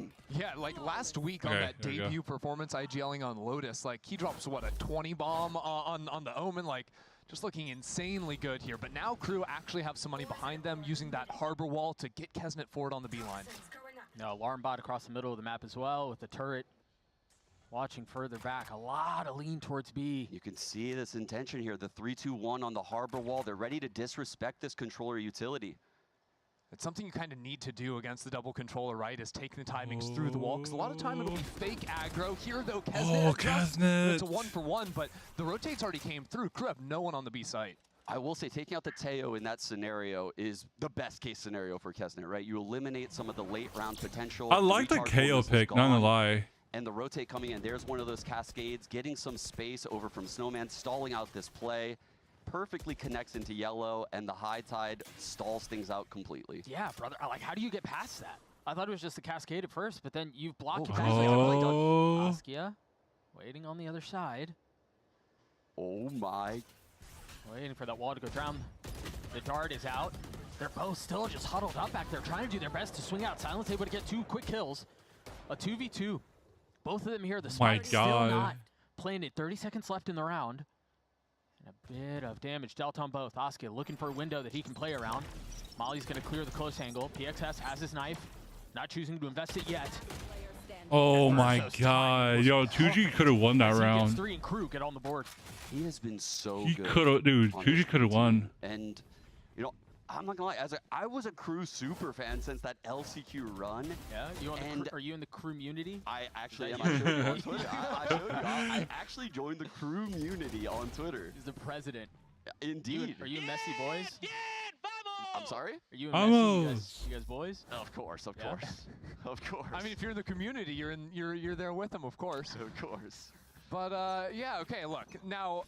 game. Yeah, like last week on that debut performance, IGLing on Lotus, like he drops, what, a 20 bomb on the Omen, like just looking insanely good here. But now Crew actually have some money behind them, using that harbor wall to get Kesnet forward on the B line. No, alarm bot across the middle of the map as well with the turret. Watching further back, a lot of lean towards B. You can see this intention here, the 3-2-1 on the harbor wall. They're ready to disrespect this controller utility. It's something you kind of need to do against the double controller, right, is taking the timings through the wall, because a lot of time it'll be fake aggro. Here, though, Kesnet, it's a 1-for-1, but the rotates already came through. Crew have no one on the B site. I will say, taking out the Teo in that scenario is the best case scenario for Kesnet, right? You eliminate some of the late round potential. I like the KO pick, not gonna lie. And the rotate coming in, there's one of those cascades, getting some space over from Snowman, stalling out this play. Perfectly connects into yellow, and the high tide stalls things out completely. Yeah, brother. Like, how do you get past that? I thought it was just a cascade at first, but then you've blocked your Askia waiting on the other side. Oh my. Waiting for that wall to go down. The dart is out. They're both still just huddled up back there, trying to do their best to swing out. Silence able to get 2 quick kills. A 2v2. Both of them here. The Spike still not playing it. 30 seconds left in the round. And a bit of damage dealt on both. Askia looking for a window that he can play around. Molly's going to clear the close angle. PXS has his knife. Not choosing to invest it yet. Oh my god. Yo, 2G could have won that round. 3 and Crew get on the board. He has been so He good. could have, dude. 2G could have won. And, you know, I'm not gonna lie, I was a Crew super fan since that LCQ run. Yeah, are you in the Crew community? I actually am. I showed you on Twitter. I actually joined the Crew community on Twitter. He's the president. Indeed. Are you Messi boys? I'm sorry? Are you and Messi, you guys boys? Of course, of course. Of course. I mean, if you're in the community, you're there with them, of course. Of course. But yeah, okay, look. Now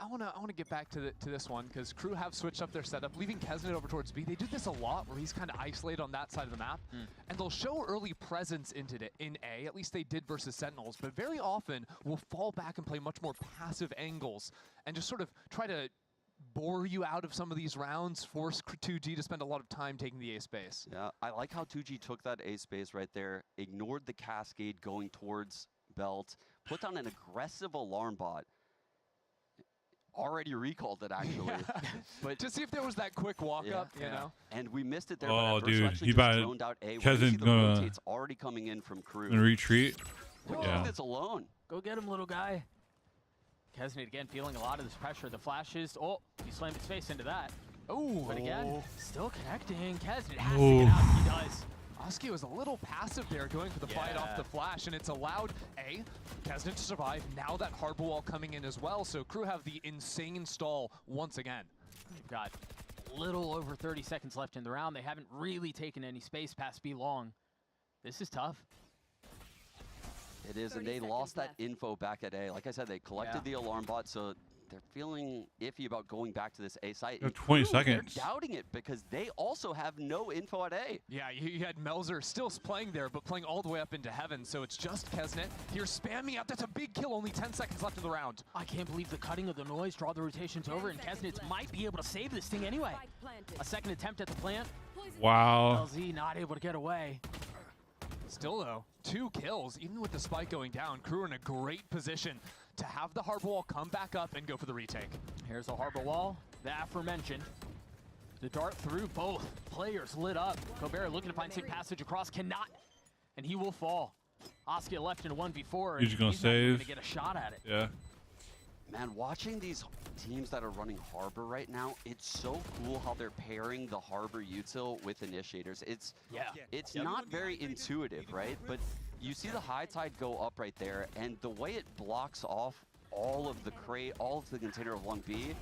I wanna get back to this one, because Crew have switched up their setup, leaving Kesnet over towards B. They do this a lot, where he's kind of isolated on that side of the map, and they'll show early presence in A. At least they did versus Sentinels, but very often will fall back and play much more passive angles and just sort of try to bore you out of some of these rounds, force 2G to spend a lot of time taking the A space. Yeah, I like how 2G took that A space right there, ignored the cascade going towards Belt, put down an aggressive alarm bot. Already recalled it, actually. But to see if there was that quick walk up, you know. And we missed it there. Oh, but dude, he droned out A. Kesnet the rotates already coming in from Crew. Gonna retreat. Yeah. It's alone. Go get him, little guy. Kesnet again feeling a lot of this pressure. The flashes. Oh, he slammed his face into that. Oh, but again, still connecting. Kesnet has to get out. He does. Askia was a little passive there, going for the fight off the flash, and it's allowed Kesnet to survive. Now that harbor wall coming in as well, so Crew have the insane stall once again. They've got a little over 30 seconds left in the round. They haven't really taken any space past B long. This is tough. It is, and they lost that info back at A. Like I said, they collected the alarm bot, so they're feeling iffy about going back to this A site. 20 seconds. They're doubting it because they also have no info at A. Yeah, you had Melzer still playing there, but playing all the way up into heaven, so it's just Kesnet here spamming out. That's a big kill, only 10 seconds left in the round. I can't believe the cutting of the noise, draw the rotations over, and Kesnet might be able to save this thing anyway. A second attempt at the plant. Wow. LZ not able to get away. Still though, 2 kills, even with the spike going down. Crew in a great position to have the harbor wall come back up and go for the retake. Here's the harbor wall, the aforementioned. The dart through, both players lit up. Gobert looking to find safe passage across, cannot, and he will fall. Askia left in a 1v4, and he's gonna save. Gonna get a shot at it. Yeah. Man, watching these teams that are running Harbor right now, it's so cool how they're pairing the Harbor util with initiators. It's not very intuitive, right? But you see the high tide go up right there, and the way it blocks off all of the crate, all of the container of 1B,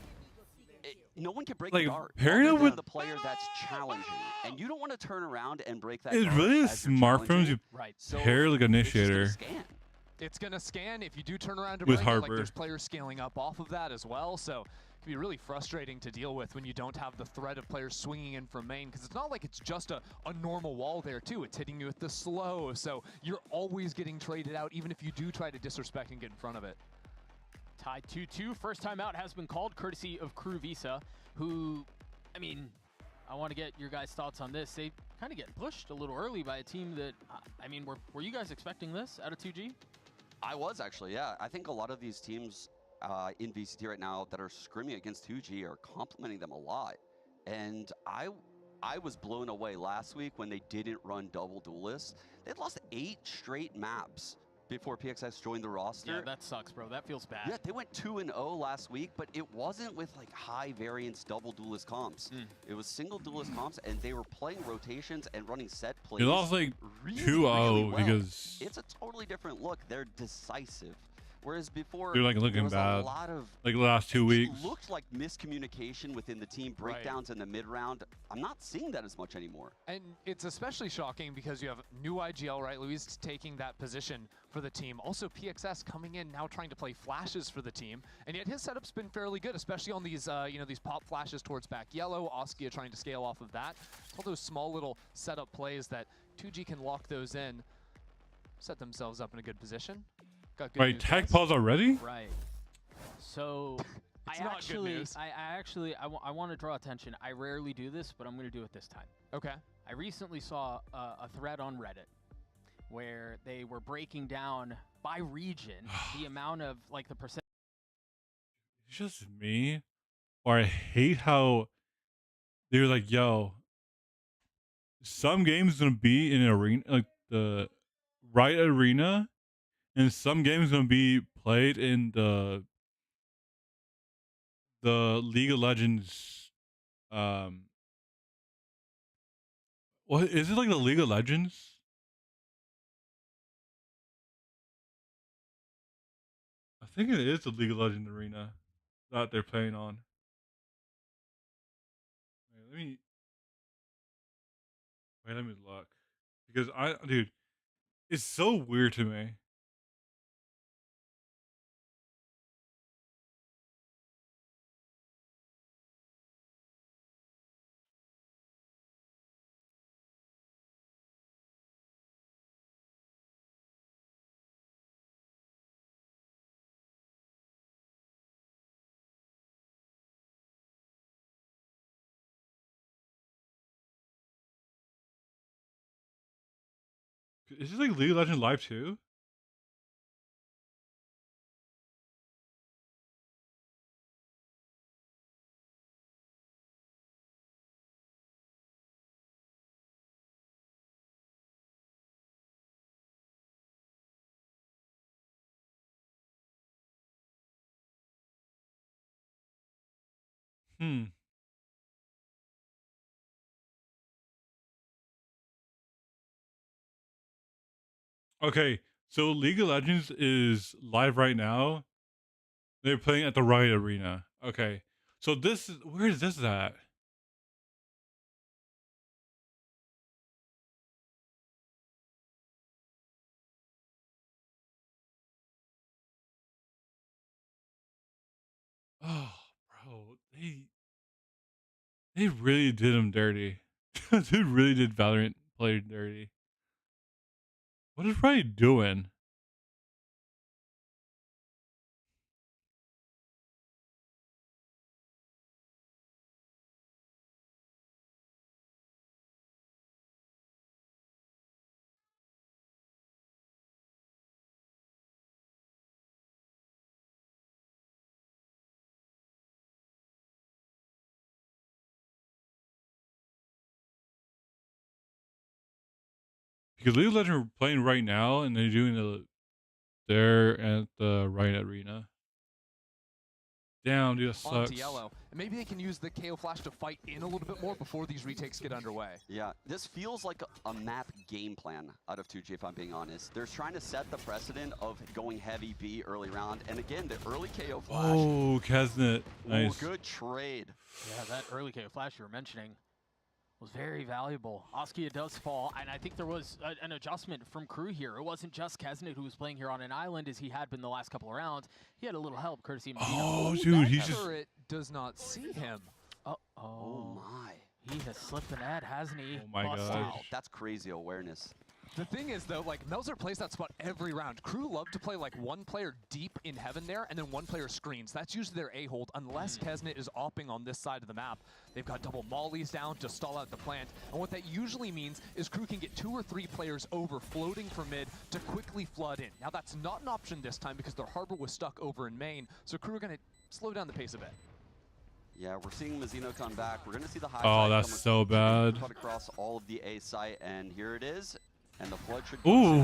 no one can break the dart. Pairing with the player that's challenging, and you don't want to turn around and break that. It's really smart from you. Pair like initiator. It's going to scan if you do turn around to with break Harbor. it, like there's players scaling up off of that as well, so it can be really frustrating to deal with when you don't have the threat of players swinging in from main, because it's not like it's just a normal wall there too. It's hitting you with the slow, so you're always getting traded out, even if you do try to disrespect and get in front of it. Tied 2-2. First time out has been called, courtesy of Crew Visa, who, I mean, I want to get your guys' thoughts on this. They kind of get pushed a little early by a team that, I mean, were you guys expecting this out of 2G? I was actually, yeah. I think a lot of these teams in VCT right now that are scrimming against 2G are complimenting them a lot. And I was blown away last week when they didn't run double duelists. They'd lost 8 straight maps before PXS joined the roster. Yeah, that sucks, bro. That feels bad. Yeah, they went 2-0 last week, but it wasn't with like high variance double duelist comps. It was single duelist comps, and they were playing rotations and running set plays. They lost like really, 2-0 really well. because It's a totally different look. They're decisive. Whereas before, they're like there looking was bad. a lot of, Like the last 2 weeks. it looked like miscommunication within the team, breakdowns in the mid-round. I'm not seeing that as much anymore. And it's especially shocking because you have new IGL, right? Luis taking that position for the team. Also, PXS coming in now trying to play flashes for the team. And yet his setup's been fairly good, especially on these, these pop flashes towards back yellow. Oskia trying to scale off of that. All those small little setup plays that 2G can lock those in, set themselves up in a good position. Got good Right, news, tech guys. pause already? Right. So It's not good news. I want to draw attention. I rarely do this, but I'm going to do it this time. Okay. I recently saw a thread on Reddit where they were breaking down by region the amount of like the percent. It's just me, or I hate how they're like, yo, some games gonna be in an arena, like the right arena, and some games gonna be played in the League of Legends. What is it, like the League of Legends? I think it is the League of Legends arena that they're playing on. Let me look, because dude, it's so weird to me. Is this like League of Legends Live too? Hmm. Okay, so League of Legends is live right now. They're playing at the Riot Arena. Okay, so this is, where is this at? Oh, bro, they really did him dirty. Dude really did Valorant play dirty. What is Riot doing? Because League of Legends are playing right now, and they're doing they're at the Riot Arena. Damn, dude, that On sucks. to yellow. And maybe they can use the KO flash to fight in a little bit more before these retakes get underway. Yeah, this feels like a map game plan out of 2G, if I'm being honest. They're trying to set the precedent of going heavy B early round. And again, the early KO flash. Oh, Kesnet. Nice. Ooh, good trade. Yeah, that early KO flash you were mentioning was very valuable. Oskia does fall, and I think there was an adjustment from crew here. It wasn't just Kesnet who was playing here on an island as he had been the last couple of rounds. He had a little help courtesy of Medina. Oh, dude, he's just... Turret does not see him. Oh my. He has slipped an ad, hasn't he? Oh my Busted. gosh. Wow, that's crazy awareness. The thing is, though, like, Melzer plays that spot every round. Crew love to play, like, one player deep in heaven there, and then one player screens. That's usually their A-hold, unless Kesnet is opping on this side of the map. They've got double mollies down to stall out the plant, and what that usually means is Crew can get 2 or 3 players over floating from mid to quickly flood in. Now, that's not an option this time because their Harbor was stuck over in main, so Crew are going to slow down the pace a bit. Yeah, we're seeing Mazzino come back. We're going to see the high Oh, side that's come so bad. cut across all of the A site, and here it is. And the flood should Ooh.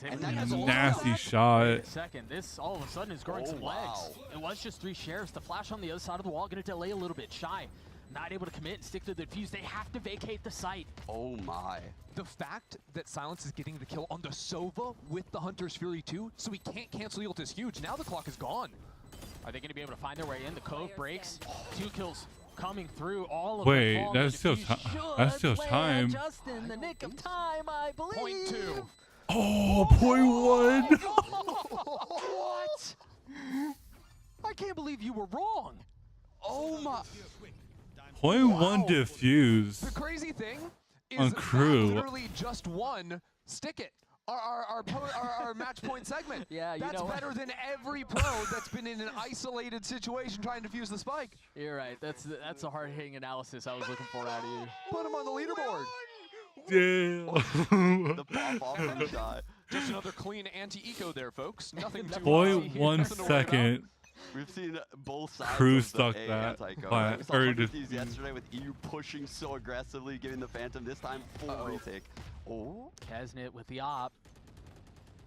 And that has a lot Nasty of- shot. Wait a second, this all of a sudden is growing Oh, some wow. legs. It was just 3 shares. The flash on the other side of the wall going to delay a little bit. Shy, not able to commit and stick to the defuse. They have to vacate the site. Oh my. The fact that Silence is getting the kill on the Sova with the Hunter's Fury too, so he can't cancel the ult is huge. Now the clock is gone. Are they going to be able to find their way in? The Cove breaks. 2 kills coming through. All of Wait, them fall. that's still Defuse ti- should that's still land time. Just in the nick of time, I believe. Point 2. Oh, .1. What? I can't believe you were wrong. Oh my. .1 diffuse. The crazy thing is On that Crew. literally just won Stick It. Our match point segment. Yeah, you that's know what? better than every pro that's been in an isolated situation trying to defuse the spike. You're right. That's a hard-hitting analysis I was looking for out of you. Put him on the leaderboard. Damn. The pop-off from Shy. Just another clean anti-eco there, folks. Nothing to .1 nothing to worry about. second. We've seen both sides Crew of the stuck A that anti-code. plant, We saw or Hunter just- Thieves yesterday with EU pushing so aggressively, giving the Phantom this time full retake. Oh, Kesnet with the op.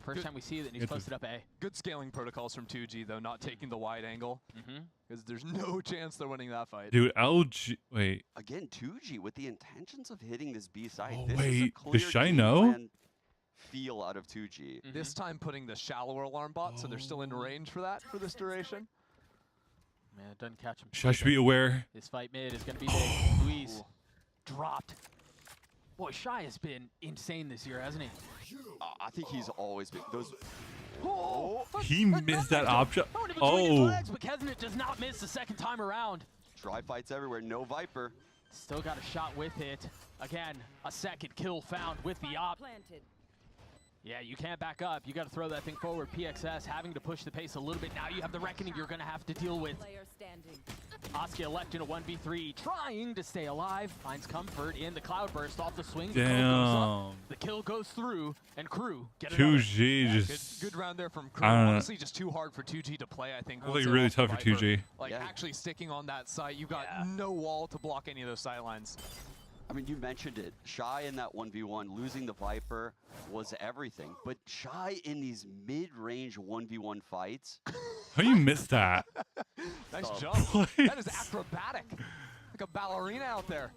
First time we see it, and he's It's a- posted up A. Good scaling protocols from 2G, though, not taking the wide angle. Mm-hmm. Because there's no chance they're winning that fight. Dude, LG. Wait. again, 2G with the intentions of hitting this B side. Oh, This is a wait, clear does Shy game know? plan feel out of 2G. This time putting the shallower alarm bot, so they're still in range for that, for this duration. Man, it doesn't catch him. Shy should be aware. This fight mid is going to be big. Luis dropped. Boy, Shy has been insane this year, hasn't he? I think he's always been those. He missed that option. Oh. Oh. Legs, but Kesnet does not miss the second time around. Dry fights everywhere. No Viper. Still got a shot with it. Again, a second kill found with the op. Planted. Yeah, you can't back up. You got to throw that thing forward. PXS having to push the pace a little bit. Now you have the reckoning you're going to have to deal with. Player standing. Oskia left in a 1v3, trying to stay alive. Finds comfort in the cloudburst off the swing. The kill goes up. Damn. The kill goes through, and Crew get another. 2G Good, just. good round there from Crew. I don't know. Honestly, just too hard for 2G to play, I think. That was, once like, they really lost the tough for Viper. 2G. Like, Yeah. actually sticking on that site, you've got Yeah. no wall to block any of those sight lines. I mean, you mentioned it. Shy in that 1v1, losing the Viper was everything. But Shy in these mid-range 1v1 fights, How you missed that? Nice Oh. jump. What? That is acrobatic. Like a ballerina out there.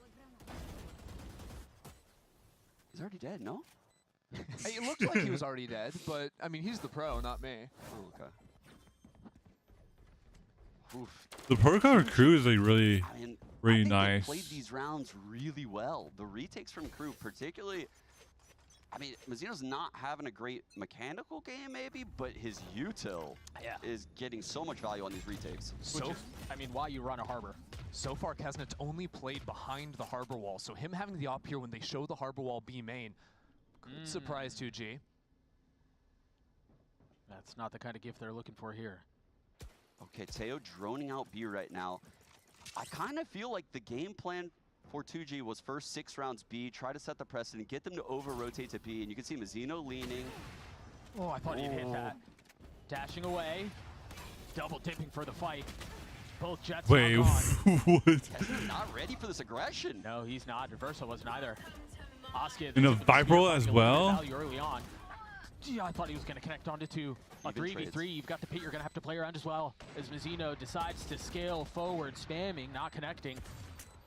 he's already dead, no? Hey, it looked like he was already dead, but, I mean, he's the pro, not me. Oh, okay. Oof. The protocol crew is like really. I mean, Really I think nice. They played these rounds really well. The retakes from Crew, particularly. I mean, Mazzino's not having a great mechanical game, maybe, but his util is getting so much value on these retakes. So, I mean, why you run a harbor? so far, Kesnet's only played behind the harbor wall, so him having the op here when they show the harbor wall B main could surprise 2G. That's not the kind of gift they're looking for here. Okay, Teo droning out B right now. I kind of feel like the game plan for 2G was first 6 rounds B, try to set the precedent, get them to over-rotate to B, and you can see Mazzino leaning. Oh, I thought he'd hit that. Dashing away. Double dipping for the fight. Both jets Wait, hung on. what? Kesnet not ready for this aggression. No, he's not. Versa wasn't either. Oskia And a able to Viper speed up as a little bit of well? value early on. Gee, I thought he was going to connect onto 2. A Even 3v3, trades. you've got the pit you're going to have to play around as well. As Mazzino decides to scale forward, spamming, not connecting.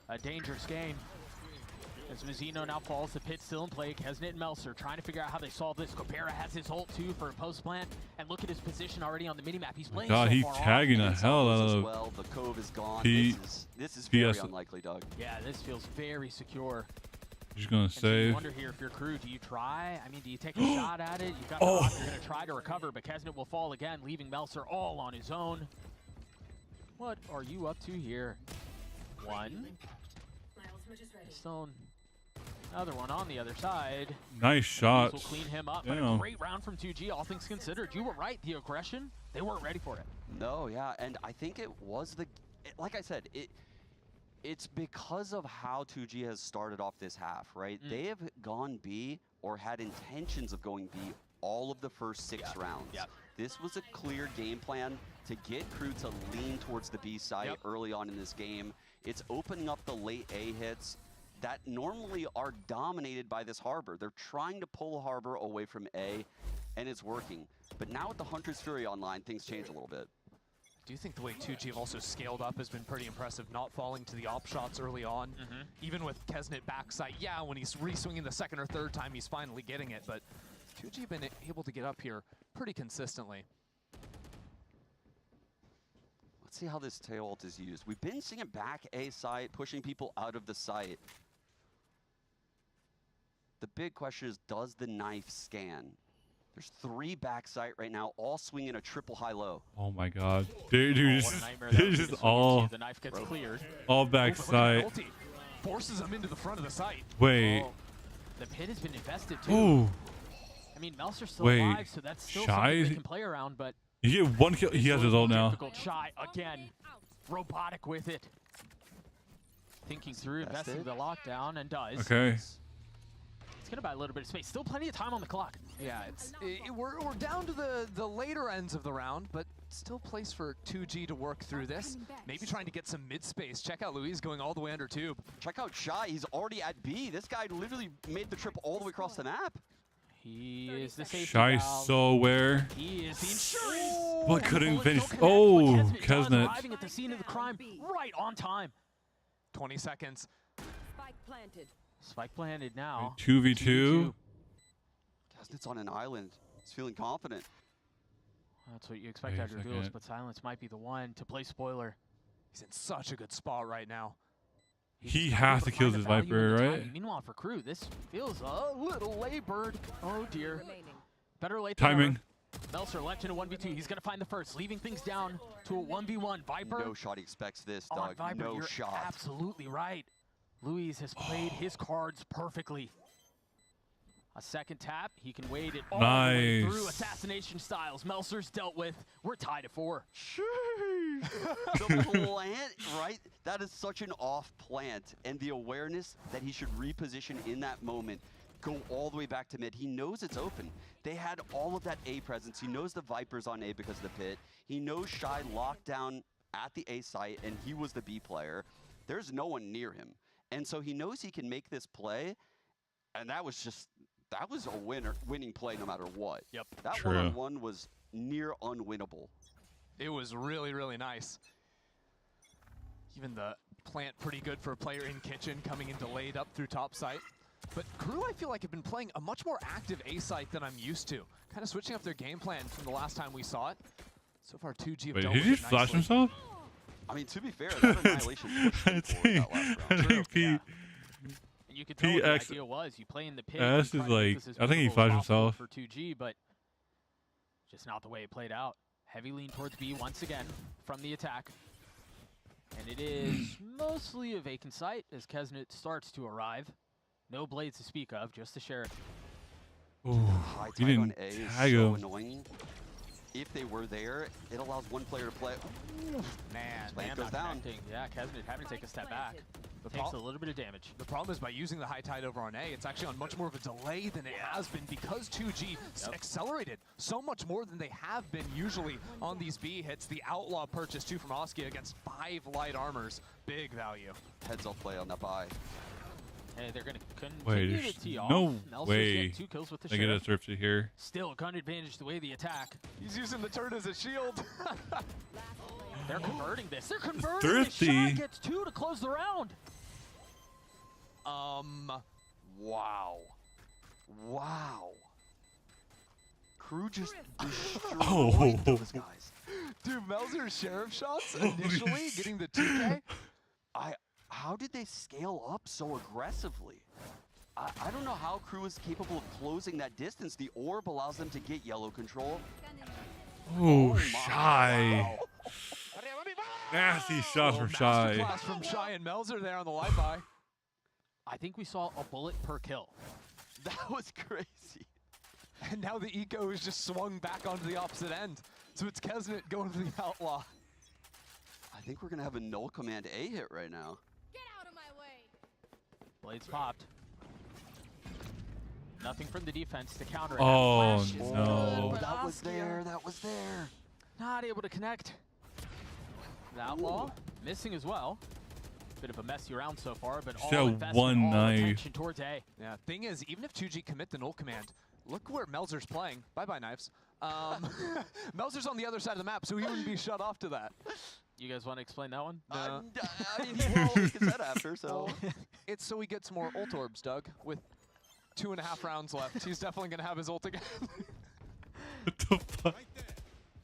A dangerous game. As Mazzino now falls, the pit still in play. Kesnet and Melser trying to figure out how they solve this. Copera has his ult too for a post plant. And look at his position already on the minimap. He's playing God, so he far off. tagging the hell out As of. well, the Cove is gone. P- This is very PS unlikely, Doug. Yeah, this feels very secure. Just gonna And so you save. wonder here if you're Crew, do you try? I mean, do you take a shot at it? You've got the Oh. rock, you're going to try to recover, but Kesnet will fall again, leaving Melser all on his own. What are you up to here? 1. Stone Another one on the other side. Nice shots. Will clean him up. Damn. But a great round from 2G, all things considered. You were right. The aggression, they weren't ready for it. No, yeah, and I think it was like I said, it's because of how 2G has started off this half, right? They have gone B or had intentions of going B all of the first 6 rounds. Yep. This was a clear game plan to get Crew to lean towards the B side early on in this game. It's opening up the late A hits that normally are dominated by this Harbor. They're trying to pull Harbor away from A, and it's working. But now with the Hunter's Fury online, things change a little bit. I do think the way 2G have also scaled up has been pretty impressive, not falling to the op shots early on. Even with Kesnet backside, yeah, when he's re-swinging the second or third time, he's finally getting it, but 2G have been able to get up here pretty consistently. Let's see how this tail ult is used. We've been seeing it back A site, pushing people out of the site. The big question is, does the knife scan? There's 3 back site right now, all swinging a triple high-low. Oh my god. Dude, What a nightmare that it's would be just to swing all, into. The knife gets cleared. all back side. Forces him into the front of the site. Wait. Oh, the pit has been invested too. Ooh. I mean, Melser's still Wait. alive, so that's still Shy? something they can play around, but You get 1 kill. He has his ult now. difficult. Shy again, robotic with it. Thinking through, investing the lockdown, and does. Okay. It's gonna buy a little bit of space. Still plenty of time on the clock. Yeah, we're down to the later ends of the round, but still place for 2G to work through this. Maybe trying to get some mid space. Check out Luis going all the way under tube. Check out Shy, he's already at B. This guy literally made the trip all the way across the map. He is the safety Shy valve. so aware. He is the insurance. But couldn't Bullet finish. still connects, Oh, but Kesnet Kesnet. arriving at the scene of the crime right on time. 20 seconds. Spike planted. Spike planted now. 2v2. Kesnet's on an island. He's feeling confident. That's what you expect Wait a out of your duelist, second. but Silence might be the one to play spoiler. He's in such a good spot right now. He He's has able to kill find this the value in Viper, the right? timing. Meanwhile, for Crew, this feels a little labored. Oh dear. Remaining. Better late than Timing. never. Melser left in a 1v2. He's going to find the first, leaving things down to a 1v1. Viper No shot he expects this, on dog. Viper. No You're shot. absolutely right. Luis has played his cards perfectly. A second tap. He can wade it all the way through. Nice. Assassination styles. Melser's dealt with. We're tied at 4. The plant, right? That is such an off plant. And the awareness that he should reposition in that moment, go all the way back to mid. He knows it's open. They had all of that A presence. He knows the Viper's on A because of the pit. He knows Shy locked down at the A site, and he was the B player. There's no one near him. And so he knows he can make this play, and that was a winning play no matter what. Yep. That True. one-on-one was near unwinnable. It was really, really nice. Even the plant pretty good for a player in kitchen, coming in delayed up through top site. But Crew, I feel like, have been playing a much more active A site than I'm used to. Kind of switching up their game plan from the last time we saw it. So far, 2G have Wait, dealt did with he it flash nicely. himself? I mean, to be fair, that Annihilation pushed I him forward think, that last I round. think Pete. And you could tell what the PX idea was. You play in the pit. S you is try to make like- this as I think he visible as flashed possible himself. for 2G, but just not the way it played out. Heavy lean towards B once again from the attack. And it is mostly a vacant site as Kesnet starts to arrive. No blades to speak of, just the sheriff. Ooh, High he tide on didn't A is tag so him. annoying. If they were there, it allows one player to play. Man, Plant man goes not down. connecting. Yeah, Kesnet having to take a step back. The Takes a pro- little bit of damage. The problem is by using the high tide over on A, it's actually on much more of a delay than it has been because 2G accelerated so much more than they have been usually on these B hits. The Outlaw purchase too from Oskia against 5 light armors. Big value. Heads up play on that buy. Hey, they're going to Wait, continue there's to tee no off. Melser's way getting 2 kills with the they get a sheriff. surf to here. Still, gun advantage the way the attack. He's using the turret as a shield. They're converting this. They're converting Thrifty. this. Shot gets 2 to close the round. Wow. Wow. Crew just destroyed Oh. those guys. Dude, Melzer's sheriff shots initially getting the 2K. How did they scale up so aggressively? I don't know how Crew is capable of closing that distance. The orb allows them to get yellow control. Oh, my. Shy. Nasty shots from Shy. Masterclass from Shy and Melzer there on the light buy. I think we saw a bullet per kill. That was crazy. And now the eco is just swung back onto the opposite end. So it's Kesnet going to the Outlaw. I think we're going to have a null command A hit right now. Get out of my way. Blades popped. Nothing from the defense to counter it. Oh, Flash is no. good, but That was Oscar there. That was there. not able to connect. The Outlaw missing as well. Bit of a messy round so far, but Just all that investment, one all knife. attention towards A. Yeah, thing is, even if 2G commit the null command, look where Melzer's playing. Bye-bye, knives. Melzer's on the other side of the map, so he wouldn't be shut off to that. You guys want to explain that one? I mean, he will like his head after, so. It's so he gets more ult orbs, Doug. With 2.5 rounds left, he's definitely going to have his ult again. What the fuck?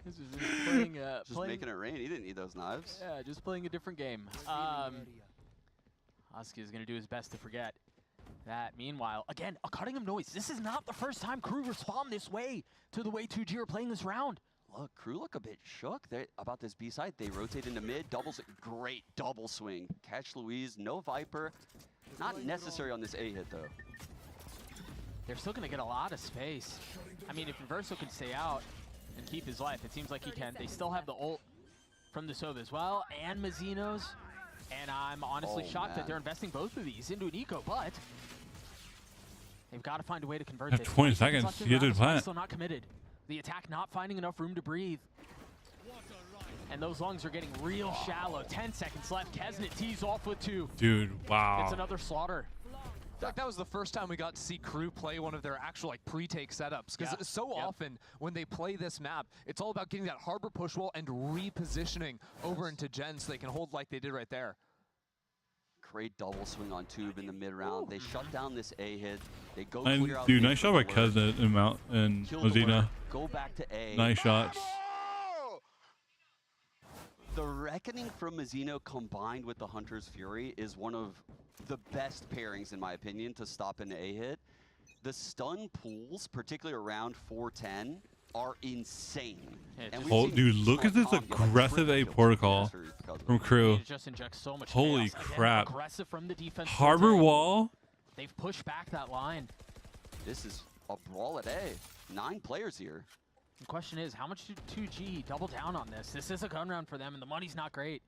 This is just playing, Just making it rain. He didn't need those knives. Yeah, just playing a different game. Husky is going to do his best to forget that. Meanwhile, again, a cutting of noise. This is not the first time Crew respond this way to the way 2G are playing this round. Look, Crew look a bit shook about this B side. They rotate into mid, great double swing. Catch Louise, no Viper. Not necessary on this A hit, though. They're still going to get a lot of space. I mean, if Inverso can stay out and keep his life, it seems like he can. They still have the ult from the Sova as well, and Mazino's. And I'm honestly shocked that they're investing both of these into an eco, but they've got to find a way to convert Have this. 20 seconds to get to the plant. Still not committed. The attack not finding enough room to breathe. And those lungs are getting real shallow. 10 seconds left. Kesnet tees off with 2. Dude, wow. It's another slaughter. In fact, that was the first time we got to see Crew play one of their actual like pre-take setups. Because so often when they play this map, it's all about getting that harbor push wall and repositioning over into Gen so they can hold like they did right there. Great double swing on Tube in the mid round. They shut down this A hit. They go And clear out. dude, mid nice for shot by the lurk, Kesnet and Mount and kill the Mazina. lurk, go back to A. Nice shots. The Reckoning from Mazino combined with the Hunter's Fury is one of the best pairings, in my opinion, to stop an A hit. The stun pools, particularly around 410, are insane. Yeah, we've Oh, seen dude, look at this Tom get, like, aggressive triple A kills protocol because of from it. Crew. It just injects so much Holy chaos. Again, crap. aggressive from the defense. Harbor wall? They've pushed back that line. This is a brawl at A. 9 players here. The question is, how much did 2G double down on this? This is a gun round for them, and the money's not great.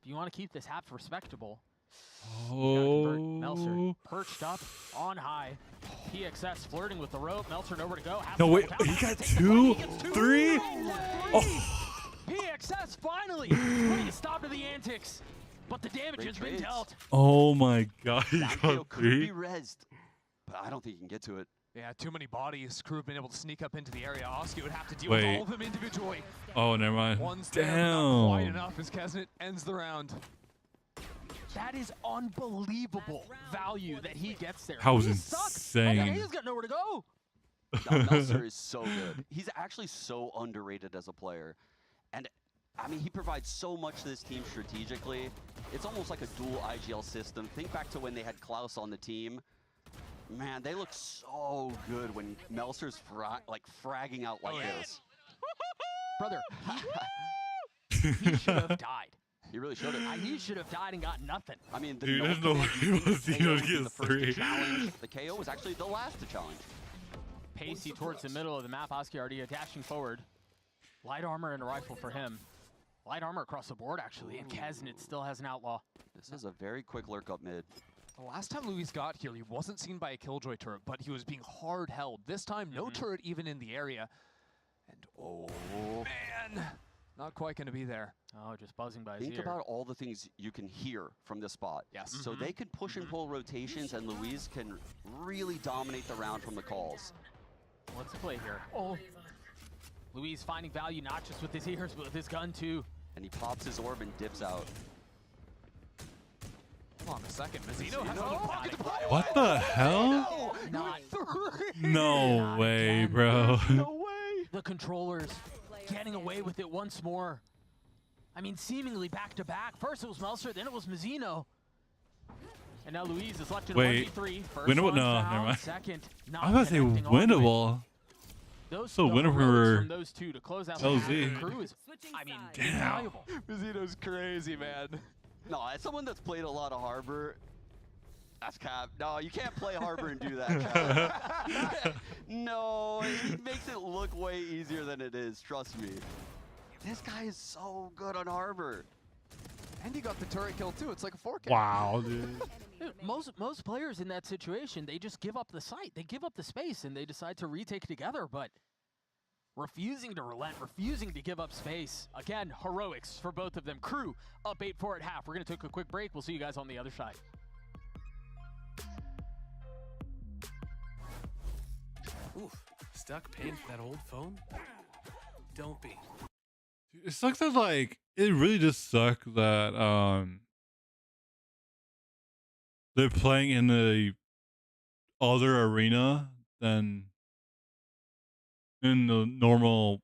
If you want to keep this half respectable, Oh. Meltzer perched up on high. PXS flirting with the rope. Meltzer nowhere to go. Has No, to wait, double down. he got Takes the point. 2? He gets 2. 3? Oh. Oh. PXS finally putting a stop to the antics, but the damage Great has been trades. dealt. Oh my god, he Down got KO could be 3? rezzed, but I don't think he can get to it. Yeah, too many bodies. Crew have been able to sneak up into the area. Oski would have to deal Wait. with all of them individually. Oh, never mind. One's there, but not quite Damn. enough as Kesnet ends the round. That is unbelievable value that he gets there. That was He sucks. insane. Okay, he's got nowhere to go. No, Meltzer is so good. He's actually so underrated as a player. And, I mean, he provides so much to this team strategically. It's almost like a dual IGL system. Think back to when they had Klaus on the team. Man, they look so good when Meltzer's fragging out like this. Brother, he should have died. He really should have. He should have died and got nothing. I mean, the Dude, there's no no way command used Mazino KO was gets the first to 3. challenge. The KO was actually the last to challenge. Pacey towards the middle of the map. Oski already dashing forward. Light armor and a rifle for him. Light armor across the board, actually. And Kesnet still has an outlaw. This is a very quick lurk up mid. The last time Luis got here, he wasn't seen by a Killjoy turret, but he was being hard held. This time, no turret even in the area. And oh, man, not quite going to be there. Oh, just buzzing by his Think ear. about all the things you can hear from this spot. Yes. So they could push and pull rotations, and Louise can really dominate the round from the calls. What's the play here? Oh. Luis finding value not just with his ears, but with his gun, too. And he pops his orb and dips out. Hold on a second. Mazino has a little pocket to play What with. the hell? Not No Not way, again. bro. No way! the controllers getting away with it once more. I mean, seemingly back to back. First it was Meltzer, then it was Mazino. And now Louise is left in Wait, 1v3. First winnable? one's No, down, never mind. Second, not I was about to say connecting all the way. winnable. Those So the winner heroics for from those two to close out LZ. the Crew is, I mean, Damn. invaluable. Mazino's crazy, man. No, as someone that's played a lot of Harbor, That's cap. No, you can't play Harbor and do that. No, he makes it look way easier than it is. Trust me. This guy is so good on Harbor. And he got the turret kill too. It's like a 4K. Wow, dude. Dude, most players in that situation, they just give up the site. They give up the space, and they decide to retake together, but refusing to relent, refusing to give up space. Again, heroics for both of them. Crew up 8-4 at half. We're going to take a quick break. We'll see you guys on the other side. Oof, stuck paying for that old phone? Don't be. It sucks that, like, it really just sucks that they're playing in the other arena than in the normal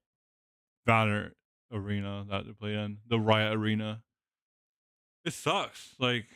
Valorant arena that they play in, the Riot arena. It sucks. Like,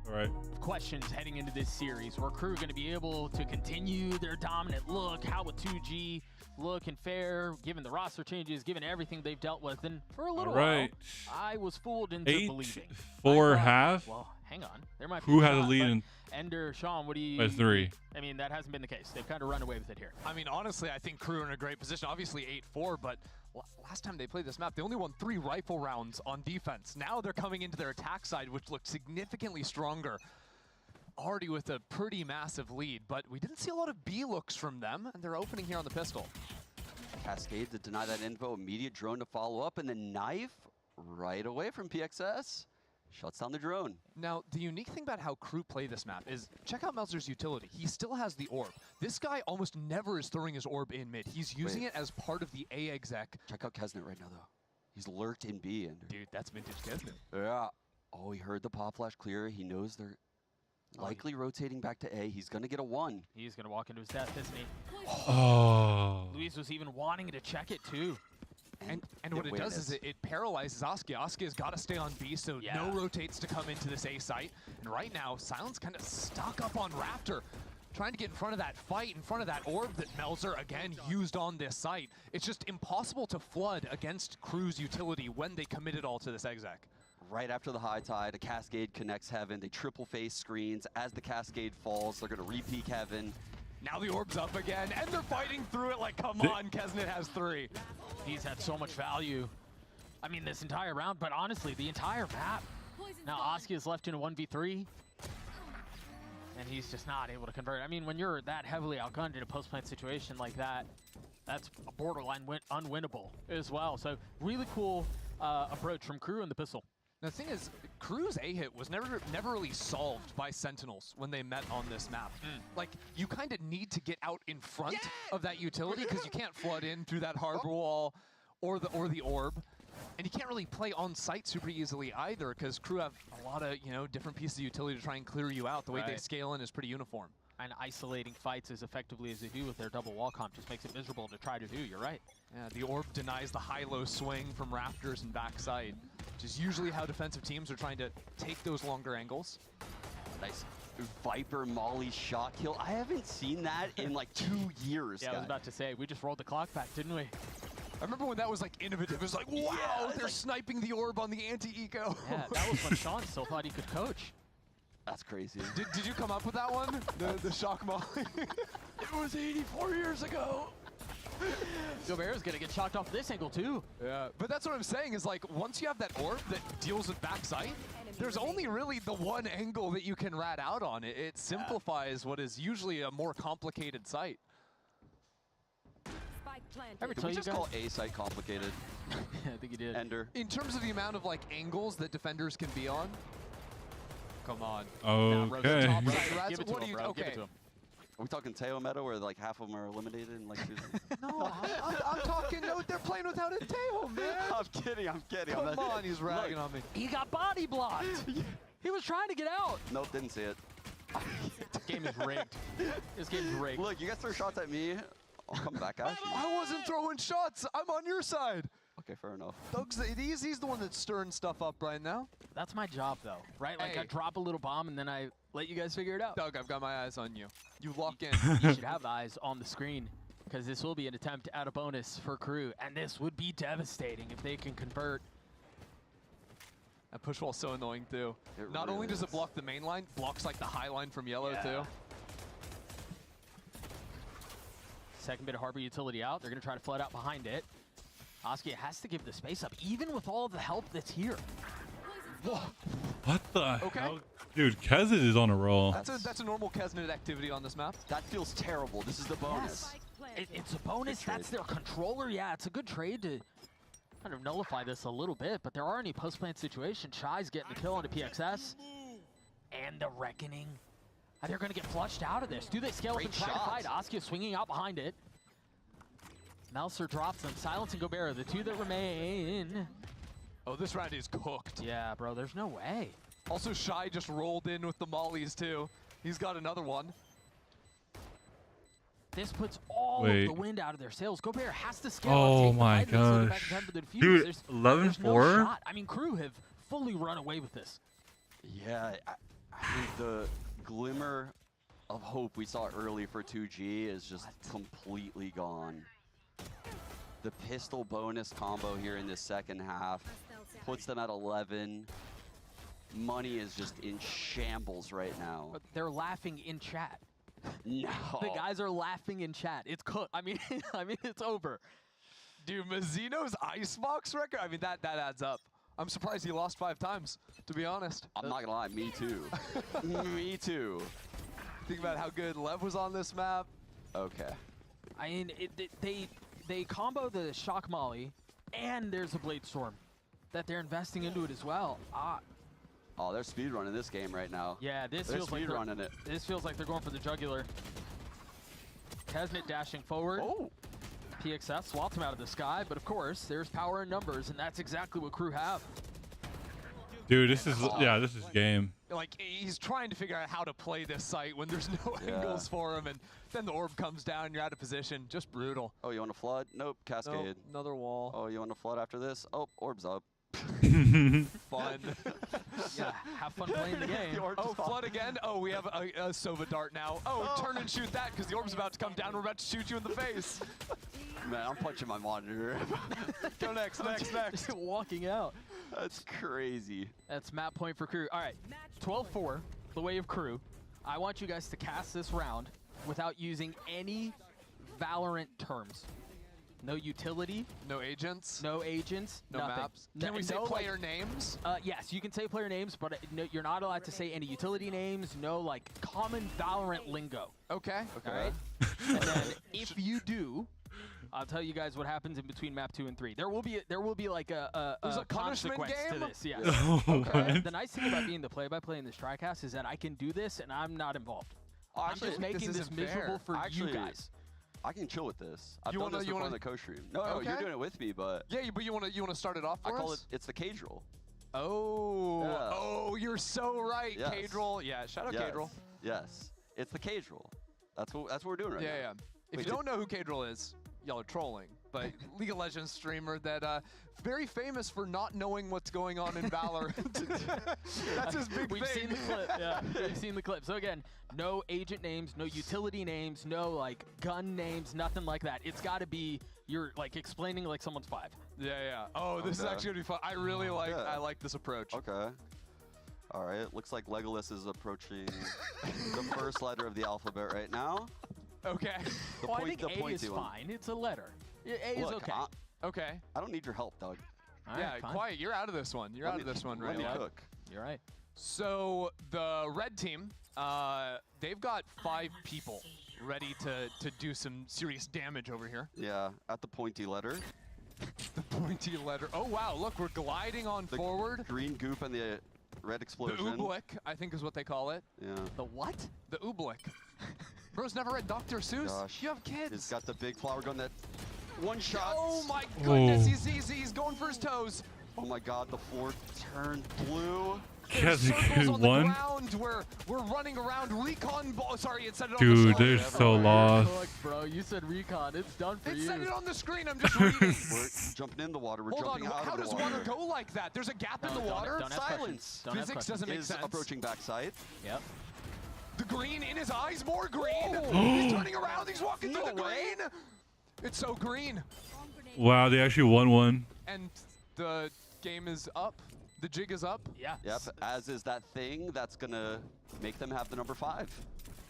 all right. Questions heading into this series. Were Crew going to be able to continue their dominant look? How would 2G look and fare, given the roster changes, given everything they've dealt with? And for a little while, I was fooled into believing. 8-4 half. Well, hang on. There might be Crew has a lead in Ender, Sean, what do you... by 3. I mean, that hasn't been the case. They've kind of run away with it here. I mean, honestly, I think Crew are in a great position. Obviously 8-4, but last time they played this map, they only won 3 rifle rounds on defense. Now they're coming into their attack side, which looks significantly stronger. Already with a pretty massive lead, but we didn't see a lot of B looks from them, and they're opening here on the pistol. Cascade to deny that info, immediate drone to follow up, and the knife right away from PXS. Shuts down the drone. Now, the unique thing about how Crew play this map is, check out Melzer's utility. He still has the orb. This guy almost never is throwing his orb in mid. He's using it as part of the A exec. Check out Kesnet right now, though. He's lurked in B. And dude, that's vintage Kesnet. Yeah. Oh, he heard the pop flash clear. He knows they're likely rotating back to A. He's going to get a 1. He's going to walk into his death, isn't he? Oh. Luis was even wanting to check it, too. And what it does is it paralyzes Askia. Askia's got to stay on B, so no rotates to come into this A site. And right now, Silence kind of stuck up on Raptor, trying to get in front of that fight, in front of that orb that Melzer, again, used on this site. It's just impossible to flood against Crew's utility when they commit it all to this exec. Right after the high tide, a Cascade connects Heaven. They triple face screens. As the Cascade falls, they're going to re-peek Heaven. Now the orb's up again, and they're fighting through it like, come on, Kesnet has 3. He's had so much value. I mean, this entire round, but honestly, the entire map. Now Askia's left in a 1v3, and he's just not able to convert. I mean, when you're that heavily outgunned in a post-plant situation like that, that's a borderline unwinnable as well. So really cool approach from Crew in the pistol. The thing is, Crew's A-hit was never really solved by Sentinels when they met on this map. Like, you kind of need to get out in front of that utility because you can't flood in through that harbor wall or the orb. And you can't really play on site super easily either because Crew have a lot of, different pieces of utility to try and clear you out. The way they scale in is pretty uniform. And isolating fights as effectively as they do with their double wall comp just makes it miserable to try to do. You're right. Yeah, the orb denies the high-low swing from Raptors and backside, which is usually how defensive teams are trying to take those longer angles. Nice Viper Molly shot kill. I haven't seen that in like 2 years. Yeah, I was about to say, we just rolled the clock back, didn't we? I remember when that was like innovative. It was like, wow, they're sniping the orb on the anti-eco. Yeah, that was when Sean still thought he could coach. That's crazy. Did you come up with that one? The shock molly? It was 84 years ago. Gilbert's gonna get shocked off this angle too. Yeah, but that's what I'm saying is like once you have that orb that deals with backside, there's only really the one angle that you can rat out on it. It simplifies what is usually a more complicated site. Did we just call A site complicated? I think you did. Ender. In terms of the amount of like angles that defenders can be on. Come on. Okay. Top Right, right. Rats, Give it to what do him, you- bro. Give it okay. to him. Are we talking Teo meta where like half of them are eliminated in like 2 No, I'm talking, no, they're playing without a tail, man. I'm kidding, I'm kidding. Come on, he's ragging on me. He got body blocked. He was trying to get out. Nope, didn't see it. This game is rigged. This game's rigged. Look, you guys throw shots at me. I'll come back at you. I wasn't throwing shots. I'm on your side. Okay, fair enough. Doug's he's the one that's stirring stuff up right now. That's my job, though, right? Like, I Hey. drop a little bomb, and then I let you guys figure it out. Doug, I've got my eyes on you. You lock in. You should have eyes on the screen, because this will be an attempt at a bonus for Crew, and this would be devastating if they can convert. That push wall's so annoying, too. It Not really only does it is. block the main line, blocks like the high line from yellow, Yeah. too. Second bit of Harbor utility out. They're going to try to flood out behind it. Askia has to give the space up, even with all the help that's here. What the Okay. hell? Dude, Kez is on a roll. That's a normal Kesnet activity on this map. That feels terrible. This is the bonus. It's a bonus. Good That's trade. their controller. Yeah, it's a good trade to kind of nullify this a little bit, but there are any post-plant situations. Shy's getting the kill onto PXS. And the Reckoning. They're going to get flushed out of this. Do they scale Great up and try to shot. fight? Askia swinging out behind it. Melser drops them. Silence and Gobert, the two that remain. Oh, this round is cooked. Yeah, bro, there's no way. Also, Shy just rolled in with the mollies, too. He's got another one. This puts all Wait. of the wind out of their sails. Gobert has to scale Oh up, take the my guidance, so they're back gosh. in time for the defuse. Dude, There's 11-4? no shot. I mean, Crew have fully run away with this. Yeah, I think the glimmer of hope we saw early for 2G is just completely gone. The pistol bonus combo here in the second half puts them at 11. Money is just in shambles right now. But they're laughing in chat. No. The guys are laughing in chat. It's cooked. I mean, it's over. Dude, Mazzino's Icebox record, I mean, that adds up. I'm surprised he lost 5 times, to be honest. I'm not gonna lie, me too. Me too. Think about how good Lev was on this map. Okay. I mean, they combo the Shock Molly, and there's a Blade Storm that they're investing into it as well. Oh, they're speedrunning this game right now. Yeah, this They're feels like speedrunning it. This feels like they're going for the jugular. Kesnet dashing forward. Oh. PXS swats him out of the sky, but of course, there's power in numbers, and that's exactly what Crew have. Dude, this is this is game. Like, he's trying to figure out how to play this site when there's no Yeah. angles for him, and then the orb comes down, you're out of position. Just brutal. Oh, you want to flood? Nope, Cascade. Nope, another wall. Oh, you want to flood after this? Oh, orb's up. Fun. Yeah, have fun playing the game. Oh, flood again? Oh, we have a Sova dart now. Oh, turn and shoot that, because the orb's about to come down. We're about to shoot you in the face. Man, I'm punching my monitor. Go next, next. Walking out. That's crazy. That's map point for Crew. All right, 12-4, the way of Crew. I want you guys to cast this round without using any Valorant terms. No utility, No agents. no agents, No nothing. maps. Can we say no, player names? Yes, you can say player names, but no, you're not allowed to say any utility names, no like common Valorant lingo. Okay. All right? And then if you do, I'll tell you guys what happens in between map 2 and 3. There will be like a There's a punishment consequence to game? this. Yes. Oh, what? The nice thing about being the play-by-play in this TriCast is that I can do this and I'm not involved. Oh, I'm actually, just making this this isn't miserable fair. for Actually, you guys. I can chill with this. I've You done wanna- this you before on wanna- the co-stream. No, Okay. you're doing it with me, but Yeah, but you wanna start it off I for call us? it's the cage roll. Oh, Yeah. oh, you're so right, Yes. Cadrel. Yeah, shout out Yes. Cadrel. Yes. It's the cage roll. That's what we're doing right Yeah, now. yeah. If Wait, you don't know who Cadrel is, y'all are trolling. But League of Legends streamer that very famous for not knowing what's going on in Valorant. That's his big We've thing. seen the clip. Yeah, we've seen the clip. So again, no agent names, no utility names, no like gun names, nothing like that. It's got to be you're like explaining like someone's 5. Yeah, yeah. Oh, this is Okay. actually gonna be fun. I really like. Yeah. I like this approach. Okay. All right. Looks like Legolas is approaching the first letter of the alphabet right now. Okay. The Well, I point, think the A is pointy one. fine. It's a letter. Yeah, A is Look, okay. Okay. I don't need your help, Doug. All right, Yeah, fine. quiet. You're out of this one. You're Let out me- of this one let right me now. cook. You're right. So the red team, they've got 5 people ready to do some serious damage over here. Yeah, at the pointy letter. The pointy letter. Oh, wow, look, we're gliding on The forward. green goop and the red The explosion. oobleck, I think is what they call it. Yeah. The what? The oobleck. Bro's never read Dr. Seuss. Gosh. You have kids. He's got the big flower gun that one shot. Oh my goodness, Oh. he's going for his toes. Oh my god, the floor turned blue. There's circles on the One. ground where we're running around recon ball. Sorry, it said it on Dude, the screen. they're so lost. Look, bro, you said recon. It's done for It you. said it on the screen. I'm just reading. We're jumping in the water. We're Hold on, jumping out how of the does water go like that? There's a gap in the water. Don't ask questions. Silence. Don't ask Physics questions. doesn't make Is sense. approaching backside. Yep. The green in his eyes, more green. Oh. He's turning around. He's walking through No the way. green. It's so green. Wow, they actually won one. And the game is up. The jig is up. Yeah. Yep, as is that thing that's gonna make them have the number 5.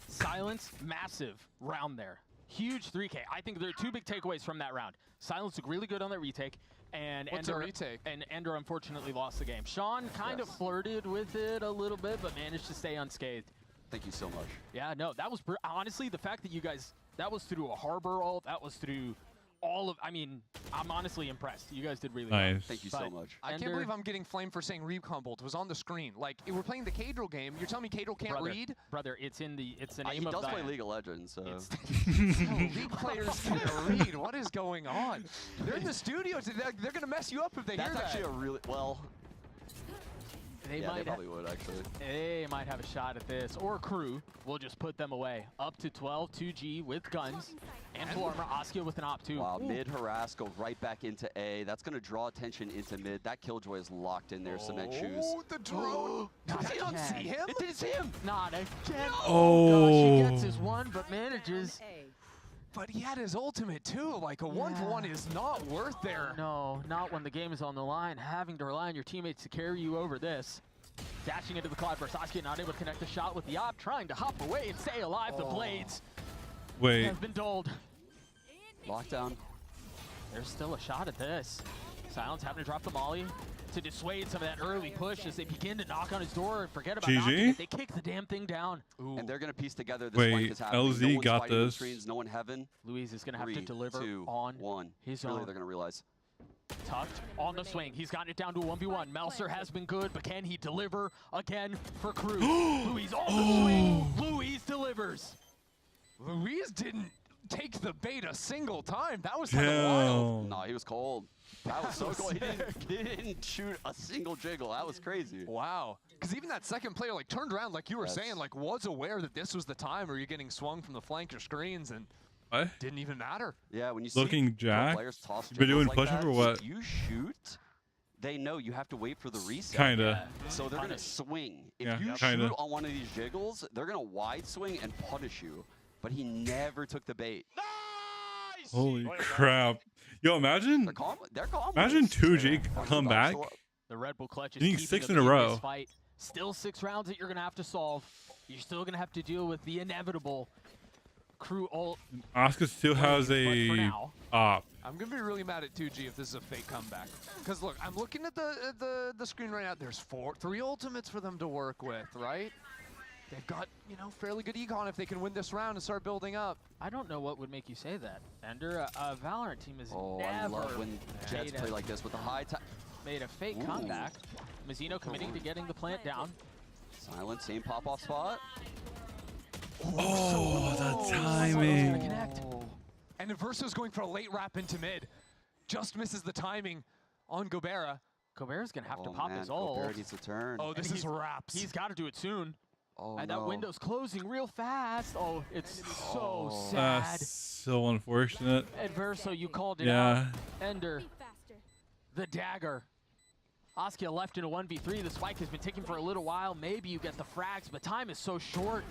Silence, massive round there. Huge 3K. I think there are 2 big takeaways from that round. Silence looked really good on that retake, and What's a retake? And Ender unfortunately lost the game. Sean kind of flirted with it a little bit, but managed to stay unscathed. Thank you so much. Yeah, no, that was honestly the fact that you guys, that was through a harbor ult, that was through all of, I mean, I'm honestly impressed. You guys did really well. Nice. Thank you so But- much. I can't Ender- believe I'm getting flamed for saying recon bolt. It was on the screen. Like, we're playing the Cadril game. You're telling me Cadril can't read? Brother, it's the He name of does the play League of Legends, so. It's- No, League players can't read. What is going on? They're in the studio. They're going to mess you up if they That's hear that. actually a really, well, They yeah, they might probably would actually. They might have a shot at this, or Crew will just put them away. Up to 12, 2G with guns, and full armor. Askia with an op 2. Wow, Ooh. mid harass, go right back into A. That's going to draw attention into mid. That Killjoy is locked in there, cement shoes. Oh, the drone. Does he not see him? It didn't see him. Not again. Oh. Gosh, he gets his one, but manages. But he had his ultimate, too. Like, a 1-for-1 is not worth there. No, not when the game is on the line. Having to rely on your teammates to carry you over this. Dashing into the cloudburst. Askia not able to connect the shot with the op, trying to hop away and stay alive. The blades Wait. have been dulled. Lockdown. There's still a shot at this. Silence having to drop the molly to dissuade some of that early push as they begin to knock on his door and forget about knocking GG? it. They kick the damn thing down. Ooh. And they're going to piece together this Wait, flank is happening. LZ no one's got fighting the this. Screens, no one heaven. Louise is going to have 3, to deliver 2, on 1. his Really, own. they're going to realize. Tucked on the swing. He's gotten it down to a 1v1. Melser has been good, but can he deliver again for Crew? Louise on the swing. Louise delivers. Louise didn't take the bait a single time. That was kind of wild. Damn. No, he was cold. That was so cold. He didn't shoot a single jiggle. That was crazy. Wow. Because even that second player, like, turned around, like you were Yes. saying, like, was aware that this was the time where you're getting swung from the flank or screens, and What? didn't even matter. Yeah, when you see Looking pro Jack? players toss You been jiggles doing like push-up that, or what? if you shoot, they know you have to wait for the reset. Kinda. So they're going to Punish. swing. If Yeah, you kinda. shoot on one of these jiggles, they're going to wide swing and punish you. But he never took the bait. Holy crap. Yo, imagine. They're calm. They're calm. Imagine 2G They're come back. The Red Bull clutch is You need keeping 6 them in a row. this fight. Still 6 rounds that you're going to have to solve. You're still going to have to deal with the inevitable Crew ult. Oscar still has but for a now, op. I'm going to be really mad at 2G if this is a fake comeback. Because, look, I'm looking at the screen right now. There's 3 ultimates for them to work with, right? They've got, you know, fairly good econ if they can win this round and start building up. I don't know what would make you say that. Ender, a Valorant team has Oh, I never love when Jets made play a- like this with a high time. made a fake Ooh. comeback. Mazzino committing to getting the plant down. Silent, same pop-off spot. Oh, the Gonna timing. connect. And Inverso's going for a late wrap into mid. Just misses the timing on Gobera. Gobert's going to have to Oh, pop man, his ult. Gobert needs to turn. Oh, this And is he's- wraps. He's got to do it soon. Oh, And no. that window's closing real fast. Oh, it's so Oh. sad. That's so unfortunate. Adverso, you called it Yeah. out. Ender, the dagger. Askia left in a 1v3. The spike has been ticking for a little while. Maybe you get the frags, but time is so short.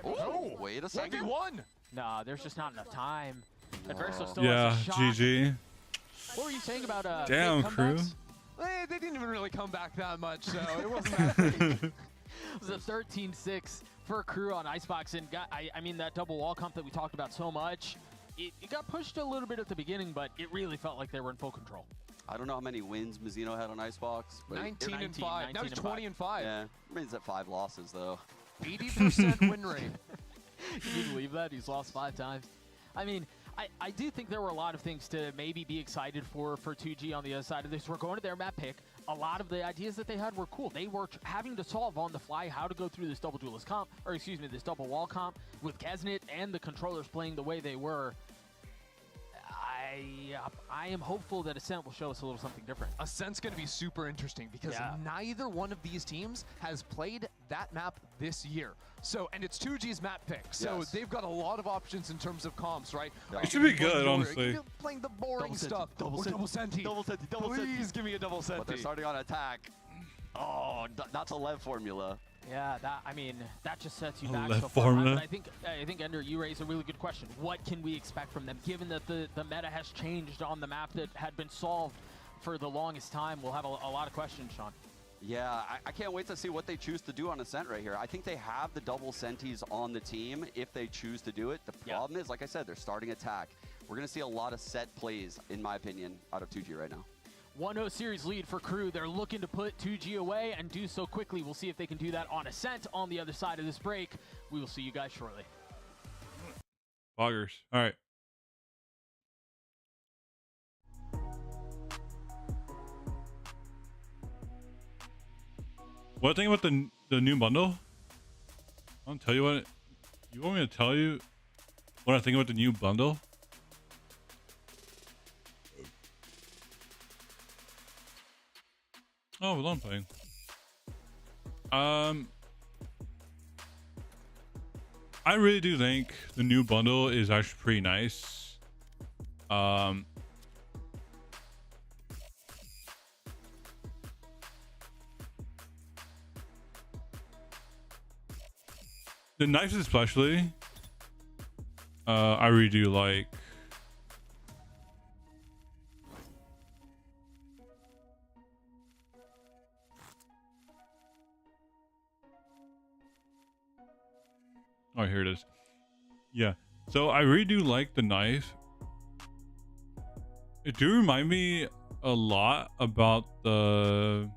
Oh, wait a second. 1v1. Nah, there's just not enough time. No. Adverso still Yeah, has a shot. GG. What were you saying about Damn, fake Crew. comebacks? They didn't even really come back that much, so it wasn't that big. It was a 13-6 for Crew on Icebox, and I mean that double wall comp that we talked about so much. It got pushed a little bit at the beginning, but it really felt like they were in full control. I don't know how many wins Mizzino had on Icebox. But 19 and 19, 5. Now he's 19 and 20 and 5. yeah, means at 5 losses though. 80% win rate. Can you believe that? He's lost 5 times. I mean, I do think there were a lot of things to maybe be excited for 2G on the other side of this. We're going to their map pick. A lot of the ideas that they had were cool. They were having to solve on the fly how to go through this double duelist comp, or excuse me, this double wall comp with Kesnit and the controllers playing the way they were. I am hopeful that Ascent will show us a little something different. Ascent's going to be super interesting because Yeah. neither one of these teams has played that map this year. So, and it's 2G's map pick. So Yes. they've got a lot of options in terms of comps, right? Yeah. Are It you should be gonna play good, your- honestly. Are you playing the boring stuff. Double or senti. double senti. Double senti, double senti. Please give me a double senti. But they're starting on attack. Oh, that's a Lev formula. Yeah, that just sets you A back left so far. formula. But I think Ender, you raise a really good question. What can we expect from them, given that the meta has changed on the map that had been solved for the longest time? We'll have a lot of questions, Sean. Yeah, I can't wait to see what they choose to do on Ascent right here. I think they have the double sentis on the team if they choose to do it. The problem is, like I said, they're starting attack. We're going to see a lot of set plays, in my opinion, out of 2G right now. 1-0 series lead for Crew. They're looking to put 2G away and do so quickly. We'll see if they can do that on Ascent on the other side of this break. We will see you guys shortly. Boggers. All right. What do you think about the new bundle? I'll tell you what. You want me to tell you what I think about the new bundle? Oh, well, I'm playing. I really do think the new bundle is actually pretty nice. The knives especially, I really do like. Oh, here it is. Yeah. So I really do like the knife. It do remind me a lot about the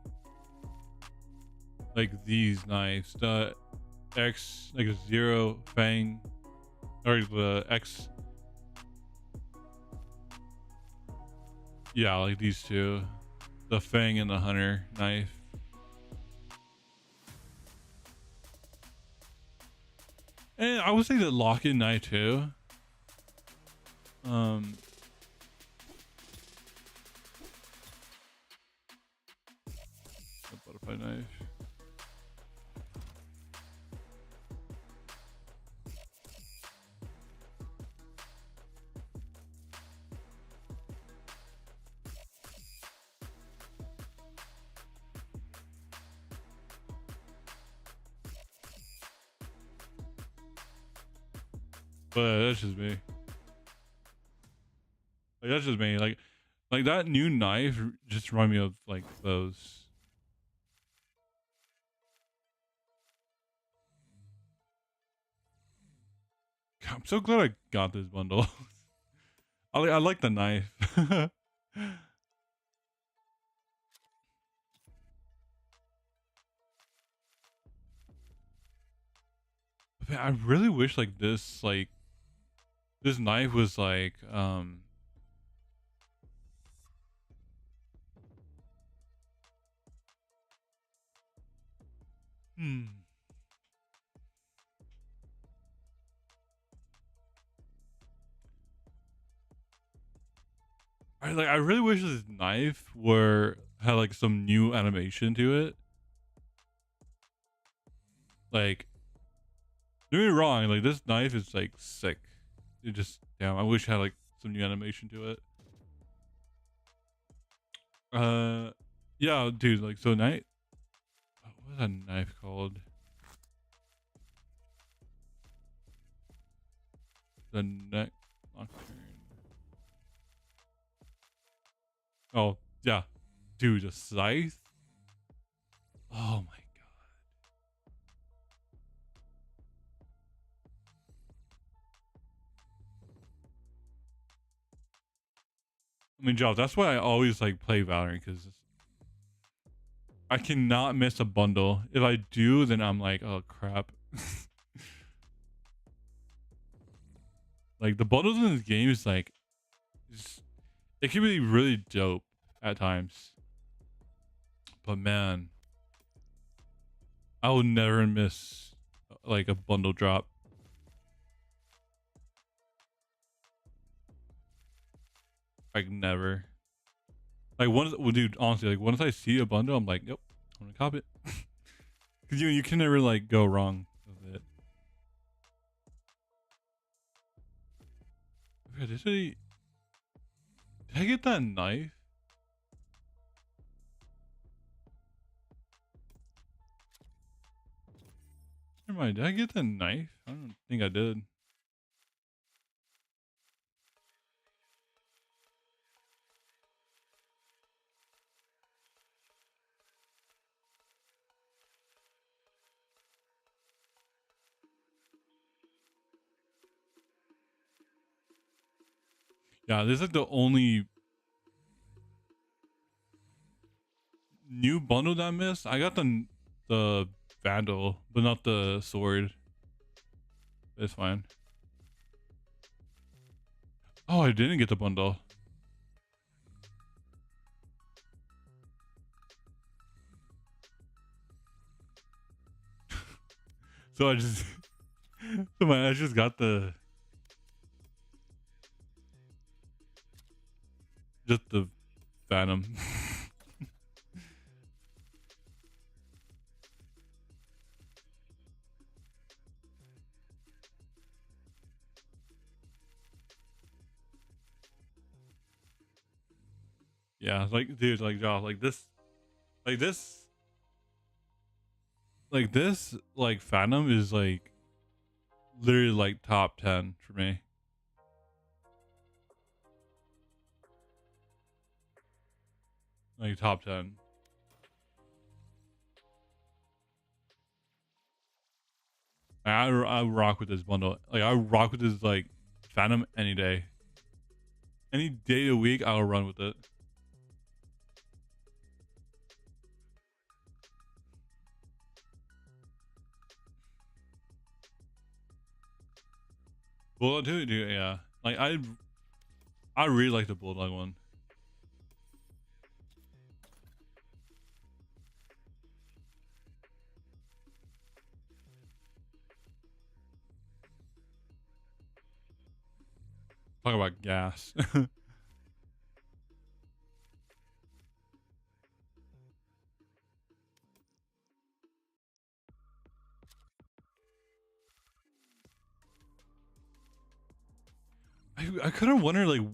these knives, the X Zero Fang, or the X. Yeah, like these two, the Fang and the Hunter knife. And I would say the lock-in knife too. The butterfly knife. But that's just me. Like that's just me. Like that new knife just remind me of like those. God, I'm so glad I got this bundle. I like the knife. Man, I really wish this knife was I really wish this knife had like some new animation to it. Like, don't get me wrong, like this knife is like sick. It just damn, I wish it had like some new animation to it. Yeah, dude, like so what is that knife called? The neck nocturne. Oh, yeah. Dude, a scythe? Oh my god. I mean, Josh, that's why I always like play Valorant, because I cannot miss a bundle. If I do, then I'm like, oh crap. Like the bundles in this game is like, it can be really dope at times. But man, I will never miss like a bundle drop. Like never. Like once, well, dude, honestly, like once I see a bundle, I'm like, yep, I'm gonna cop it. Cause you can never like go wrong with it. Okay, did I get that knife? Never mind, did I get that knife? I don't think I did. Yeah, this is like the only new bundle that I missed. I got the Vandal, but not the sword. It's fine. Oh, I didn't get the bundle. So I just I just got the Phantom. Yeah, like dude, like Josh, like this like Phantom is like literally like top 10 for me. Like top 10. I rock with this bundle. Like I rock with this like Phantom any day. Any day of the week I'll run with it. Bulldog too, dude, yeah. Like I really like the Bulldog one. Talk about gas. I kind of wonder, like, am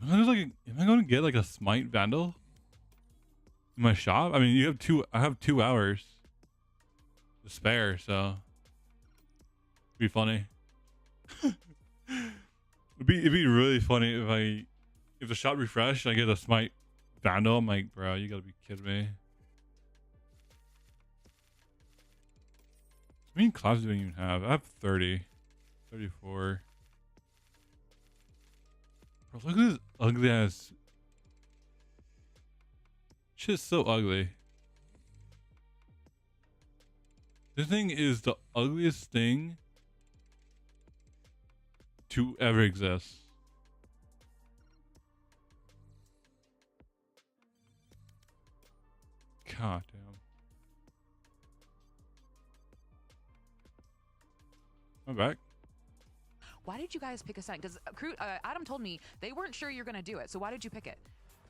I going to get like a Smite Vandal in my shop? I mean, I have 2 hours to spare, so it'd be funny. It'd be really funny if the shop refreshed and I get a Smite Vandal. I'm like, bro, you gotta be kidding me. How many classes do I even have? I have 30, 34. Bro, look at this ugly ass. Shit's so ugly. This thing is the ugliest thing to ever exist. God damn. I'm back. Why did you guys pick a sign? Because Adam told me they weren't sure you're going to do it. So why did you pick it?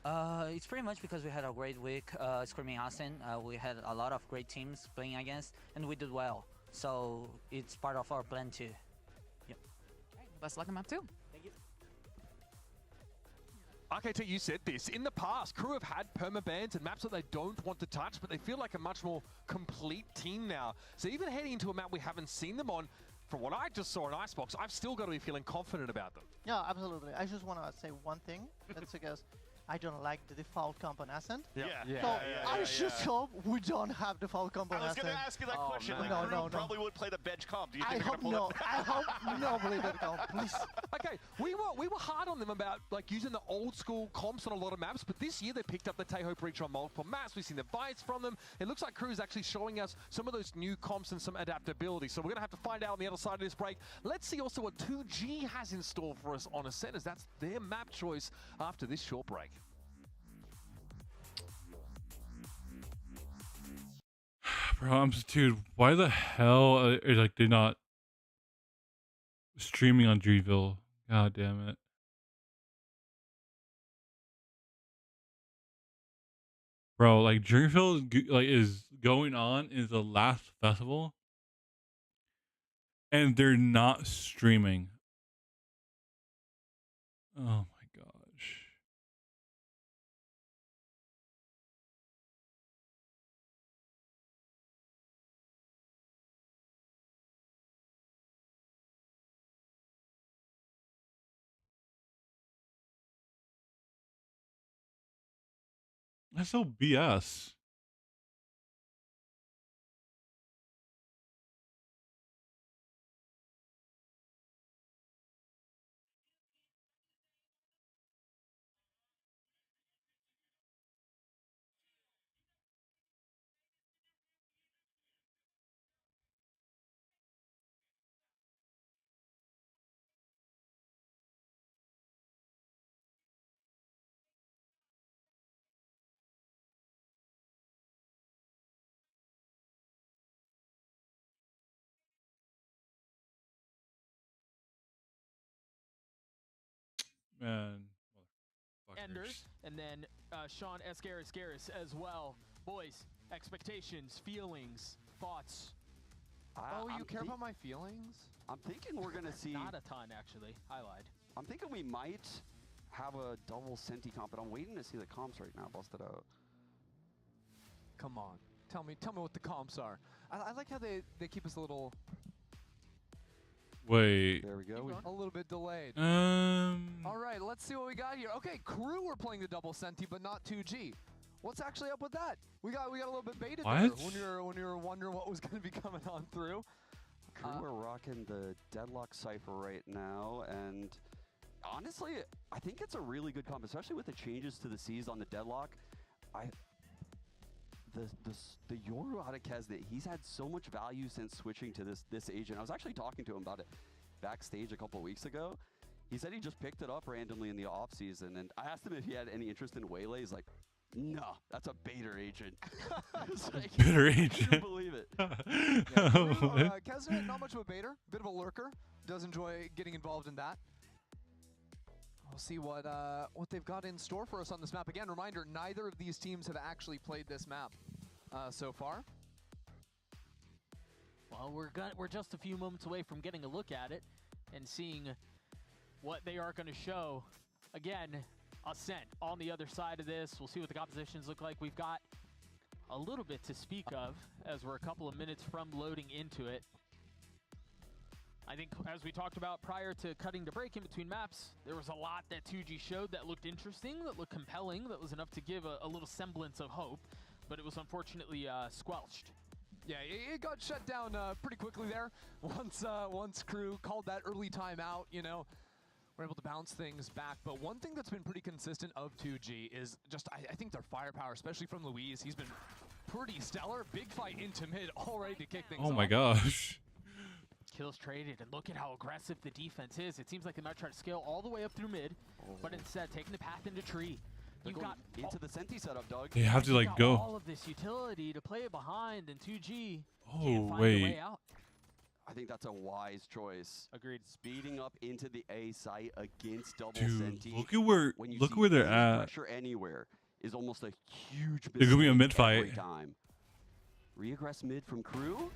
It's pretty much because we had a great week Screaming Austin. We had a lot of great teams playing against, and we did well. So it's part of our plan too. Yep. Right, best of luck in map 2. Thank you. RKT, you said this. In the past, Crew have had permabans and maps that they don't want to touch, but they feel like a much more complete team now. So even heading into a map we haven't seen them on, from what I just saw in Icebox, I've still got to be feeling confident about them. Yeah, absolutely. I just want to say one thing. That's because I don't like the default comp on Ascent. Yeah. So I just hope we don't have default comp on I was Ascent. going to ask you that question. man. Like, No, Crew probably would play the bench comp. Do you I think they're hope gonna pull no. it? I hope nobody that comp, please. Okay, we were hard on them about like using the old school comps on a lot of maps, but this year they picked up the Taeho Breach on multiple maps. We've seen the Vice from them. It looks like Crew is actually showing us some of those new comps and some adaptability. So we're going to have to find out on the other side of this break. Let's see also what 2G has in store for us on Ascent, as that's their map choice after this short break. Bro, dude, why the hell are like they're not streaming on Dreamville? God damn it. Bro, like Dreamville like is going on in the last festival and they're not streaming. Oh my gosh. That's so BS. Man. Enders, and then Sean Escaris as well. Boys, expectations, feelings, thoughts. Oh, you care about my feelings? I'm thinking we're going to see... Not a ton, actually. I lied. I'm thinking we might have a double Senti comp, but I'm waiting to see the comps right now. Busted out. Come on. Tell me what the comps are. I like how they keep us a little... Wait. There we go. A little bit delayed. All right, let's see what we got here. Okay, Crew were playing the double Senti, but not 2G. What's actually up with that? We got a little bit baited there when you were wondering what was going to be coming on through. Crew are rocking the Deadlock Cypher right now, and honestly, I think it's a really good comp, especially with the changes to the C's on the Deadlock. The Yoru out of Kesnet, he's had so much value since switching to this agent. I was actually talking to him about it backstage a couple of weeks ago. He said he just picked it up randomly in the off season, and I asked him if he had any interest in Waylay. He's like, no, that's a Bader agent. Like, Bader I agent. couldn't believe it. Kesnet, not much of a baiter, bit of a lurker. Does enjoy getting involved in that. We'll see what they've got in store for us on this map. Again, reminder, neither of these teams have actually played this map so far. Well, we're just a few moments away from getting a look at it and seeing what they are going to show. Again, Ascent on the other side of this. We'll see what the compositions look like. We've got a little bit to speak of as we're a couple of minutes from loading into it. I think, as we talked about prior to cutting the break in between maps, there was a lot that 2G showed that looked interesting, that looked compelling, that was enough to give a little semblance of hope, but it was unfortunately squelched. Yeah, it got shut down pretty quickly there. Once Crew called that early timeout, you know, we're able to bounce things back. But one thing that's been pretty consistent of 2G is just, I think their firepower, especially from Luis. He's been pretty stellar. Big fight into mid, all ready to kick things off. Oh my gosh. Kills traded, and look at how aggressive the defense is. It seems like they might try to scale all the way up through mid, but instead taking the path into tree. You've got into the Senti setup, Doug. They have to like go. All of this utility to play it behind, and 2G Oh can't find a wait. way out. I think that's a wise choice. Agreed. Speeding up into the A site against double Dude, Senti. look at where they're at. Pressure anywhere is almost a huge. They're gonna be a mid fight every time. Reaggress mid from Crew.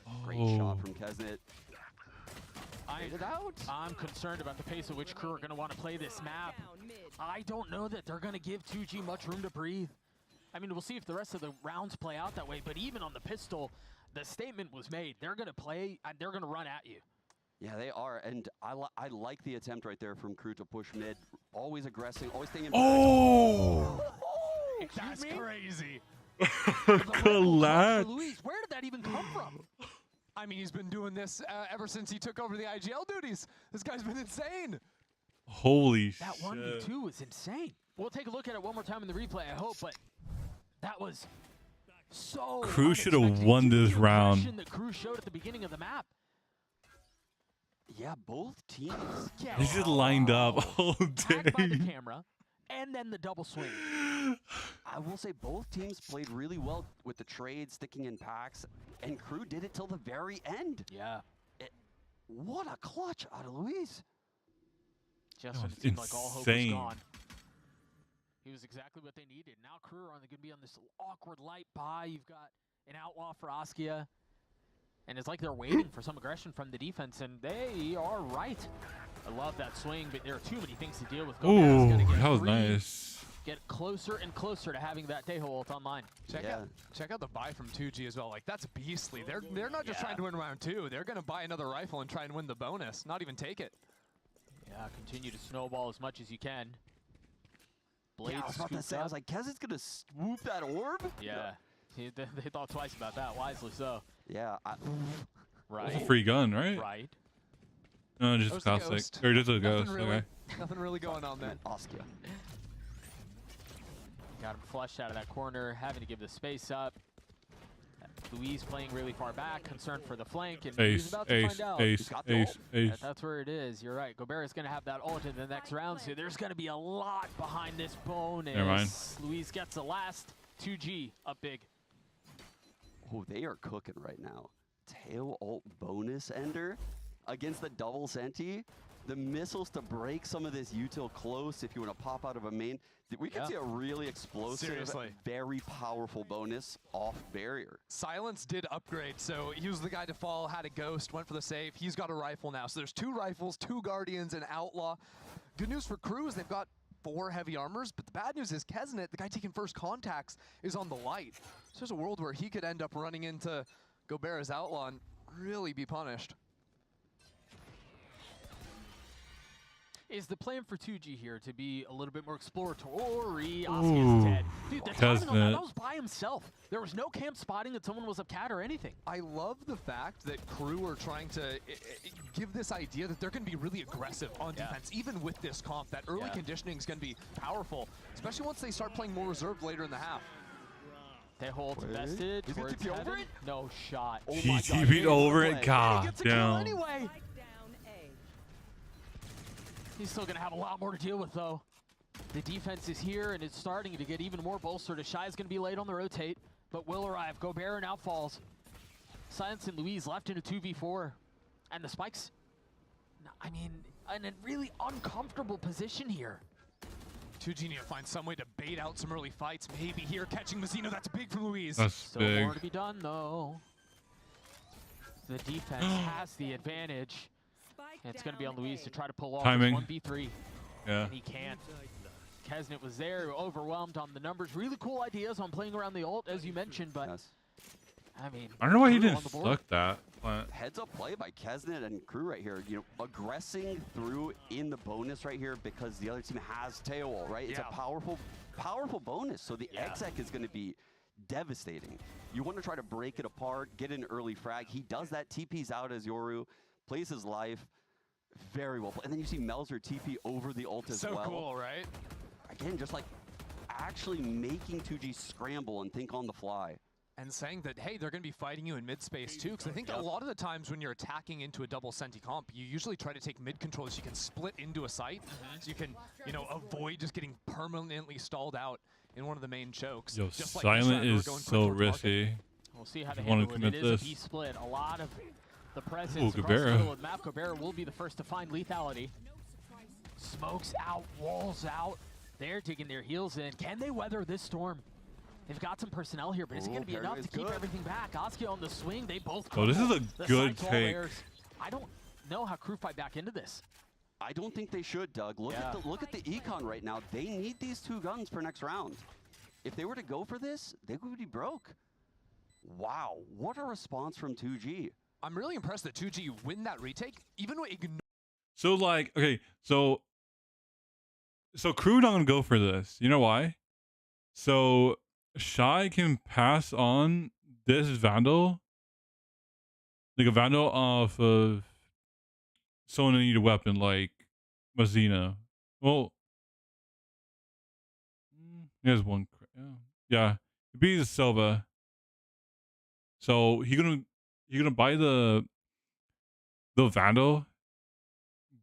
Oh. Great shot from Kesnet. I'm concerned about the pace at which Crew are going to want to play this map. I don't know that they're going to give 2G much room to breathe. I mean, we'll see if the rest of the rounds play out that way, but even on the pistol, the statement was made. They're going to play, and they're going to run at you. Yeah, they are, and I like the attempt right there from Crew to push mid. Always aggressing, always thinking. Oh! That's crazy. Collapse. Luis, where did that even come from? I mean, he's been doing this ever since he took over the IGL duties. This guy's been insane. Holy That shit. 1v2 was insane. We'll take a look at it one more time in the replay, I hope, but that was so Crew should have unexpected. won Due to this the round. aggression that Crew showed at the beginning of the map. Yeah, both teams. Yeah. They just lined up all Tagged by the day. camera, and then the double swing. I will say both teams played really well with the trade, sticking in packs, and Crew did it till the very end. Yeah. What a clutch out of Luis. Just That when was it seemed like all hope was insane. gone. He was exactly what they needed. Now Crew are going to be on this awkward light buy. You've got an outlaw for Askia. And it's like they're waiting for some aggression from the defense, and they are right. I love that swing, but there are too many things to deal with. Ooh, Gobear's gonna that was get nice. Get closer and closer to having that Tejo ult online. Check out the buy from 2G as well. Like, that's beastly. They're not just trying to win round 2. They're going to buy another rifle and try and win the bonus, not even take it. Yeah, continue to snowball as much as you can. Blades Yeah, I was about to scooped say, I up. was like, Kez is going to swoop that orb? Yeah, they thought twice about that, wisely so. Yeah. Right. It's a free gun, right? Right. No, That just was the classic. ghost. Or just a Nothing ghost. really, Okay. nothing really going on there. Askia. Got him flushed out of that corner, having to give the space up. Luis playing really far back, concerned for the flank, and he's Ace, about to ace, find out. ace, ace, ace. That's where it is. You're right. Gobert is going to have that ult in the next round, so there's going to be a lot behind this bonus. Never mind. Luis gets the last 2G up big. Oh, they are cooking right now. Tail ult bonus ender against the double senti. The missiles to break some of this util close if you want to pop out of a main. We could see a really explosive, Seriously. very powerful bonus off barrier. Silence did upgrade, so he was the guy to fall, had a ghost, went for the save. He's got a rifle now. So there's 2 rifles, 2 guardians, an outlaw. Good news for Crew is they've got 4 heavy armors, but the bad news is Kesnet, the guy taking first contacts, is on the light. So there's a world where he could end up running into Gobert's outlaw and really be punished. Is the plan for 2G here to be a little bit more exploratory? Askia's dead. Dude, the timing on that was by himself. There was no camp spotting that someone was up cat or anything. I love the fact that Crew are trying to give this idea that they're going to be really aggressive on defense, even with this comp. That early conditioning is going to be powerful, especially once they start playing more reserved later in the half. They hold invested. Is he towards TP over heaven. it? No shot. Oh He my God, TP'd over it. He God gets a kill damn. anyway. He's still going to have a lot more to deal with, though. The defense is here, and it's starting to get even more bolstered. Shy is going to be late on the rotate, but will arrive. Gobert now falls. Silence and Luis left in a 2v4. And the spikes, I mean, in a really uncomfortable position here. 2G need to find some way to bait out some early fights. Maybe here catching Mazzino. That's big from Luis. That's Still big. more to be done, though. The defense has the advantage. And it's going to be on Luis to try to pull off Timing. 1v3. Yeah. And he can't. Kesnet was there, overwhelmed on the numbers. Really cool ideas on playing around the ult, as you mentioned, but I mean, I don't know why he Crew didn't on the board. suck that. But Heads up play by Kesnet and Crew right here. You know, aggressing through in the bonus right here because the other team has tail, right? It's a powerful bonus. So the exec is going to be devastating. You want to try to break it apart, get an early frag. He does that, TP's out as Yoru, plays his life. Very well played. And then you see Melzer TP over the ult as well. So cool, right? Again, just like actually making 2G scramble and think on the fly. And saying that, hey, they're going to be fighting you in mid-space too, because I think a lot of the times when you're attacking into a double senti comp, you usually try to take mid-control so you can split into a site, so you can, you know, avoid just getting permanently stalled out in one of the main chokes. yo, just like Silent we're is going quick so towards market. risky. We'll see how If they you wanna handle it. It commit is this. a B split. A lot of the presence Ooh, across the Gobert. middle of the map. Gobert will be the first to find lethality. Smokes out, walls out. They're digging their heels in. Can they weather this storm? They've got some personnel here, but is it going to be enough to keep everything back? Askia on the swing. They both Oh, this is a the good site's all take. theirs. I don't know how Crew fight back into this. I don't think they should, Doug. Look at the econ right now. They need these 2 guns for next round. If they were to go for this, they would be broke. Wow, what a response from 2G. I'm really impressed that 2G win that retake, even with So like, okay, so Crew not gonna go for this. You know why? So Shy can pass on this Vandal, like a Vandal off of someone that need a weapon like Mazina. Well, he has one. Yeah, it be the Silva. So he gonna buy the Vandal,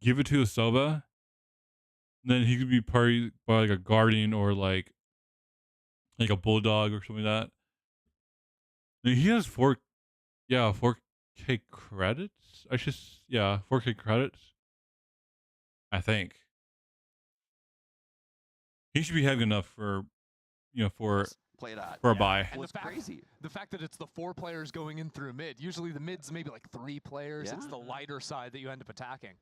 give it to the Silva, and then he could be parried by like a Guardian or like a Bulldog or something like that. And he has 4K credits. 4K credits. I think he should be having enough for Play that. for a buy. And Well, it's crazy. The fact that it's the 4 players going in through mid. Usually the mid's maybe like 3 players. Yeah. It's the lighter side that you end up attacking.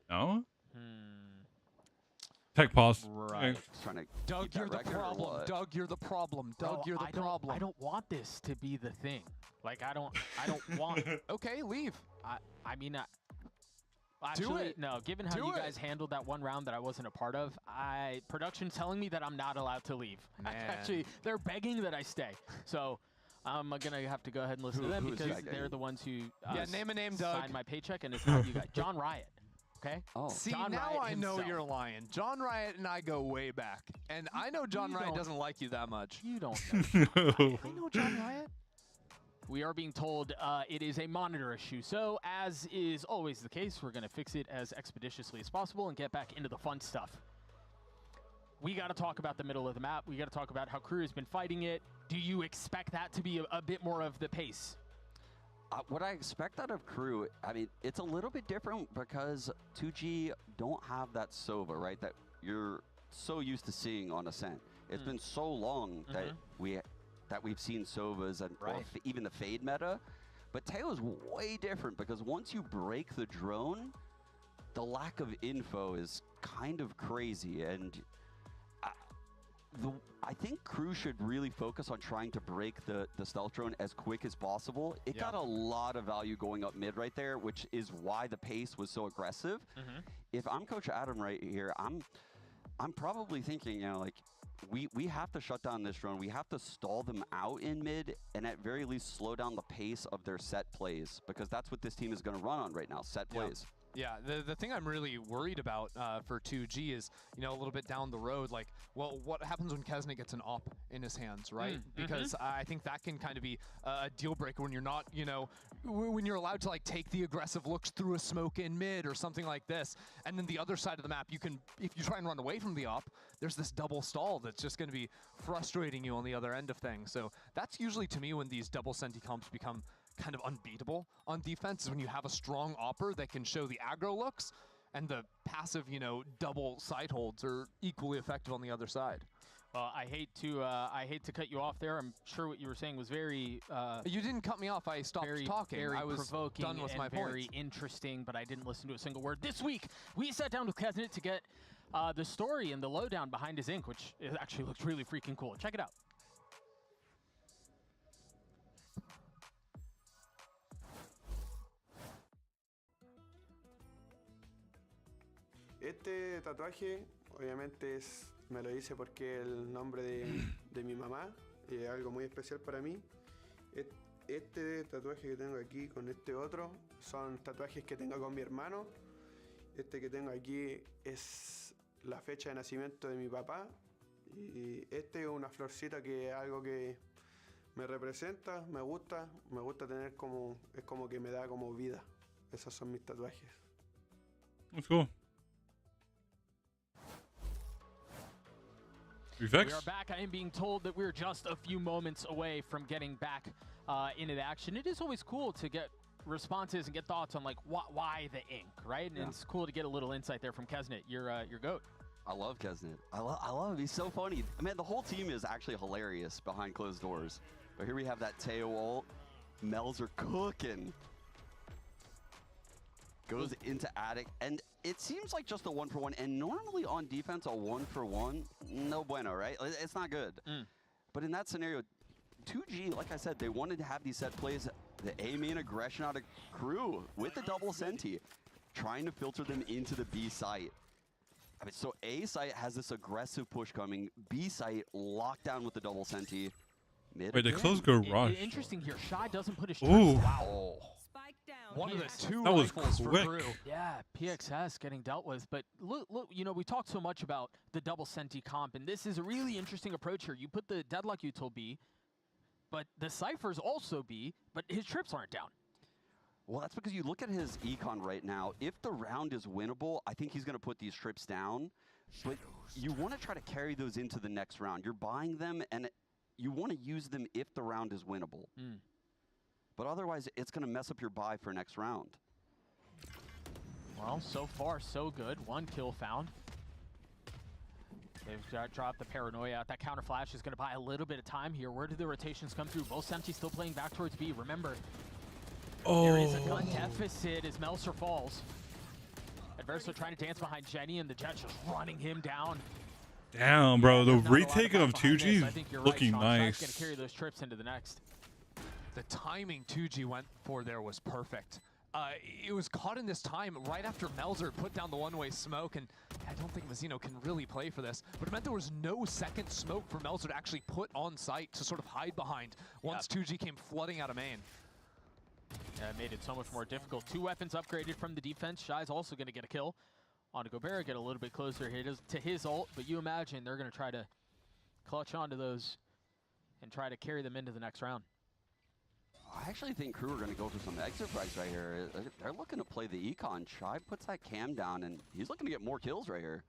No. Tech pause. Right. Trying to Doug, keep that you're the record or problem. what? Doug, you're the problem. Doug, Bro, you're the problem. I don't want this to be the thing. Like I don't want. Okay, leave. I mean, actually, it. no. Given how Do you it. guys handled that one round that I wasn't a part of, production's telling me that I'm not allowed to leave. Man. Actually, they're begging that I stay. So I'm gonna have to go ahead and listen to them who's because begging? they're the ones who Yeah, name a name, Doug. signed my paycheck, and it's not you guys. John Riot. Okay. Oh, See, John now Riot I know himself. you're lying. John Riot and I go way back. And I know John You Riot don't- doesn't like you that much. You don't know. I know John Riot. We are being told it is a monitor issue. So, as is always the case, we're going to fix it as expeditiously as possible and get back into the fun stuff. We got to talk about the middle of the map. We got to talk about how Crew has been fighting it. Do you expect that to be a bit more of the pace? What I expect out of Crew, I mean, it's a little bit different because 2G don't have that Sova, right? That you're so used to seeing on Ascent. It's been so long that we've seen Sovas and or even the Fade meta. But Teo's way different because once you break the drone, the lack of info is kind of crazy. And I think Crew should really focus on trying to break the stealth drone as quick as possible. It got a lot of value going up mid right there, which is why the pace was so aggressive. If I'm Coach Adam right here, I'm probably thinking, you know, like we have to shut down this drone. We have to stall them out in mid and at very least slow down the pace of their set plays because that's what this team is going to run on right now, set plays. Yeah, the thing I'm really worried about for 2G is, you know, a little bit down the road, like, well, what happens when Kesnet gets an op in his hands, right? Because I think that can kind of be a deal breaker when you're not, you know, when you're allowed to, like, take the aggressive looks through a smoke in mid or something like this. And then the other side of the map, you can, if you try and run away from the op, there's this double stall that's just going to be frustrating you on the other end of things. So that's usually, to me, when these double senti comps become kind of unbeatable on defense, is when you have a strong opper that can show the aggro looks and the passive, you know, double side holds are equally effective on the other side. I hate to cut you off there. I'm sure what you were saying was very You didn't cut me off. I stopped talking. Very I was provoking done with and my very points. interesting, but I didn't listen to a single word. This week, we sat down with Kesnet to get the story and the lowdown behind his ink, which actually looks really freaking cool. Check it out. Este tatuaje obviamente me lo hice porque es el nombre de mi mamá y es algo muy especial para mí. Este tatuaje que tengo aquí con este otro son tatuajes que tengo con mi hermano. Este que tengo aquí es la fecha de nacimiento de mi papá y este es una florcita que es algo que me representa, me gusta tener como, es como que me da como vida. Esos son mis tatuajes. That's cool. We are back. I am being told that we're just a few moments away from getting back into the action. It is always cool to get responses and get thoughts on like why the ink, right? And it's cool to get a little insight there from Kesnet, your GOAT. I love Kesnet. I love him. He's so funny. Man, the whole team is actually hilarious behind closed doors. But here we have that Teo ult. Mel's are cooking. Goes into attic, and it seems like just a 1-for-1. And normally on defense, a 1-for-1, no bueno, right? It's not good. But in that scenario, 2G, like I said, they wanted to have these set plays. The A main aggression out of Crew with the double senti, trying to filter them into the B site. I mean, so A site has this aggressive push coming. B site locked down with the double senti. Mid Wait, the again. close go rush. Interesting here. Shy doesn't put his Ooh. tricks. Wow. One of the two That was rifles for quick. Crew. Yeah, PXS getting dealt with. But look, you know, we talked so much about the double senti comp, and this is a really interesting approach here. You put the Deadlock util B, but the Cypher's also B, but his trips aren't down. Well, that's because you look at his econ right now. If the round is winnable, I think he's going to put these trips down. But you want to try to carry those into the next round. You're buying them, and you want to use them if the round is winnable. But otherwise, it's going to mess up your buy for next round. Well, so far, so good. 1 kill found. They've dropped the paranoia out. That counter flash is going to buy a little bit of time here. Where do the rotations come through? Both Empty still playing back towards B. Remember, there is a gun deficit as Melser falls. Adverso trying to dance behind Jenny, and the Jet just running him down. Damn, bro. The There's not a lot retake of of behind 2G this. I is think you're looking right, Sean. nice. Going to carry those trips into the next. The timing 2G went for there was perfect. It was caught in this time right after Melzer put down the one-way smoke, and I don't think Mazzino can really play for this, but it meant there was no second smoke for Melzer to actually put on site to sort of hide behind once 2G came flooding out of main. Yeah, it made it so much more difficult. 2 weapons upgraded from the defense. Shy's also going to get a kill. On to Gobert, get a little bit closer here to his ult, but you imagine they're going to try to clutch onto those and try to carry them into the next round. I actually think Crew are going to go for some exit frags right here. They're looking to play the econ. Shy puts that cam down, and he's looking to get more kills right here.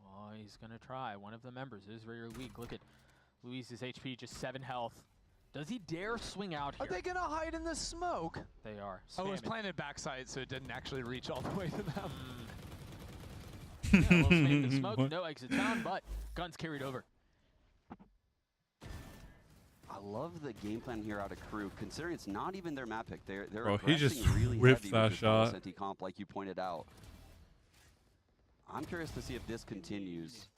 Oh, he's going to try. One of the members is very weak. Look at Luis's HP, just 7 health. Does he dare swing out here? Are they going to hide in the smoke? They are. Oh, it was Spamming. planted backside, so it didn't actually reach all the way to them. Yeah, a little spam in the smoke. No exit found, but guns carried over. I love the game plan here out of Crew, considering it's not even their map pick. They're Bro, he just aggressing really ripped heavy that with this double shot. senti comp, like you pointed out. I'm curious to see if this continues.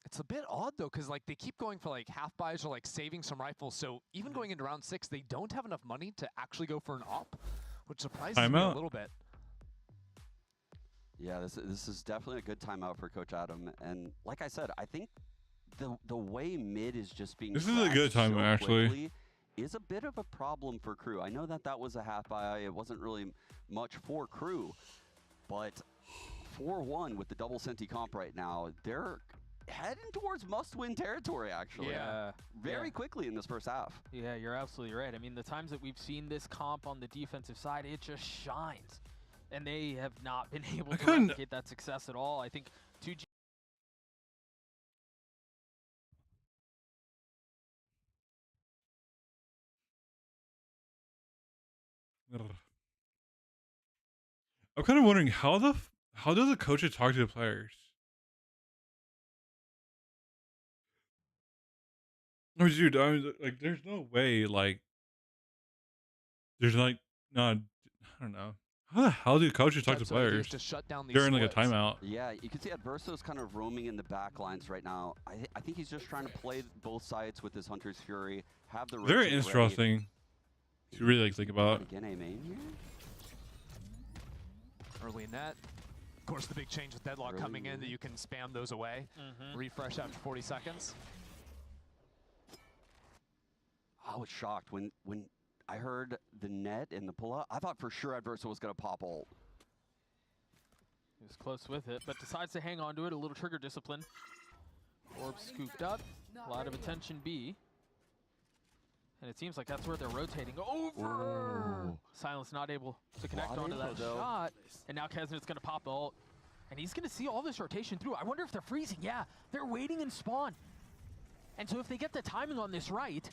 It's a bit odd though, because like they keep going for like half buys or like saving some rifles. So even going into round 6, they don't have enough money to actually go for an op, which surprises me a Timeout. little bit. Yeah, this is definitely a good timeout for Coach Adam. And like I said, I think the way mid is just being This is a good trashed so timeout, actually. quickly is a bit of a problem for Crew. I know that was a half buy. It wasn't really much for Crew, but 4-1 with the double senti comp right now, they're heading towards must-win territory, actually. Yeah. Very quickly in this first half. Yeah, you're absolutely right. I mean, the times that we've seen this comp on the defensive side, it just shines. And they have not been able to replicate that success at all. I think 2G. I'm kind of wondering how do the coaches talk to the players? No, dude, I mean, like, there's no way, like, there's like, no, I don't know. How the hell do coaches talk to That's what it is players to shut down these during like a splits. timeout? Yeah, you can see Adverso's kind of roaming in the back lines right now. I think he's just trying to play both sides with his Hunter's Fury, have the Very rotate ready. interesting to really like think about. Again, a main here. Early net. Of course, the big change with Deadlock coming in that you can spam those away. Refresh after 40 seconds. I was shocked when I heard the net and the pull-up. I thought for sure Adverso was going to pop ult. He was close with it, but decides to hang on to it. A little trigger discipline. Orb scooped up. A lot of attention B. And it seems like that's where they're rotating. Over! Ooh. Silence not able to connect Lot of onto that info, though. shot. And now Kesnet's going to pop the ult. And he's going to see all this rotation through. I wonder if they're freezing. Yeah, they're waiting in spawn. And so if they get the timing on this right...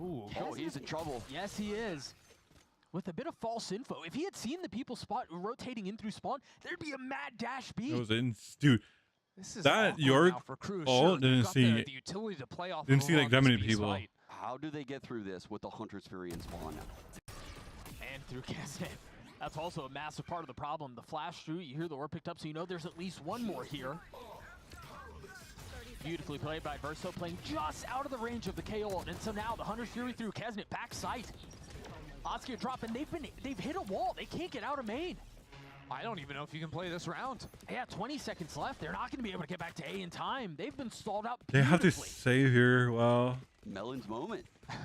Ooh, Oh, he's in trouble. Yes, he is. With a bit of false info. If he had seen the people rotating in through spawn, there'd be a mad dash B. It was in, dude. This is That awkward York now for Crew. ult Sure, they've didn't got see the it. utility to play off Didn't of see like on that this many B people. site. How do they get through this with the Hunter's Fury in spawn? And through Kesnet. That's also a massive part of the problem. The flash through, you hear the orb picked up, so you know there's at least one more here. Beautifully played by Verso, playing just out of the range of the KO ult. And so now the Hunter's Fury through Kesnet back sight. Oscar dropping. They've hit a wall. They can't get out of main. I don't even know if you can play this round. Yeah, 20 seconds left. They're not going to be able to get back to A in time. They've been stalled out They have to beautifully. save here. Wow. Melon's moment. 10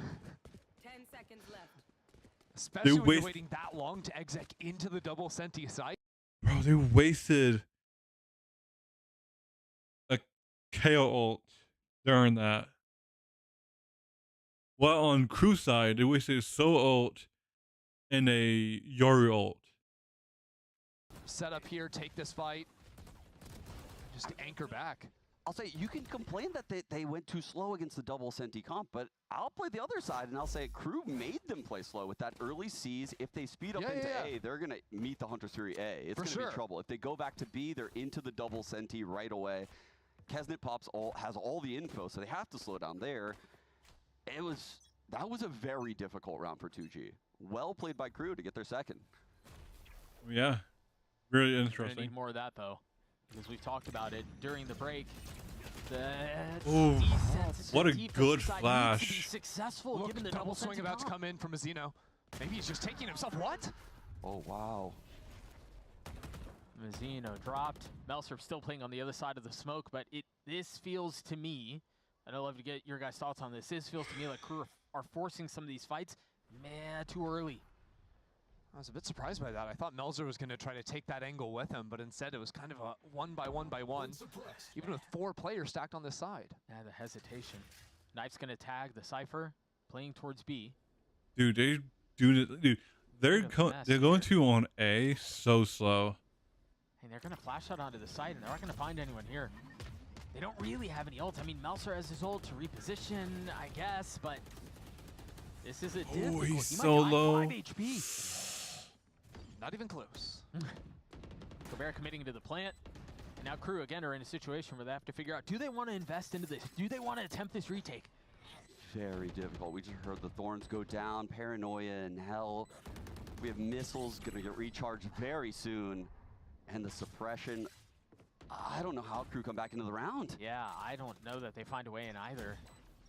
seconds left. Especially when you're waste- waiting that long to exec into the double senti site. Bro, they wasted a KO ult during that. Well, on crew side, they wasted so ult and a Yori ult. Set up here, take this fight. Just anchor back. I'll say you can complain that they went too slow against the double senti comp, but I'll play the other side and I'll say Crew made them play slow with that early C's. If they speed up into A, they're going to meet the Hunter's Fury A. It's going to be trouble. If they go back to B, they're into the double senti right away. Kesnet has all the info, so they have to slow down there. That was a very difficult round for 2G. Well played by Crew to get their second. Yeah, really We're interesting. going to need more of that, though, because we've talked about it during the break. Ooh, what a defensive good side needs to be flash. successful, Look, given the double swing senti about to comp. come in from Azino. Maybe he's just taking himself. What? Oh, wow. Mazzino dropped. Melser still playing on the other side of the smoke, but this feels to me, and I'd love to get your guys' thoughts on this. This feels to me like Crew are forcing some of these fights, man, too early. I was a bit surprised by that. I thought Melzer was going to try to take that angle with him, but instead it was kind of a 1-by-1-by-1, even with 4 players stacked on this side. Yeah, the hesitation. Knife's going to tag the Cypher, playing towards B. Dude, they do it. Dude, they're going to on A so slow. And they're going to flash out onto the side, and they're not going to find anyone here. They don't really have any ult. I mean, Melser has his ult to reposition, I guess, but this is a difficult. He's He so might die low. 5 HP. Not even close. Gobert committing to the plant. And now Crew, again, are in a situation where they have to figure out, do they want to invest into this? Do they want to attempt this retake? Very difficult. We just heard the Thorns go down, Paranoia and Hell. We have missiles going to get recharged very soon. And the suppression, I don't know how Crew come back into the round. Yeah, I don't know that they find a way in either.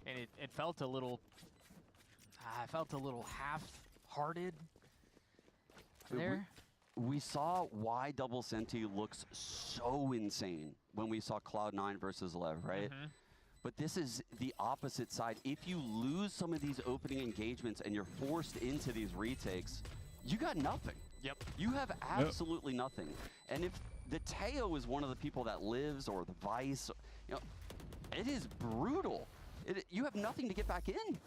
And it felt a little, half-hearted there. We saw why double senti looks so insane when we saw Cloud9 versus Lev, right? But this is the opposite side. If you lose some of these opening engagements and you're forced into these retakes, you got nothing. Yep. You have absolutely nothing. And if the Teo is one of the people that lives, or the Vice, you know, it is brutal. You have nothing to get back in.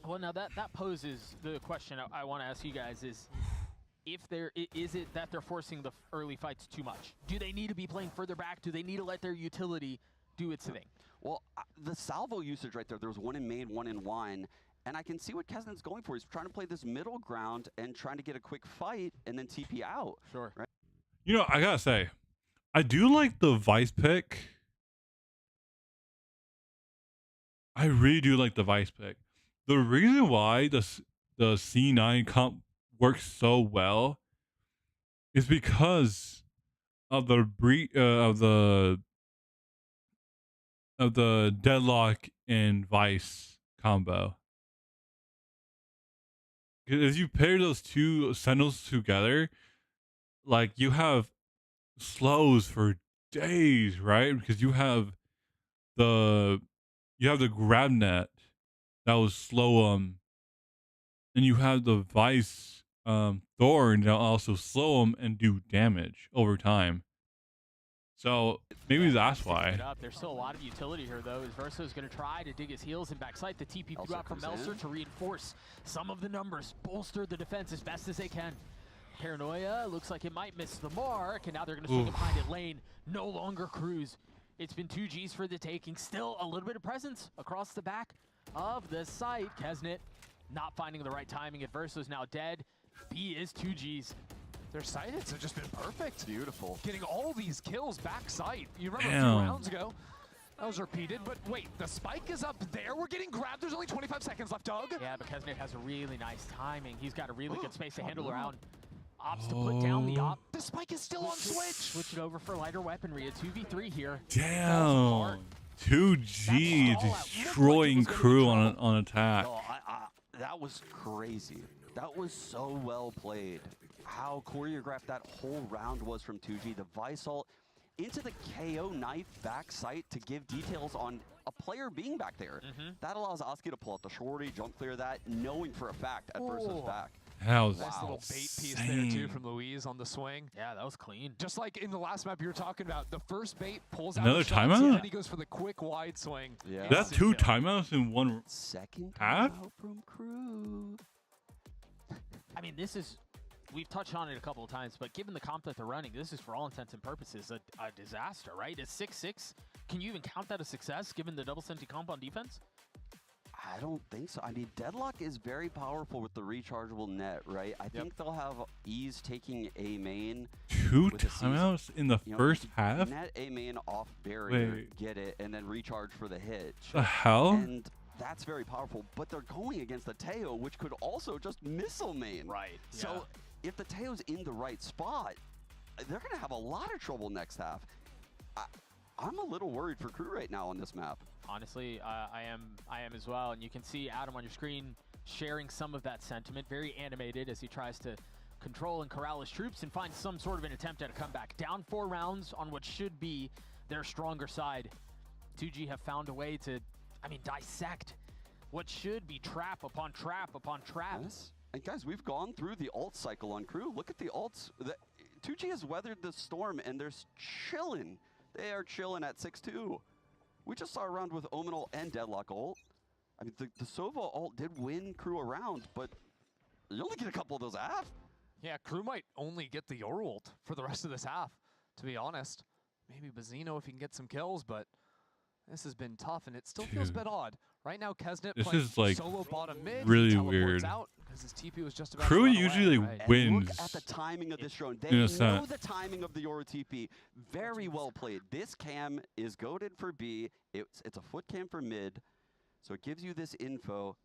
Well, now that poses the question I want to ask you guys is, is it that they're forcing the early fights too much? Do they need to be playing further back? Do they need to let their utility do its thing? Well, the salvo usage right there, there was one in main, one in wine, and I can see what Kesnet's going for. He's trying to play this middle ground and trying to get a quick fight and then TP out. Sure. Right? You know, I gotta say, I do like the Vice pick. I really do like the Vice pick. The reason why the C9 comp works so well is because of the Deadlock and Vice combo. As you pair those two Sentinels together, like, you have slows for days, right? Because you have the grab net that will slow and you have the Vice Thorn that will also slow them and do damage over time. So maybe that's why. There's still a lot of utility here, though, as Verso's going to try to dig his heels in backside. The TP threw out from Melser to reinforce some of the numbers, bolster the defense as best as they can. Paranoia looks like it might miss the mark, and now they're going to swing it behind it. Lane no longer Cruise. It's been 2Gs for the taking. Still a little bit of presence across the back of the site. Kesnet not finding the right timing. Verso's now dead. B is 2Gs. Their side hits have just been perfect. Beautiful. Getting all these kills back site. You remember a Damn. few rounds ago, that was repeated, but wait, the spike is up there. We're getting grabbed. There's only 25 seconds left, Doug. Yeah, but Kesnet has a really nice timing. He's got a really good space to handle around. Opts to put down the op. The spike is still on switch. Switch it over for lighter weaponry. A 2v3 here. Damn. 2G destroying crew on attack. Oh, that was crazy. That was so well played. How choreographed that whole round was from 2G. The Vice ult into the KO knife back sight to give details on a player being back there. That allows Oski to pull out the shorty, jump clear that, knowing for a fact Adverso's back. That was Nice little bait piece there too from Louise on the swing. Yeah, that was clean. Just like in the last map you were talking about, the first bait pulls out another the shots, timeout. and then he goes for the quick wide swing. Yeah. That's 2 timeouts in one second half. timeout from crew. I mean, this is, we've touched on it a couple of times, but given the comp that they're running, this is for all intents and purposes a disaster, right? It's 6-6. Can you even count that a success given the double senti comp on defense? I don't think so. I mean, Deadlock is very powerful with the rechargeable net, right? I think they'll have Ease taking A main. 2 timeouts in the first half? Net A main off barrier, Wait. get it, and then recharge for the hit. The hell? And that's very powerful, but they're going against the Teo, which could also just missile main. Right. So if the Teo's in the right spot, they're going to have a lot of trouble next half. I'm a little worried for crew right now on this map. Honestly, I am as well, and you can see Adam on your screen sharing some of that sentiment, very animated as he tries to control and corral his troops and find some sort of an attempt at a comeback. Down 4 rounds on what should be their stronger side. 2G have found a way to, I mean, dissect what should be trap upon trap upon trap. Yes. And guys, we've gone through the ult cycle on crew. Look at the ults. 2G has weathered the storm, and they're chilling. They are chilling at 6-2. We just saw a round with Omen ult and Deadlock ult. I mean, the Sova ult did win crew a round, but you only get a couple of those half. Yeah, crew might only get the Yor ult for the rest of this half, to be honest. Maybe Bazino if he can get some kills, but this has been tough, and it still feels a bit odd. Right now, Kesnet This playing is, like, solo bottom mid. really He teleports weird. out because his TP was just about Crew to run usually away. wins. Look at the timing of this drone. They in a know sense. the timing of the Yoru TP. Very well played. This cam is goaded for B. It's a foot cam for mid, so it gives you this info.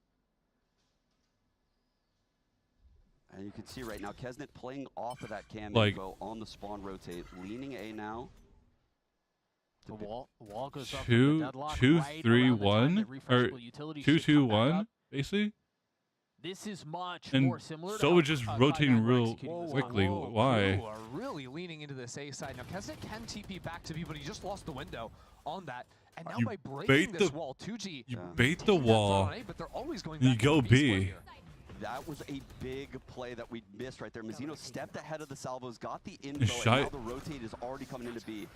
And you can see right now, Kesnet playing off of that cam info on the spawn rotate, leaning A now. The wall goes up. 2, 2, 3, 1, or 2, 2, 1, basically. This is much And more similar. so to we're just rotating real quickly. Why? Crew are really leaning into this A side. Now, Kesnet can TP back to B, but he just lost the window on that. And now You by breaking bait this the- wall, 2G You bait the taking that wall. front on A, but they're always going You back to go the B. B. split here. That was a big play that we missed right there. Mazzino stepped ahead of the salvos, got the info, and Shot. now the rotate is already coming into B.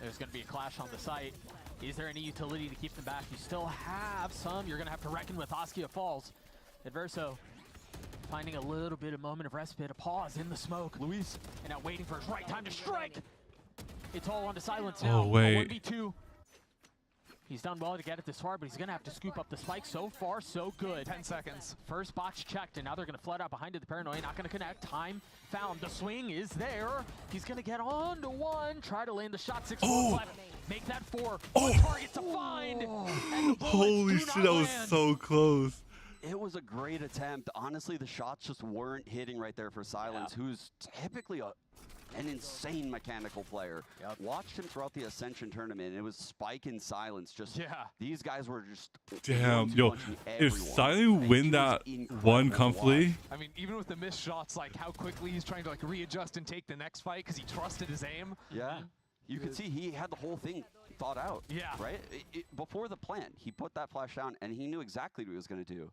There's going to be a clash on the site. Is there any utility to keep them back? You still have some. You're going to have to reckon with Askia Falls. Adverso finding a little bit of moment of respite, a pause in the smoke. Luis, and now waiting for his right time to strike. It's all onto silence now. Oh, wait. A 1v2. He's done well to get it this far, but he's going to have to scoop up the spike. So far, so good. 10 seconds. First box checked, and now they're going to flood out behind it. The Paranoia not going to connect. Time found. The swing is there. He's going to get on to 1. Try to land the shot. 6 left. Make that 4. One target to find. And the bullets Holy do shit, not that was land. so close. It was a great attempt. Honestly, the shots just weren't hitting right there for Silence, who's typically an insane mechanical player. Watched him throughout the Ascension tournament. It was Spike and Silence. Just these guys were just Damn, yo, punching if everyone. Silent And win he was that incredible one to comfortably, watch. I mean, even with the missed shots, like how quickly he's trying to like readjust and take the next fight because he trusted his aim. Yeah, you could see he had the whole thing thought out. Yeah. Right? Before the plant, he put that flash down and he knew exactly what he was going to do.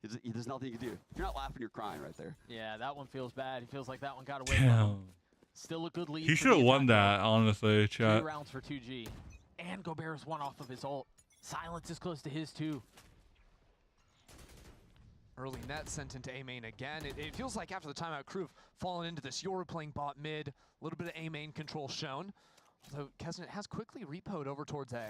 There's nothing you can do. You're not laughing, you're crying right there. Yeah, that one feels bad. He feels like that one got away. damn. Still a good lead. He for should have the won attack, that, honestly, though. chat. 3 rounds for 2G. And Gobert's 1 off of his ult. Silence is close to his too. Early net sent into A main again. It feels like after the timeout, crew have fallen into this Yoru playing bot mid. A little bit of A main control shown. Although Kesnet has quickly repoed over towards A.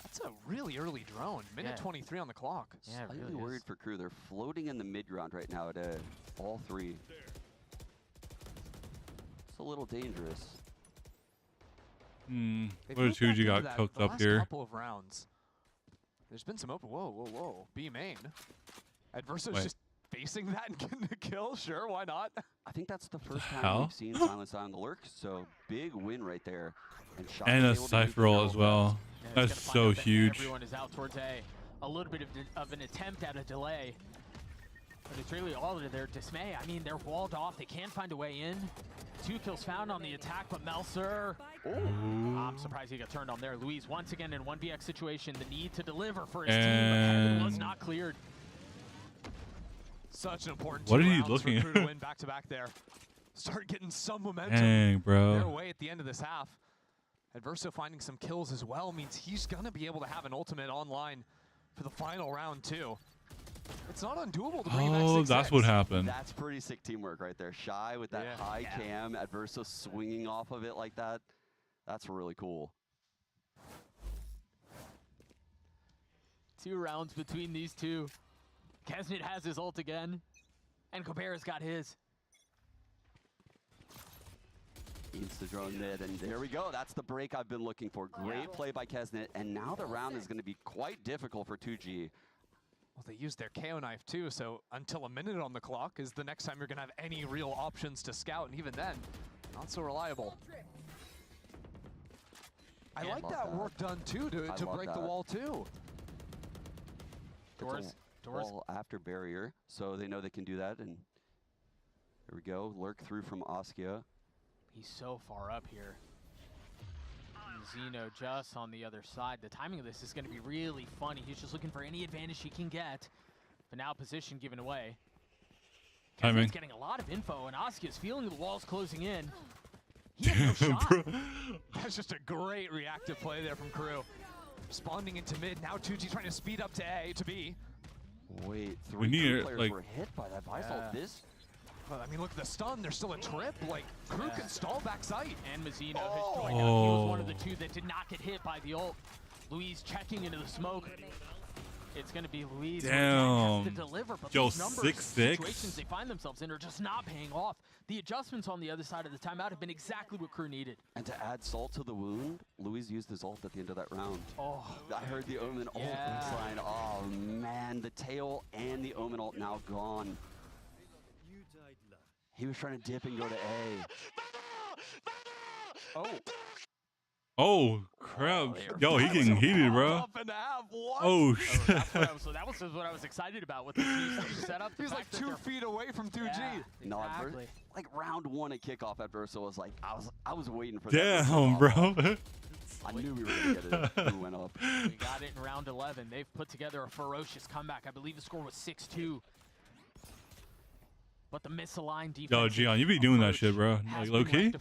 That's a really early drone. Minute 23 on the clock. Yeah, Slightly really worried is. for crew. They're floating in the mid ground right now at A. All 3. It's a little dangerous. They What if flew back 2G into got that cooked the up last here? couple of rounds. There's been some open. Whoa. B main. Adverso's Wait. just spacing that and getting a kill. Sure, why not? I think that's the first time hell? we've seen Silence on the lurk, so big win right there. Shy And a was able to Cypher make the roll barrel as well. Yeah, he's That's gonna find so out that huge. Everyone is out towards A. A little bit of an attempt at a delay. But it's really all to their dismay. I mean, they're walled off. They can't find a way in. 2 kills found on the attack, but Melser. I'm surprised he got turned on there. Luis, once again, in 1vx situation, the need to deliver for his team, but Kevin was not cleared. Such an important What 2 are you rounds looking for at? Crew to win back-to-back there. Start getting some momentum Dang, bro. their way at the end of this half. Adverso finding some kills as well means he's going to be able to have an ultimate online for the final round, too. It's not undoable to bring it back 6-6. Oh, that's what happened. That's pretty sick teamwork right there. Shy with that high cam, Adverso swinging off of it like that. That's really cool. 2 rounds between these two. Kesnit has his ult again, and Cabrera's got his. Eats the drone mid, and there we go. That's the break I've been looking for. Great play by Kesnit, and now the round is going to be quite difficult for 2G. Well, they used their KO knife too, so until a minute on the clock is the next time you're going to have any real options to scout, and even then, not so reliable. I like that work done too to break the wall too. Doors. Wall after barrier, so they know they can do that, and there we go. Lurk through from Askia. He's so far up here. Zeno just on the other side. The timing of this is going to be really funny. He's just looking for any advantage he can get. But now position given away. Timing. He's getting a lot of info, and Askia's feeling the walls closing in. He has no shot. Bro. That's just a great reactive play there from Crew. Responding into mid, now 2G trying to speed up to A, to B. Wait, We 3 need Crew it, players like- were hit by that Vice ult. This? Well, I mean, look at the stun. There's still a trip. Like, Crew can stall back sight. And Mazzino has joined out. He was one of the 2 that did not get hit by the ult. Luis checking into the smoke. It's going to be Luis who has to deliver, but Yo, these numbers, 6-6. situations they find themselves in are just not paying off. The adjustments on the other side of the timeout have been exactly what Crew needed. And to add salt to the wound, Luis used his ult at the end of that round. Oh, I heard the Omen ult line. Oh man, the tail and the Omen ult now gone. He was trying to dip and go to A. Oh. Oh, crap. Yo, he getting heated, bro. Up and a half. What? Oh, so that was what I was excited about with this new setup. He's like 2 feet away from 2G. Yeah, No, exactly. like round 1 at kickoff, Adverso was like, I was waiting for that. damn, bro. I knew we were going to get it. Who went up. We got it in round 11. They've put together a ferocious comeback. I believe the score was 6-2. But the misaligned defense. Yo, Gian, you be doing that shit, bro. Like, low key?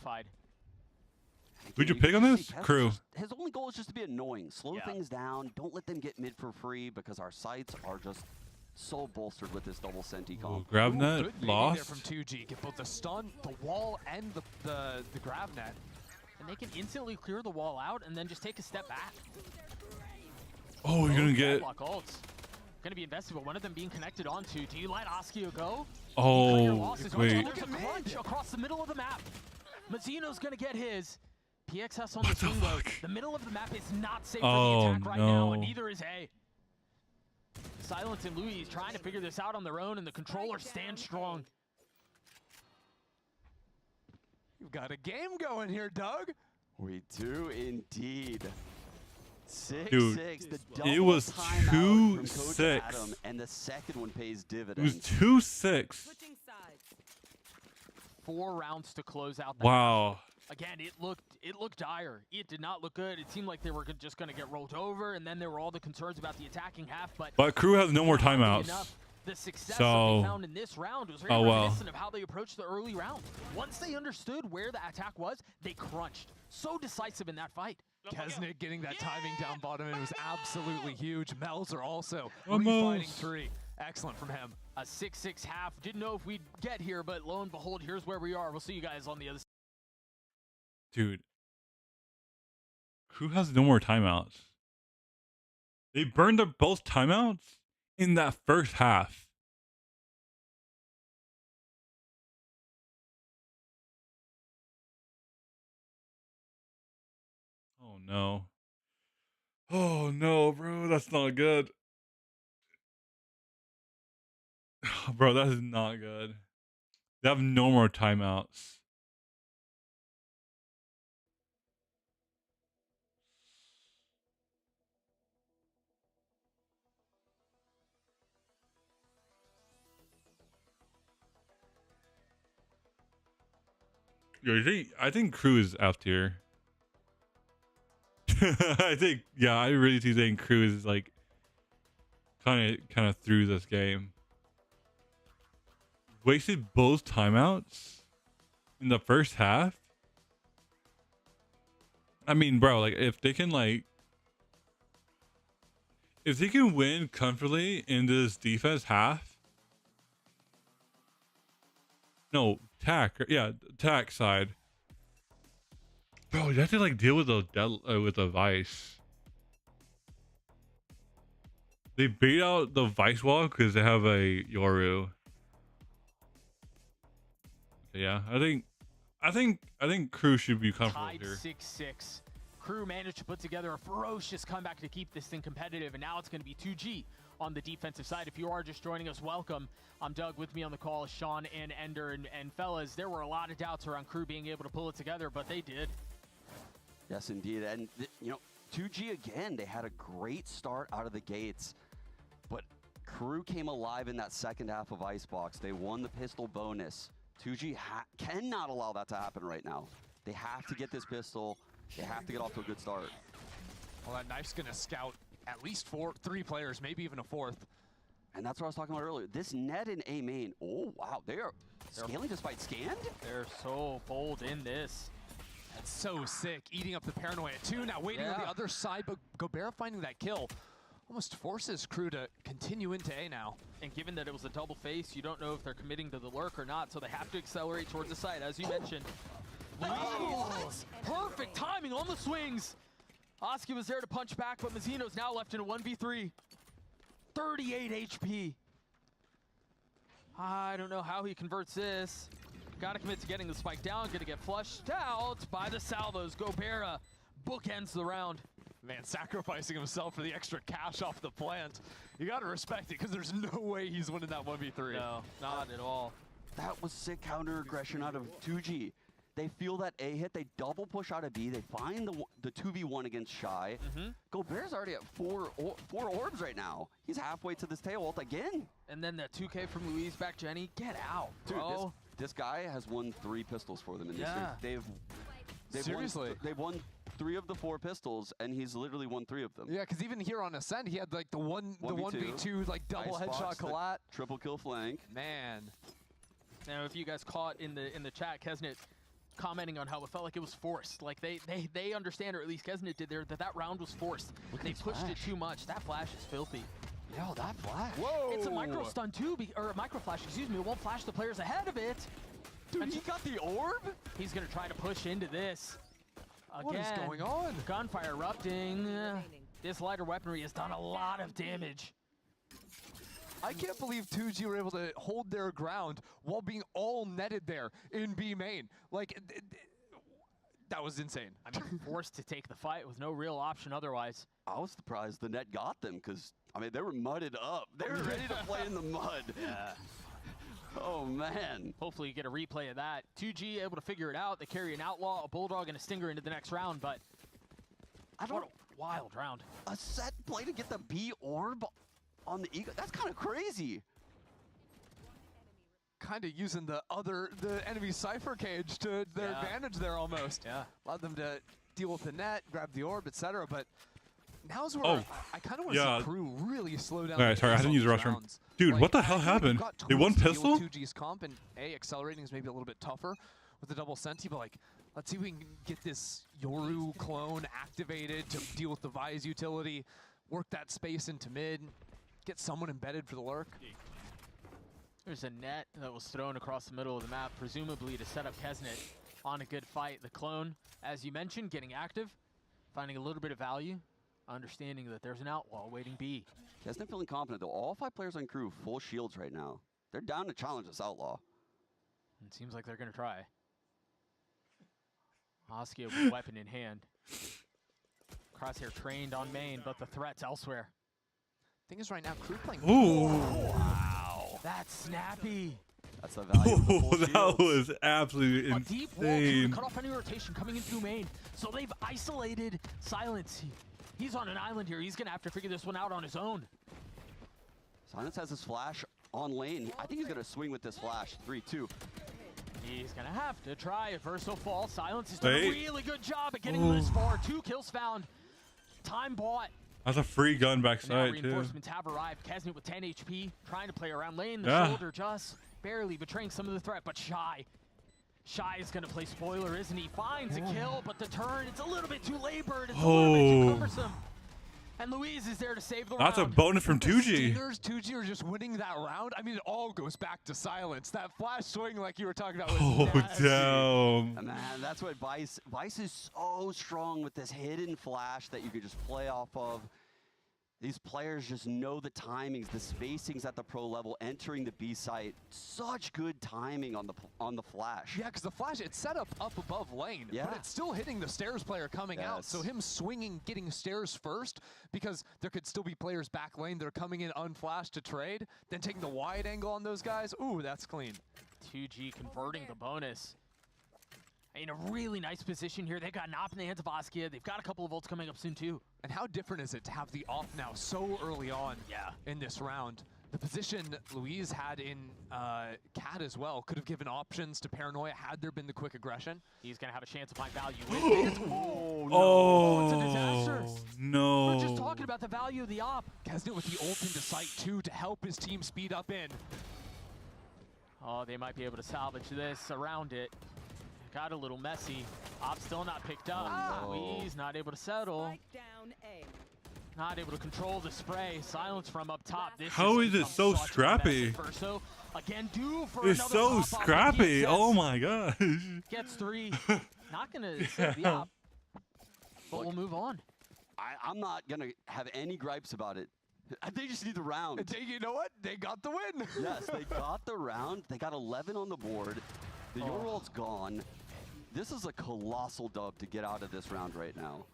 Who'd you pick on this? Crew. His only goal is just to be annoying. Slow things down. Don't let them get mid for free because our sites are just so bolstered with this double senti comp. Grab net, Good lost. there from 2G. Get both the stun, the wall, and the grab net. And they can instantly clear the wall out and then just take a step back. Oh, you're gonna get. Ults. Gonna be invested, but one of them being connected onto. Do you let Askia go? Oh, wait. There's a crunch across the middle of the map. Mazzino's gonna get his. PXS on the swing low. The middle of the map is not safe for the attack right now, and neither is A. Silence and Louis trying to figure this out on their own, and the controller stands strong. You've got a game going here, Doug. We do indeed. 6-6. Dude, The it double was timeout from Coach 2-6. Adam, and the second one pays It dividends. was 2-6. 4 rounds to close out. Wow. Again, it looked dire. It did not look good. It seemed like they were just going to get rolled over, and then there were all the concerns about the attacking half. But Crew has no more timeouts. The success So, that they found in this round was very reminiscent of how they approached the early round. Once they understood where the attack was, they crunched. So decisive in that fight. Kesnick getting that timing down bottom, it was absolutely huge. Melzer also Almost. refining 3. Excellent from him. A 6-6 half. Didn't know if we'd get here, but lo and behold, here's where we are. We'll see you guys on the other side. Dude. Crew has no more timeouts. They burned their both timeouts in that first half. Oh no. Oh no, bro. That's not good. Bro, that is not good. They have no more timeouts. Yo, I think Crew is F tier. I really do think Crew is like kind of through this game. Wasted both timeouts in the first half. I mean, bro, like if they can win comfortably in this defense half. No, tack side. Bro, you have to like deal with the Vice. They bait out the Vice wall because they have a Yoru. Yeah, I think Crew should be comfortable Tied here. 6-6. Crew managed to put together a ferocious comeback to keep this thing competitive, and now it's going to be 2G on the defensive side. If you are just joining us, welcome. I'm Doug. With me on the call is Sean and Ender. And fellas, there were a lot of doubts around Crew being able to pull it together, but they did. Yes, indeed. And, 2G again, they had a great start out of the gates, but Crew came alive in that second half of Icebox. They won the pistol bonus. 2G cannot allow that to happen right now. They have to get this pistol. They have to get off to a good start. Well, that knife's going to scout at least 3 players, maybe even a 4th. And that's what I was talking about earlier. This net in A main, oh, wow. They're scaling despite scanned? They're so bold in this. That's so sick. Eating up the paranoia, too. Now waiting on the other side, but Gobert finding that kill almost forces Crew to continue into A now. And given that it was a double face, you don't know if they're committing to the lurk or not, so they have to accelerate towards the side, as you mentioned. Luis, perfect timing on the swings. Oski was there to punch back, but Mazzino's now left in a 1v3. 38 HP. I don't know how he converts this. Gotta commit to getting the spike down, gonna get flushed out by the salvos. Gobert bookends the round. Man, sacrificing himself for the extra cash off the plant. You gotta respect it, because there's no way he's winning that 1v3. No, not at all. That was sick counter aggression out of 2G. They feel that A hit, they double push out of B, they find the 2v1 against Shy. Gobert's already at 4 orbs right now. He's halfway to this tail ult again. And then that 2K from Luis back Jenny. Get out, bro. Dude, this guy has won 3 pistols for them in this year. They've won 3 of the 4 pistols, and he's literally won 3 of them. Yeah, because even here on Ascend, he had like the 1v2 like double headshot collat. Triple kill flank. Man. Now, if you guys caught in the chat, Kesnet commenting on how it felt like it was forced. Like they understand, or at least Kesnet did there, that round was forced. They pushed it too much. That flash is filthy. Yo, that flash. Whoa! It's a micro stun too, or a micro flash, excuse me. It won't flash the players ahead of it. Dude, he got the orb? He's gonna try to push into this. Again, what is going on? Gunfire erupting. This lighter weaponry has done a lot of damage. I can't believe 2G were able to hold their ground while being all netted there in B main. Like, that was insane. I mean, forced to take the fight with no real option otherwise. I was surprised the net got them, because, I mean, they were mudded up. They were ready to play in the mud. Yeah. Oh, man. Hopefully you get a replay of that. 2G able to figure it out. They carry an Outlaw, a Bulldog, and a Stinger into the next round, but what a wild round. A set play to get the B orb on the Ego. That's kind of crazy. Kind of using the enemy Cypher cage to their advantage there almost. Yeah. Allowed them to deal with the net, grab the orb, etc. But now's where I kind of want to see Crew really slow down. Alright, sorry, I didn't use the restroom. Rounds. Dude, like, what the hell happened? They won pistol? 2G's comp, and accelerating is maybe a little bit tougher with the double senti, but like, let's see if we can get this Yoru clone activated to deal with the Vi's utility, work that space into mid, get someone embedded for the lurk. There's a net that was thrown across the middle of the map, presumably to set up Kesnet on a good fight. The clone, as you mentioned, getting active, finding a little bit of value, understanding that there's an Outlaw waiting B. Kesnet feeling confident, though. All 5 players on Crew full shields right now. They're down to challenge this Outlaw. It seems like they're going to try. Oski with weapon in hand. Crosshair trained on main, but the threat's elsewhere. Thing is, right now, Crew playing. Ooh. Wow. That's snappy. That's the value of the full That shields. was absolutely A deep wall to insane. cut off any rotation coming in through main. So they've isolated Silence. He's on an island here. He's going to have to figure this one out on his own. Silence has his flash on lane. I think he's going to swing with this flash. 3-2. He's going to have to try a Verso fall. Silence has done a Wait. really good job at getting this far. 2 kills found. Time bought. That's a free gun And now backside, too. reinforcements have arrived. Kesnit with 10 HP, trying to play around lane. The Yeah. shoulder just barely betraying some of the threat, but Shy is going to play spoiler, isn't he? Finds a kill, but the turn, it's a little bit too labored. It's a little bit too cumbersome. And Louise is there to save the That's a round. bonus from 2G. Steelers, 2G are just winning that round. I mean, it all goes back to Silence. That flash swing, like you were talking about, was Oh, nasty. damn. And man, that's what Vice is so strong with this hidden flash that you could just play off of. These players just know the timings, the spacings at the pro level, entering the B site. Such good timing on the flash. Yeah, because the flash, it's set up above lane, Yeah. but it's still hitting the stairs player coming out. So him swinging, getting stairs first, because there could still be players back lane that are coming in unflashed to trade, then taking the wide angle on those guys. Ooh, that's clean. 2G converting the bonus. In a really nice position here. They got an op in the hands of Askia. They've got a couple of ults coming up soon too. And how different is it to have the off now so early on in this round? The position Louise had in CAD as well could have given options to Paranoia had there been the quick aggression. He's going to have a chance to find value with it. Oh, it's a disaster. no. We're just talking about the value of the op. Kesnit with the ult into sight too to help his team speed up in. Oh, they might be able to salvage this around it. Got a little messy. Op still not picked up. Louise not able to settle. Not able to control the spray. Silence from up top. This How is it become so such a scrappy? mess. Verso, again, due for It's another so pop off the scrappy. PXS. Oh my gosh. Gets 3. Not gonna save the op. But we'll move on. I'm not going to have any gripes about it. They just need the round. You know what? They got the win. Yes, they got the round. They got 11 on the board. The Yorul's gone. This is a colossal dub to get out of this round right now.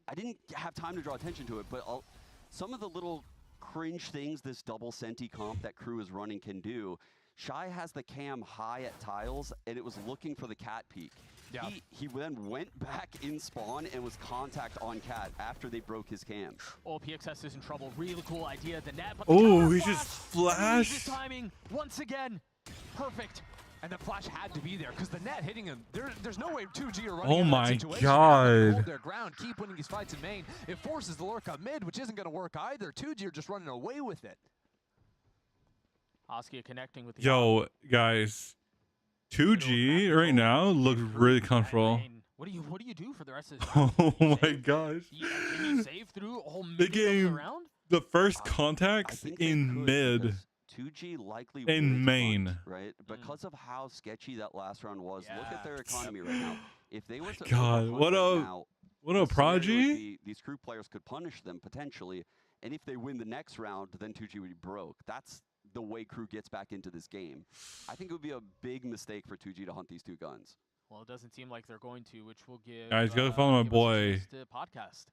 I didn't have time to draw attention to it, but some of the little cringe things this double senti comp that Crew is running can do. Shy has the cam high at tiles, and it was looking for the cat peek. Yeah. He then went back in spawn and was contact on cat after they broke his cam. Oh, PXS is in trouble. Really cool idea. The net, but Oh, he counter just flash. Louise's flashed. timing once again. Perfect. And the flash had to be there because the net hitting him. There's no way 2G are running Oh out of that my situation. God. They hold their ground, keep winning these fights in main. It forces the lurk up mid, which isn't going to work either. 2G are just running away with it. Askia connecting with the Yo, guys. 2G right now looks really comfortable. What do you do for the rest of the round? Oh my gosh. Can you save through a whole The mid of the game, round? the first I contacts think they in could, mid. because 2G likely In would main. hunt, right? Because of how sketchy that last round was. Look at their economy right now. If they were to God, overhunt what right a now, what a the scenario would prodigy. be these Crew players could punish them potentially, and if they win the next round, then 2G would be broke. That's the way Crew gets back into this game. I think it would be a big mistake for 2G to hunt these two guns. Well, it doesn't seem like they're going to, which will give Guys, go follow my give us a boy. chance to podcast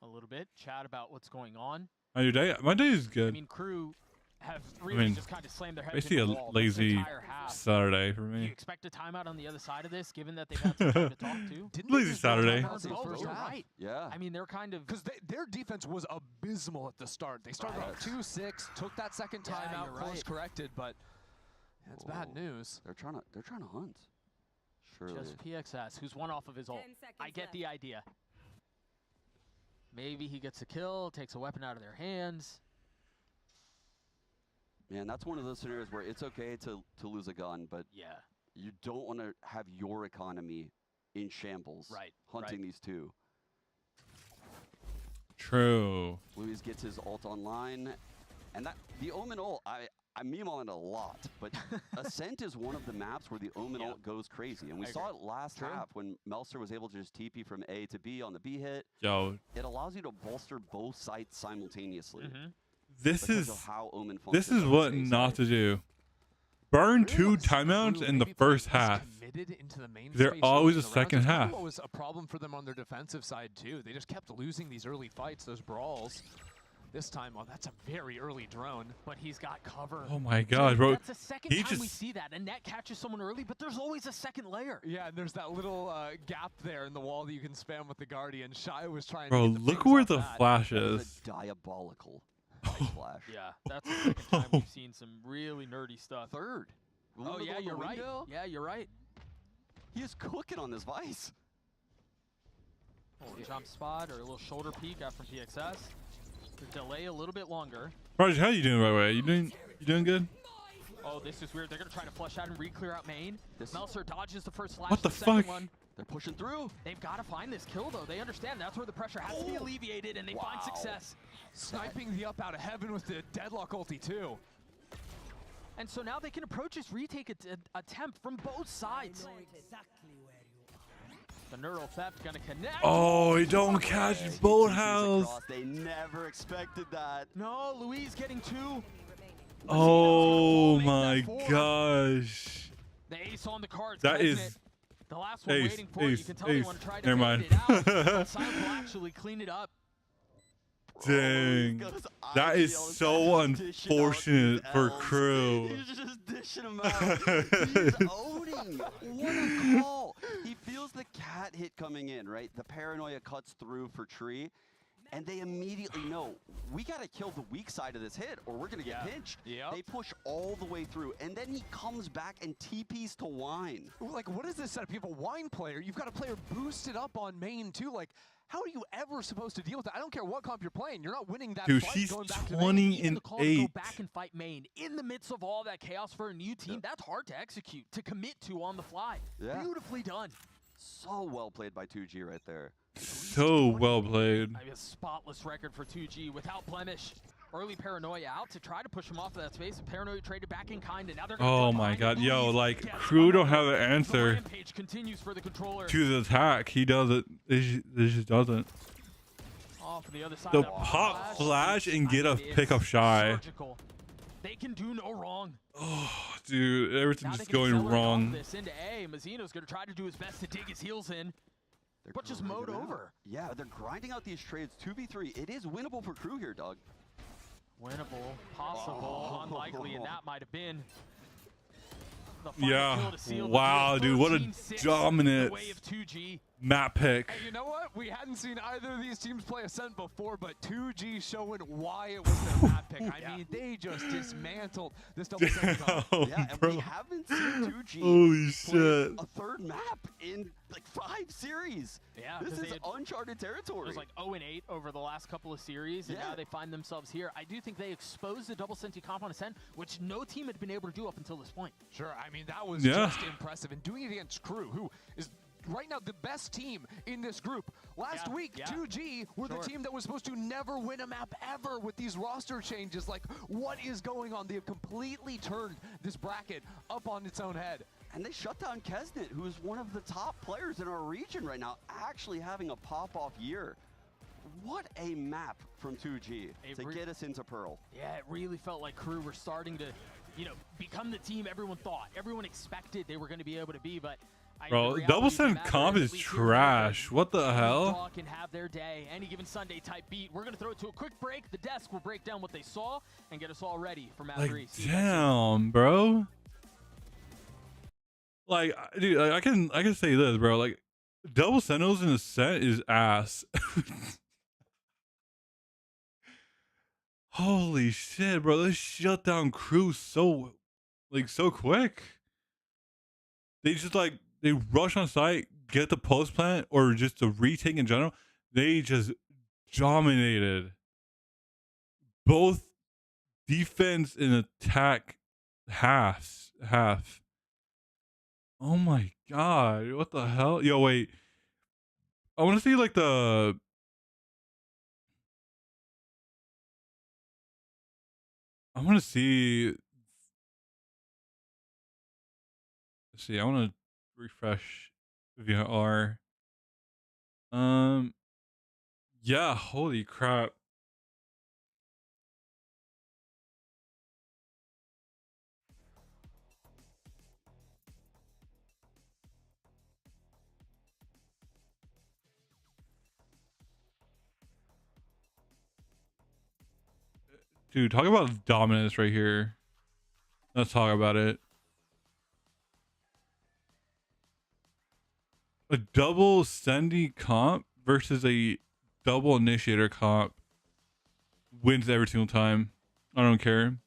a little bit, chat about what's going on. My day is I good. mean, Crew have really mean, just kind of slammed their heads Basically into a the wall. lazy This entire half. Saturday for Do you me. expect a timeout on the other side of this, given that they've had some time to talk to? Didn't Lazy they just go Saturday. timeouts in the Oh, first you're half? right. Yeah. I mean, they're kind of... Because their defense was abysmal at the start. They started out 2-6, took that second Yeah, timeout, you're course right. corrected, but that's bad news. They're trying to hunt. Surely. Just PXS, who's one off of his ult. I get the idea. Maybe he gets a kill, takes a weapon out of their hands. Man, that's one of those scenarios where it's okay to lose a gun, but Yeah. you don't want to have your economy in shambles. Right, Hunting right. these two. True. Louis gets his ult online, and that the Omen ult, I meme on it a lot, but Ascent is one of the maps where the Omen ult goes crazy, and we saw it last half when Melser was able to just TP from A to B on the B hit. Yo, It allows you to bolster both sites simultaneously. this because is of how Omen this functions is on what the A not side. to do. Burn Really two looks like timeouts Crew in the maybe first playing less half. committed into the main They're space always early a in the round. second That's probably half. What was a problem for them on their defensive side too? They just kept losing these early fights, those brawls. This time, oh, that's a very early drone. But he's got cover. Oh my god, bro. That's the second He time we just see that. A net catches someone early, but there's always a second layer. Yeah, and there's that little gap there in the wall that you can spam with the Guardian. Shy was trying bro, to get the look face where off the that. flash That is. is a diabolical flash. Yeah, that's the second time we've seen some really nerdy stuff. Third. Oh, yeah, you're right. Yeah, you're right. He is cooking on this Vice. Oh, jump spot or a little shoulder peek out from PXS. The delay a little bit longer. Roger, how you doing, by the way? You doing good? Oh, this is weird. They're going to try to flush out and re-clear out main. Melser dodges the first flash. What the second fuck? one. They're pushing through. They've got to find this kill, though. They understand that's where the pressure has to be alleviated, and they find success. Sniping the up out of heaven with the deadlock ulti, too. And so now they can approach this retake attempt from both sides. The neural theft going to connect. Oh, he don't catch Boathouse. They never expected that. No, Louise getting two. Oh my gosh. The ace on the cards. That is the last one ace, waiting for it. You can tell they want to try to Never mind. it out. But Silent will actually clean it up. Dang. That is so unfortunate for Crew. He's just dishing him out. He's owning. What a call. He feels the cat hit coming in, right? The paranoia cuts through for Tree. And they immediately know, we got to kill the weak side of this hit or we're going to get pinched. Yep. They push all the way through. And then he comes back and TPs to Wine. Like, what is this setup? You have a Wine player. You've got a player boosted up on main, too. Like, how are you ever supposed to deal with that? I don't care what comp you're playing. You're not winning that Dude, fight he's going back to 20 Even and the call to 8. go back and fight main in the midst of all that chaos for a new team, that's hard to execute, to commit to on the fly. Yeah. Beautifully done. So well played by 2G right there. So well played. I mean, a spotless record for 2G without blemish. Early Paranoia out to try to push him off of that space, and Paranoia traded back in kind, and now they're Oh my god, yo, like, Crew don't have an answer rampage continues for the controller. to the attack. He doesn't. This just doesn't. Off the other side The of that pop flash and get a it's pickup Shy. surgical. They can do no wrong. Oh, dude, everything's Now just they can going accelerate off wrong. This into A. Mazzino's going to try to do his best to dig his heels in, but just mowed grinding out. over. Yeah, they're grinding out these trades 2v3. It is winnable for Crew here, Doug. Winnable, possible, unlikely, and that might have been the Yeah. final kill to seal the Wow, deal. dude, what a 13-6 dominant the way of 2G. map pick. Hey, you know what? We hadn't seen either of these teams play Ascent before, but 2G showing why it was their map pick. I mean, they just dismantled this double semi-comp. Damn, Yeah, and bro. we haven't seen 2G Holy play shit. a third map in like 5 series. Yeah, This 'cause is they had- uncharted It territory. was like 0-8 over the last couple of series, and Yeah. now they find themselves here. I do think they exposed the double senti comp on Ascent, which no team had been able to do up until this point. Sure, I mean, that was Yeah. just impressive. And doing it against Crew, who is right now the best team in this group. Last Yeah, week, yeah. 2G were the team that was supposed to never win a map ever with these roster changes. Like, what is going on? They have completely turned this bracket up on its own head. And they shut down Kesnet, who is one of the top players in our region right now, actually having a pop-off year. What a map from 2G to get us into Pearl. Yeah, it really felt like Crew were starting to, you know, become the team everyone thought, everyone expected they were going to be able to be, but Bro, double send comp is trash. What the hell? Can have their day. Any given Sunday type beat. We're going to throw it to a quick break. The desk will break down what they saw and get us all ready for map 3. Like, damn, bro. Like, dude, I can say this, bro. Like, double sentinels in a set is ass. Holy shit, bro! They shut down Crew so quick. They just they rush on site, get the post plant, or just the retake in general. They just dominated both defense and attack half. Oh my god, what the hell? Yo, wait. I want to see like the I want to see. Let's see. I want to refresh VR. Yeah. Holy crap. dude, talk about dominance right here. Let's talk about it. A double Sendy comp versus a double initiator comp wins every single time. I don't care.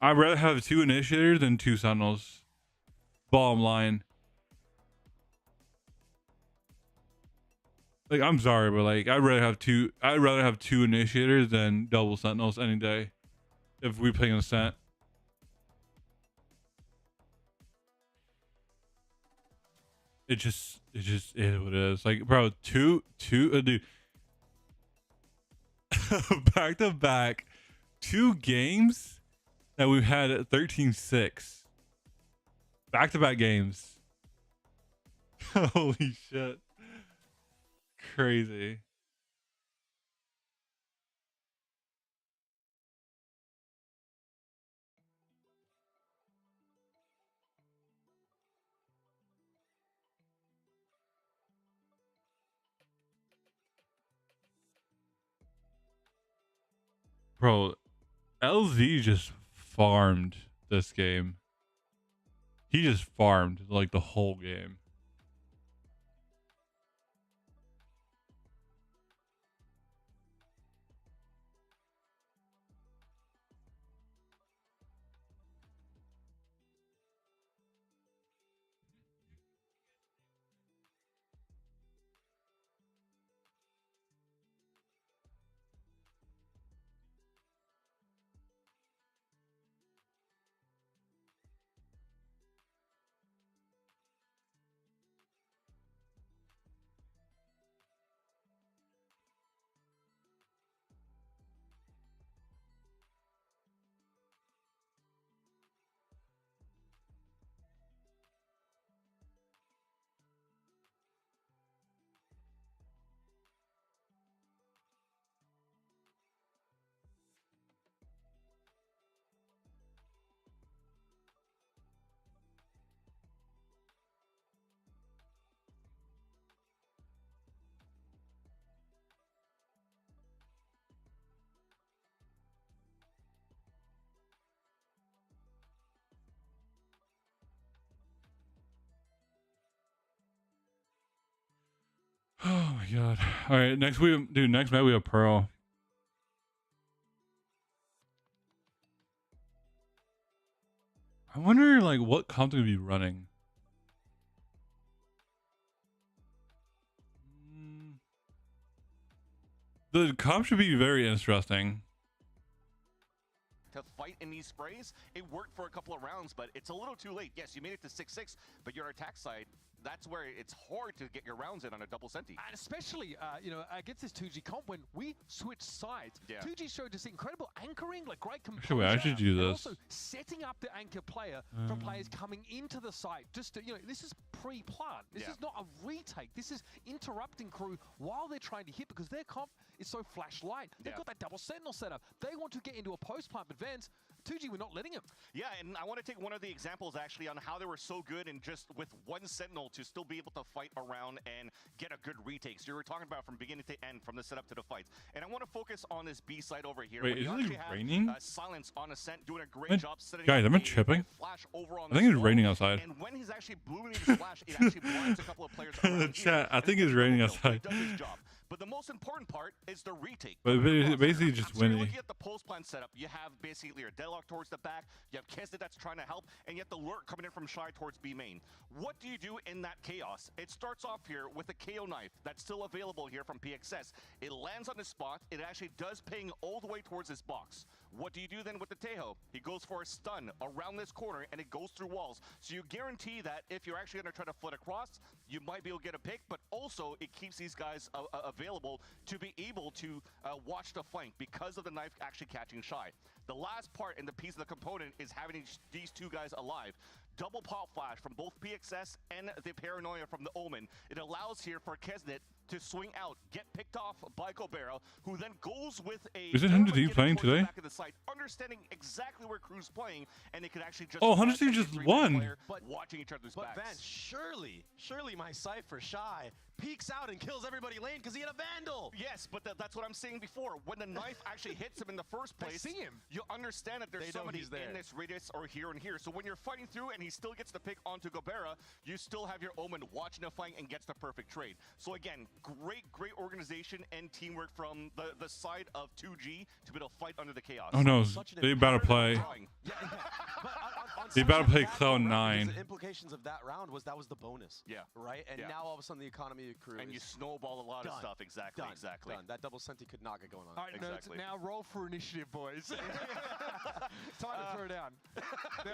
I'd rather have 2 initiators than 2 sentinels. Bottom line. Like, I'm sorry, but like I'd rather have 2 initiators than double sentinels any day if we play in Ascent. It just is what it is. Like, bro, dude, back to back 2 games that we've had at 13-6. Back to back games. Holy shit. Crazy. Bro, LZ just farmed this game. He just farmed like the whole game. Oh my god. All right, next match we have Pearl. I wonder like what comp to be running. The comp should be very interesting. To fight in these sprays, it worked for a couple of rounds, but it's a little too late. Yes, you made it to 6-6, but your attack side, that's where it's hard to get your rounds in on a double senti. And especially, you know, against this 2G comp, when we switched sides, 2G showed this incredible anchoring, like great composure. I should do this. And also setting up the anchor player for players coming into the site. Just to, you know, this is pre-plant. This is not a retake. This is interrupting crew while they're trying to hit because their comp is so flash light. They've got that double sentinel setup. They want to get into a post-plant advance. 2G, we're not letting him. Yeah, and I want to take one of the examples actually on how they were so good and just with one sentinel to still be able to fight around and get a good retake. So you were talking about from beginning to end, from the setup to the fights. And I want to focus on this B side over here. Wait, is it raining? Silence on Ascent doing a great job setting guys, am I tripping? Flash over on I think it's raining outside. And when he's actually blooming his flash, it actually blinds a couple of players around Chat, I think it's raining outside. It does his job. But the most important part is the retake. But basically just winning. Looking at the post plan setup, you have basically your deadlock towards the back, you have Kesnet that's trying to help, and you have the lurk coming in from Shy towards B main. What do you do in that chaos? It starts off here with a KO knife that's still available here from PXS. It lands on the spot, it actually does ping all the way towards this box. What do you do then with the Tejo? He goes for a stun around this corner and it goes through walls. So you guarantee that if you're actually going to try to flood across, you might be able to get a pick, but also it keeps these guys available to be able to watch the flank because of the knife actually catching Shy. The last part and the piece of the component is having these two guys alive. Double pop flash from both PXS and the Paranoia from the Omen. It allows here for Kesnet to swing out, get picked off by Cobera, who then goes with a... Is it 100D playing today? Back of the site, understanding exactly where Crew's playing, and it could actually just... Oh, 100D just won! Watching each other's backs. Van, surely my Cypher Shy peeks out and kills everybody lane because he had a Vandal. Yes, but that's what I'm saying before. When the knife actually hits him in the first place, see him. You understand that there's somebody in this radius or here and here. So when you're fighting through and he still gets the pick onto Gobera, you still have your Omen watching the fight and gets the perfect trade. So again, great organization and teamwork from the side of 2G to be able to fight under the chaos. Oh no, they about to play. They about to play Cloud9. The implications of that round was that was the bonus. Yeah. Right? And now all of a sudden the economy of Crew and you snowball a lot of stuff. Exactly. Exactly. Done. That double senti could not get going on. All right, exactly. Now roll for initiative, boys. It's time to throw down. There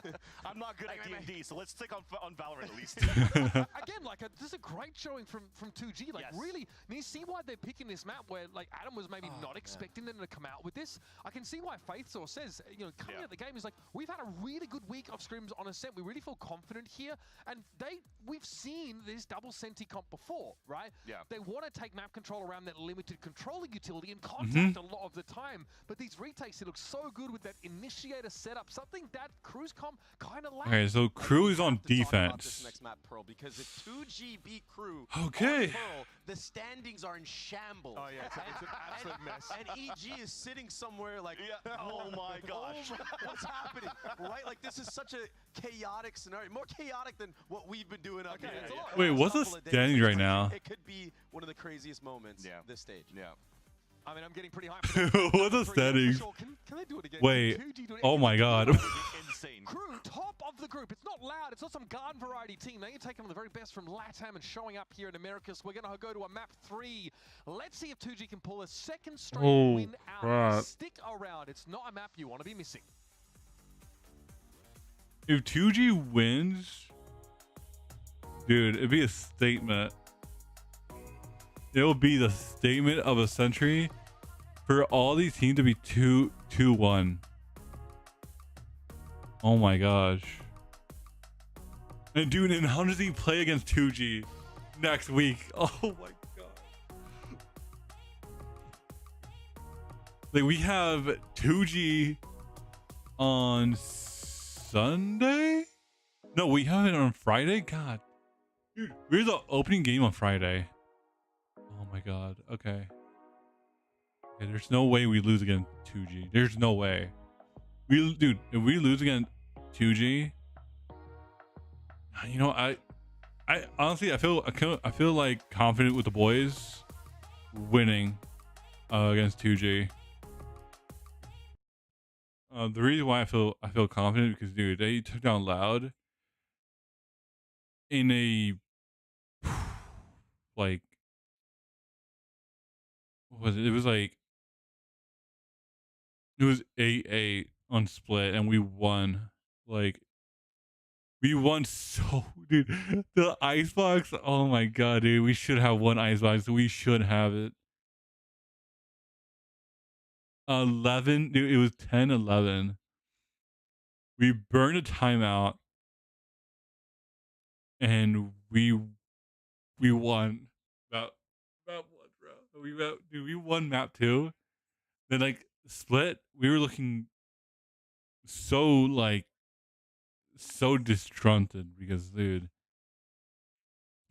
we go. I'm not good at D&D, so let's stick on Valorant at least. Again, like this is a great showing from 2G. Like really, and you see why they're picking this map where like Adam was maybe not expecting them to come out with this. I can see why FaithSource says, you know, coming out the game is like, we've had a really good week of scrims on Ascent. We really feel confident here, and we've seen this double senti comp before, right? Yeah. They want to take map control around that limited controller utility and contact a lot of the time, but these retakes, it looks so good with that initiator setup, something that Crew's comp kind of lacks. Okay, so Crew is on defense. This next map, Pearl, because if 2G beat Crew okay. on Pearl, the standings are in shambles. Oh yeah, it's an absolute mess. And EG is sitting somewhere like, oh my gosh, what's happening? Right? Like this is such a chaotic scenario, more chaotic than what we've been doing up here. Wait, what's the standings right now? It could be one of the craziest moments this stage. Yeah. I mean, I'm getting pretty high. What's the settings? Can they do it again? Wait. Oh my god. Insane. Crew, top of the group. It's not loud. It's not some garden variety team. Now you're taking on the very best from LATAM and showing up here in Americas. We're going to go to a map 3. Let's see if 2G can pull a second straight win out. Crap. Stick around. It's not a map you want to be missing. If 2G wins, dude, it'd be a statement. It'll be the statement of a century for all these teams to be 2-1. Oh my gosh. And dude, and how does he play against 2G next week? Oh my god. Like we have 2G on Sunday? No, we have it on Friday? God. Dude, we're the opening game on Friday. Oh my god. Okay. Okay, there's no way we lose against 2G. There's no way. Dude, if we lose against 2G, you know, I honestly I feel like confident with the boys winning against 2G. The reason why I feel confident because dude, they took down Loud in a like what was it? It was like it was 8-8 on split and we won. Like we won so dude. The icebox, oh my god, dude. We should have one icebox. We should have it. 11, dude, it was 10-11. We burned a timeout and we won. About what, bro? We won map 2. Then like split, we were looking so disgruntled because dude,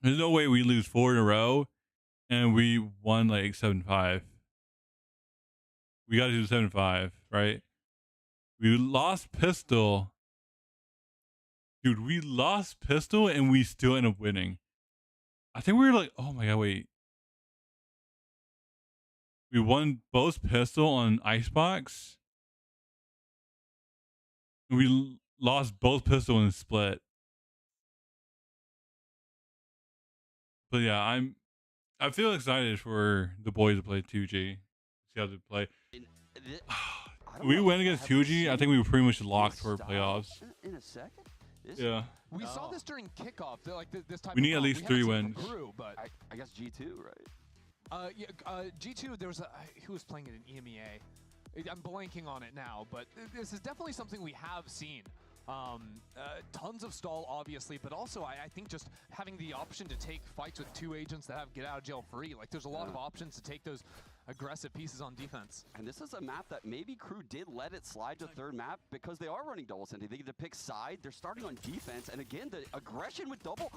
there's no way we lose 4 in a row and we won like 7-5. We got to do 7-5, right? We lost pistol. Dude, we lost pistol and we still end up winning. I think we were like, oh my god, wait. We won both pistol on Icebox. And we lost both pistol in split. But yeah, I feel excited for the boys to play 2G. See how they play. We went against 2G. I think we were pretty much locked for playoffs. In a second? Yeah. We saw this during kickoff. Like this type We need of at least 3 wins. But I guess G2, right? G2, there was who was playing it in EMEA? I'm blanking on it now, but this is definitely something we have seen. Tons of stall, obviously, but also I think just having the option to take fights with 2 agents that have get out of jail free. Like there's a lot of options to take those aggressive pieces on defense. And this is a map that maybe Crew did let it slide to third map because they are running double senti. They get to pick side. They're starting on defense, and again the aggression with double.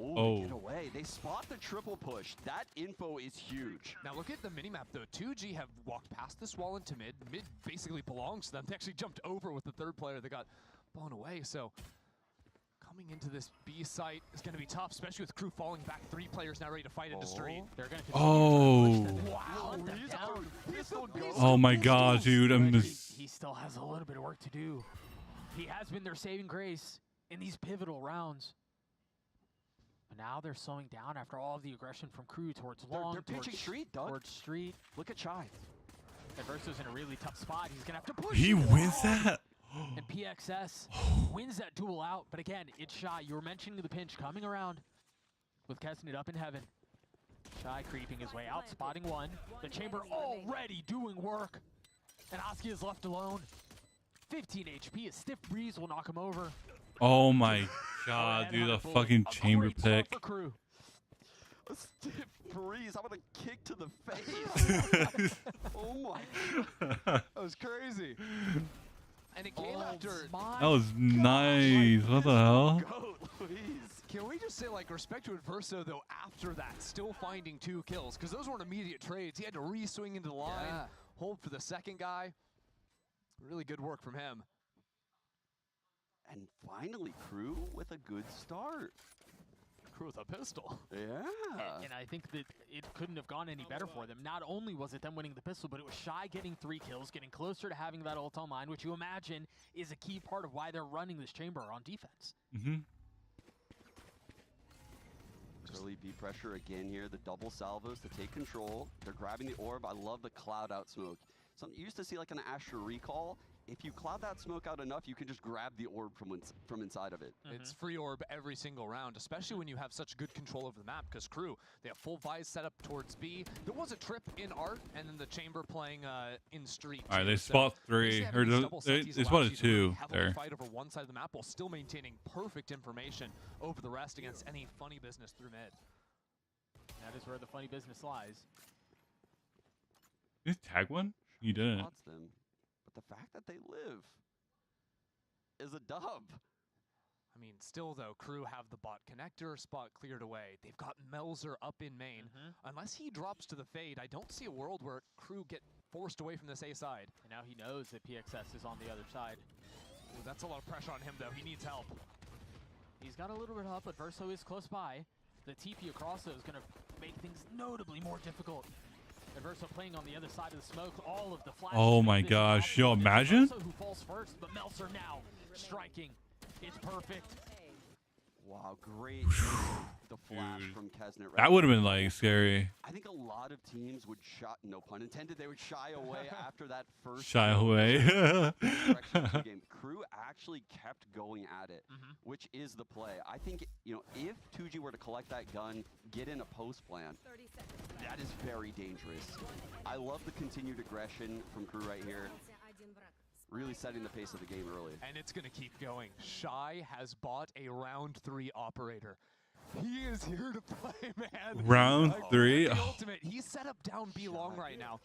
Ooh, Oh. they get away. They spot the triple push. That info is huge. Now look at the minimap though. 2G have walked past this wall into mid. Mid basically belongs to them. They actually jumped over with the third player that got blown away. So coming into this B site is going to be tough, especially with Crew falling back. 3 players now ready to fight into street. They're going to Oh. Wow. Oh my god, dude. I'm just... He still has a little bit of work to do. He has been their saving grace in these pivotal rounds. But now they're slowing down after all of the aggression from Crew towards long. They're pitching street, Doug. Towards street. Look at Shy. Adverso's in a really tough spot. He's going to have to push. He wins that? And PXS wins that duel out. But again, it's Shy. You were mentioning the pinch coming around with Kesnit up in heaven. Shy creeping his way out, spotting one. The chamber already doing work. And Oski is left alone. 15 HP. A stiff breeze will knock him over. Oh my god, dude. The fucking chamber pick. A stiff breeze. How about a kick to the face? Oh my god. That was crazy. And it came after. That was nice. What the hell? Can we just say, like, respect to Adverso, though, after that, still finding 2 kills? Because those weren't immediate trades. He had to re-swing into the line, hold for the second guy. Really good work from him. And finally, Crew with a good start. Crew with a pistol. Yeah. And I think that it couldn't have gone any better for them. Not only was it them winning the pistol, but it was Shy getting 3 kills, getting closer to having that ult online, which you imagine is a key part of why they're running this chamber on defense. Mm-hmm. Early B pressure again here. The double salvos to take control. They're grabbing the orb. I love the cloud out smoke. Something you used to see like an Asher recall. If you cloud that smoke out enough, you can just grab the orb from inside of it. It's free orb every single round, especially when you have such good control over the map, because Crew, they have full Vise set up towards B. There was a trip in Art, and then the chamber playing in street. Alright, they spot 3. Or they spotted 2 there. Fight over one side of the map while still maintaining perfect information over the rest against any funny business through mid. That is where the funny business lies. Did you tag one? You didn't. Spots them. But the fact that they live is a dub. I mean, still though, Crew have the bot connector spot cleared away. They've got Melzer up in main. Unless he drops to the fade, I don't see a world where Crew get forced away from this A side. And now he knows that PXS is on the other side. Ooh, that's a lot of pressure on him though. He needs help. He's got a little bit of help, but Verso is close by. The TP across though is going to make things notably more difficult. Verso playing on the other side of the smoke, all of the flashes. Oh my gosh, yo, imagine. Who falls first, but Melzer now striking. It's perfect. Wow, great. The flash from Kesnit. Right That would have been like scary. I think a lot of teams would no pun intended, they would shy away after that first. Shy away. Game. Crew actually kept going at it, which is the play. I think, you know, if 2G were to collect that gun, get in a post plan, that is very dangerous. I love the continued aggression from Crew right here. Really setting the pace of the game early. And it's going to keep going. Shy has bought a round 3 operator. He is here to play, man. Round 3? Ultimate. He's set up down B long right now.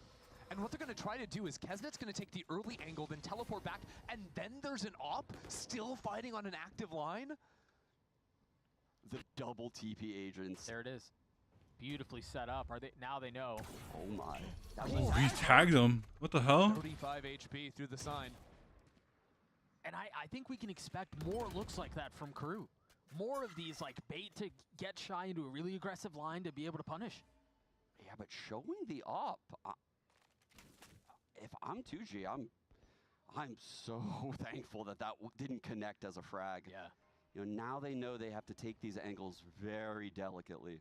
And what they're going to try to do is Kesnit's going to take the early angle, then teleport back, and then there's an op still fighting on an active line. The double TP agents. There it is. Beautifully set up. Are they now? They know. Oh my! He tagged him. What the hell? 35 HP through the sign. And I think we can expect more looks like that from Crew. More of these like bait to get Shy into a really aggressive line to be able to punish. Yeah, but showing the op. If I'm 2G, I'm so thankful that didn't connect as a frag. Yeah. You know, now they know they have to take these angles very delicately.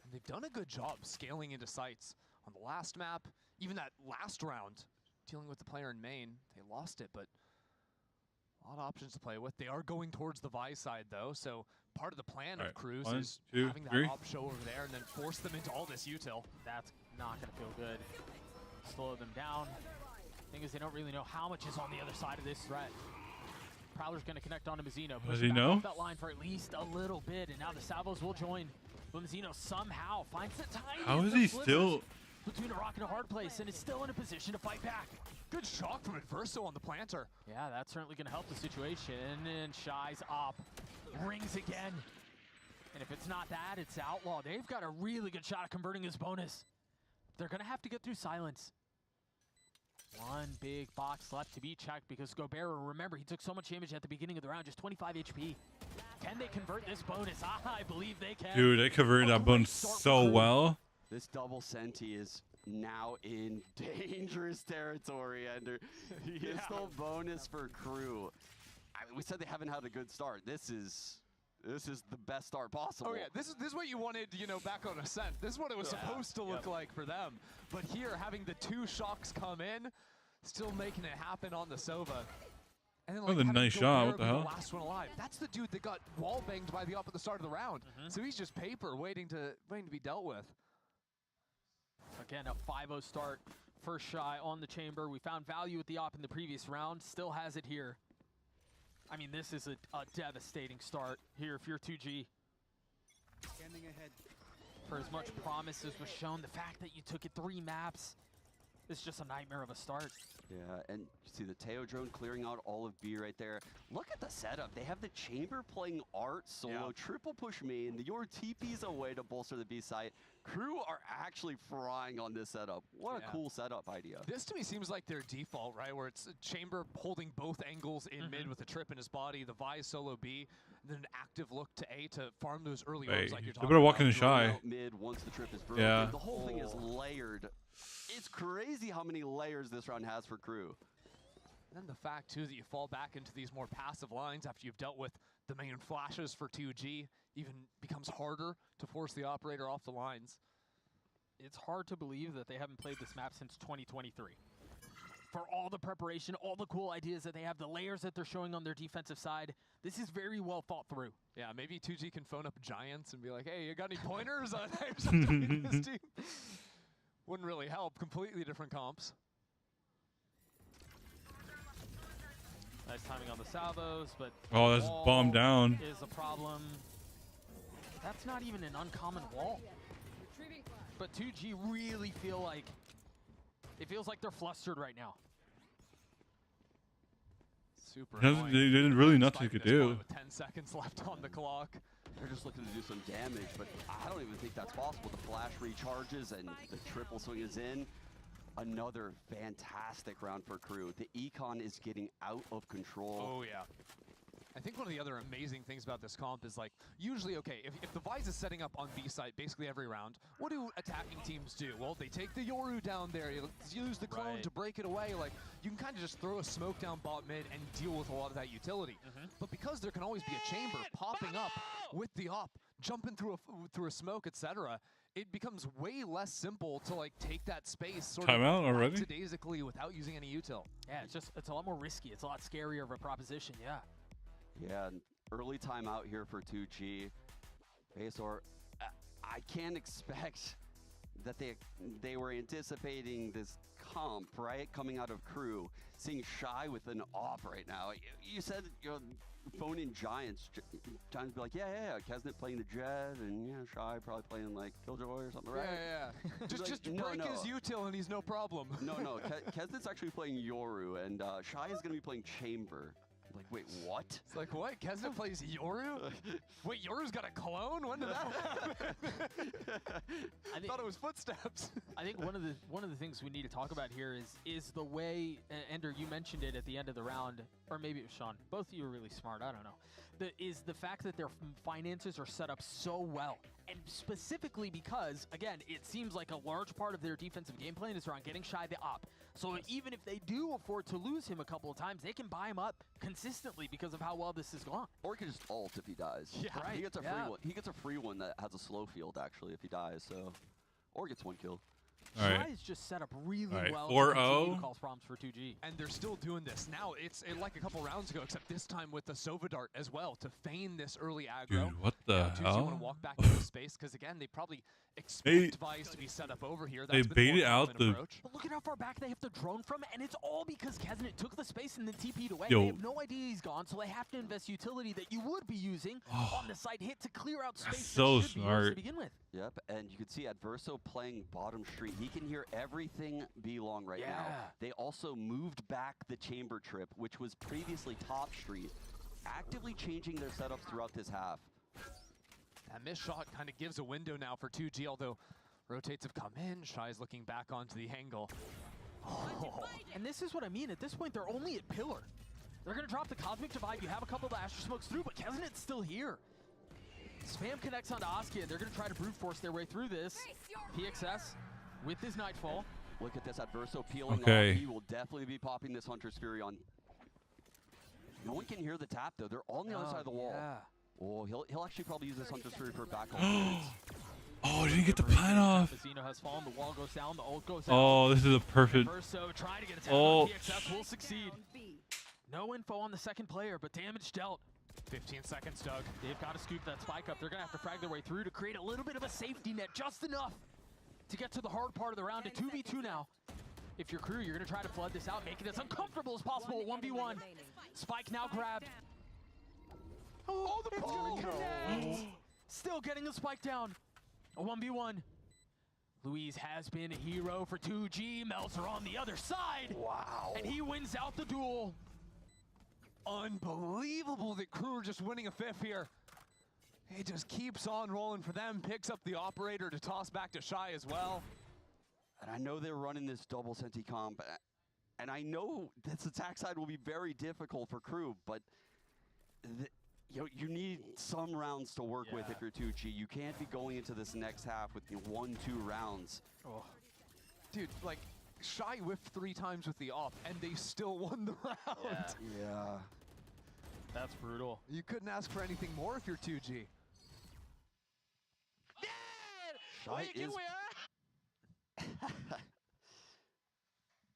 And they've done a good job scaling into sites on the last map. Even that last round, dealing with the player in main, they lost it, but a lot of options to play with. They are going towards the Vi side though, so part of the plan of Cruz is having that op show over there and then force them into all this util. That's not going to feel good. Slow them down. Thing is, they don't really know how much is on the other side of this threat. Prowler's going to connect onto Mazzino. Does he know? That line for at least a little bit, and now the Salvos will join. But Mazzino somehow finds the tiny. How is he still between a rock and a hard place, and is still in a position to fight back? Good shock from Adverso on the planter. Yeah, that's certainly going to help the situation. And Shy's op rings again. And if it's not that, it's Outlaw. They've got a really good shot at converting his bonus. They're going to have to get through silence. One big box left to be checked because Gobert, remember, he took so much damage at the beginning of the round, just 25 HP. Can they convert this bonus? I believe they can. Dude, they converted that bonus so well. This double Senti is now in dangerous territory, Ender. He is still bonus for Crew. We said they haven't had a good start. This is the best start possible. Oh yeah, this is what you wanted, you know, back on Ascent. This is what it was supposed to look like for them. But here, having the 2 shocks come in, still making it happen on the Sova. And then, like, that was a nice shot. What the hell? The last one alive. That's the dude that got wall banged by the op at the start of the round. So he's just paper waiting to be dealt with. Again, a 5-0 start. First Shy on the chamber. We found value with the op in the previous round. Still has it here. I mean, this is a devastating start here if you're 2G. Scanning ahead. For as much promise as was shown, the fact that you took it 3 maps is just a nightmare of a start. Yeah, and you see the Teo drone clearing out all of B right there. Look at the setup. They have the chamber playing Art solo, triple push main. Your TP's a way to bolster the B site. Crew are actually frying on this setup. What a cool setup idea. This to me seems like their default, right? Where it's Chamber holding both angles in mid with a trip in his body, the Vi solo B, and then an active look to A to farm those early orbs like you're talking about. They better walk in the Shy. Mid once the trip is broken. Yeah. The whole thing is layered. It's crazy how many layers this round has for Crew. And then the fact, too, that you fall back into these more passive lines after you've dealt with the main flashes for 2G even becomes harder to force the operator off the lines. It's hard to believe that they haven't played this map since 2023. For all the preparation, all the cool ideas that they have, the layers that they're showing on their defensive side, this is very well thought through. Yeah, maybe 2G can phone up Giants and be like, hey, you got any pointers on this team? Wouldn't really help. Completely different comps. Nice timing on the salvos, but oh, that's bombed down. Is a problem. That's not even an uncommon wall. But 2G really feel like it feels like they're flustered right now. Super. They didn't really nothing you could do. With 10 seconds left on the clock. They're just looking to do some damage, but I don't even think that's possible. The flash recharges and the triple swing is in. Another fantastic round for Crew. The econ is getting out of control. Oh, yeah. I think one of the other amazing things about this comp is, like, usually, okay, if the Vice is setting up on B site basically every round, what do attacking teams do? Well, they take the Yoru down there, you use the clone to break it away. Like, you can kind of just throw a smoke down bot mid and deal with a lot of that utility. But because there can always be a chamber popping up with the op, jumping through a smoke, etc., it becomes way less simple to, like, take that space sort of lackadaisically without using any util. Yeah, it's a lot more risky. It's a lot scarier of a proposition, yeah. Yeah, early timeout here for 2G. Basor, I can't expect that they were anticipating this comp, right? Coming out of Crew, seeing Shy with an op right now. You said you're phone in Giants. Giants be like, yeah, Kesnet playing the Jet, and yeah, Shy probably playing like Killjoy or something, right? Yeah. just break his util and he's no problem. No. Kesnet's actually playing Yoru, and Shy is going to be playing Chamber. Like, wait, what? It's like, what? Kesnet plays Yoru? Wait, Yoru's got a clone? When did that happen? I thought it was footsteps. I think one of the things we need to talk about here is the way, Ender, you mentioned it at the end of the round, or maybe it was Sean. Both of you are really smart. I don't know. Is the fact that their finances are set up so well. And specifically because, again, it seems like a large part of their defensive game plan is around getting Shy the op. So even if they do afford to lose him a couple of times, they can buy him up consistently because of how well this has gone. Or he can just ult if he dies. Yeah, right. He gets a free one. He gets a free one that has a slow field, actually, if he dies. So, or gets 1 kill. Shy is just set up really well 4-0. to cause problems for 2G. And they're still doing this. Now, it's like a couple rounds ago, except this time with the Sova Dart as well, to feign this early aggro. Dude, what the hell? 2G want to walk back into space, because again, they probably expect Vice to be set up over here. They baited out the... But look at how far back they have to drone from, and it's all because Kesnet took the space and then TP'd away. Yo. They have no idea he's gone, so they have to invest utility that you would be using on the side hit to clear out space so that should be yours to begin with. Yep, and you can see Adverso playing bottom street. He can hear everything B-long right now. They also moved back the chamber trip, which was previously top street, actively changing their setups throughout this half. That missed shot kind of gives a window now for 2G, although rotates have come in. Shy is looking back onto the angle. Oh. And this is what I mean. At this point, they're only at pillar. They're going to drop the Cosmic Divide. You have a couple of Astro Smokes through, but Keznet's still here. Spam connects onto Askia. They're going to try to brute force their way through this. PXS with his Nightfall. Look at this Adverso peeling off. He will definitely be popping this Hunter's Fury on. No one can hear the tap, though. They're on the other side of the wall. Oh, he'll actually probably use this Hunter's Fury for back home. Oh, didn't get the plan off. Zeno has fallen. The wall goes down. The ult goes Oh, this is a perfect. Verso trying to get a tap on PXS will succeed. No info on the second player, but damage dealt. 15 seconds, Doug. They've got to scoop that spike up. They're going to have to frag their way through to create a little bit of a safety net, just enough to get to the hard part of the round. At 2v2 now. If you're Crew, you're going to try to flood this out, make it as uncomfortable as possible. 1v1. Spike now grabbed. Oh, the ball connects. Still getting the spike down. A 1v1. Luis has been a hero for 2G. Melzer on the other side. Wow. And he wins out the duel. Unbelievable that Crew are just winning a fifth here. He just keeps on rolling for them, picks up the operator to toss back to Shy as well. And I know they're running this double Senti comp, and I know this attack side will be very difficult for Crew, but you need some rounds to work with if you're 2G. You can't be going into this next half with 1-2 rounds. Oh. Dude, like, Shy whiffed 3 times with the op, and they still won the round. Yeah. That's brutal. You couldn't ask for anything more if you're 2G. Shy is...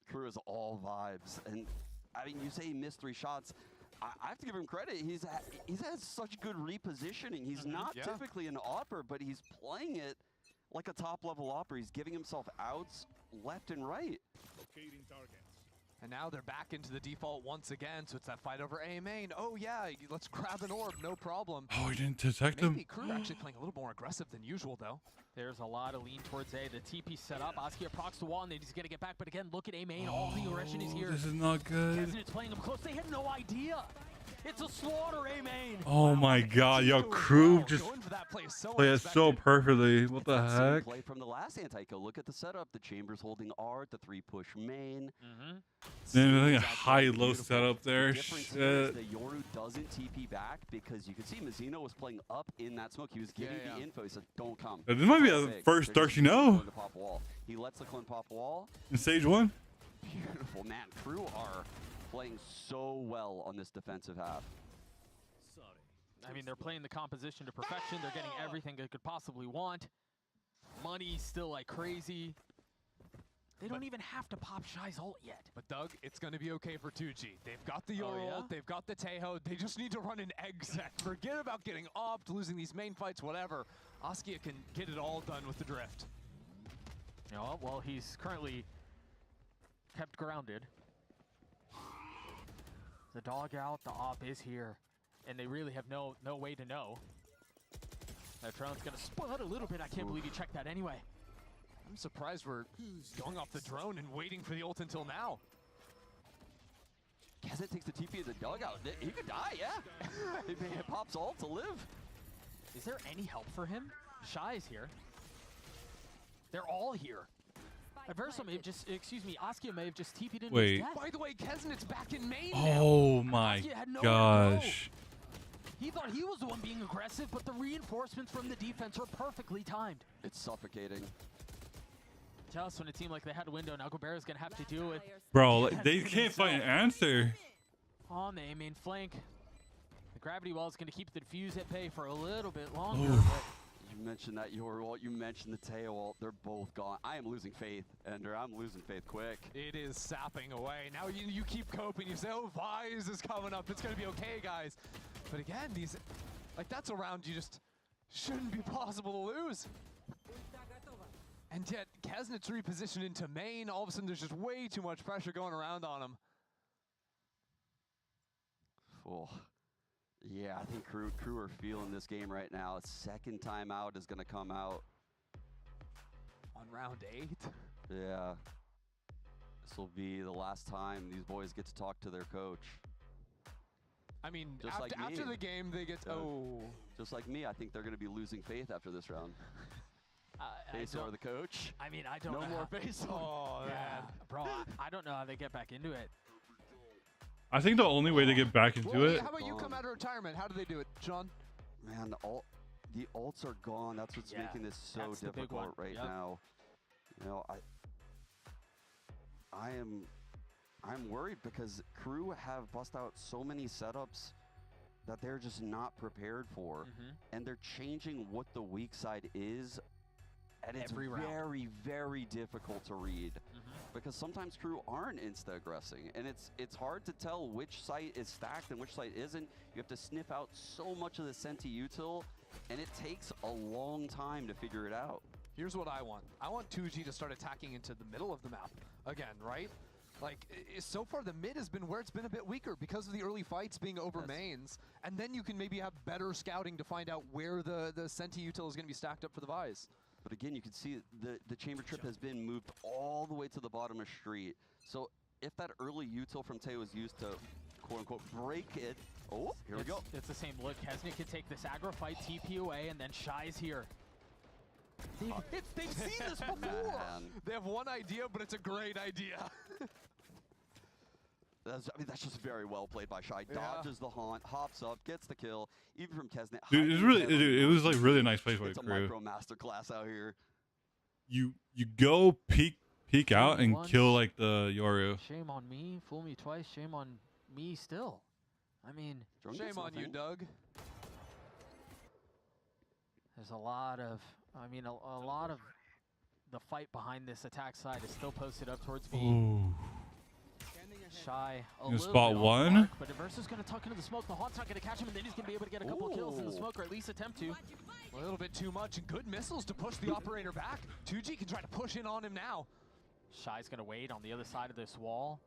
Crew is all vibes, and I mean, you say he missed 3 shots. I have to give him credit. He's had such good repositioning. He's not typically an opper, but he's playing it like a top-level opper. He's giving himself outs left and right. Locating targets. And now they're back into the default once again, so it's that fight over A main. Oh yeah, let's grab an orb, no problem. Oh, he didn't detect him. Maybe Crew actually playing a little more aggressive than usual, though. There's a lot of lean towards A. The TP set up. Askia procs the wall, and he's going to get back. But again, look at A main. All the aggression is here. This is not good. Keznet's playing them close. They had no idea. It's a slaughter, A main. Oh my God, yo, Crew just play it so perfectly. What the heck? Play from the last anti-kill. Look at the setup. The Chamber's holding art, the 3-push main. Then a high-low setup there. The difference is that Yoru doesn't TP back because you can see Mazzino was playing up in that smoke. He was giving the info. He said, "Don't come." This might be the first Dark you know. He lets the Clint pop wall. In stage 1. Beautiful, man. Crew are playing so well on this defensive half. I mean, they're playing the composition to perfection. They're getting everything they could possibly want. Money's still like crazy. They don't even have to pop Shy's ult yet. But Doug, it's going to be okay for 2G. They've got the Yoru ult, they've got the Tejo. They just need to run an egg set. Forget about getting opt, losing these main fights, whatever. Askia can get it all done with the drift. Well, he's currently kept grounded. The dog out, the op is here, and they really have no way to know. That drone's gonna spud a little bit. I can't believe you checked that anyway. I'm surprised we're going off the drone and waiting for the ult until now. Keznет takes the TP of the dugout. He could die, yeah. It pops ult to live. Is there any help for him? Shy's here. They're all here. Adverso may have just, Askia may have just TP'd into his death. By the way, Keznet's back in main Oh my gosh. He thought he was the one being aggressive, but the reinforcements from the defense were perfectly timed. It's suffocating. Just when it seemed like they had a window, now Gobert is going to have to deal with. Bro, they can't find an answer. On the main flank. The gravity wall is going to keep the defuse at bay for a little bit longer. But you mentioned that Yoru ult, you mentioned the Teo ult. They're both gone. I am losing faith, Ender. I'm losing faith quick. It is sapping away. Now you keep coping. You say, oh, Vise is coming up. It's going to be okay, guys. But again, that's a round you just shouldn't be possible to lose. And yet, Keznet's repositioned into main. All of a sudden, there's just way too much pressure going around on him. Oh. Yeah, I think Crew are feeling this game right now. Second timeout is going to come out. On round 8? Yeah. This will be the last time these boys get to talk to their coach. I mean, Just after the game, they get Just like me, I think they're going to be losing faith after this round. Faisal, the coach. I mean, I don't know. No more Faisal. Oh, man. Bro, I don't know how they get back into it. I think the only way to get back into it. How about you come out of retirement? How do they do it, John? Man, the ults are gone. That's what's making this so difficult right now. You know, I'm worried because Crew have bust out so many setups that they're just not prepared for, and they're changing what the weak side is, and it's very, very difficult to read because sometimes Crew aren't insta-aggressing, and it's hard to tell which site is stacked and which site isn't. You have to sniff out so much of the Senti util, and it takes a long time to figure it out. Here's what I want. I want 2G to start attacking into the middle of the map again, right? Like, so far the mid has been where it's been a bit weaker because of the early fights being over mains, and then you can maybe have better scouting to find out where the Senti util is going to be stacked up for the Vise. But again, you can see the chamber trip has been moved all the way to the bottom of street. So if that early util from Tay was used to quote-unquote break it, here we go. It's the same look. Kesnick can take this aggro fight, TP away, and then Shy's here. They've seen this before. They have one idea, but it's a great idea. That's just very well played by Shy. Dodges the haunt, hops up, gets the kill. Even from Kesnick. Dude, it was like really nice play for It's a micro masterclass out here. You go peek out and kill like the Yoru. Shame on me. Fool me twice. Shame on me still. I mean, shame on you, Doug. There's a lot of, a lot of the fight behind this attack side is still posted up towards B. Ooh. Shy a You little spot bit one. Mark, but Versus going to tuck into the smoke. The Haunt's not going to catch him, and then he's going to be able to get a couple kills in the smoke, or at least attempt to. A little bit too much, and good missiles to push the operator back. 2G can try to push in on him now. Shy's going to wait on the other side of this wall.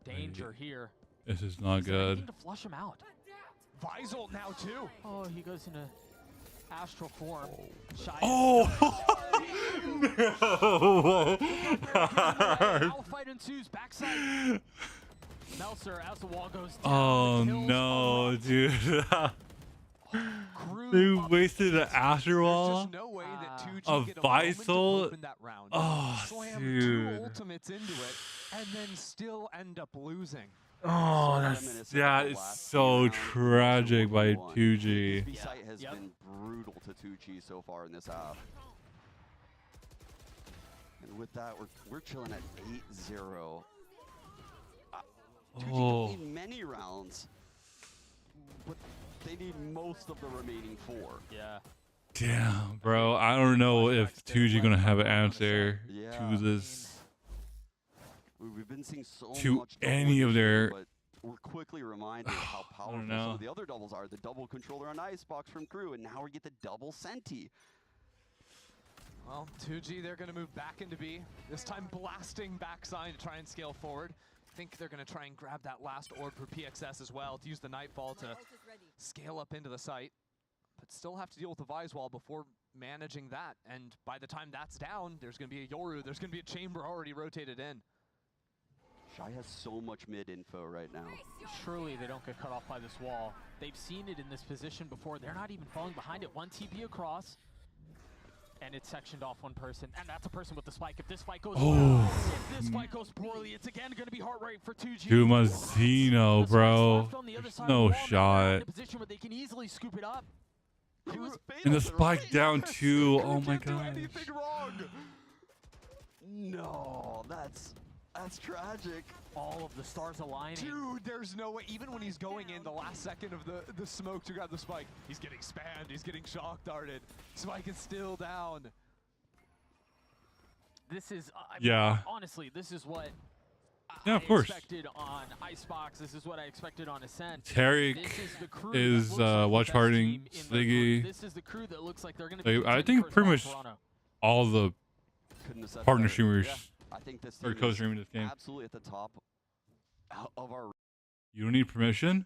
Danger here. This is not good. To flush him out. Visol now too. Oh, he goes into astral form. Shy. No! Now fight ensues. Backside. Melser as the wall goes down. Oh no, dude. They wasted an Astro Wall. There's no way that 2G a get a Visol. open that round. Oh, Slam dude. 2 ultimates into it, and then still end up losing. Oh, that is so tragic by 2G. B site has been brutal to 2G so far in this half. And with that, we're chilling at 8-0. 2G don't need many rounds, but they need most of the remaining 4. Yeah. Damn, bro. I don't know if 2G gonna have an answer to this. We've been seeing so to much any of their. but we're quickly reminded of how powerful some of the other doubles are. The double controller on Icebox from Crew, and now we get the double Senti. Well, 2G, they're going to move back into B. This time blasting backside to try and scale forward. I think they're going to try and grab that last orb for PXS as well to use the Nightfall to scale up into the site. But still have to deal with the Vise Wall before managing that. And by the time that's down, there's going to be a Yoru. There's going to be a chamber already rotated in. Shy has so much mid info right now. Surely they don't get cut off by this wall. They've seen it in this position before. They're not even falling behind it. One TP across. And it's sectioned off one person. And that's a person with the spike. If this fight goes well, if this fight goes poorly, it's again going to be heart rate for 2G. Dumazino, bro. There's no shot. In a position where they can easily scoop it up. And the spike down too. Oh my gosh. No, that's tragic. All of the stars aligning. Dude, there's no way. Even when he's going in the last second of the smoke to grab the spike, he's getting spammed. He's getting shock darted. Spike is still down. This is, honestly, this is what I expected on Icebox. This is what I expected on Ascent. Tarek is watch harding Sliggy. This is the crew that looks like they're going to be. I think pretty much all the partner streamers. Yeah. I think this or co-streaming this game. Absolutely at the top of our. You don't need permission.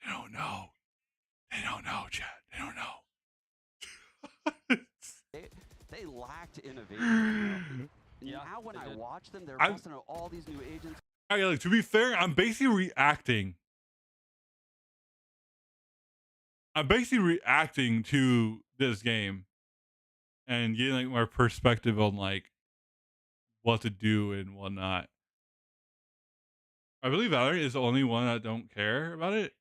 They don't know. They don't know, chat. They don't know. They lacked innovation. now when I watch them, they're I'm- busting out all these new agents. Like, to be fair, I'm basically reacting. To this game and getting like my perspective on like what to do and whatnot. I believe Valorant is the only one that don't care about it.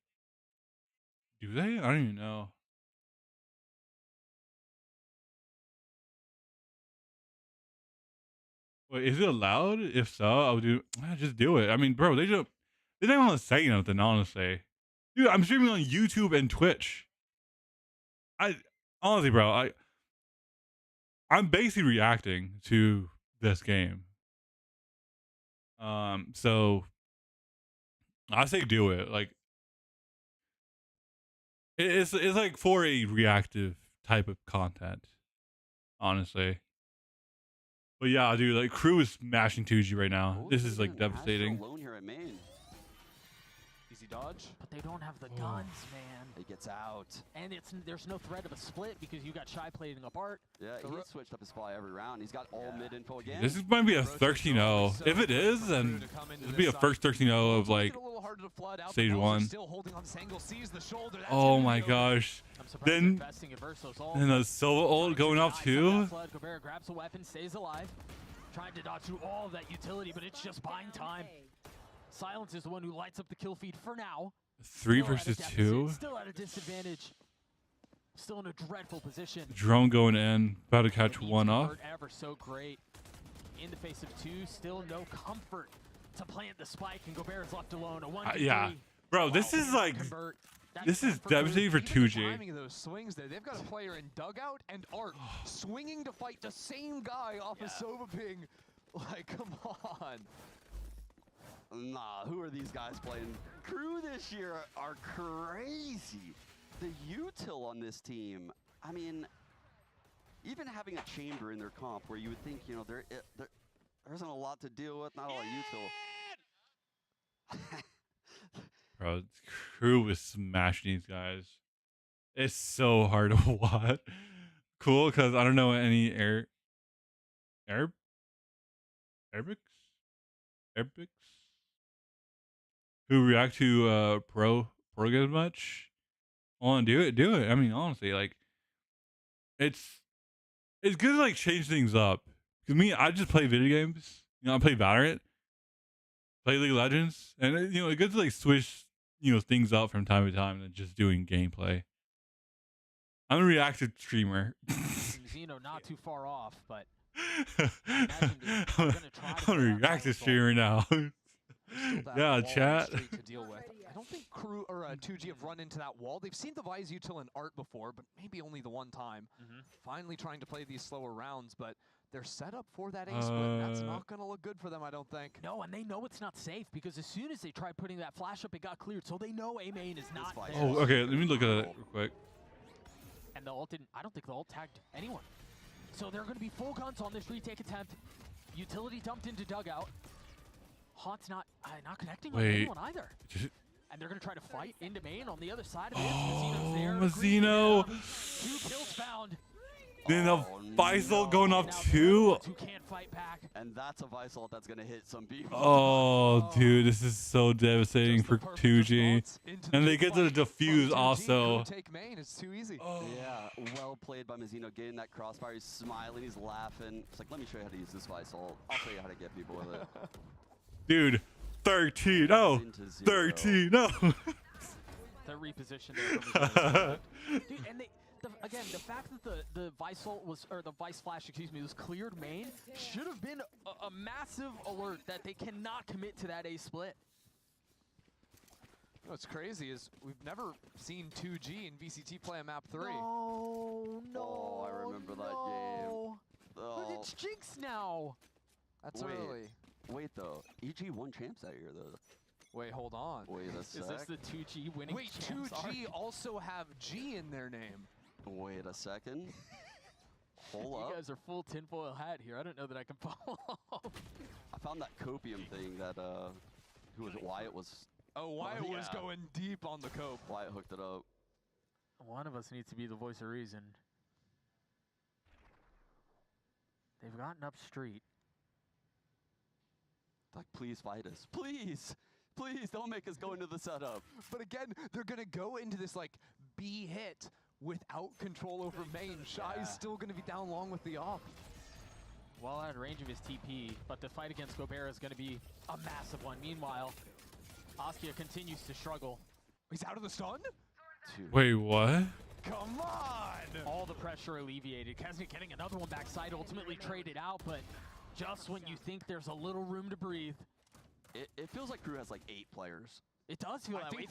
Do they? I don't even know. Wait, is it allowed? If so, I'll just do it. I mean, bro, they don't want to say nothing, honestly. Dude, I'm streaming on YouTube and Twitch. Honestly, bro, I'm basically reacting to this game. So I say do it. Like it's like for a reactive type of content, honestly. But yeah, dude, like Crew is smashing 2G right now. This is like devastating. Alone here at main. Easy dodge. But they don't have the guns, man. He gets out. And there's no threat of a split because you got Shy plating apart. Yeah, he's switched up his fly every round. He's got all mid info again. This might be a 13-0. If it is, then it'll be a first 13-0 of like stage 1. Oh my gosh. Then a solo ult going off too. Gobert grabs a weapon, stays alive. Trying to dodge through all of that utility, but it's just buying time. Silence is the one who lights up the kill feed for now. 3 versus 2. Still at a disadvantage. Still in a dreadful position. Drone going in, about to catch one off. Ever so great. In the face of 2, still no comfort to plant the spike, and Gobert is left alone. A 1v3. Yeah, bro, this is like, this is devastating for 2G. Timing of those swings there. They've got a player in dugout and Art swinging to fight the same guy off of Sova ping. Like, come on. Nah, who are these guys playing? Crew this year are crazy. The util on this team, I mean, even having a chamber in their comp where you would think, you know, there isn't a lot to deal with, not a lot of util. Bro, Crew is smashing these guys. It's so hard to watch. Cool, because I don't know any Arabics who react to pro games much. On do it. I mean, honestly, like it's good to like change things up. Cause me, I just play video games. You know, I play Valorant, play League of Legends, and you know, it's good to like switch, you know, things up from time to time than just doing gameplay. I'm a reactive streamer. Zeno not too far off, but I'm a reactive streamer now. Yeah, chat. To deal with. I don't think Crew or 2G have run into that wall. They've seen the Vise util and Art before, but maybe only the one time. Finally trying to play these slower rounds, but they're set up for that ace split. That's not going to look good for them, I don't think. No, and they know it's not safe because as soon as they tried putting that flash up, it got cleared. So they know A main is not there. Oh, okay. Let me look at it real quick. And the ult didn't. I don't think the ult tagged anyone. So they're going to be full guns on this retake attempt. Utility dumped into dugout. Haunt's not connecting with anyone either. And they're going to try to fight into main on the other side of it. Mazino's there. Mazino. 2 kills found. Then a Visal going off 2. Who can't fight back. And that's a Visal that's going to hit some people. Oh, dude, this is so devastating for 2G. And they get to defuse also. Take main, it's too easy. Yeah, well played by Mazino, getting that crossfire. He's smiling, he's laughing. It's like, let me show you how to use this Visal. I'll show you how to get people with it. Dude, 13-0. 13-0. The reposition there. Dude, and again, the fact that the Visal was, or the Vice Flash, excuse me, was cleared main should have been a massive alert that they cannot commit to that A split. What's crazy is we've never seen 2G and VCT play a map 3. No. Oh, I remember that game. But it's Jinx now. That's early. Wait, though. EG won champs that year, though. Wait, hold on. Wait a sec. Is this the 2G winning Wait, champs 2G also have G in their name. Wait a second. Hold up. You guys are full tinfoil hat here. I don't know that I can follow. I found that copium thing that, who was it? Wyatt was... Oh, Wyatt was going deep on the cope. Wyatt hooked it up. One of us needs to be the voice of reason. They've gotten up street. Like, please fight us. Please. Please don't make us go into the setup. But again, they're going to go into this like B hit without control over main. Shy is still going to be down long with the op. Well out of range of his TP, but the fight against Gobert is going to be a massive one. Meanwhile, Askia continues to struggle. He's out of the stun? Wait, what? Come on! All the pressure alleviated. Kesnick getting another one backside, ultimately traded out, but just when you think there's a little room to breathe. It feels like Crew has like 8 players. It does feel that way.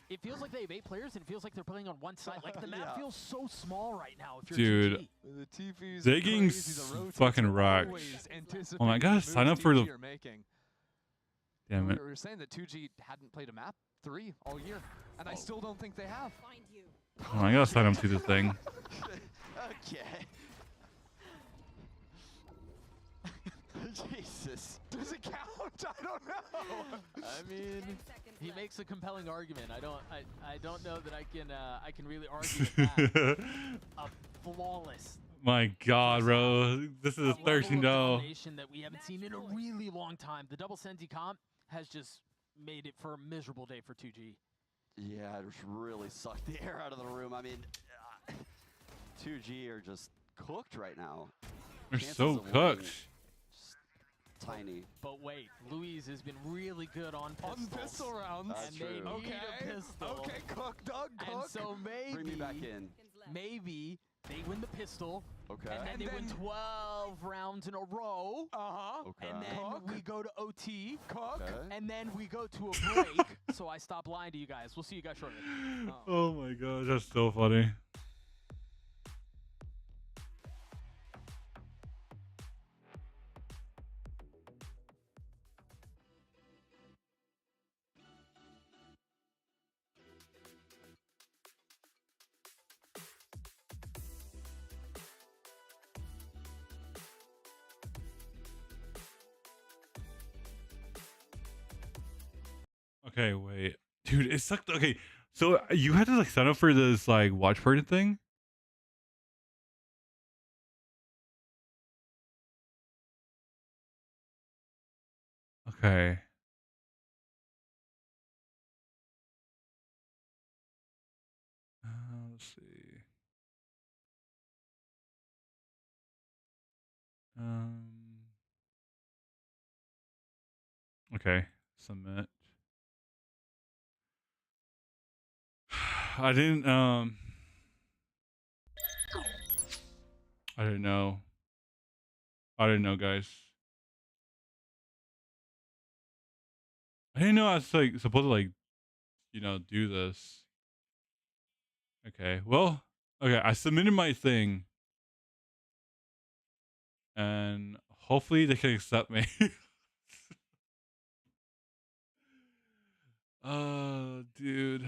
It feels like they have 8 players, and it feels like they're playing on one side. Like, the map feels so small right now if you're Dude, 2G. they're getting fucking rocked. Oh my gosh, sign up for the... Damn it. We were saying that 2G hadn't played a map 3 all year, and I still don't think they have. Oh, I gotta sign up to the thing. Okay. Jesus. Does it count? I don't know. I mean, he makes a compelling argument. I don't know that I can really argue with that. A flawless. My God, bro, this is a 13-0. Domination that we haven't seen in a really long time. The double Senzi comp has just made it for a miserable day for 2G. Yeah, it just really sucked the air out of the room. I mean, 2G are just cooked right now. They're Chances so of winning, cooked. Tiny. But wait, Louise has been really good on pistols. On pistol rounds. And they need a pistol. Okay, cook, Doug, cook. And so maybe, Bring me back in. Maybe they win the pistol. Okay. And then they win 12 rounds in a row. Uh-huh. Okay. And then we go to OT. Cook. Okay. And then we go to a break. So I stop lying to you guys. We'll see you guys shortly. Oh my God, that's so funny. Okay, wait. Dude, it sucked. Okay, so you had to like sign up for this like watch party thing? Okay. Let's see. Okay, submit. I didn't know. I didn't know, guys. I didn't know I was like supposed to like, you know, do this. Okay, well, okay, I submitted my thing. And hopefully they can accept me. Dude.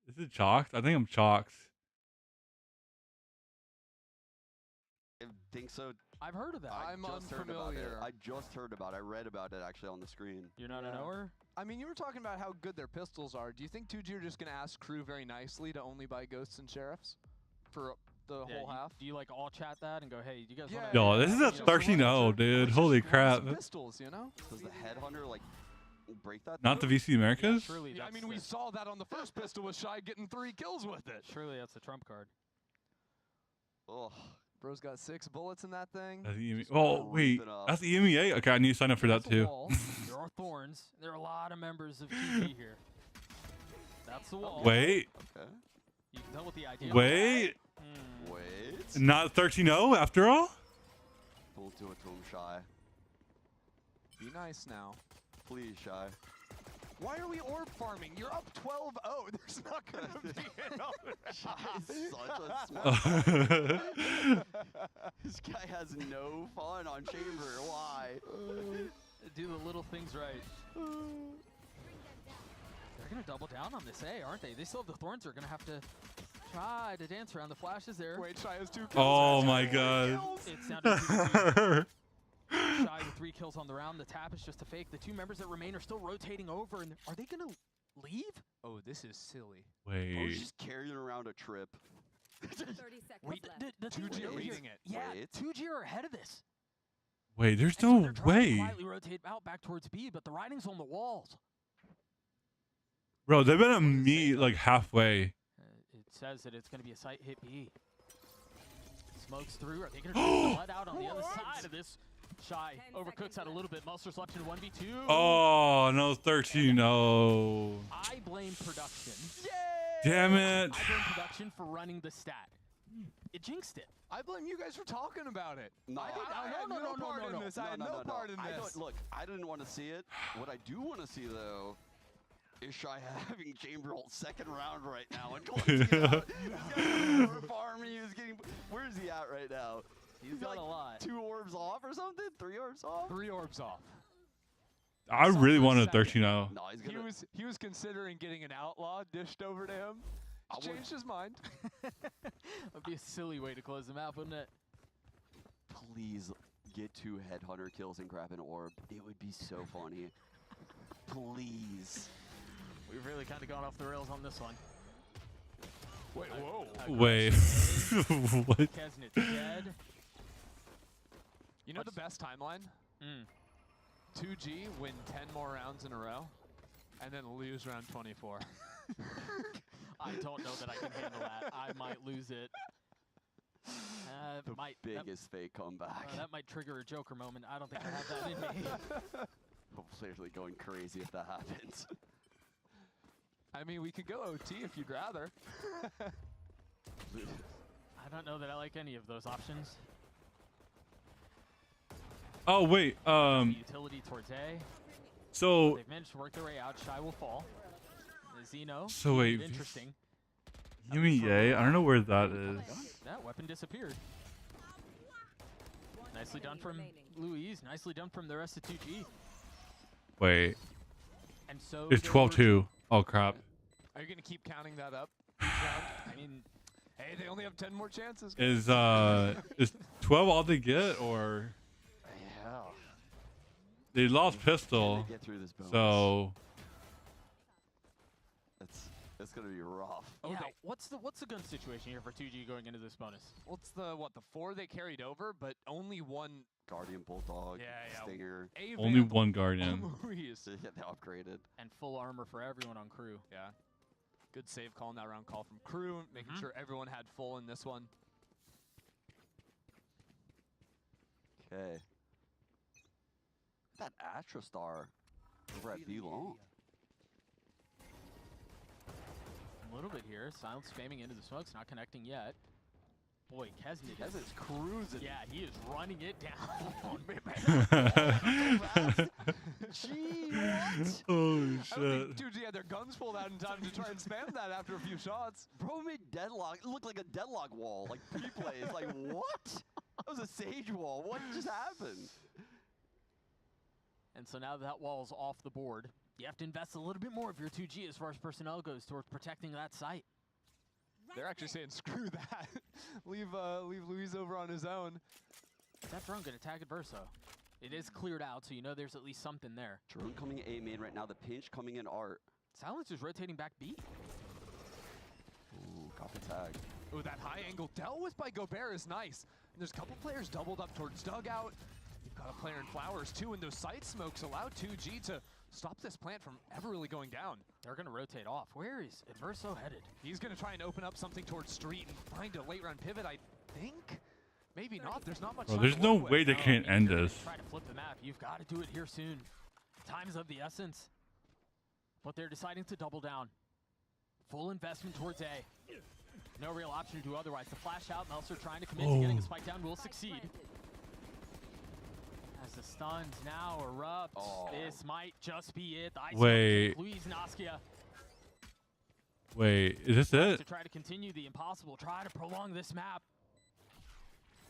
Is it chalked? I think I'm chalked. I think so. I've heard of that. I'm unfamiliar. I just heard about it. I read about it actually on the screen. You're not a knower? I mean, you were talking about how good their pistols are. Do you think 2G are just going to ask Crew very nicely to only buy Ghosts and Sheriffs for the whole half? Do you like all chat that and go, hey, you guys want to... Yo, this is a 13-0, dude. Holy crap. Pistols, you know? Does the Headhunter like break that? Not the VC Americas? Yeah, I mean, we saw that on the first pistol with Shy getting 3 kills with it. Surely that's a trump card. Ugh. Bro's got 6 bullets in that thing. That's oh, wait. That's the EMEA? Okay, I need to sign up for that too. There are thorns. There are a lot of members of TP here. That's the wall. Wait. Okay. You can tell what the idea Wait. Wait. Not 13-0 after all? Don't do it to him, Shy. Be nice now. Please, Shy. Why are we orb farming? You're up 12-0. There's not going to be Shy's such a smart. This guy has no fun on Chamber. Why? Do the little things right. They're going to double down on this A, aren't they? They still have the thorns. They're going to have to try to dance around the flashes there. Wait, Shy has 2 kills. Oh my God. It sounded Shy with 3 kills on the round. The tap is just a fake. The 2 members that remain are still rotating over. And are they going to leave? Oh, this is silly. Wait. Oh, he's just carrying around a trip. 30 seconds Wait, left. the 2G are leading it. Yeah, Wait. 2G are ahead of this. Wait, there's And so no they're trying to way. quietly rotate out back towards B, but the writing's on the walls. Bro, they've been at me like halfway. It says that it's going to be a site hit B. Smokes through. Are they going to let out on the other side of this? Shy overcooks out a little bit. Melser's left in 1v2. Oh, no, 13. No. I blame production. Damn it. I blame production for running the stat. It jinxed it. I blame you guys for talking about it. No, I had no part in this. I had no part in I this. don't, look, I didn't want to see it. What I do want to see, though, is Shy having Chamber ult second round right now and closing it out. He's got a farm. He was getting. Where is he at right now? He's got like a lot. 2 orbs off or something? 3 orbs off? 3 orbs off. I really wanted 13-0. No, he's gonna. He was considering getting an outlaw dished over to him. He's changed his mind. That'd be a silly way to close the map, wouldn't it? Please get 2 headhunter kills and grab an orb. It would be so funny. Please. We've really kind of gone off the rails on this one. Wait, whoa. Wait. What? Kesnit's dead. You know the best timeline? 2G win 10 more rounds in a row, and then lose round 24. I don't know that I can handle that. I might lose it. The biggest fake comeback. That might trigger a Joker moment. I don't think I have that in me. I'm clearly going crazy if that happens. I mean, we could go OT if you'd rather. I don't know that I like any of those options. Oh, wait. Utility towards A. So They've managed to work their way out. Shy will fall. Zeno. So wait, Interesting. you mean yay? I don't know where that is. That weapon disappeared. Nicely done from Louise. Nicely done from the rest of 2G. Wait. And so It's 12-2. Oh, crap. Are you going to keep counting that up each round? I mean, hey, they only have 10 more chances. Is 12 all they get, or Yeah. they lost pistol? Get through this bonus. So it's gonna be rough. Yeah, what's the gun situation here for 2G going into this bonus? What's the 4 they carried over, but only 1 Guardian Bulldog, Stinger. only 1 Guardian. Yeah, they upgraded. And full armor for everyone on crew. Yeah. Good save call in that round call from crew, making sure everyone had full in this one. Okay. That Astrostar over at B long. A little bit here. Silence spamming into the smokes, not connecting yet. Boy, Kesnit is cruising. Yeah, he is running it down. Gee, what? Oh, I don't think 2G had their guns pulled out in time to try and spam that after a few shots. Bro made deadlock. It looked like a deadlock wall, like pre-play. It's like, what? That was a sage wall. What just happened? And so now that wall's off the board, you have to invest a little bit more of your 2G as far as personnel goes towards protecting that site. They're actually saying, screw that. leave Luis over on his own. That drone gonna tag Adverso. It is cleared out, so you know there's at least something there. Drone coming A main right now. The pinch coming in art. Silence is rotating back B. Ooh, got the tag. Oh, that high angle dealt with by Gobert is nice. And there's a couple players doubled up towards dugout. You've got a player in Flowers too, and those side smokes allow 2G to stop this plant from ever really going down. They're gonna rotate off. Where is Adverso headed? He's gonna try and open up something towards street and find a late round pivot, I think. Maybe not. There's not much Bro, time there's to no work way with. they can't end this. Try to flip the map. You've got to do it here soon. Time's of the essence. But they're deciding to double down. Full investment towards A. No real option to do otherwise. The flash out, Melser trying to commit to getting a spike down will succeed. As the stuns now erupt, this might just be it. The Wait. Luis and Askia Wait, is this it? to try to continue the impossible, try to prolong this map.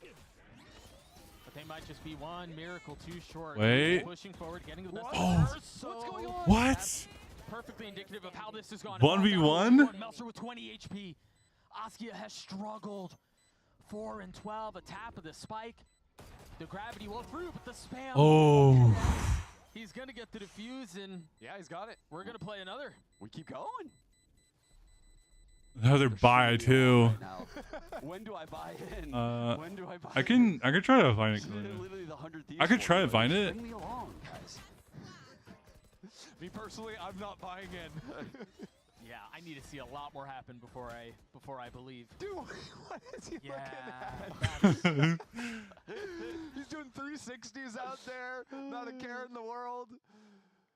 But they might just be one miracle too short. Wait. Pushing forward, getting the best. What's going on? What? That's perfectly indicative of how this has gone. 1v1? Melser with 20 HP. Askia has struggled. 4 and 12, a tap of the spike. The gravity will through, but the spam. Oh. He's going to get the defuse, and yeah, he's got it. We're going to play another. We keep going. Another buy too. Right now. When do I buy in? When do I buy I can try to find it. Literally the 100 Thieves I could try to War, find like, it. Bring me along, guys. Me personally, I'm not buying in. Yeah, I need to see a lot more happen before I believe. Dude, what is he looking at? He's doing 360s out there. Not a care in the world.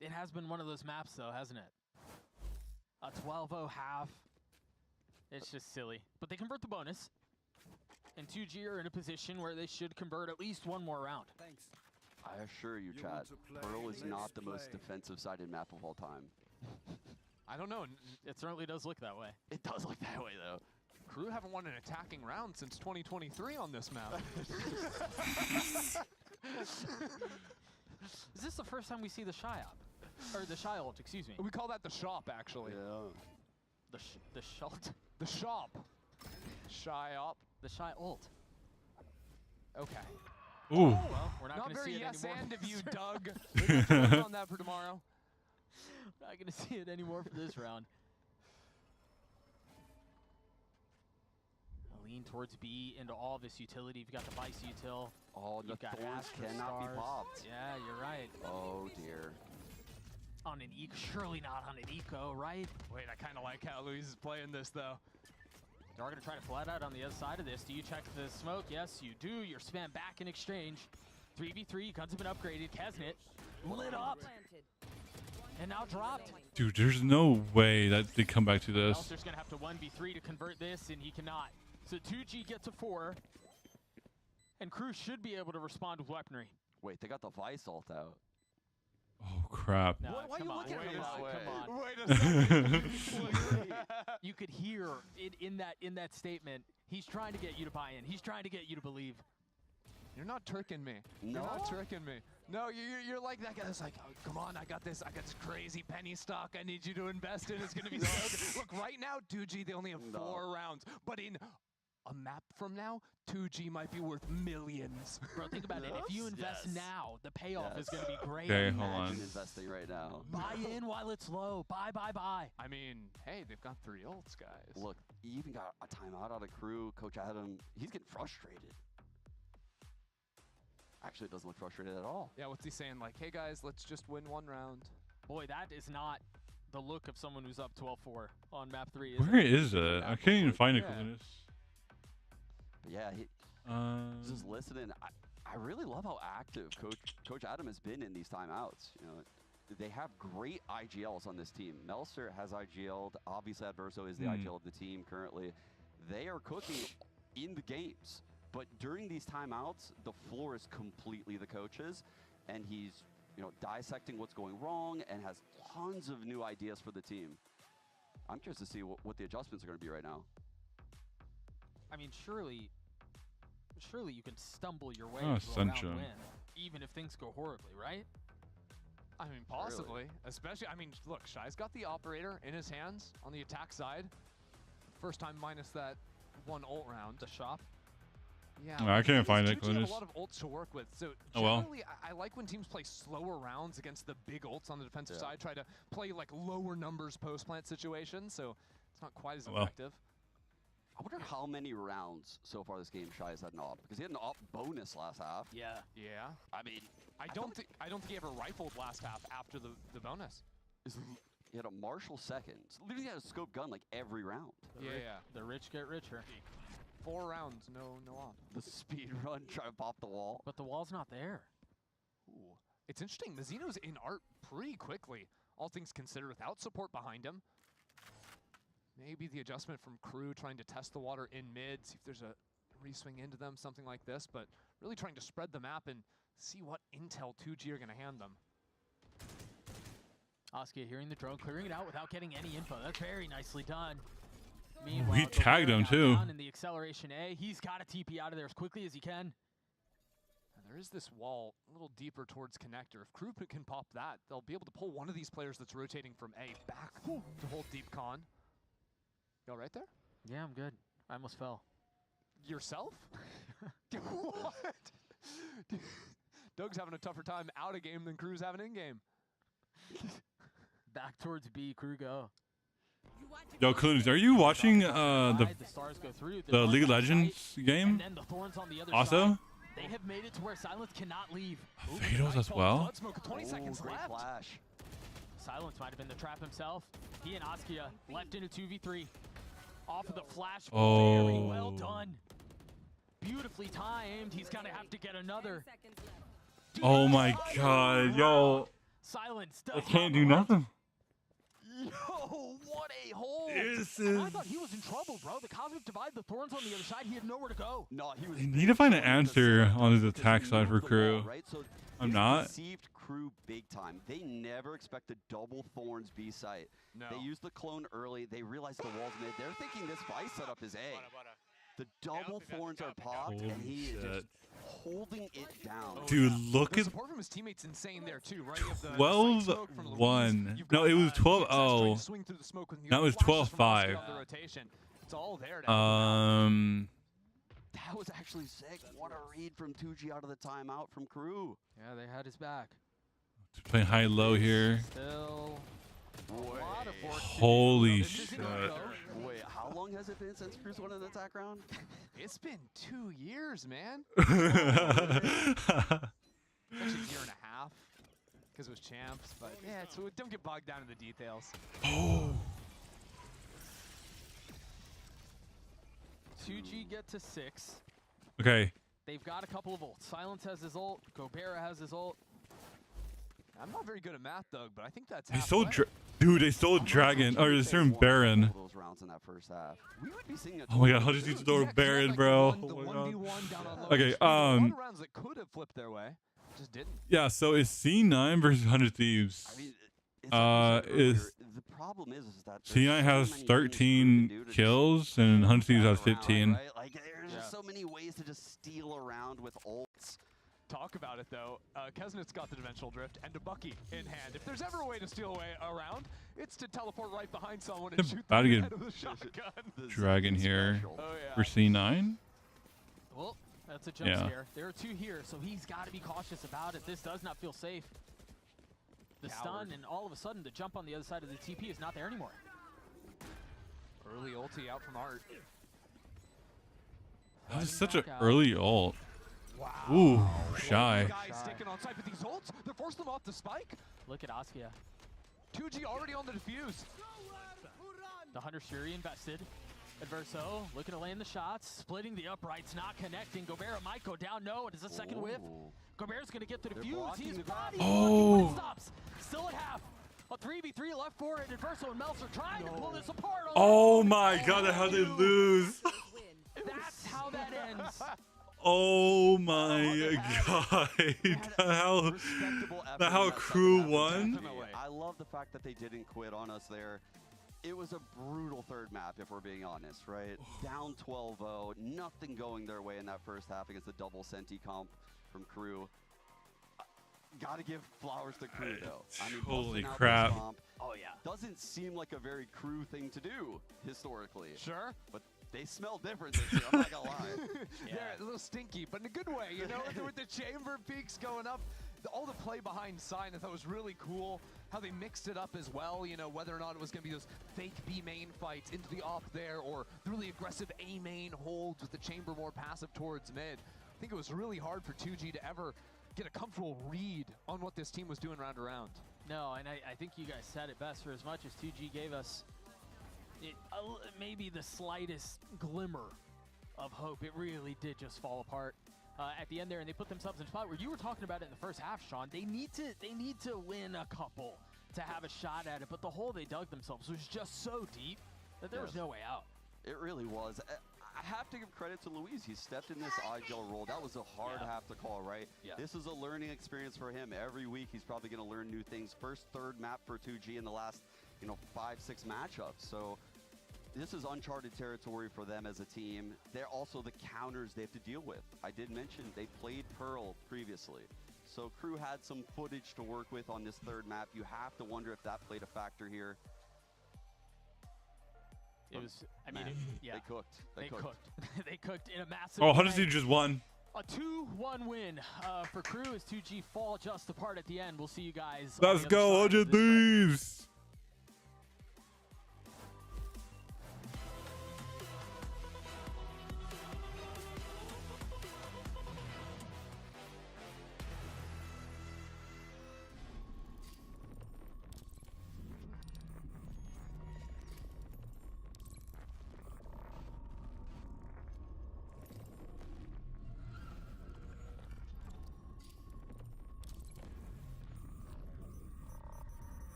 It has been one of those maps, though, hasn't it? A 12-0 half. It's just silly. But they convert the bonus. And 2G are in a position where they should convert at least one more round. Thanks. I assure you, Chad, Pearl is not the most defensive-sided map of all time. I don't know. It certainly does look that way. It does look that way, though. Crew haven't won an attacking round since 2023 on this map. Is this the first time we see the Shy Op? Or the Shy ult, excuse me. We call that the shop, actually. Yeah. The Shult? The shop. Shy up. The Shy ult. Okay. Ooh. Well, we're not Not going to see very it yes anymore. and of you, Doug. We're going to work on that for tomorrow. Not going to see it anymore for this round. Lean towards B into all of this utility. You've got the Vice util. Oh, the You've got thorns Astra cannot be Stars. popped. Yeah, you're right. Oh, dear. On an eco, surely not on an eco, right? Wait, I kind of like how Luis is playing this, though. They're going to try to flat out on the other side of this. Do you check the smoke? Yes, you do. You're spam back in exchange. 3v3, guns have been upgraded. Kesnit lit up. And now dropped. Dude, there's no way that they come back to this. Meltzer's going to have to 1v3 to convert this, and he cannot. So 2G gets a 4. And Crew should be able to respond with weaponry. Wait, they got the Vice ult out. Oh crap. No, Why are come you on, looking at me that way? come on. Wait a second. You could hear it in that statement. He's trying to get you to buy in. He's trying to get you to believe. You're not tricking me. No? You're not tricking me. No, you're like that guy that's like, oh, come on, I got this crazy penny stock I need you to invest in. It's going to be so good. Look, right now, 2G, they only have 4 rounds. But in a map from now, 2G might be worth millions. Bro, think about it. If you invest Yes. now, the payoff is going to be great. Okay, hold on. Imagine investing right now. Buy in while it's low. Buy. I mean, hey, they've got 3 ults, guys. Look, he even got a timeout out of Crew. Coach Adam, he's getting frustrated. Actually, it doesn't look frustrated at all. Yeah, what's he saying? Like, hey, guys, let's just win 1 round. Boy, that is not the look of someone who's up 12-4 on map 3. Where is it? I can't even find it. Yeah. Clintus. But yeah, just listening. I really love how active Coach Adam has been in these timeouts. You know, they have great IGLs on this team. Meltzer has IGL'd. Obviously, Adverso is the IGL of the team currently. They are cooking in the games. But during these timeouts, the floor is completely the coach's, and he's, you know, dissecting what's going wrong and has tons of new ideas for the team. I'm curious to see what the adjustments are going to be right now. I mean, surely you can stumble your way Oh, to a round Sunshine. win, even if things go horribly, right? I mean, possibly. Especially, I mean, look, Shy's got the operator in his hands on the attack side. First time minus that 1 ult round. The shop. Yeah, No, I can't find it, 2G have Clintus. a lot of ults to work with. So Oh, well. generally, I like when teams play slower rounds against the big ults on the defensive side. Try to play like lower numbers post-plant situations, so it's not quite as Oh, well. effective. I wonder how many rounds so far this game Shy has had an op, because he had an op bonus last half. Yeah. Yeah. I mean, I don't think he ever rifled last half after the bonus. he had a Marshall second. So literally had a scope gun like every round. Yeah. The rich get richer. 4 rounds, no op. The speed run, try to pop the wall. But the wall's not there. Ooh. It's interesting. Mazzino's in art pretty quickly, all things considered, without support behind him. Maybe the adjustment from Crew trying to test the water in mid, see if there's a re-swing into them, something like this, but really trying to spread the map and see what intel 2G are going to hand them. Oskia hearing the drone, clearing it out without getting any info. That's very nicely done. Meanwhile, We tagged him, too. Down in the acceleration A, he's got to TP out of there as quickly as he can. And there is this wall a little deeper towards connector. If Crew can pop that, they'll be able to pull one of these players that's rotating from A back to hold deep con. You all right there? Yeah, I'm good. I almost fell. Yourself? What? Doug's having a tougher time out of game than Crew's having in game. Back towards B, Crew go. Yo, Clunes, are you watching the stars go through. League of Legends game? And then the Thorns on the other Also? side. They have made it to where Silence cannot leave. Vados as well? 20 seconds great left. flash. Silence might have been the trap himself. He and Askia left in a 2v3. Off of the flash. Very well done. Beautifully timed. He's gonna have to get another. Oh my god, yo. Silence I does can't do nothing. Yo, what a hole! This And I is- thought he was in trouble, bro. The Cosmic Divide, the Thorns on the other side, he had nowhere to go. No, he was. They need to find an answer on his attack side for Crew. Right? So I'm they not. Deceived Crew big time. They never expected double Thorns B site. No. They used the clone early. They realized the wall's mid. They're thinking this Vice setup is A. The double Thorns are popped, and Holy he is shit. just holding it down. Dude, look The at support from his teammates insane there too, right? You have the 12-1. You've No, got, it was Jets trying to 12-0. swing through the smoke with That was flashes from Askia 12-5. on the rotation. It's all there. That was actually sick. What a read from 2G out of the timeout from Crew. Yeah, they had his back. playing high-low here. Still a lot of work to do. Holy This isn't shit. over. Wait, how long has it been since Crew's won an attack round? It's been 2 years, man. Oh. Actually, a year and a half because it was champs. But yeah, so don't get bogged down in the details. Oh. 2G get to 6. Okay. They've got a couple of ults. Silence has his ult. Gobera has his ult. I'm not very good at math, Doug, but I think that's They halfway. stole dude, they stole Dragon. Or they stole Baron. Those rounds in that first half. We would be seeing a Oh my god, how did you throw Baron, bro? Oh my god. Okay, A lot of rounds that could have flipped their way, just didn't. yeah, so it's C9 versus 100 Thieves. I mean, it's like you said earlier, Is the problem is that there's C9 so has many things 13 Crew can do to kills and 100 Thieves has around, 15. right? Like there's just so many ways to just steal around with ults. Talk about it though. Kesnit's got the Dimensional Drift and a Bucky in hand. If there's ever a way to steal away around, it's to teleport right behind someone and shoot About them to in get the head with a shotgun. Dragon here Oh, yeah. for C9. Well, that's a jump Yeah. scare. There are 2 here, so he's got to be cautious about it. This does not feel safe. The stun, and all of a sudden, the jump on the other side of the TP is not there anymore. Early ulti out from Art. That was such an early ult. Wow. Ooh, shy. Guys sticking on site with these ults. They're forcing them off the spike. Look at Askia. 2G already on the defuse. The Hunter Shuri invested. Adverso looking to land the shots, splitting the uprights, not connecting. Gobera might go down. No, it is a second whiff. Gobera's going to get the defuse. He's body. Oh. Stops. Still at half. A 3v3 left for it. Adverso and Meltzer trying to pull this apart. Oh my god, how they lose. That's how that ends. Oh my god. How Crew won? I love the fact that they didn't quit on us there. It was a brutal third map, if we're being honest, right? Down 12-0, nothing going their way in that first half against the double Senti comp from Crew. Gotta give flowers to Crew, though. I mean, Holy busting out crap. this comp Oh, yeah. doesn't seem like a very Crew thing to do, historically. Sure. But they smell different this year, I'm not gonna lie. They're a little stinky, but in a good way, you know, with the chamber peaks going up. All the play behind Sign I thought was really cool. How they mixed it up as well, you know, whether or not it was going to be those fake B main fights into the op there or the really aggressive A main holds with the chamber more passive towards mid. I think it was really hard for 2G to ever get a comfortable read on what this team was doing round to round. No, and I think you guys said it best. For as much as 2G gave us maybe the slightest glimmer of hope, it really did just fall apart at the end there, and they put themselves in a spot where you were talking about it in the first half, Sean. They need to win a couple to have a shot at it, but the hole they dug themselves was just so deep that there was no way out. It really was. I have to give credit to Luis. He stepped in this IGL role. That was a hard half to call, right? Yeah. This is a learning experience for him. Every week he's probably going to learn new things. First, third map for 2G in the last, 5-6 matchups. So this is uncharted territory for them as a team. They're also the counters they have to deal with. I did mention they played Pearl previously. So Crew had some footage to work with on this third map. You have to wonder if that played a factor here. It was, I mean, yeah. They cooked. They cooked. They cooked in a massive Oh, way. 100 Thieves just won. A 2-1 win for Crew as 2G fall just apart at the end. We'll see you guys. Let's go, 100 Thieves.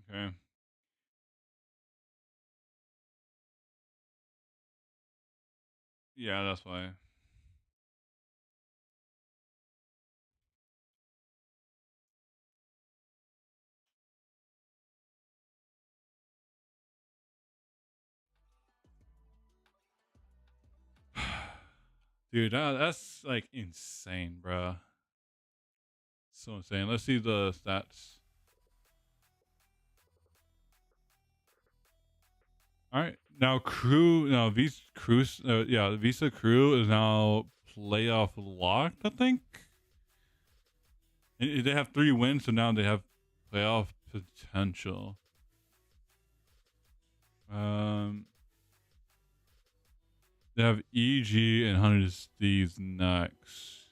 Okay. Yeah, that's why. Dude, that's like insane, bro. So insane. Let's see the stats. All right, now crew. Now Visa crew. Yeah, Visa crew is now playoff locked. I think. And they have 3 wins, so now they have playoff potential. They have EG and 100 Steves next.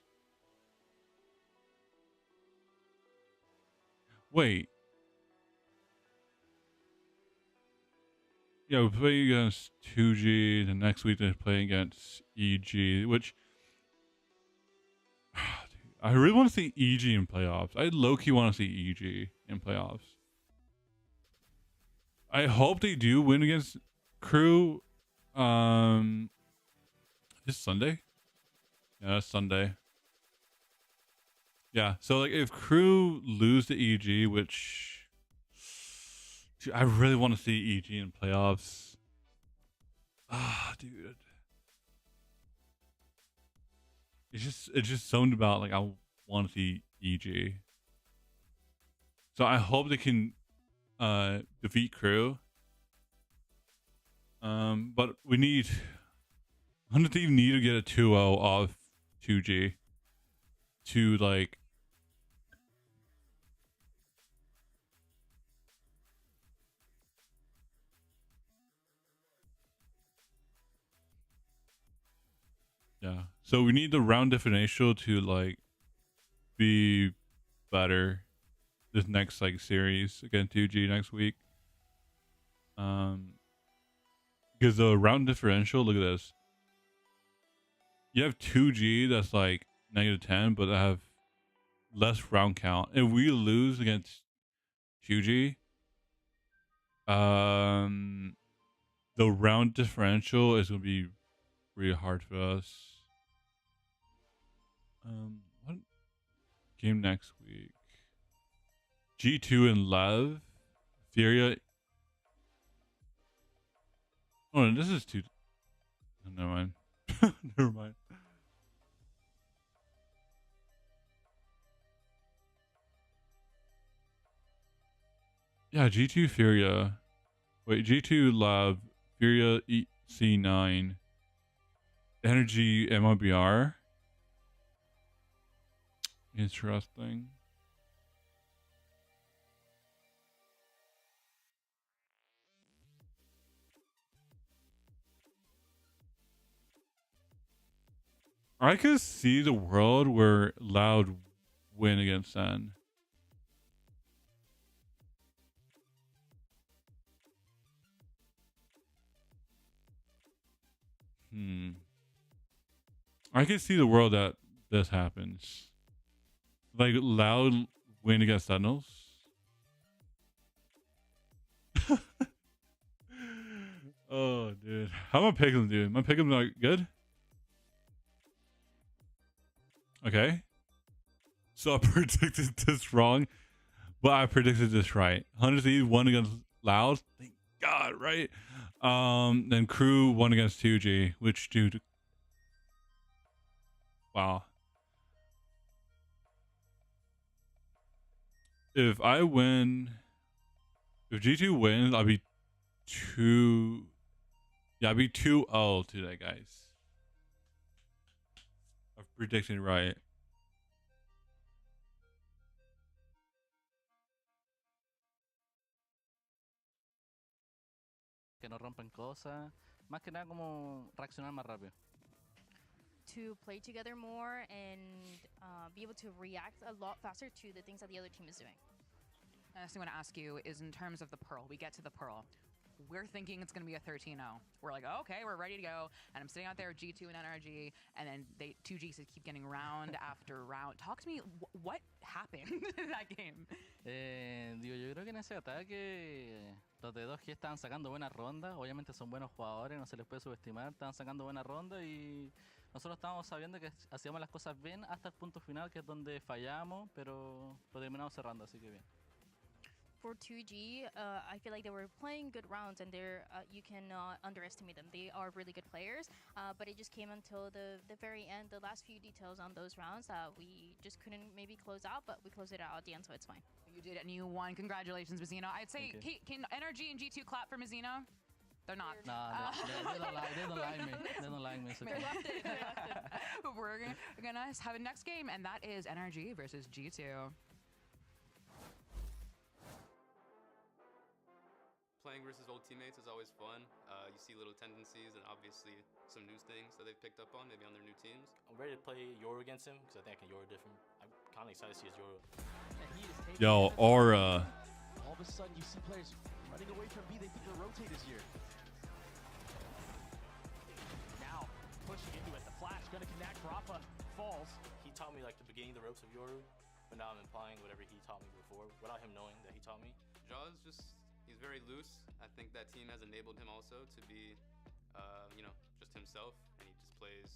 Wait. Yeah, we play against 2G. The next week they play against EG, which I really want to see EG in playoffs. I low-key want to see EG in playoffs. I hope they do win against Crew. This Sunday? Yeah, that's Sunday. Yeah, so like if Crew lose to EG, which dude, I really want to see EG in playoffs. Ah, dude. It's just something about like I want to see EG. So I hope they can defeat Crew. But we need 100 Thieves need to get a 2-0 off 2G to like yeah. So we need the round differential to like be better this next like series against 2G next week. Because the round differential, look at this. You have 2G that's like -10, but I have less round count. If we lose against 2G, the round differential is gonna be really hard for us. What game next week? G2 and Lev, Furia. Oh, no, this is too. Oh, never mind. Never mind. Yeah, G2 Furia. Wait, G2 Lab, Furia C9, Energy MIBR. Interesting. I could see the world where Loud win against Sen. I can see the world that this happens. Like Loud win against Sentinels. Oh, dude. How am I picking, dude? My picking like good? Okay. So I predicted this wrong, but I predicted this right. 100 Thieves won against Loud. Thank God, right? Then Crew won against 2G, which, dude. Wow. If I win, if G2 wins, I'll be 2. Yeah, I'll be 2-0 today, guys. I've predicted right. Que no rompen cosas, más que nada como reaccionar más rápido. To play together more and be able to react a lot faster to the things that the other team is doing. The next thing I want to ask you is in terms of the Pearl. We get to the Pearl. We're thinking it's going to be a 13-0. We're like, oh, okay, we're ready to go. And I'm sitting out there, G2 and NRG, and then 2G keep getting round after round. Talk to me, what happened in that game? Digo, yo creo que en ese ataque los de 2G estaban sacando buenas rondas. Obviamente son buenos jugadores, no se les puede subestimar. Estaban sacando buenas rondas y nosotros estábamos sabiendo que hacíamos las cosas bien hasta el punto final, que es donde fallamos, pero lo terminamos cerrando, así que bien. For 2G, I feel like they were playing good rounds, and you cannot underestimate them. They are really good players, but it just came until the very end, the last few details on those rounds that we just couldn't maybe close out, but we closed it out at the end, so it's fine. You did, and you won. Congratulations, Mazzino. I'd say, can NRG and G2 clap for Mazzino? They're not. Nah, they don't like me. They don't like me. It's okay. But we're gonna have a next game, and that is NRG versus G2. Playing versus old teammates is always fun. You see little tendencies and obviously some new things that they've picked up on, maybe on their new teams. I'm ready to play Yoru against him because I think I can Yoru different. I'm kind of excited to see his Yoru. Yo, Aura. All of a sudden, you see players running away from B. They think they're rotators here. Now, pushing into it. The flash going to connect. Rafa falls. He taught me like the beginning of the ropes of Yoru, but now I'm applying whatever he taught me before without him knowing that he taught me. Jaw is just, he's very loose. I think that team has enabled him also to be, you know, just himself, and he just plays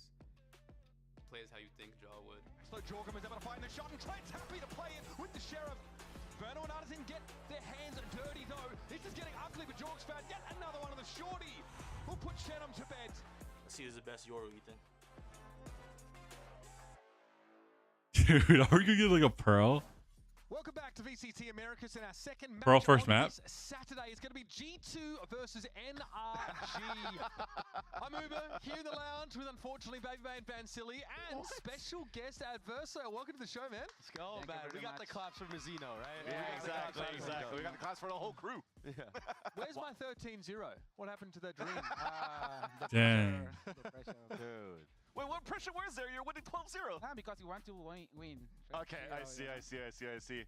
how you think Jaw would. So Jorgum is able to find the shot, and Trent's happy to play it with the Sheriff. Berno and Artisan get their hands dirty though. This is getting ugly for Jorg's fan. Yet another one of the shorty who put Shenum to bed. Let's see who's the best Yoru, Ethan. Dude, are we gonna get like a Pearl? Welcome back to VCT Americas, and our second match Pearl first on map. this Saturday is going to be G2 versus NRG. I'm Uber, here in the lounge with, unfortunately, Baby Bay and Vansili, and special guest Adverso. Welcome to the show, man. Let's go, man. We got the claps from Mazzino, right? Yeah, exactly. We got the claps for the whole crew. Yeah. Where's my 13-0? What happened to that dream? Dang. Dude. Wait, what pressure was there? You're winning 12-0. Because you want to win. Okay, I see.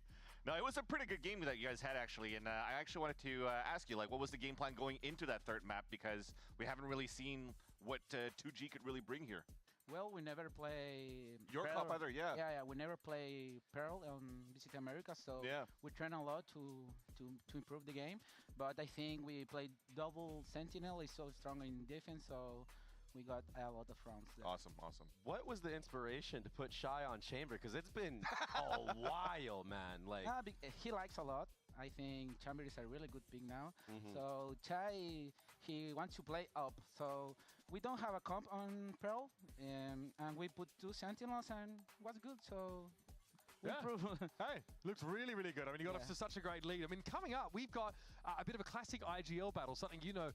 No, it was a pretty good game that you guys had, actually. And I actually wanted to ask you, like, what was the game plan going into that third map? Because we haven't really seen what 2G could really bring here. Well, we never play Your Pearl. cup either, yeah. Yeah, we never play Pearl on VCT America, so we train a lot to improve the game. But I think we played double Sentinel, is so strong in defense, so we got a lot of rounds there. Awesome. What was the inspiration to put Shy on Chamber? Because it's been a while, man. Like he likes a lot. I think Chamber is a really good pick now. So Chai, he wants to play up. So we don't have a comp on Pearl, and we put 2 Sentinels, and what's good. So Hey, looks really, really good. I mean, you got off to such a great lead. I mean, coming up, we've got a bit of a classic IGL battle, something you know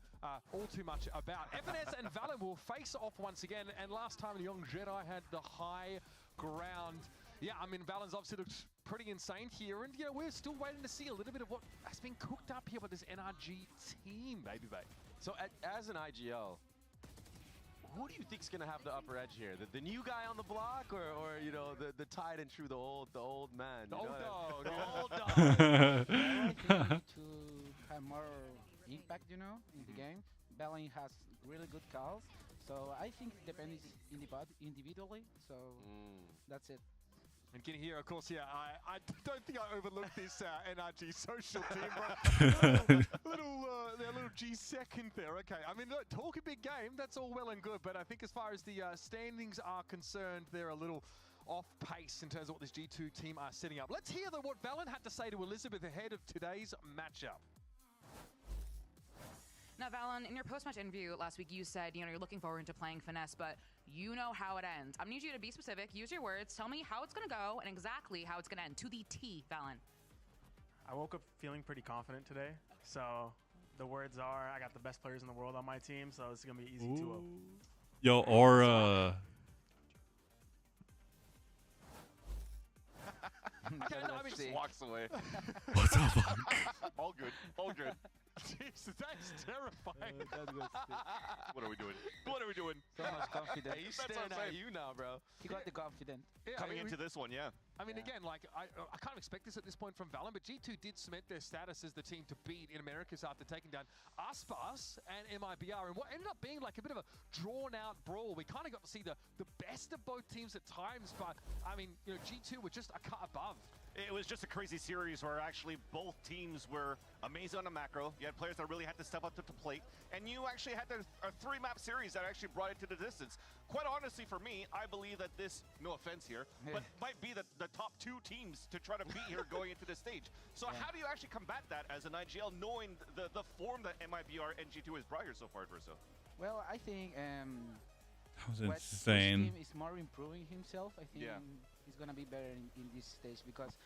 all too much about. Evanes and Valen will face off once again, and last time the Young Jedi had the high ground. Yeah, I mean, Valen's obviously looks pretty insane here, and, you know, we're still waiting to see a little bit of what has been cooked up here by this NRG team, baby. So, as an IGL, who do you think is going to have the upper edge here? The new guy on the block, or you know, the tried and true, the old man? The old dog. The old dog. I think to have more impact, you know, in the game. Valen has really good calls, so I think it depends individually. So that's it. And can you hear, of course, yeah, I don't think I overlooked this NRG social team, but their little G second there. Okay, I mean, look, talk a big game, that's all well and good, but I think as far as the standings are concerned, they're a little off pace in terms of what this G2 team are setting up. Let's hear what Valen had to say to Elizabeth ahead of today's matchup. Now, Valen, in your post-match interview last week, you said, you know, you're looking forward to playing Finesse, but you know how it ends. I need you to be specific, use your words, tell me how it's going to go and exactly how it's going to end. To the T, Valen. I woke up feeling pretty confident today, so the words are, I got the best players in the world on my team, so it's going to be easy 2-0. Yo, Aura. Just walks away. What's up, Monk? All good. Jeez, that's terrifying. What are we doing? So much confidence. Hey, he's staring at you now, bro. He got the confidence. Yeah, Coming into this one, yeah. I mean, again, like, I can't expect this at this point from Valen, but G2 did cement their status as the team to beat in Americas after taking down Aspas and MIBR, and what ended up being like a bit of a drawn-out brawl. We kind of got to see the best of both teams at times, but, I mean, you know, G2 were just a cut above It was just a crazy series where actually both teams were amazing on the macro. You had players that really had to step up to the plate, and you actually had a 3-map series that actually brought it to the distance. Quite honestly, for me, I believe that this, no offense here, but might be the top 2 teams to try to beat here going into this stage. So how do you actually combat that as an IGL, knowing the form that MIBR and G2 has brought here so far, Verso? Well, I think That was what insane. team is more improving himself. I think he's gonna be better in this stage because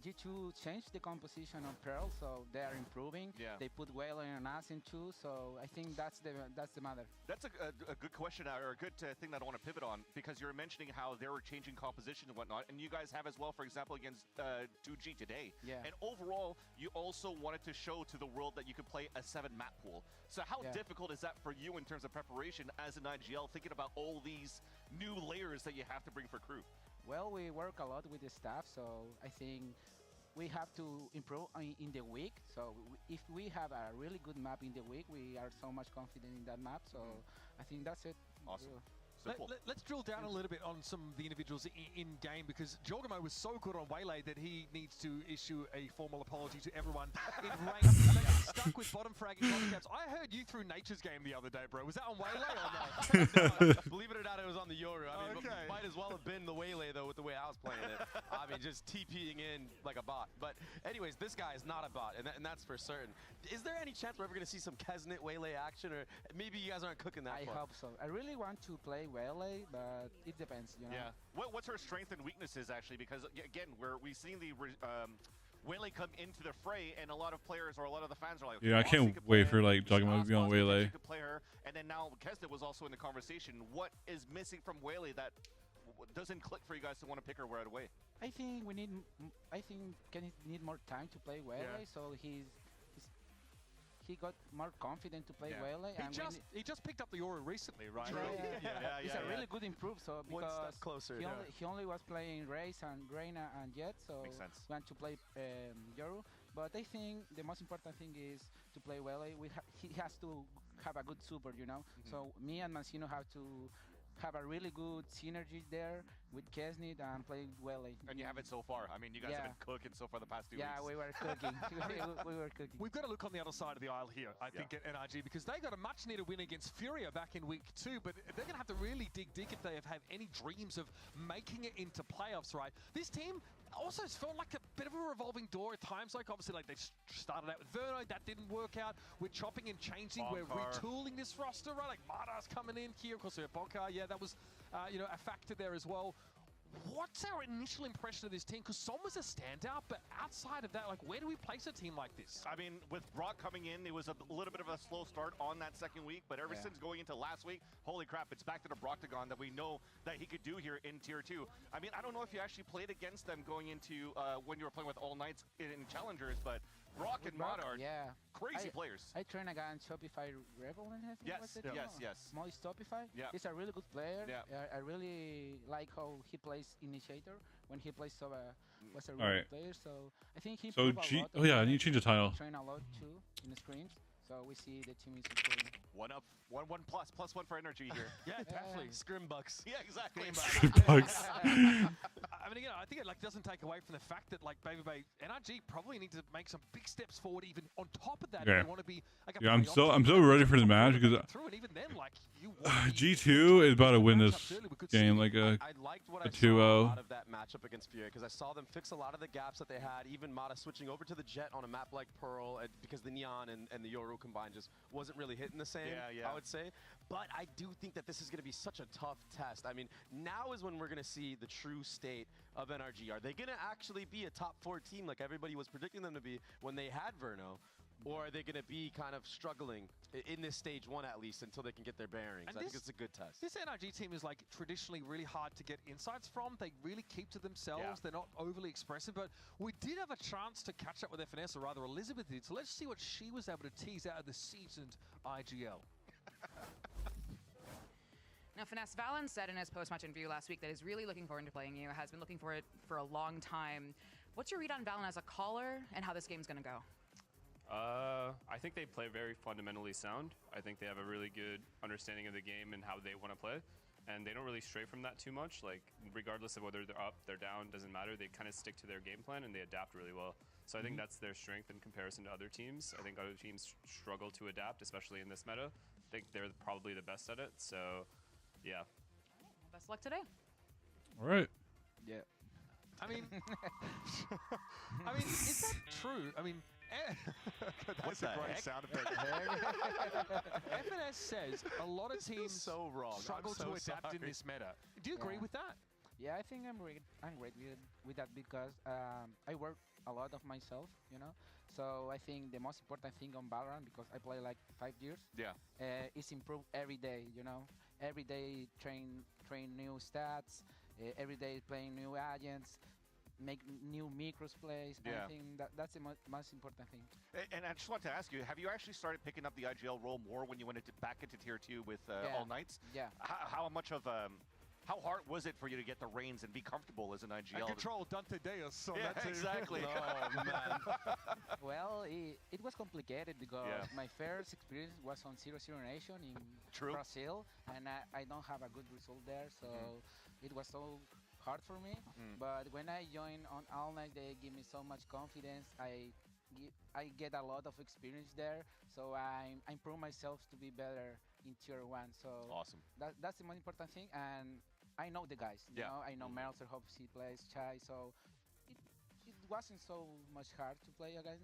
G2 changed the composition of Pearl, so they are improving. They put Whale and Asin too, so I think that's the matter. That's a good question, or a good thing that I want to pivot on, because you're mentioning how they were changing composition and whatnot, and you guys have as well, for example, against 2G today. And overall, you also wanted to show to the world that you could play a 7-map pool. So how difficult is that for you in terms of preparation as an IGL, thinking about all these new layers that you have to bring for crew? Well, we work a lot with the staff, so I think we have to improve in the week. So if we have a really good map in the week, we are so much confident in that map. So I think that's it. Awesome. Let's drill down a little bit on some of the individuals in game, because Jorgamo was so good on Waylay that he needs to issue a formal apology to everyone in rank. Stuck with bottom fragging bottom caps. I heard you threw Nature's Game the other day, bro. Was that on Waylay or not? No, believe it or not, it was on the Yoru. I mean, might as well have been the Waylay, though, with the way I was playing it. I mean, just TPing in like a bot. But anyways, this guy is not a bot, and that's for certain. Is there any chance we're ever going to see some Kesnet Waylay action, or maybe you guys aren't cooking that far? I hope so. I really want to play Waylay, but it depends, you know? Yeah. What's her strength and weaknesses, actually? Because, again, we've seen the Waylay come into the fray, and a lot of players or a lot of the fans are like, Yeah, I can't wait for like Juggernaut to be on Waylay. could play her, and then now Kesnet was also in the conversation. What is missing from Waylay that doesn't click for you guys to want to pick her right away? I think we need. I think Kenny need more time to play Waylay, so he got more confident to play Waylay. He just picked up the Aura recently, right? He's a really good improve. So one because step closer. He only was playing Raze and Reina and Jet, so we want to play Yoru. But I think the most important thing is to play Waylay. He has to have a good support, you know. So me and Mancino have to have a really good synergy there with Kesnet and play Waylay. And you have it so far. I mean, you guys have been cooking so far the past 2 weeks. Yeah, we were cooking. we were cooking. We've got to look on the other side of the aisle here, I think, at NRG, because they got a much-needed win against Furia back in week 2, but they're going to have to really dig deep if they have any dreams of making it into playoffs, right? This team also felt like a bit of a revolving door at times. Like, obviously, like they started out with Verno, that didn't work out. We're chopping and changing, we're retooling this roster, right? Like Marta's coming in here, of course, we have Bonka. Yeah, that was, you know, a factor there as well. What's our initial impression of this team? Because Som was a standout, but outside of that, like, where do we place a team like this? I mean, with Brock coming in, it was a little bit of a slow start on that second week, but ever since going into last week, holy crap, it's back to the Brocktagon that we know that he could do here in Tier 2. I mean, I don't know if you actually played against them going into when you were playing with All Knights in Challengers, but Brock and Mata are crazy players. I train against Shopify Rebel, I think. Yes. Moist Shopify. He's a really good player. I really like how he plays Initiator. When he plays Soba, was a really good player. So I think he improved a lot. Oh yeah, I need to change the title. Train a lot too in the screens. So we see the team is improving. One up, one plus one for energy here. Yeah, definitely. Scrimbucks. Yeah, exactly. Scrimbucks. I mean, again, I think it like doesn't take away from the fact that like Baby Bay NRG probably need to make some big steps forward. Even on top of that, if they want to be. Like, I'm so ready for the match because and even then, like you. G2 is about to win this game like a I liked what I 2-0. saw out of that matchup against Furia because I saw them fix a lot of the gaps that they had. Even Mata switching over to the Jet on a map like Pearl because the Neon and the Yoru combined just wasn't really hitting the same, I would say. But I do think that this is going to be such a tough test. I mean, now is when we're going to see the true state of NRG. Are they going to actually be a top 4 team like everybody was predicting them to be when they had Verno? Or are they going to be kind of struggling in this stage 1 at least until they can get their bearings? I think it's a good test. This NRG team is like traditionally really hard to get insights from. They really keep to themselves. They're not overly expressive, but we did have a chance to catch up with their finesse, or rather Elizabeth did. So let's see what she was able to tease out of the seasoned IGL. Now, Finesse Valen said in his post-match interview last week that he's really looking forward to playing you, has been looking for it for a long time. What's your read on Valen as a caller and how this game's going to go? I think they play very fundamentally sound. I think they have a really good understanding of the game and how they want to play. and they don't really stray from that too much. Like, regardless of whether they're up, they're down, doesn't matter. They kind of stick to their game plan and they adapt really well. So I think that's their strength in comparison to other teams. I think other teams struggle to adapt, especially in this meta. I think they're probably the best at it. So, yeah. Best luck today. All right. Yeah. I mean, is that true? I mean, that's a great sound effect. FNS says a lot of teams so wrong. struggle to adapt in this meta. Do you agree with that? Yeah, I think I'm great with that because I work a lot of myself, you know. So I think the most important thing on Valorant, because I play like 5 years, is improve every day, you know. Every day train new stats, every day playing new agents, make new micros plays. I think that's the most important thing. And I just want to ask you, have you actually started picking up the IGL role more when you went back into Tier 2 with All Knights? Yeah. How much of how hard was it for you to get the reins and be comfortable as an IGL? And control Dante Deus. Yeah, exactly. Oh, man. Well, it was complicated because my first experience was on 0-0 Nation in Brazil, and I don't have a good result there, so it was so hard for me. But when I joined on All Night, they give me so much confidence. I get a lot of experience there, so I improve myself to be better in Tier 1. So awesome. That's the most important thing, and I know the guys. You know, I know Mercer, hopes he plays Chai, so it wasn't so much hard to play again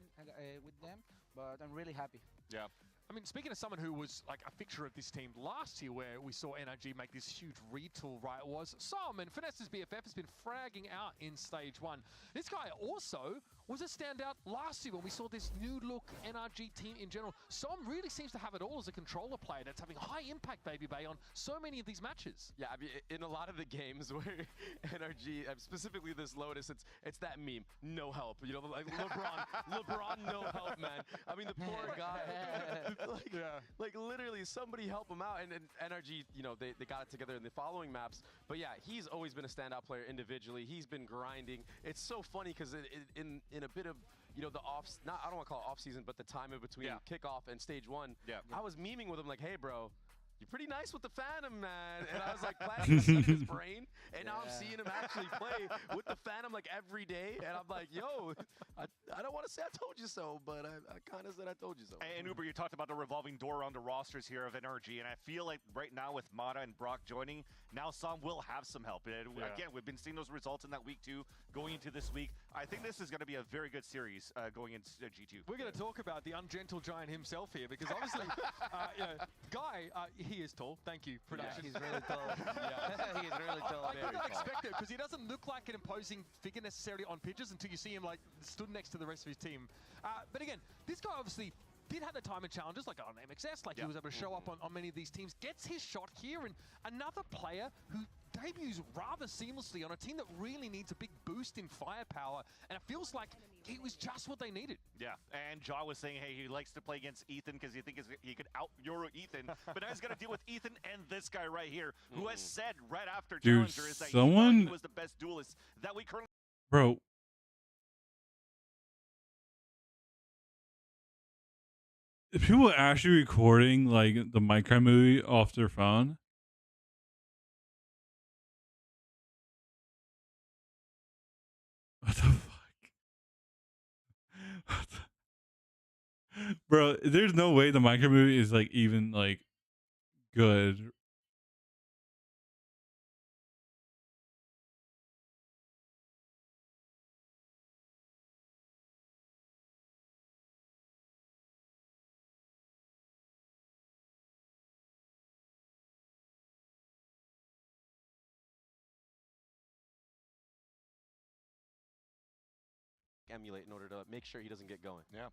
with them, but I'm really happy. Yeah. I mean, speaking of someone who was like a fixture of this team last year, where we saw NRG make this huge retool, right, was Som, and Finesse's BFF has been fragging out in Stage 1. This guy also was a standout last year when we saw this new look NRG team in general. Som really seems to have it all as a controller player that's having high impact, Baby Bay, on so many of these matches. Yeah, I mean, in a lot of the games where NRG, specifically this Lotus, it's that meme, no help. You know, like LeBron, no help, man. I mean, the poor guy. Like literally somebody help him out, and NRG, you know, they got it together in the following maps. But yeah, he's always been a standout player individually. He's been grinding. It's so funny because in a bit of, you know, the I don't want to call it off season, but the time in between kickoff and Stage 1, I was memeing with him like, hey bro, you're pretty nice with the Phantom, man. And I was like planting this in his brain, and now I'm seeing him actually play with the Phantom like every day, and I'm like, yo, I don't want to say I told you so, but I kind of said I told you so. And Uber, you talked about the revolving door around the rosters here of NRG, and I feel like right now with Mata and Brock joining, now Som will have some help. And again, we've been seeing those results in that week 2 going into this week. I think this is going to be a very good series going into G2. We're going to talk about the ungentle giant himself here, because obviously, you know, Guy, he is tall. Thank you, production. Yeah, he's really tall. He is really tall. I did not expect it, because he doesn't look like an imposing figure necessarily on pitches until you see him like stood next to the rest of his team. But again, this guy obviously did have the time and challenges, like on MXS, like he was able to show up on many of these teams, gets his shot here, and another player who debuts rather seamlessly on a team that really needs a big boost in firepower, and it feels like it was just what they needed. Yeah, and Jaw was saying, hey, he likes to play against Ethan because he thinks he could out-Euro Ethan, but now he's got to deal with Ethan and this guy right here, who has said right after Challenger is that he was the best duelist that we currently... Bro. If people are actually recording like the Minecraft movie off their phone, what the fuck? What the... Bro, there's no way the Minecraft movie is like even like good. Emulate in order to make sure he doesn't get going. Yeah.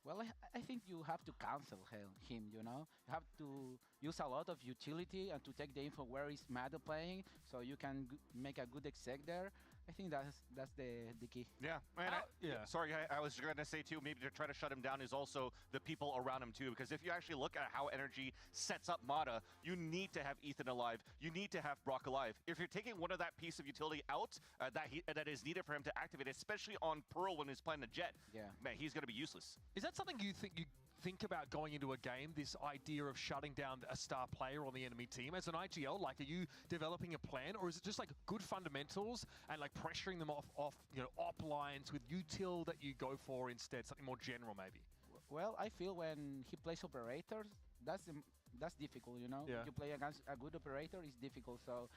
Well, I think you have to cancel him, you know? You have to use a lot of utility and to take the info where is Mata playing, so you can make a good exec there. I think that's the key. Yeah, and sorry, I was going to say too, maybe to try to shut him down is also the people around him too, because if you actually look at how NRG sets up Mata, you need to have Ethan alive, you need to have Brock alive. If you're taking one of that piece of utility out that is needed for him to activate, especially on Pearl when he's playing the Jet, man, he's going to be useless. Is that something you think you think about going into a game, this idea of shutting down a star player on the enemy team? As an IGL, like, are you developing a plan, or is it just like good fundamentals and like pressuring them off op lines with util that you go for instead, something more general maybe? Well, I feel when he plays operators, that's difficult, you know. Yeah. You play against a good operator is difficult. So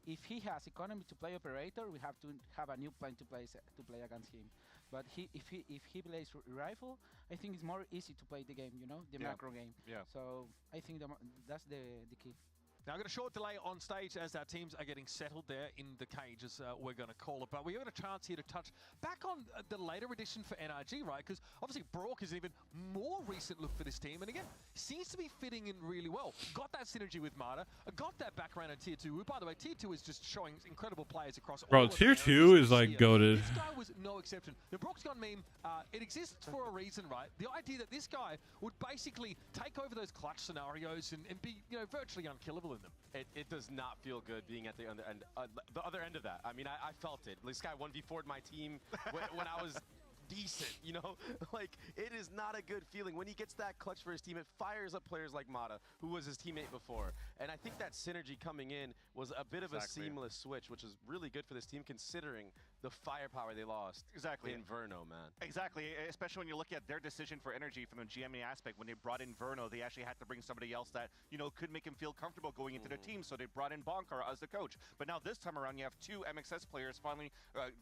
if he has economy to play operator, we have to have a new plan to play against him. But if he plays rifle, I think it's more easy to play the game, you know, the macro game. Yeah. So I think that's the key. Now, I've got a short delay on stage as our teams are getting settled there in the cage, as we're going to call it. But we got a chance here to touch back on the later edition for NRG, right? Because obviously Brock is an even more recent look for this team. And again, seems to be fitting in really well. Got that synergy with Marta. Got that background in Tier 2. By the way, Tier 2 is just showing incredible players across all of the Tier 2 is like goated. This guy was no exception. The Brock's Gun meme, it exists for a reason, right? The idea that this guy would basically take over those clutch scenarios and be, virtually unkillable in them. It does not feel good being at the other end of that. I mean, I felt it. This guy 1v4'd my team when I was decent, like, it is not a good feeling when he gets that clutch for his team. It fires up players like Mata, who was his teammate before, and I think that synergy coming in was a bit of a seamless switch, which is really good for this team considering the firepower they lost in Verno, man. Exactly, especially when you look at their decision for energy from a GME aspect. When they brought in Verno, they actually had to bring somebody else that could make him feel comfortable going into their team, so they brought in Bonkar as the coach. But now this time around, you have two MXS players finally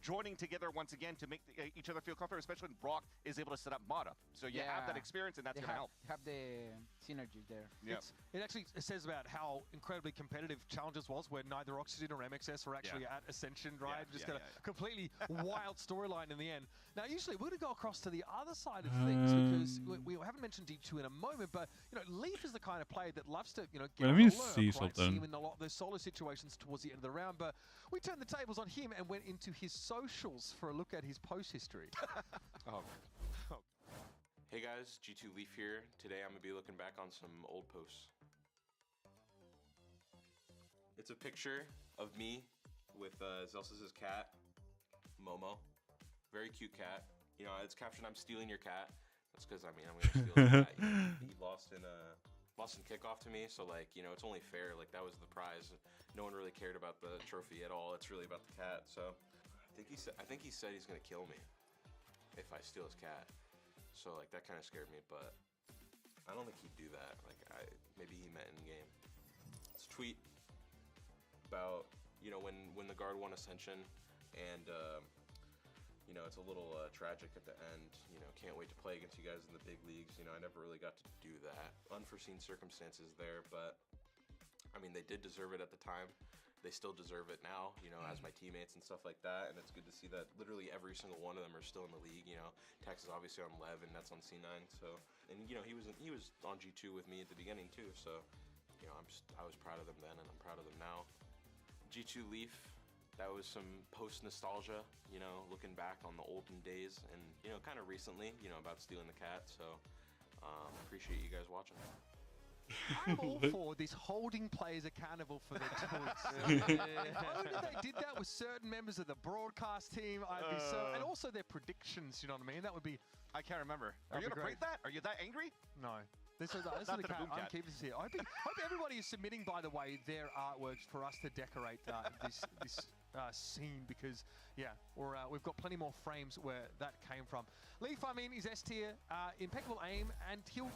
joining together once again to make each other feel comfortable, especially when Brock is able to set up Mata. So you have that experience, and that's going to help. Have the synergy there. Yeah. It actually says about how incredibly competitive Challenges was, where neither Oxygen or MXS were actually at Ascension, right? Just got a completely wild storyline in the end. Now, usually we're going to go across to the other side of things, because we haven't mentioned D2 in a moment, but Leaf is the kind of player that loves to get Let on me the see lurk, right? something. See him in a lot of those solo situations towards the end of the round, but we turned the tables on him and went into his socials for a look at his post history. Hey guys, G2 Leaf here. Today I'm going to be looking back on some old posts. It's a picture of me with Zelsis' cat, Momo. Very cute cat. It's captioned, "I'm stealing your cat." That's because, I'm going to steal his cat. He lost in kickoff to me, so, it's only fair. That was the prize. No one really cared about the trophy at all. It's really about the cat, so I think he said he's going to kill me if I steal his cat. So, that kind of scared me, but I don't think he'd do that. Maybe he meant in game. It's a tweet about, when the guard won Ascension, and, it's a little tragic at the end. Can't wait to play against you guys in the big leagues. I never really got to do that. Unforeseen circumstances there, but, they did deserve it at the time. They still deserve it now, as my teammates and stuff like that, and it's good to see that literally every single one of them are still in the league. Tex is obviously on Lev, and that's on C9, so, and he was on G2 with me at the beginning too, so, I was proud of them then, and I'm proud of them now. G2 Leaf, that was some post-nostalgia, looking back on the olden days, and, kind of recently, about stealing the cat, so, appreciate you guys watching. I'm all for this holding players accountable for their tweets. If only they did that with certain members of the broadcast team, I'd be so... And also their predictions, you know what I mean? That would be... I can't remember. Are you going to break that? Are you that angry? No. This is the I'm keeping this here. I hope everybody is submitting, by the way, their artworks for us to decorate this scene, because, we've got plenty more frames where that came from. Leaf, is S tier, impeccable aim, and he'll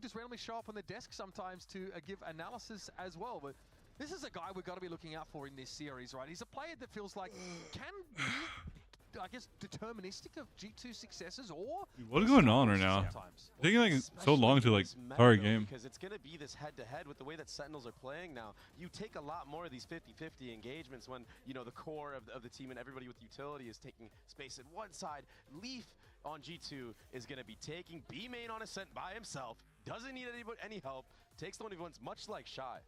just randomly show up on the desk sometimes to give analysis as well. But this is a guy we've got to be looking out for in this series, right? He's a player that feels like can be, I guess, deterministic of G2 successes, or What is going on right now? It's taking so long to start a game. Because it's going to be this head-to-head with the way that Sentinels are playing now. You take a lot more of these 50-50 engagements when, the core of the team and everybody with utility is taking space at one side. Leaf on G2 is going to be taking B main on Ascent by himself, doesn't need any help, takes the 1v1s much like Shy.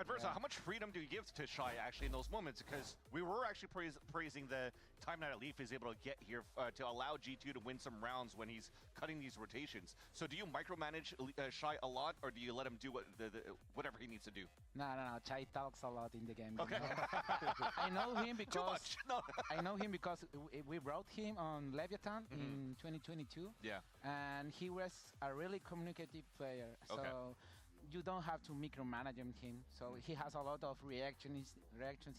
Adversa, how much freedom do you give to Shy actually in those moments? Because we were actually praising the Time Night Leaf is able to get here to allow G2 to win some rounds when he's cutting these rotations. So do you micromanage Shy a lot, or do you let him do whatever he needs to do? No. Chai talks a lot in the game. Okay. I know him because Too much. No. I know him because we brought him on Leviathan in 2022. Yeah. And he was a really communicative player. So you don't have to micromanage him. So he has a lot of reactions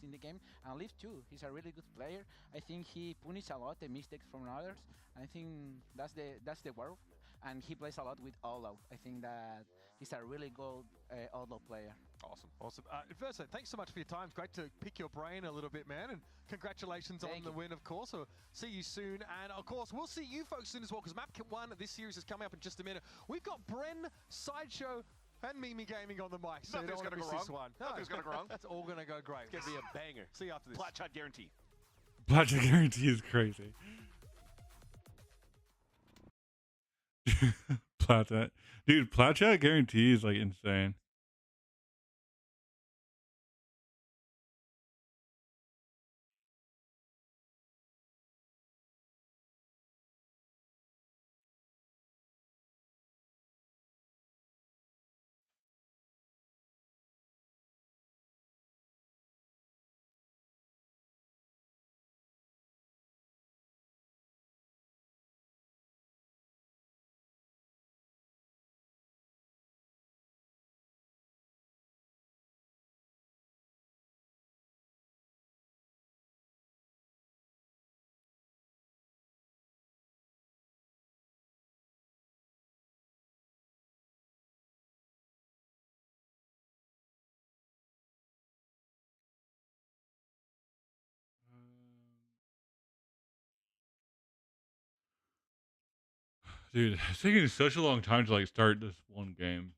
in the game. And Leaf too. He's a really good player. I think he punishes a lot the mistakes from others. I think that's the word. And he plays a lot with OWA. I think that he's a really good OWA player. Awesome. Verso, thanks so much for your time. It's great to pick your brain a little bit, man. And congratulations on the win, of course. We'll see you soon. And, of course, we'll see you folks soon as well, because Map 1 of this series is coming up in just a minute. We've got Bren, Sideshow, and Mimi Gaming on the mic. So Nothing's going to go wrong. Nothing's going to go wrong. It's all going to go great. It's going to be a banger. See you after this. Plat shot guarantee. Plat shot guarantee is crazy. Plat shot. Dude, plat shot guarantee is like insane. Dude, it's taking such a long time to like start this one game.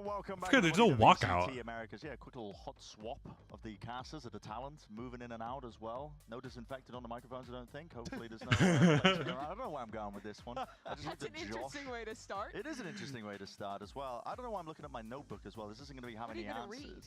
Welcome back. Good, there's no walkout. CT Americas. Yeah, quick little hot swap of the casters of the talent, moving in and out as well. No disinfected on the microphones, I don't think. Hopefully there's no... I don't know where I'm going with this one. That's an interesting way to start. It is an interesting way to start as well. I don't know why I'm looking at my notebook as well. This isn't going to be how many answers. Read?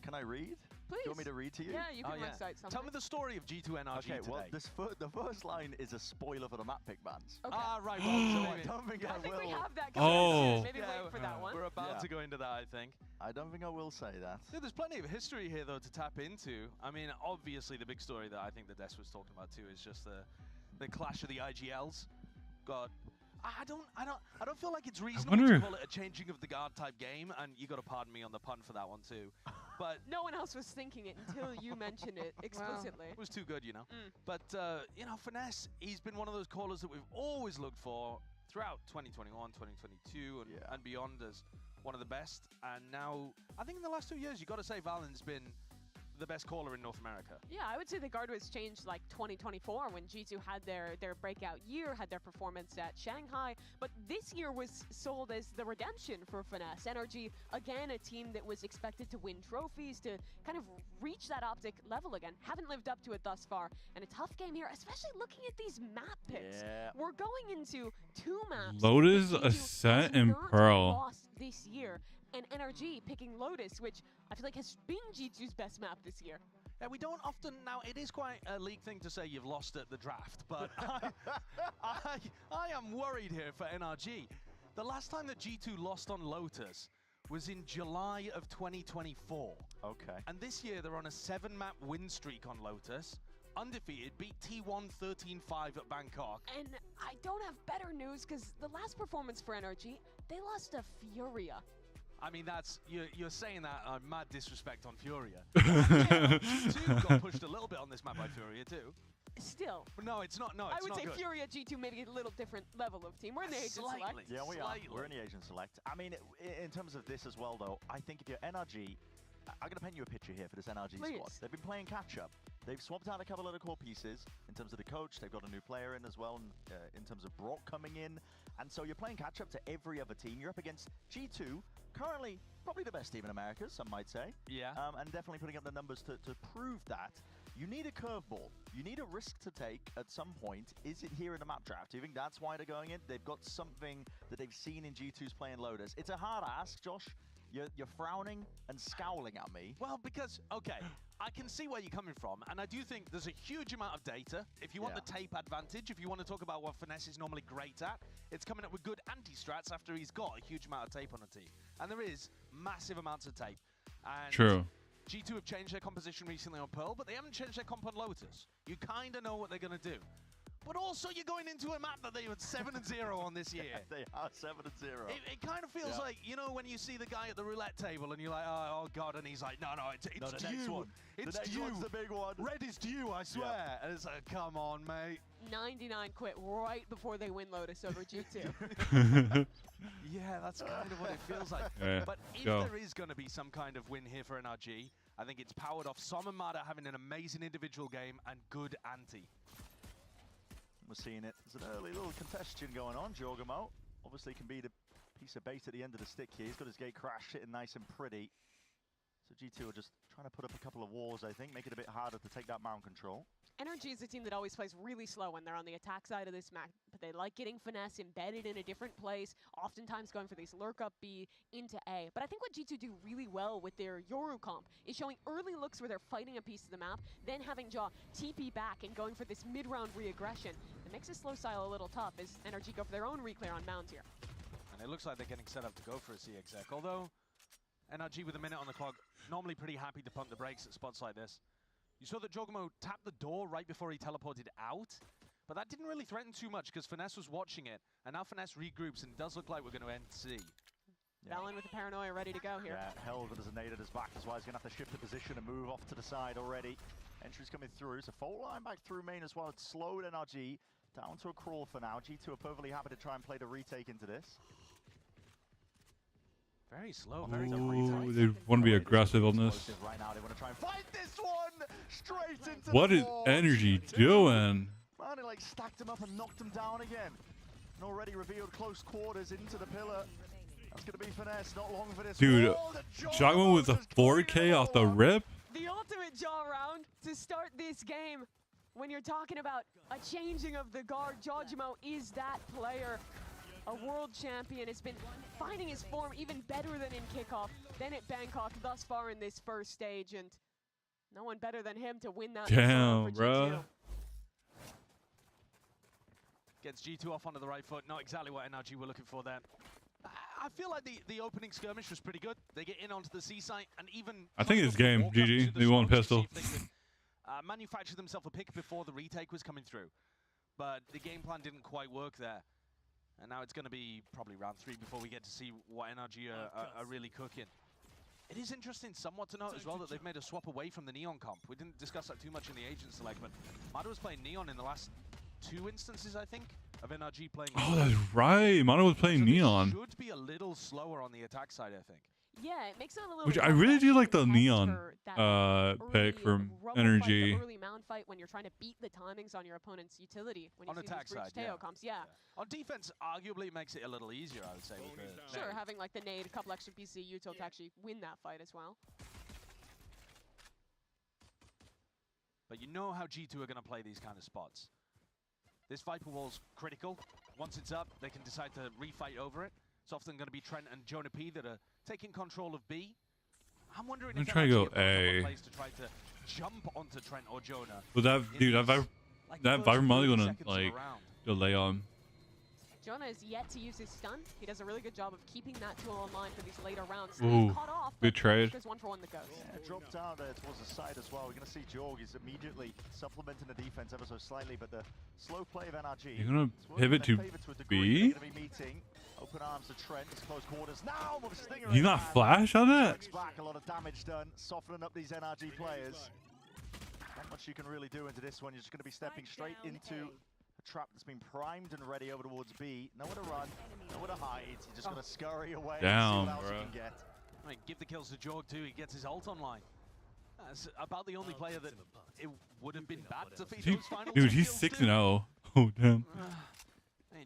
Can I read? Please. Do you want me to read to you? Yeah, you can recite something. Tell me the story of G2 NRG okay, today. well, the first line is a spoiler for the map pick bans. Okay. Right. So I don't think I will. We have that going. Maybe wait for that one. We're about to go into that, I think. I don't think I will say that. Yeah, there's plenty of history here, though, to tap into. I mean, obviously, the big story that I think that Des was talking about, too, is just the clash of the IGLs. God. I don't feel like it's reasonable to call it a changing of the guard type game, and you got to pardon me on the pun for that one too. But no one else was thinking it until you mentioned it explicitly. It was too good, you know. But you know, Finesse, he's been one of those callers that we've always looked for throughout 2021, 2022, and beyond as one of the best. And now, I think in the last 2 years, you got to say Valen's been the best caller in North America. Yeah, I would say the guard was changed like 2024 when G2 had their breakout year, had their performance at Shanghai, but this year was sold as the redemption for Finesse. NRG, again, a team that was expected to win trophies, to kind of reach that optic level again. Haven't lived up to it thus far, and a tough game here, especially looking at these map picks. Yeah. We're going into 2 maps. Lotus, Ascent, and Pearl. Lost this year. And NRG picking Lotus, which I feel like has been G2's best map this year. Yeah, we don't often, now it is quite a league thing to say you've lost at the draft, but I am worried here for NRG. The last time that G2 lost on Lotus was in July of 2024. Okay. And this year they're on a 7-map win streak on Lotus. Undefeated, beat T1 13-5 at Bangkok. And I don't have better news, because the last performance for NRG, they lost to Furia. I mean, that's you're saying that mad disrespect on Furia. G2 got pushed a little bit on this map by Furia too. Still. But no, it's not. No, it's I would not say good. Furia G2 maybe a little different level of team. We're in the Asian Select. Yeah, we are. We're in the Asian Select. I mean, in terms of this as well, though, I think if you're NRG, I'm going to paint you a picture here for this NRG squad. They've been playing catch-up. They've swapped out a couple of the core pieces in terms of the coach. They've got a new player in as well, in terms of Brock coming in. And so you're playing catch-up to every other team. You're up against G2, currently probably the best team in America, some might say. Yeah. And definitely putting up the numbers to prove that. You need a curveball. You need a risk to take at some point. Is it here in the map draft? Do you think that's why they're going in? They've got something that they've seen in G2's playing Lotus. It's a hard ask, Josh. You're frowning and scowling at me. Well, because, okay, I can see where you're coming from, and I do think there's a huge amount of data. If you want the tape advantage, if you want to talk about what Finesse is normally great at, it's coming up with good anti-strats after he's got a huge amount of tape on a team. And there is massive amounts of tape. And True. G2 have changed their composition recently on Pearl, but they haven't changed their comp on Lotus. You kind of know what they're going to do. But also, you're going into a map that they were 7-0 on this year. They are 7-0. It kind of feels like, you know, when you see the guy at the roulette table and you're like, oh God, and he's like, no, it's the next you. one. It's the next you. one's the big one. Red is due, I swear. And it's like, come on, mate. 99 quit right before they win Lotus over G2. Yeah, that's kind of what it feels like. Yeah, but if go. there is going to be some kind of win here for NRG, I think it's powered off Som and Mada having an amazing individual game and good anti. We're seeing it. There's an early little contestation going on. Jorgamo obviously can be the piece of bait at the end of the stick here. He's got his gate crash sitting nice and pretty. So G2 are just trying to put up a couple of walls, I think, make it a bit harder to take that mound control. NRG is a team that always plays really slow when they're on the attack side of this map, but they like getting Finesse embedded in a different place, oftentimes going for these lurk up B into A. But I think what G2 do really well with their Yoru comp is showing early looks where they're fighting a piece of the map, then having Jaw TP back and going for this mid-round re-aggression. It makes a slow style a little tough as NRG go for their own reclear on mounds here. And it looks like they're getting set up to go for a CXX, although NRG with a minute on the clock, normally pretty happy to pump the brakes at spots like this. You saw that Jorgamo tapped the door right before he teleported out, but that didn't really threaten too much because Finesse was watching it, and now Finesse regroups and it does look like we're going to end C. Valen with the paranoia ready to go here. Yeah, Helvet has a nade at his back, that's why he's going to have to shift the position and move off to the side already. Entry's coming through, so fault line back through main as well. It's slowed NRG down to a crawl for now. G2 are perfectly happy to try and play the retake into this. Very slow, very very they want to be aggressive on this. Right now, they want to try and fight this one straight into What the is wall. energy doing? Man, he like stacked him up and knocked him down again. And already revealed close quarters into the pillar. That's going to be Finesse, not long for this. Dude, wall. Jogman with a 4K off the rip? The ultimate jaw round to start this game. When you're talking about a changing of the guard, Jorgamo is that player. A world champion has been finding his form even better than in kickoff, then at Bangkok thus far in this first stage, and no one better than him to win that. Damn, bro. Gets G2 off onto the right foot. Not exactly what NRG were looking for there. I feel like the opening skirmish was pretty good. They get in onto the C site and even... I think it's game, GG. They won pistol. Manufactured themselves a pick before the retake was coming through. But the game plan didn't quite work there. And now it's going to be probably round 3 before we get to see what NRG are really cooking. It is interesting somewhat to note as well that they've made a swap away from the Neon comp. We didn't discuss that too much in the Agent Select, but Mada was playing Neon in the last 2 instances, I think, of NRG playing. Oh, that's right. Mono was playing Neon. Should be a little slower on the attack side, I think. Yeah, it makes it a little. Which I really do like the Neon pick from Energy. Early mound fight when you're trying to beat the timings on your opponent's utility. When you On see attack these side, Teo comps, yeah. On defense, arguably it makes it a little easier, I would say. With the Sure, having like the nade, a couple extra pieces of util to actually win that fight as well. But you know how G2 are going to play these kind of spots. This Viper wall's critical. Once it's up, they can decide to refight over it. It's often going to be Trent and Jonah P that are taking control of B. I'm wondering if trying to go A. plays to try to jump onto Trent or Jonah. But that dude, that Viper Molly gonna like delay on. Jonah is yet to use his stun. He does a really good job of keeping that tool online for these later rounds. Ooh, caught off, good trade. There's 1-for-1 that goes. Yeah, dropped down there towards the side as well. We're going to see Jorg is immediately supplementing the defense ever so slightly, but the slow play of NRG. You're gonna pivot to B? Open arms to Trent, close quarters now. You not flash on that? Back, a lot of damage done, softening up these NRG players. Not much you can really do into this one. You're just going to be stepping straight into a trap that's been primed and ready over towards B. Nowhere to run, nowhere to hide. You're just going to scurry away down, and see what else bro. you can get. I mean, give the kills to Jorg too. He gets his ult online. That's about the only player that it would have been bad to feed those final Dude, two he's kills 6-0. Oh damn.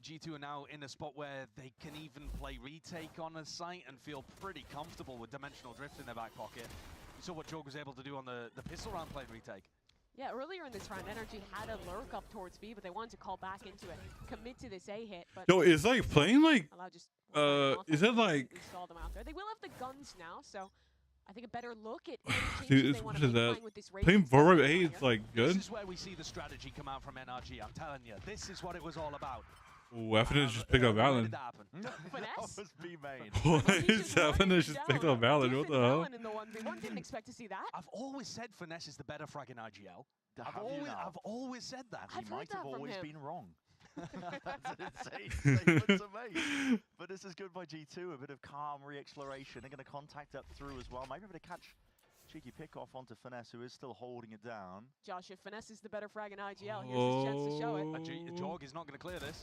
G2 are now in a spot where they can even play retake on a site and feel pretty comfortable with dimensional drift in their back pocket. You saw what Jorg was able to do on the pistol round playing retake. Yeah, earlier in this round, Energy had a lurk up towards B, but they wanted to call back into it, commit to this A hit. But Yo, is like playing like is it like we saw them out there. They will have the guns now, so I think a better look at any dude, changes they what want to is make that? playing with this Playing Radiant 4x8 is like good. This is where we see the strategy come out from NRG. I'm telling you, this is what it was all about. Ooh, FNS just picked up Valen. Finesse? was B main. What? FNS just picked up Valen. What the hell? In the 1v1, didn't expect to see that. I've always said Finesse is the better frag in IGL. I've always said that. He might have always been wrong. That's an insane statement to make. But this is good by G2. A bit of calm re-exploration. They're going to contact up through as well. Maybe able to catch cheeky pick off onto Finesse, who is still holding it down. Josh, if Finesse is the better frag in IGL, here's his chance to show it. Jorg is not going to clear this.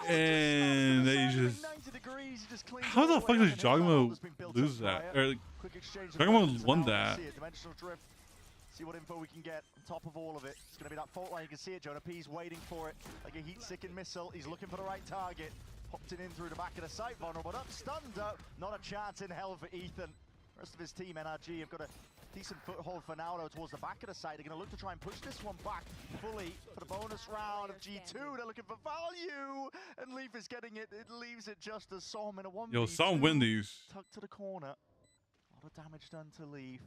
And they just. How the fuck does Jogmo lose that? Or like, Jogmo won that. Dimensional drift. See what info we can get on top of all of it. It's going to be that fault line. You can see it. Jonah P's waiting for it like a heat-sickened missile. He's looking for the right target. Popped it in through the back of the site. Vulnerable up, stunned up. Not a chance in hell for Ethan. The rest of his team, NRG, have got a decent foothold for now, though, towards the back of the site. They're going to look to try and push this one back fully for the bonus round of G2. They're looking for value, and Leaf is getting it. It leaves it just as Som in a 1v2. Yo, Som win these. Tucked to the corner. A lot of damage done to Leaf.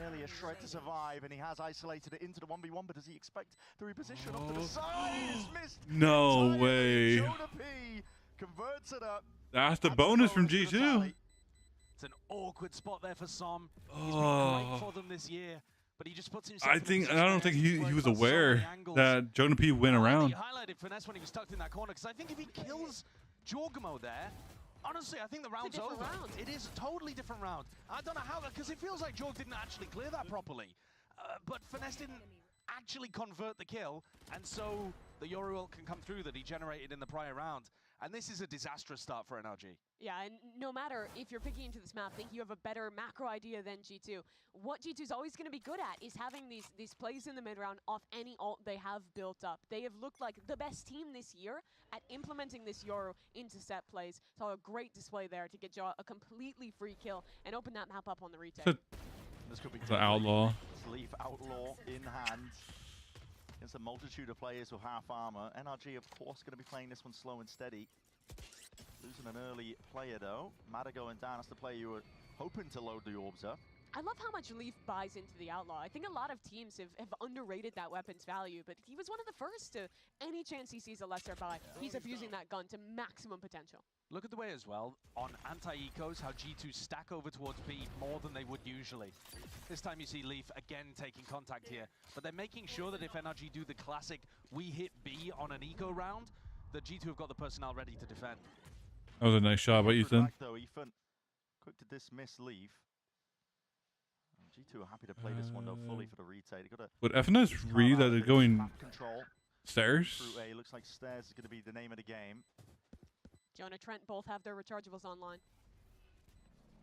Really a shred to survive, and he has isolated it into the 1v1, but does he expect the reposition up to the side? He's missed. No way. Jonah P converts it up. That's the bonus from G2. It's an awkward spot there for Som. He's been great for them this year, but he just puts himself. I don't think he was aware that Jonah P went around. He highlighted Finesse when he was tucked in that corner, because I think if he kills Jorgamo there, honestly, I think the round's over. It is a totally different round. I don't know how, because it feels like Jorg didn't actually clear that properly. But Finesse didn't actually convert the kill, and so the Yoru ult can come through that he generated in the prior round. And this is a disastrous start for NRG. Yeah, and no matter if you're picking into this map, I think you have a better macro idea than G2. What G2's always going to be good at is having these plays in the mid-round off any ult they have built up. They have looked like the best team this year at implementing this Yoru into set plays. So a great display there to get Jaw a completely free kill and open that map up on the retake. This could be the Outlaw. Leaf Outlaw in hand. Against a multitude of players with half armor. NRG, of course, going to be playing this one slow and steady. Losing an early player, though. Mata going down. That's the player you were hoping to load the orbs up. I love how much Leaf buys into the Outlaw. I think a lot of teams have underrated that weapon's value, but he was one of the first to, any chance he sees a lesser buy, he's abusing that gun to maximum potential. Look at the way as well, on anti-ecos, how G2 stack over towards B more than they would usually. This time you see Leaf again taking contact here, but they're making sure that if NRG do the classic, we hit B on an eco round, that G2 have got the personnel ready to defend. That was a nice shot by Ethan. Though, Ethan, quick to dismiss Leaf. G2 are happy to play this one though fully for the retake. Would FNS read that they're going stairs? Through A, looks like stairs is going to be the name of the game. Jonah, Trent both have their rechargeables online.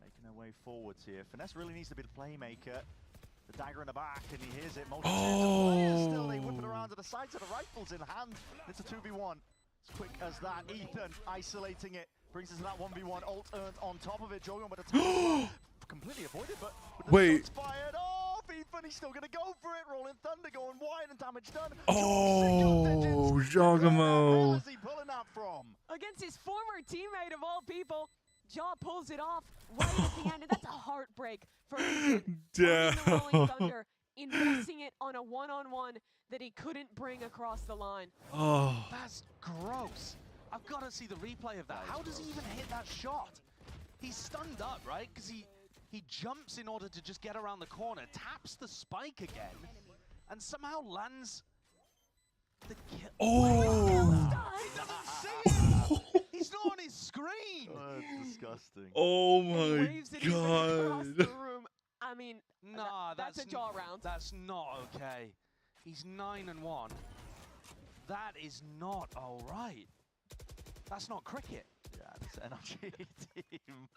Making their way forwards here. Finesse really needs to be the playmaker. The dagger in the back, and he hears it. Still, they whip it around to the sides of the rifles in hand. It's a 2v1. As quick as that, Ethan isolating it. Brings us to that 1v1. Ult earned on top of it. Jogan with a top. Completely avoided, but wait. Fired off. Ethan, he's still going to go for it. Rolling Thunder going wide and damage done. Oh, Jogamo. Where is he pulling that from? Against his former teammate of all people, Jaw pulls it off right at the end, and that's a heartbreak for Ethan. Damn. Rolling Thunder, investing it on a one-on-one that he couldn't bring across the line. Oh. That's gross. I've got to see the replay of that. How does he even hit that shot? He's stunned up, right? Because he jumps in order to just get around the corner, taps the spike again, and somehow lands the kill. Oh! He doesn't see it! He's not on his screen! Oh, that's disgusting. Oh my Waves it even across god. the room. I mean, nah, that's a Jaw round. That's not okay. He's 9-1. That is not all right. That's not cricket. Yeah, this NRG team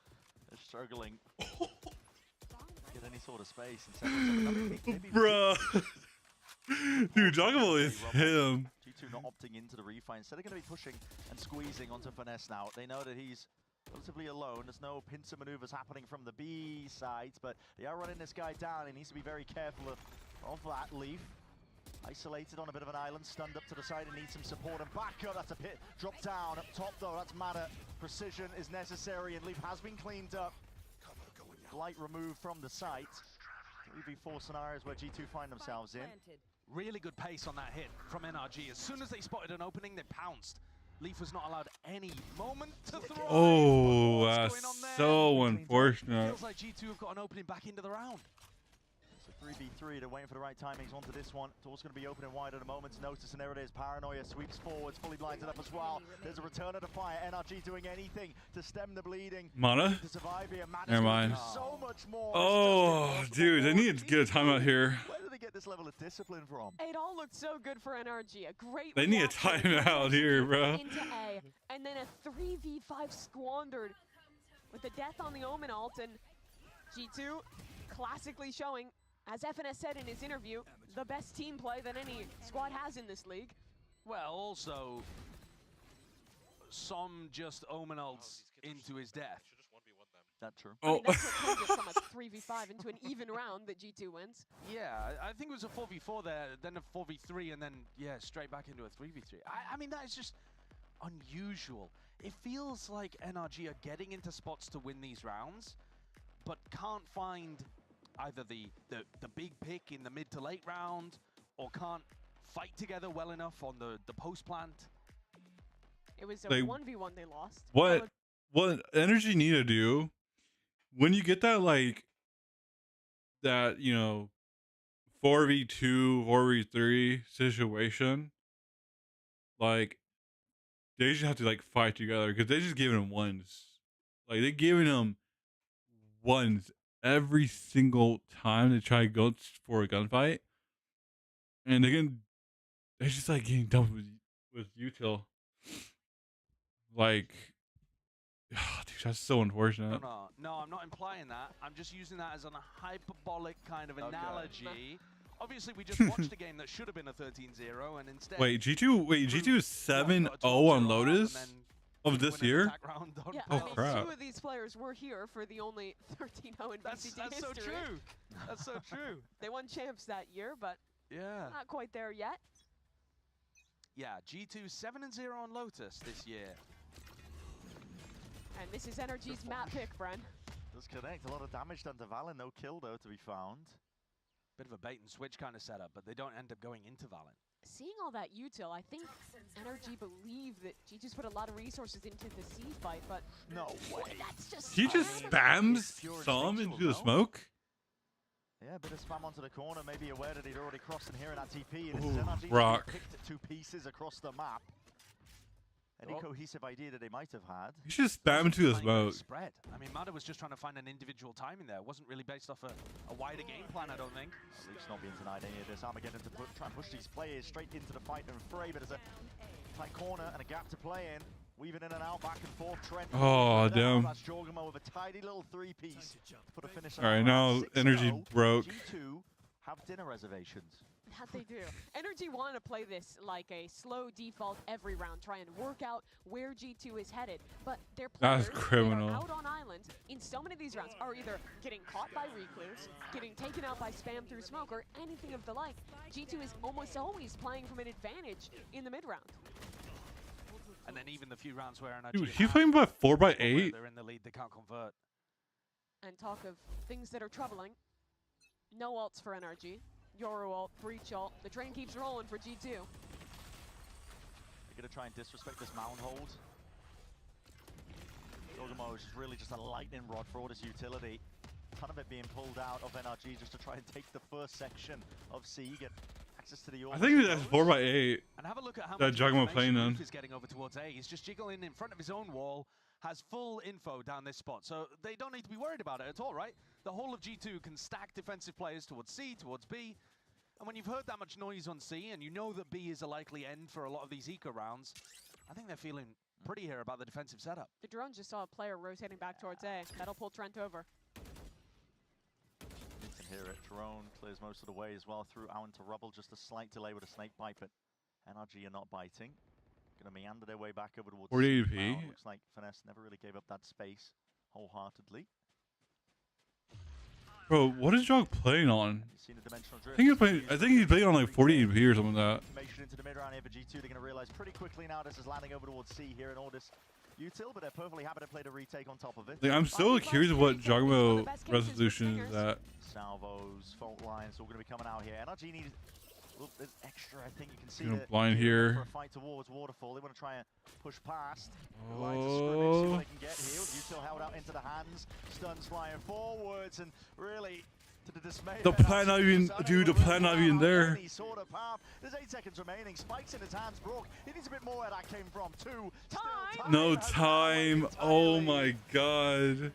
is struggling. Get any sort of space. Bruh. Dude, Jogamo is him. G2 not opting into the refind. Instead, they're going to be pushing and squeezing onto Finesse now. They know that he's relatively alone. There's no pincer maneuvers happening from the B sides, but they are running this guy down. He needs to be very careful of of that Leaf. Isolated on a bit of an island, stunned up to the side and needs some support and backup. That's a pit drop down up top though. That's Mata. Precision is necessary and Leaf has been cleaned up. Light removed from the site. 3v4 scenarios where G2 find themselves in. Really good pace on that hit from NRG. As soon as they spotted an opening, they pounced. Leaf was not allowed any moment to throw. Oh, that's so unfortunate. Feels like G2 have got an opening back into the round. It's a 3v3, they're waiting for the right timings onto this one. Door's going to be open and wide at a moment's notice, and there it is. Paranoia sweeps forwards, fully blinded up as well. There's a return of the fire. NRG doing anything to stem the bleeding. Mana? To survive here. Never mind. So much more. Oh, dude, they need to get a timeout here. Where do they get this level of discipline from? It all looked so good for NRG. A great They need a timeout here, bro. into A, and then a 3v5 squandered with the death on the Omen ult, and G2 classically showing, as FNS said in his interview, the best team play that any squad has in this league. Well, also, some just Omen ults into his death. That's true. I mean, that's what turns it from a 3v5 into an even round that G2 wins. Yeah, I think it was a 4v4 there, then a 4v3, and then, yeah, straight back into a 3v3. I mean, that is just unusual. It feels like NRG are getting into spots to win these rounds, but can't find either the big pick in the mid to late round, or can't fight together well enough on the post plant. It was a Like, 1v1 they lost. What energy need to do when you get that, like, that, you know, 4v2, 4v3 situation, like, they just have to, like, fight together, because they just giving them ones. Like, they're giving them ones every single time they try to go for a gunfight, and they're just like getting dumped with util. Like, oh, dude, that's so unfortunate. No, I'm not implying that. I'm just using that as a hyperbolic kind of analogy. Obviously, we just watched a game that should have been a 13-0, and instead... G2 is 7-0 on Lotus of this year? Yeah, oh, I mean, crap. 2 of these players were here for the only 13-0 in That's VCT history. so true. That's so true. They won champs that year, but yeah, not quite there yet. Yeah, G2 7-0 on Lotus this year. And this is NRG's map pick, Bren. Does connect. A lot of damage done to Valen. No kill, though, to be found. Bit of a bait and switch kind of setup, but they don't end up going into Valen. Seeing all that util, I think NRG believe that G2's put a lot of resources into the C fight, but no way. That's just He just spams some into the smoke? Yeah, a bit of spam onto the corner, maybe aware that he'd already crossed in here in that TP, and Ooh, this is NRG rock. picked at 2 pieces across the map. Any cohesive idea that they might have had? You should spam into the smoke. Spread. I mean, Mata was just trying to find an individual timing there. It wasn't really based off a wider game plan, I don't think. Leaf's not being denied any of this. Armageddon to try and push these players straight into the fight and fray, but there's a tight corner and a gap to play in. Weaving in and out, back and forth. Trent. Oh, damn. That's Jorgamo with a tidy little 3-piece to put a finish on. All right, now energy broke. G2 have dinner reservations. That they do. NRG want to play this like a slow default every round, try and work out where G2 is headed. But their players That's criminal. that are out on island in so many of these rounds are either getting caught by recluse, getting taken out by spam through smoke, or anything of the like. G2 is almost always playing from an advantage in the mid-round. And then even the few rounds where NRG Dude, he's playing by 4x8. They're in the lead, they can't convert. And talk of things that are troubling. No ults for NRG. Yoru ult, breach ult. The train keeps rolling for G2. They're going to try and disrespect this mound hold. Jorgamo is really just a lightning rod for all this utility. A ton of it being pulled out of NRG just to try and take the first section of C, get access to the I think that's 4x8. And have a look at how that much Juggernaut playing information on. Roof is getting over towards A. He's just jiggling in front of his own wall, has full info down this spot. So they don't need to be worried about it at all, right? The whole of G2 can stack defensive players towards C, towards B. And when you've heard that much noise on C, and you know that B is a likely end for a lot of these eco rounds, I think they're feeling pretty here about the defensive setup. The drone just saw a player rotating back towards A. That'll pull Trent over. You can hear it. Drone clears most of the way as well through out into rubble. Just a slight delay with a snake bite, but NRG are not biting. Going to meander their way back over towards 40 Looks like Finesse never really gave up that space wholeheartedly. Bro, what is Jog playing on? I think he's playing on like 40 AP or something like that. Information into the mid round here for G2. They're going to realize pretty quickly now this is landing over towards C here in Ordis Util, but they're perfectly happy to play the retake on top of it. Like, I'm still curious of what Jogmo resolution is at. Salvos, fault lines, all going to be coming out here. NRG needs a little bit extra. I think you can see that blind here. For a fight towards Waterfall. They want to try and push past. Lines of scrimmage, see what they can get here. Util held out into the hands. Stuns flying forwards, and really, to the dismay. The plan not even, dude. The plan not even there. Sort of path. There's 8 seconds remaining. Spikes in his hands. Broke. He needs a bit more where that came from. 2. Time. No time. Oh my god.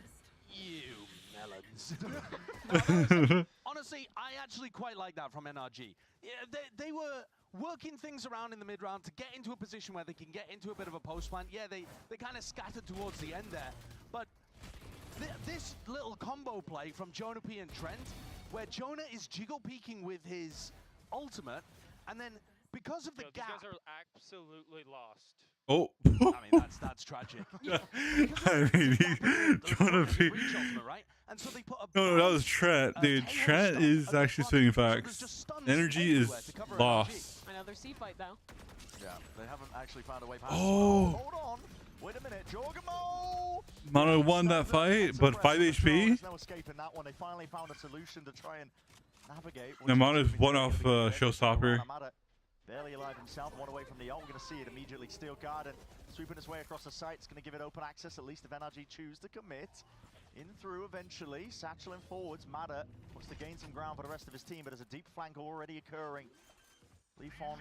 You melons. Honestly, I actually quite like that from NRG. Yeah, they were working things around in the mid round to get into a position where they can get into a bit of a post plant. Yeah, they kind of scattered towards the end there, but this little combo play from Jonah P and Trent, where Jonah is jiggle peeking with his ultimate, and then because of the gap, these guys are absolutely lost. Oh. I mean, that's tragic. I mean, Jonah P. Right? And so they put a No, that was Trent. Dude, Trent is actually spitting facts. Energy is lost. Another C fight though. Yeah, they haven't actually found a way past. Oh. Hold on. Wait a minute. Jorgamo! Mono won that fight, but 5 HP. There's no escaping that one. They finally found a solution to try and navigate. The Mono's one off Showstopper. Barely alive himself, one away from the ult. We're going to see it immediately. Steel Garden sweeping his way across the site. It's going to give it open access, at least if NRG choose to commit. In through eventually. Satchel in forwards. Mada wants to gain some ground for the rest of his team, but there's a deep flank already occurring. Leaf on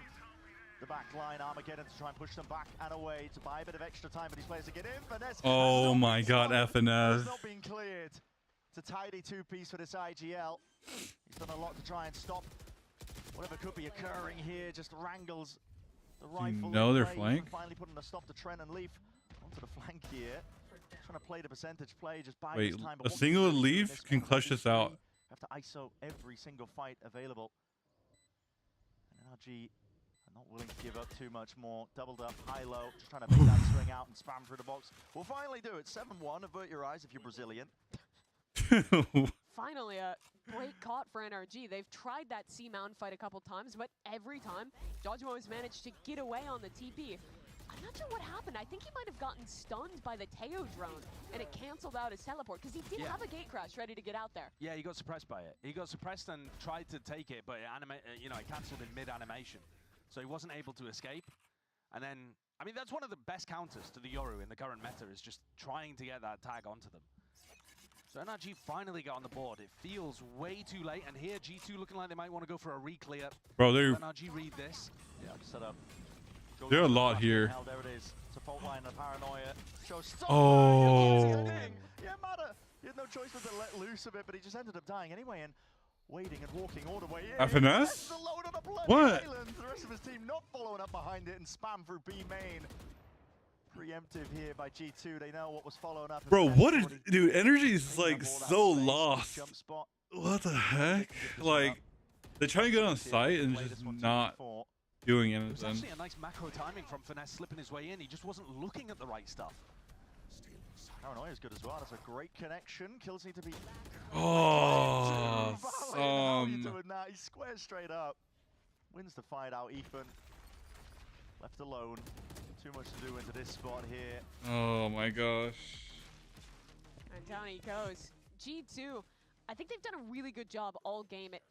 the back line. Armageddon to try and push them back and away to buy a bit of extra time for these players to get in. Finesse. Oh my god, FNS. It's not been cleared. It's a tidy 2-piece for this IGL. He's done a lot to try and stop whatever could be occurring here. Just wrangles the rifle. know their flank? Finally putting a stop to Trent and Leaf onto the flank here. Trying to play the percentage play, just buy Wait, this time. a single Leaf can clutch this out. Have to ISO every single fight available. And NRG are not willing to give up too much more. Doubled up, high-low, just trying to make that swing out and spam through the box. We'll finally do it. 7-1, avert your eyes if you're Brazilian. Finally, a break caught for NRG. They've tried that C-Mound fight a couple times, but every time, Dodgemo has managed to get away on the TP. I'm not sure what happened. I think he might have gotten stunned by the Teo drone, and it canceled out his teleport, because he did have a gate crash ready to get out there. Yeah, he got suppressed by it. He got suppressed and tried to take it, but it canceled in mid-animation. So he wasn't able to escape. And then, I mean, that's one of the best counters to the Yoru in the current meta, is just trying to get that tag onto them. So NRG finally got on the board. It feels way too late, and here G2 looking like they might want to go for a re-clear. Bro, they're NRG read this. Yeah, set up. There are a lot here. There it is. It's a fault line of paranoia. Oh. Yeah, Mada. He had no choice but to let loose of it, but he just ended up dying anyway and waiting and walking all the way in. FNS? What? Island. The rest of his team not following up behind it and spam through B main. Preemptive here by G2. They know what was following up. Bro, what is, dude, energy is like so lost. What the heck? Like, they try to get on site and just not doing It was anything. actually a nice macro timing from Finesse slipping his way in. He just wasn't looking at the right stuff. Paranoia is good as well. That's a great connection. Kills need to be. Oh, How are you doing that? He squares straight up. Wins the fight out. Ethan left alone. Too much to do into this spot here. Oh my gosh. And down he goes. G2, I think they've done a really good job all game at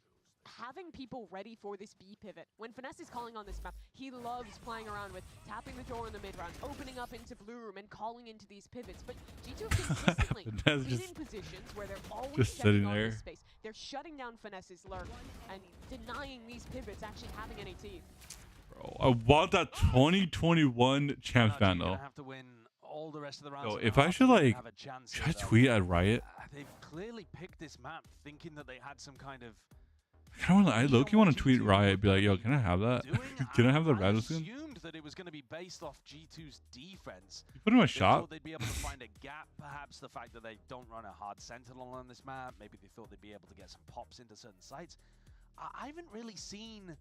having people ready for this B pivot. When Finesse is calling on this map, he loves playing around with tapping the door in the mid round, opening up into blue room, and calling into these pivots. But G2 consistently been in positions where they're always just checking sitting on there. this space. They're shutting down Finesse's lurk and denying these pivots actually having any teeth. Bro, I want that 2021 champs band though. Have to win all the rest of the rounds. Yo, if I should like, have a chance should I here, tweet at Riot? They've clearly picked this map thinking that they had some kind of. I low-key want to tweet Riot, be like, yo, can I have that? Can I have the Rattle skin? Assumed that it was going to be based off G2's defense. You put him a They shot? thought they'd be able to find a gap, perhaps the fact that they don't run a hard sentinel on this map. Maybe they thought they'd be able to get some pops into certain sites. I haven't really seen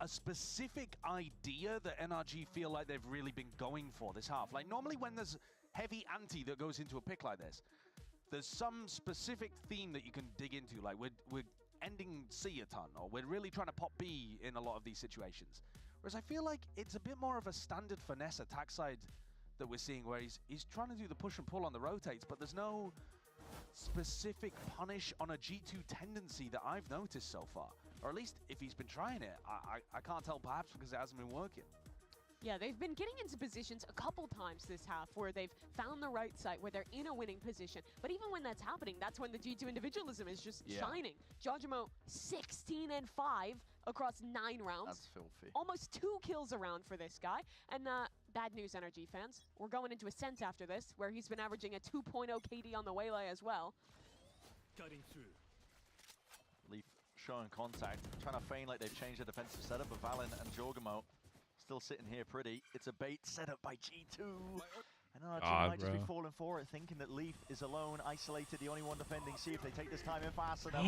a specific idea that NRG feel like they've really been going for this half. Like normally when there's heavy ante that goes into a pick like this, there's some specific theme that you can dig into. Like we're ending C a ton, or we're really trying to pop B in a lot of these situations. Whereas I feel like it's a bit more of a standard finesse attack side that we're seeing, where he's trying to do the push and pull on the rotates, but there's no specific punish on a G2 tendency that I've noticed so far. Or at least if he's been trying it, I can't tell, perhaps because it hasn't been working. Yeah, they've been getting into positions a couple times this half where they've found the right site, where they're in a winning position. But even when that's happening, that's when the G2 individualism is just shining. Jojimo 16 and 5 across 9 rounds. That's filthy. Almost 2 kills around for this guy. And bad news, NRG fans. We're going into Ascent after this, where he's been averaging a 2.0 KD on the Waylay as well. Cutting through. Leaf showing contact, trying to feign like they've changed the defensive setup, but Valen and Jorgamo still sitting here pretty. It's a bait set up by G2. And NRG might just be falling for it, thinking that Leaf is alone, isolated, the only one defending. See if they take this time in fast enough.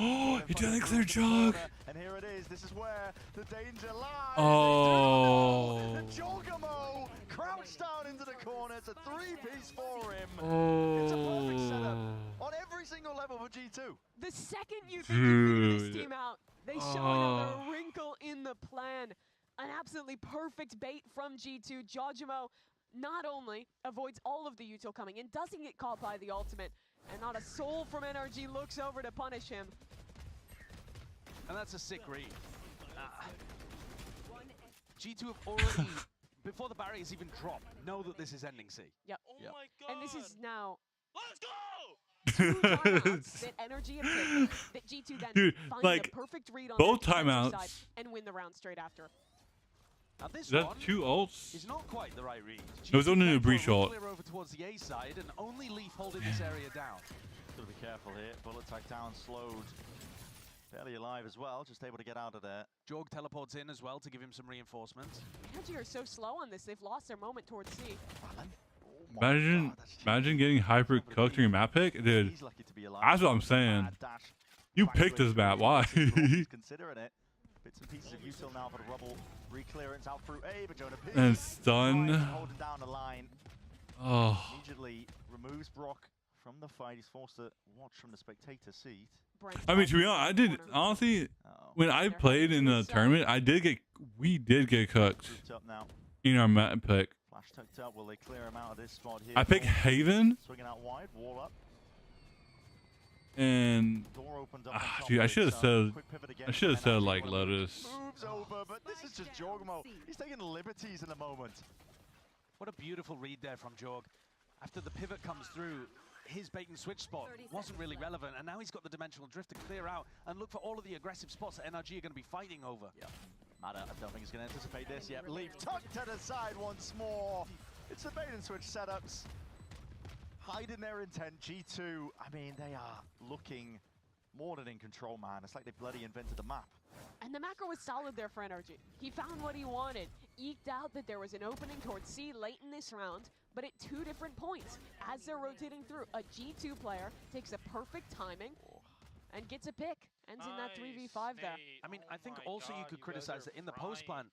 He did a clear jog. And here it is. This is where the danger lies. Oh. And Jorgamo crouched down into the corner. It's a 3-piece for him. Oh. It's a perfect setup on every single level for G2. The second you think you figure this team out, they show another wrinkle in the plan. An absolutely perfect bait from G2. Jojimo not only avoids all of the util coming in, doesn't get caught by the ultimate, and not a soul from NRG looks over to punish him. And that's a sick read. G2 have already, before the barriers even drop, know that this is ending C. Yep. Oh my God. And this is now... Let's go! 2 timeouts that NRG have taken, that G2 then Dude, find like, the perfect read on both their defensive timeouts. side and win the round straight after. Now this That's one 2 ults. is not quite the right read. It was only a breach ult. Clear over towards the A side, and only Leaf holding this area down. Gotta be careful here. Bullet tag down, slowed. Fairly alive as well, just able to get out of there. Jorg teleports in as well to give him some reinforcements. NRG are so slow on this, they've lost their moment towards C. Imagine getting hyper cooked during map pick, dude. That's what I'm saying. You picked this map. Why? Considering it. Bits and pieces of util now for the rubble. Re-clearance out through A, but Jonah P. And stun. Holding down the line. Oh. Immediately removes Brock from the fight. He's forced to watch from the spectator seat. I mean, to be honest, I did honestly when I played in the tournament, we did get cooked in our map pick. Flash tucked up. Will they clear him out of this spot here? I picked Haven. Swinging out wide, wall up. And dude, I should have said like Lotus. Moves over, but this is just Jorgamo. He's taking liberties in the moment. What a beautiful read there from Jorg. After the pivot comes through, his bait and switch spot wasn't really relevant, and now he's got the dimensional drift to clear out and look for all of the aggressive spots that NRG are going to be fighting over. Yeah. Mada, I don't think he's going to anticipate this yet. Leaf tucked to the side once more. It's the bait and switch setups. Hiding their intent. G2, I mean, they are looking more than in control, man. It's like they bloody invented the map. And the macro was solid there for NRG. He found what he wanted, eked out that there was an opening towards C late in this round, but at 2 different points. As they're rotating through, a G2 player takes a perfect timing and gets a pick. Ends in that 3v5 there. I mean, I think also you could criticize that in the post plan,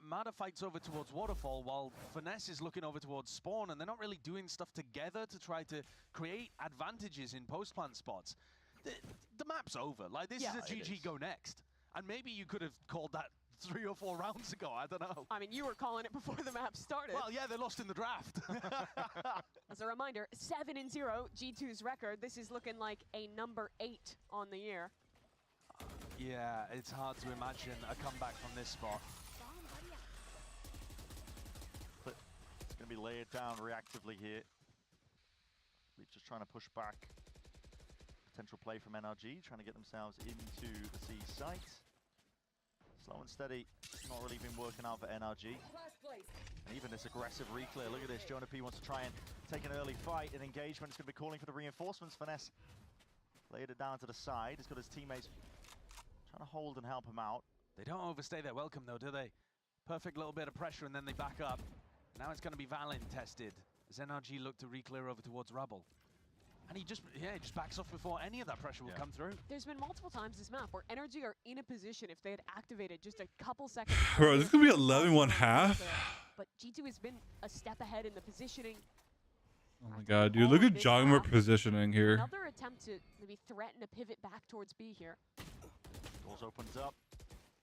Mada fights over towards Waterfall while Finesse is looking over towards Spawn, and they're not really doing stuff together to try to create advantages in post plan spots. The map's over. Like, this is a GG go next. And maybe you could have called that 3 or 4 rounds ago. I don't know. I mean, you were calling it before the map started. Well, yeah, they lost in the draft. As a reminder, 7-0, G2's record. This is looking like a number 8 on the year. Yeah, it's hard to imagine a comeback from this spot. But it's going to be layered down reactively here. Leaf just trying to push back. Potential play from NRG, trying to get themselves into the C site. Slow and steady, not really been working out for NRG. And even this aggressive re-clear, look at this, Jonah P wants to try and take an early fight, and engagement is going to be calling for the reinforcements. Finesse laid it down to the side, he's got his teammates trying to hold and help him out. They don't overstay their welcome though, do they? Perfect little bit of pressure and then they back up. Now it's going to be Valen tested as NRG look to re-clear over towards Rubble. And he just backs off before any of that pressure will come through. There's been multiple times this map where NRG are in a position if they had activated just a couple seconds. Bro, this is going to be 11-1 half. But G2 has been a step ahead in the positioning. Oh my god, dude. Look at Jogmer positioning here. Another attempt to maybe threaten a pivot back towards B here. Doors opens up.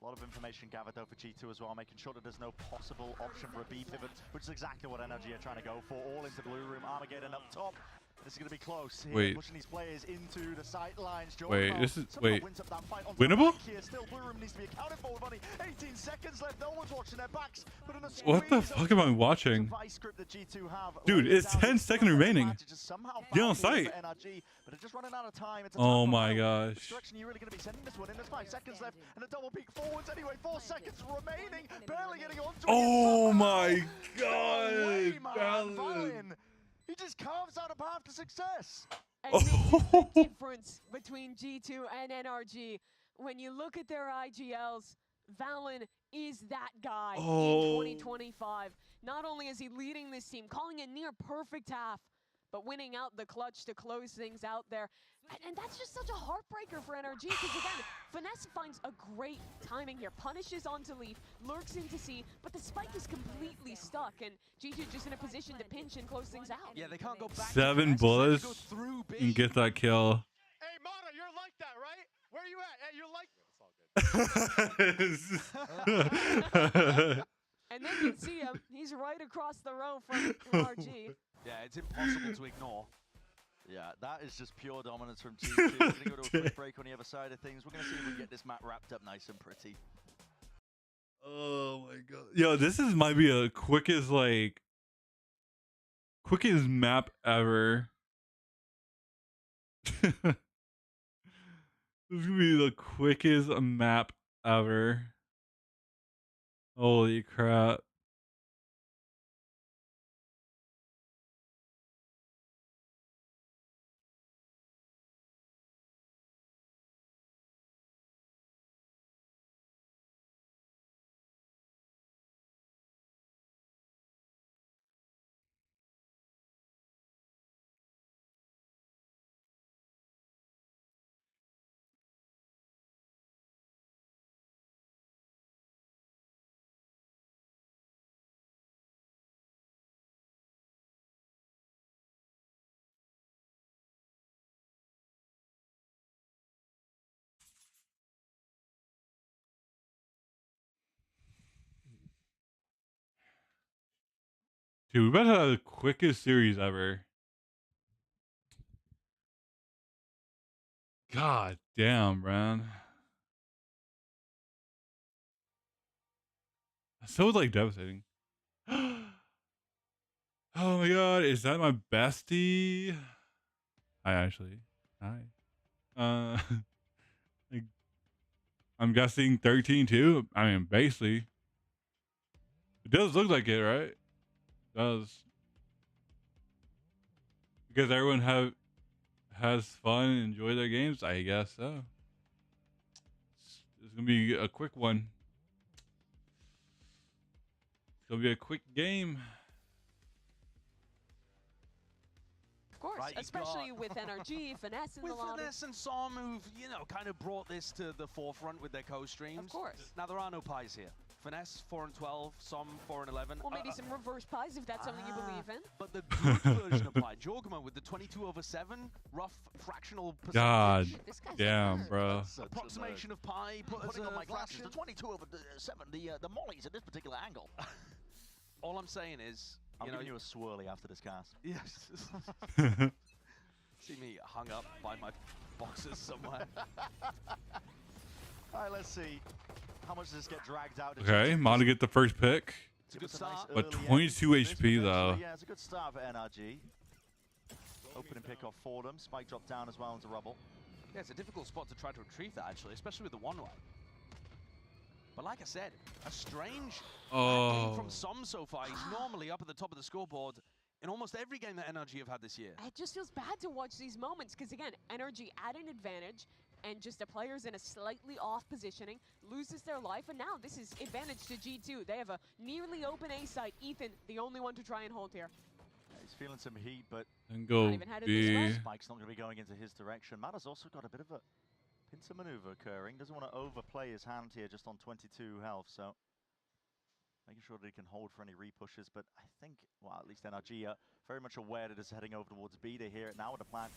A lot of information gathered though for G2 as well, making sure that there's no possible option for a B pivot, which is exactly what Energy are trying to go for. All into blue room, Armageddon up top. This is going to be close here, pushing these players into the sight lines. Wait, this is winnable? Still, blue room needs to be accounted for with only 18 seconds left. No one's watching their backs. But in a What the fuck am I watching? Dude, it's 10 seconds remaining. Get on site. But they're just running out of time. Oh my gosh. Which direction are you really going to be sending this one in? There's 5 seconds left and a double peek forwards anyway. 4 seconds remaining. Barely getting onto it. Oh my Way, god. Valin. He just carves out a path to success. And this is the difference between G2 and NRG. When you look at their IGLs, Valin is that guy in 2025. Not only is he leading this team, calling a near perfect half, but winning out the clutch to close things out there. And that's just such a heartbreaker for NRG, because again, Finesse finds a great timing here, punishes onto Leaf, lurks into C, but the spike is completely stuck, and G2 just in a position to pinch and close things out. Yeah, they can't go back. 7 bullets and get that kill. Hey, Mata, you're like that, right? Where are you at? Hey, you're like... And then you see him, he's right across the row from NRG. Yeah, it's impossible to ignore. Yeah, that is just pure dominance from G2. We're going to go to a quick break on the other side of things. We're going to see if we can get this map wrapped up nice and pretty. Oh my god. Yo, this might be a quickest map ever. This is gonna be the quickest map ever. Holy crap. Dude, we better have the quickest series ever. God damn, man. That's so like devastating. Oh my god, is that my bestie? Hi, Ashley. Hi. I'm guessing 13 too. I mean, basically. It does look like it, right? It does. Because everyone has fun and enjoy their games, I guess so. It's gonna be a quick one. It's gonna be a quick game. Of course, Right, especially with NRG, Finesse in the lobby. Finesse and Som who've, you know, kind of brought this to the forefront with their co-streams. Of course. Now, there are no pies here. Finesse 4-12, Som 4-11. Well, maybe some reverse pies if that's something you believe in. But the good version of pie, Jorgma with the 22/7, rough fractional percentage. God damn, bro. Approximation of pi put as Putting on a my glasses, fraction. the 22/7, the mollies at this particular angle. All I'm saying is, I'm giving you a swirly after this cast. Yes. See me hung up by my boxes somewhere. All right, let's see. How much does this get dragged out? Okay, Mata get the first pick. It's a good start. But 22 HP though. Yeah, it's a good start for NRG. Opening pick off for them. Spike dropped down as well into rubble. Yeah, it's a difficult spot to try to retrieve that, actually, especially with the one-way. But like I said, a strange game from Som so far. He's normally up at the top of the scoreboard in almost every game that NRG have had this year. It just feels bad to watch these moments because, again, NRG at an advantage and just the players in a slightly off positioning loses their life. And now this is advantage to G2. They have a nearly open A site. Ethan, the only one to try and hold here. He's feeling some heat, but and go B. Spike's not going to be going into his direction. Mata's also got a bit of a pincer maneuver occurring. Doesn't want to overplay his hand here just on 22 health, so making sure that he can hold for any repushes. But I think, well, at least NRG are very much aware that it's heading over towards B. They hear it now with the plan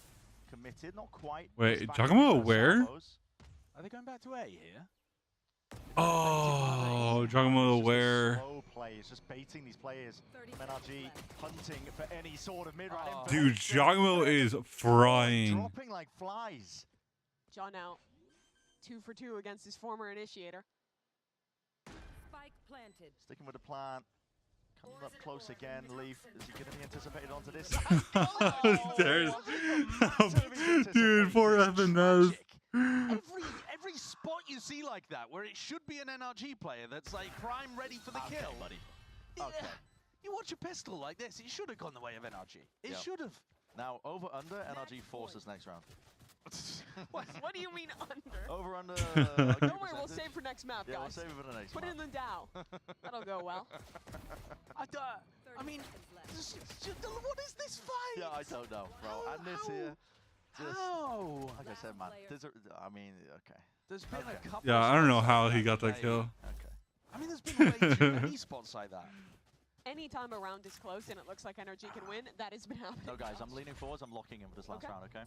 committed, not quite. Wait, Giacomo where? Are they going back to A here? Oh, Giacomo where? Slow plays, just baiting these players from NRG, hunting for any sort of mid-round. Dude, Giacomo is frying. Dropping like flies. John out 2 for 2 against his former initiator. Spike planted. Sticking with the plan. Coming up close again. Leaf, is he going to be anticipated onto this? Dude, poor FNS. Every spot you see like that, where it should be an NRG player that's like prime ready for the kill. Buddy. Okay. You watch a pistol like this, it should have gone the way of NRG. It should have. Now, over under, NRG forces next round. What do you mean under? Over under. Don't worry, we'll save for next map, guys. Yeah, we'll save it for the next Put it in the Dow. That'll go well. I mean, what is this fight? Yeah, I don't know, bro. And this here. How? Like I said, man. I mean, okay. There's been a couple. Yeah, I don't know how he got that kill. Okay. I mean, there's been way too many spots like that. Anytime a round is close and it looks like NRG can win, that has been happening. No, guys, I'm leaning forwards. I'm locking him for this last round, okay?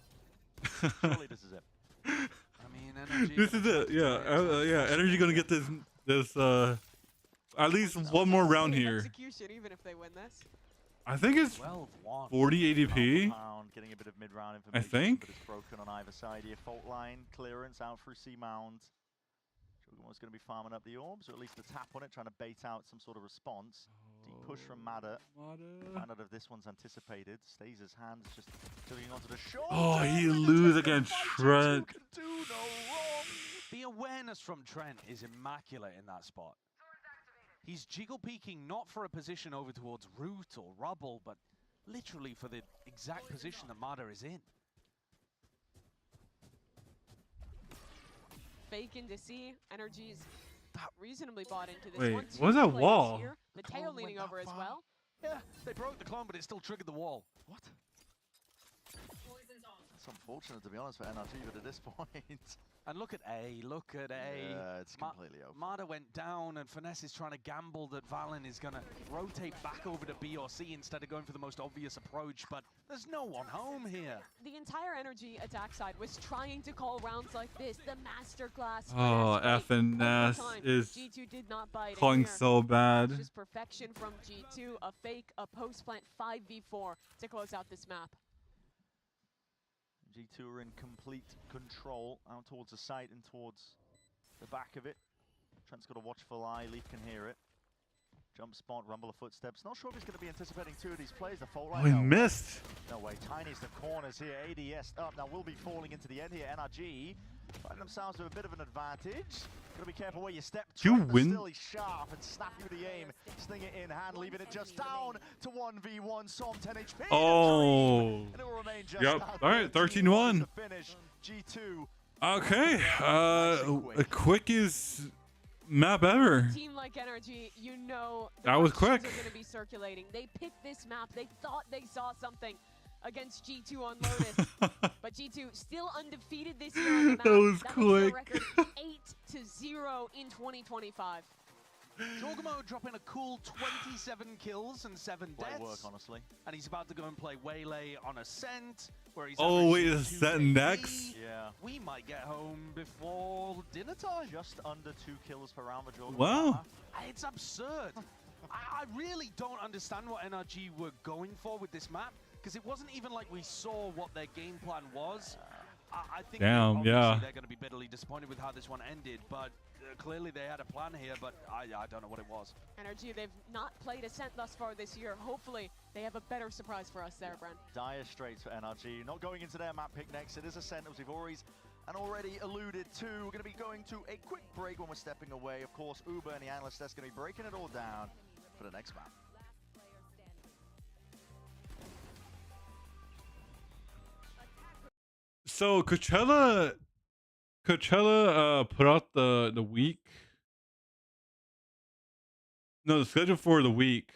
Surely this is it. I mean, NRG. This is it. Yeah, yeah. Energy gonna get this at least one more round here. Execution, even if they win this. I think it's 40 ADP. Getting a bit of mid-round I information, think. but it's broken on either side here. Fault line clearance out through C Mound. Shogun's going to be farming up the orbs, or at least the tap on it, trying to bait out some sort of response. Deep push from Mada. Find out if this one's anticipated. Stays his hands just tilting onto the shoulder. Oh, he lose against Trent. Do no wrong. The awareness from Trent is immaculate in that spot. He's jiggle peeking not for a position over towards root or rubble, but literally for the exact position that Mada is in. Fake into C. Energy's reasonably bought into this Wait, one. what was that wall? Here. The tail leaning over as well. Yeah, they broke the clone, but it still triggered the wall. What? It's unfortunate, to be honest, for NRG, but at this point... And look at A, look at A. Yeah, it's completely over. Mada went down, and Finesse is trying to gamble that Valen is going to rotate back over to B or C instead of going for the most obvious approach, but there's no one home here. The entire Energy attack side was trying to call rounds like this, the masterclass. Oh, FNS is G2 did not bite calling so bad. Just perfection from G2, a fake, a post-plant 5v4 to close out this map. G2 are in complete control out towards the site and towards the back of it. Trent's got a watchful eye, Leaf can hear it. Jump spot, rumble of footsteps. Not sure if he's going to be anticipating two of these plays. The fault line. Oh, he missed. No way. Tiny's the corners here. ADS up. Now will be falling into the end here. NRG finding themselves with a bit of an advantage. Got to be careful where you step. You Trent, win. Still he's sharp and snappy with the aim. Sling it in hand, leaving it just down to 1v1. Som 10 HP. Oh. And it will remain just Yep. down All right, 13-1. to finish. G2. Okay. The quickest map ever. Team like Energy, you know That was questions quick. are going to be circulating. They picked this map. They thought they saw something against G2 on Lotus, but G2 still undefeated this year on the map. That was Makes quick. their record 8-0 in 2025. Jorgamo dropping a cool 27 kills and 7 deaths. Great work, honestly. And he's about to go and play Waylay on Ascent, where he's Oh, wait, averaging is 2 that KD. next? Yeah. We might get home before dinner time. Just under 2 kills per round for Jorgamo. Wow. It's absurd. I really don't understand what NRG were going for with this map, because it wasn't even like we saw what their game plan was. I think Damn, obviously yeah. they're going to be bitterly disappointed with how this one ended, but clearly they had a plan here, but I don't know what it was. Energy, they've not played Ascent thus far this year. Hopefully, they have a better surprise for us there, Brent. Dire straits for NRG. Not going into their map pick next. It is Ascent, as we've already alluded to. We're going to be going to a quick break when we're stepping away. Of course, Uber and the analyst desk going to be breaking it all down for the next map. So Coachella put out the week. No, the schedule for the week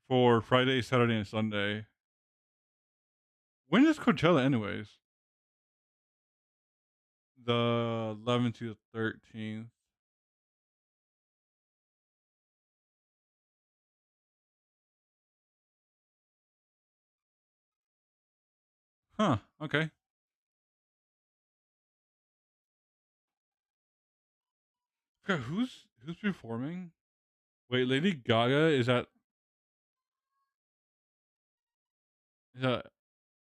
for Friday, Saturday, and Sunday. When is Coachella anyways? The 11th to the 13th. Huh. Okay. Okay, who's performing? Wait, Lady Gaga is at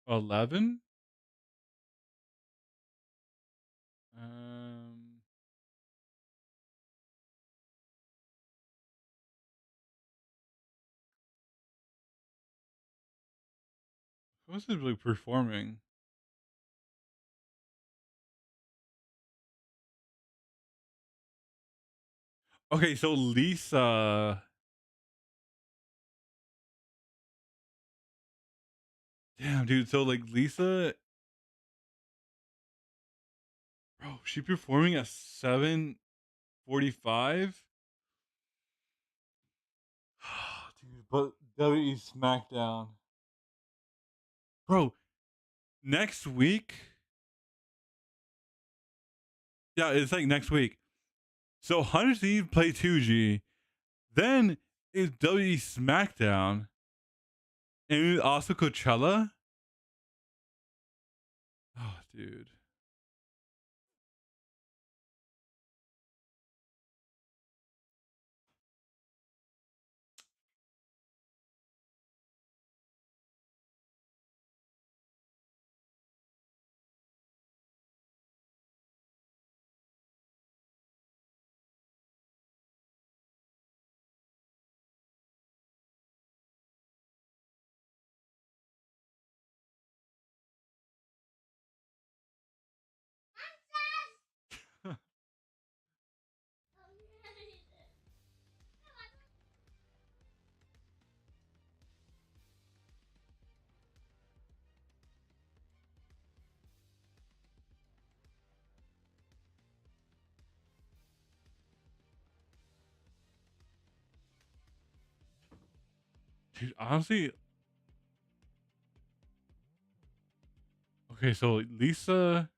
11? Who's like performing? Okay, so Lisa. Damn, dude. So like Lisa, bro, she performing at 7:45. Dude, but WWE SmackDown, bro. Next week. Yeah, it's like next week. So 100 Steve play 2G. Then is WWE SmackDown. And also Coachella. Oh, dude. Dude, honestly. Okay, so Lisa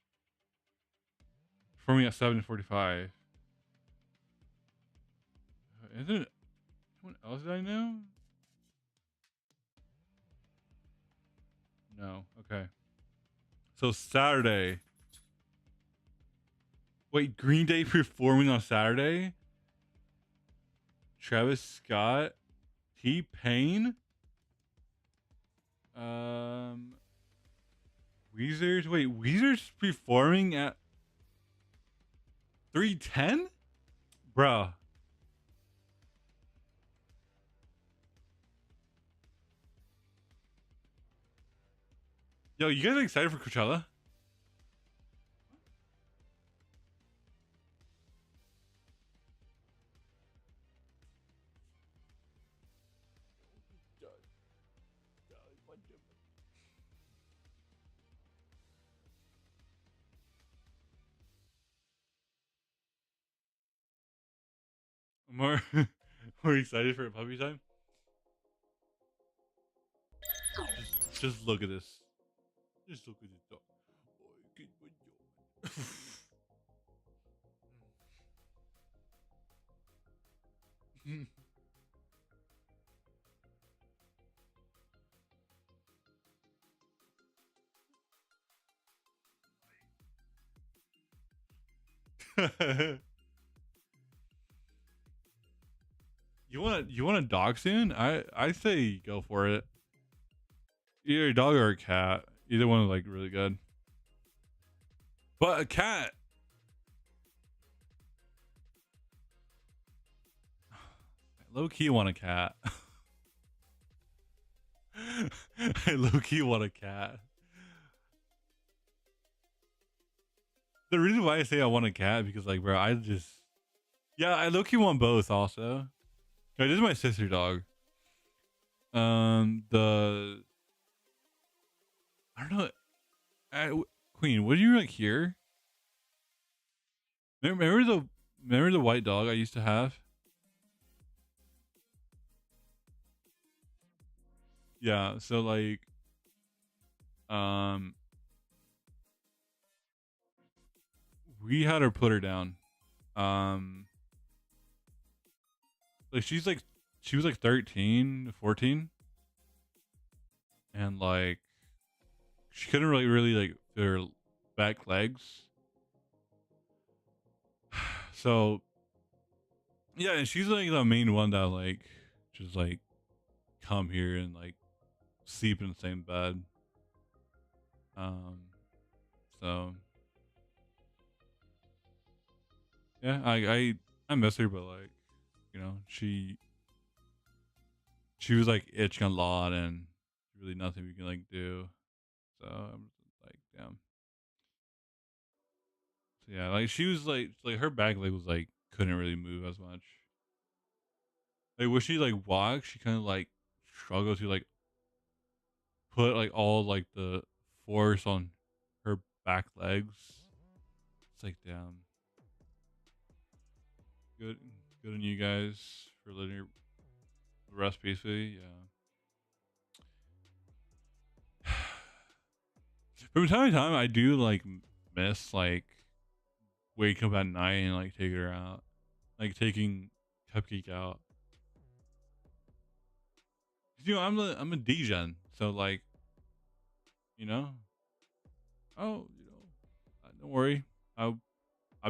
performing at 7:45. Isn't it someone else that I know? No. Okay. So Saturday. Wait, Green Day performing on Saturday? Travis Scott, T-Pain, Weezer's. Wait, Weezer's performing at 3:10, bro. Yo, you guys excited for Coachella? More, more excited for puppy time. Just look at this. Just look at this dog. You want a dog soon? I say go for it. Either a dog or a cat. Either one is like really good. But a cat. Low key want a cat. I low key want a cat. The reason why I say I want a cat because like bro, I low key want both also. This is my sister dog. The I don't know. Queen, what do you like here? Remember the white dog I used to have? Yeah, so like we had her put her down. Like she was like 13, 14. And like she couldn't really like her back legs. So yeah, and she's like the main one that like just like come here and like sleep in the same bed. So yeah, I miss her, but like, you know, she was like itching a lot and really nothing we can like do. So I'm like, damn. So yeah, like she was like her back leg was like couldn't really move as much. Like when she like walked, she kind of like struggled to like put like all like the force on her back legs. It's like damn. Good on you guys for letting her rest peacefully. Yeah. From time to time, I do like miss like wake up at night and like take her out, like taking Cupcake out. You know, I'm a DGen, so like, you know, don't worry, I'll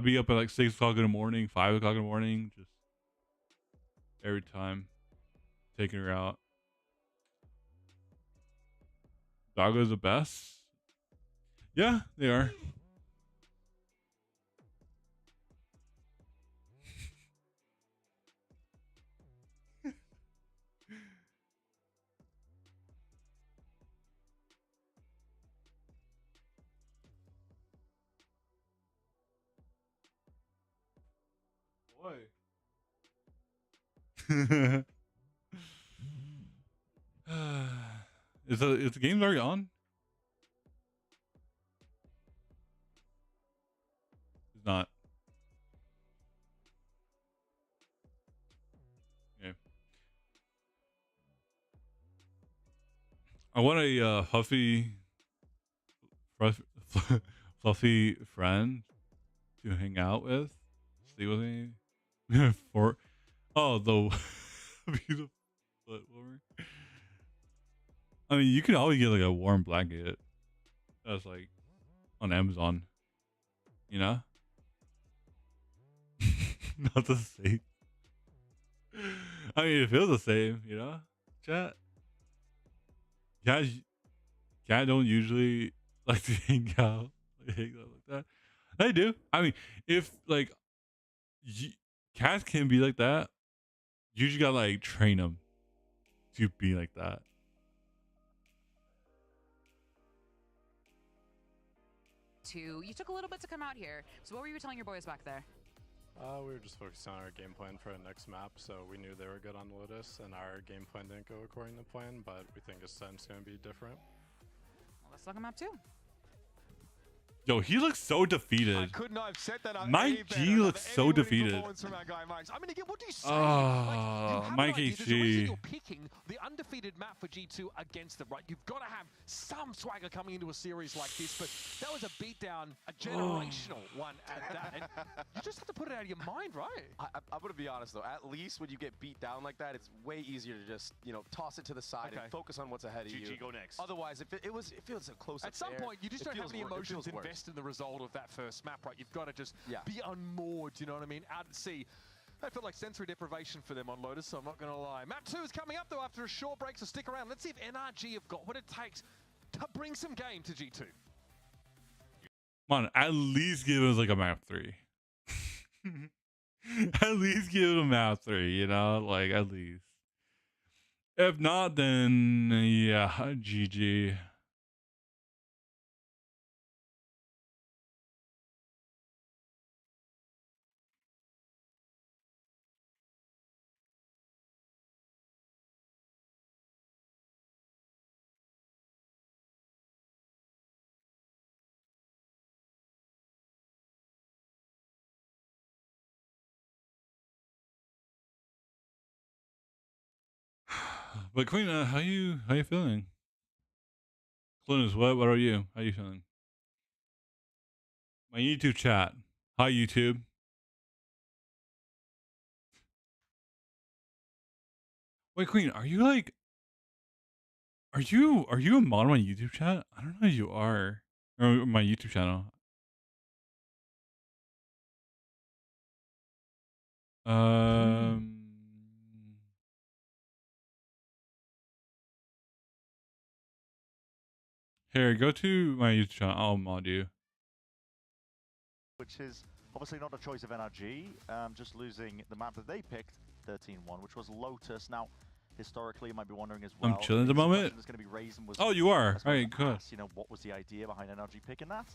be up at like 6 o'clock in the morning, 5 o'clock in the morning, just every time taking her out. Doggo's the best. Yeah, they are. Boy. Is the game already on? It's not. Okay. I want a fluffy friend to hang out with, stay with me. For the beautiful foot warmer. I mean, you could always get like a warm blanket. That's like on Amazon. You know, not the same. I mean, it feels the same. You know, chat. Cat don't usually like to hang out like that. I do. I mean, if like cats can be like that, you just gotta like train them to be like that. You took a little bit to come out here. So what were you telling your boys back there? We were just focusing on our game plan for the next map, so we knew they were good on Lotus, and our game plan didn't go according to plan, but we think Ascent's going to be different. Well, let's look at map 2. Yo, he looks so defeated. I could not have said that. Mike G looks so defeated. From our guy, I mean, again, what do you say? Mike G. You're picking the undefeated map for G2 against them, right? You've got to have some swagger coming into a series like this, but that was a beatdown, a generational one at that. And you just have to put it out of your mind, right? I'm going to be honest, though. At least when you get beat down like that, it's way easier to just, you know, toss it to the side and focus on what's ahead of you. GG, go next. Otherwise, if it feels a close At some point, you just don't have any emotions invested in the result of that first map, right? You've got to just be unmoored, you know what I mean? Out at sea. I feel like sensory deprivation for them on Lotus, so I'm not going to lie. Map 2 is coming up, though, after a short break, so stick around. Let's see if NRG have got what it takes to bring some game to G2. Come on, at least give us like a map 3. At least give it a map 3, you know? Like, at least. If not, then, yeah, GG. But Queen, how you feeling? Clunas, what are you? How you feeling? My YouTube chat. Hi YouTube. Wait, Queen, are you Are you a mod on my YouTube chat? I don't know if you are. Or my YouTube channel. Here, go to my YouTube channel. I'll mod you. Which is obviously not a choice of NRG, just losing the map that they picked, 13-1, which was Lotus. Now, historically, you might be wondering as well. I'm chilling at the moment. Oh, you are. All right, good. You know, what was the idea behind NRG picking that?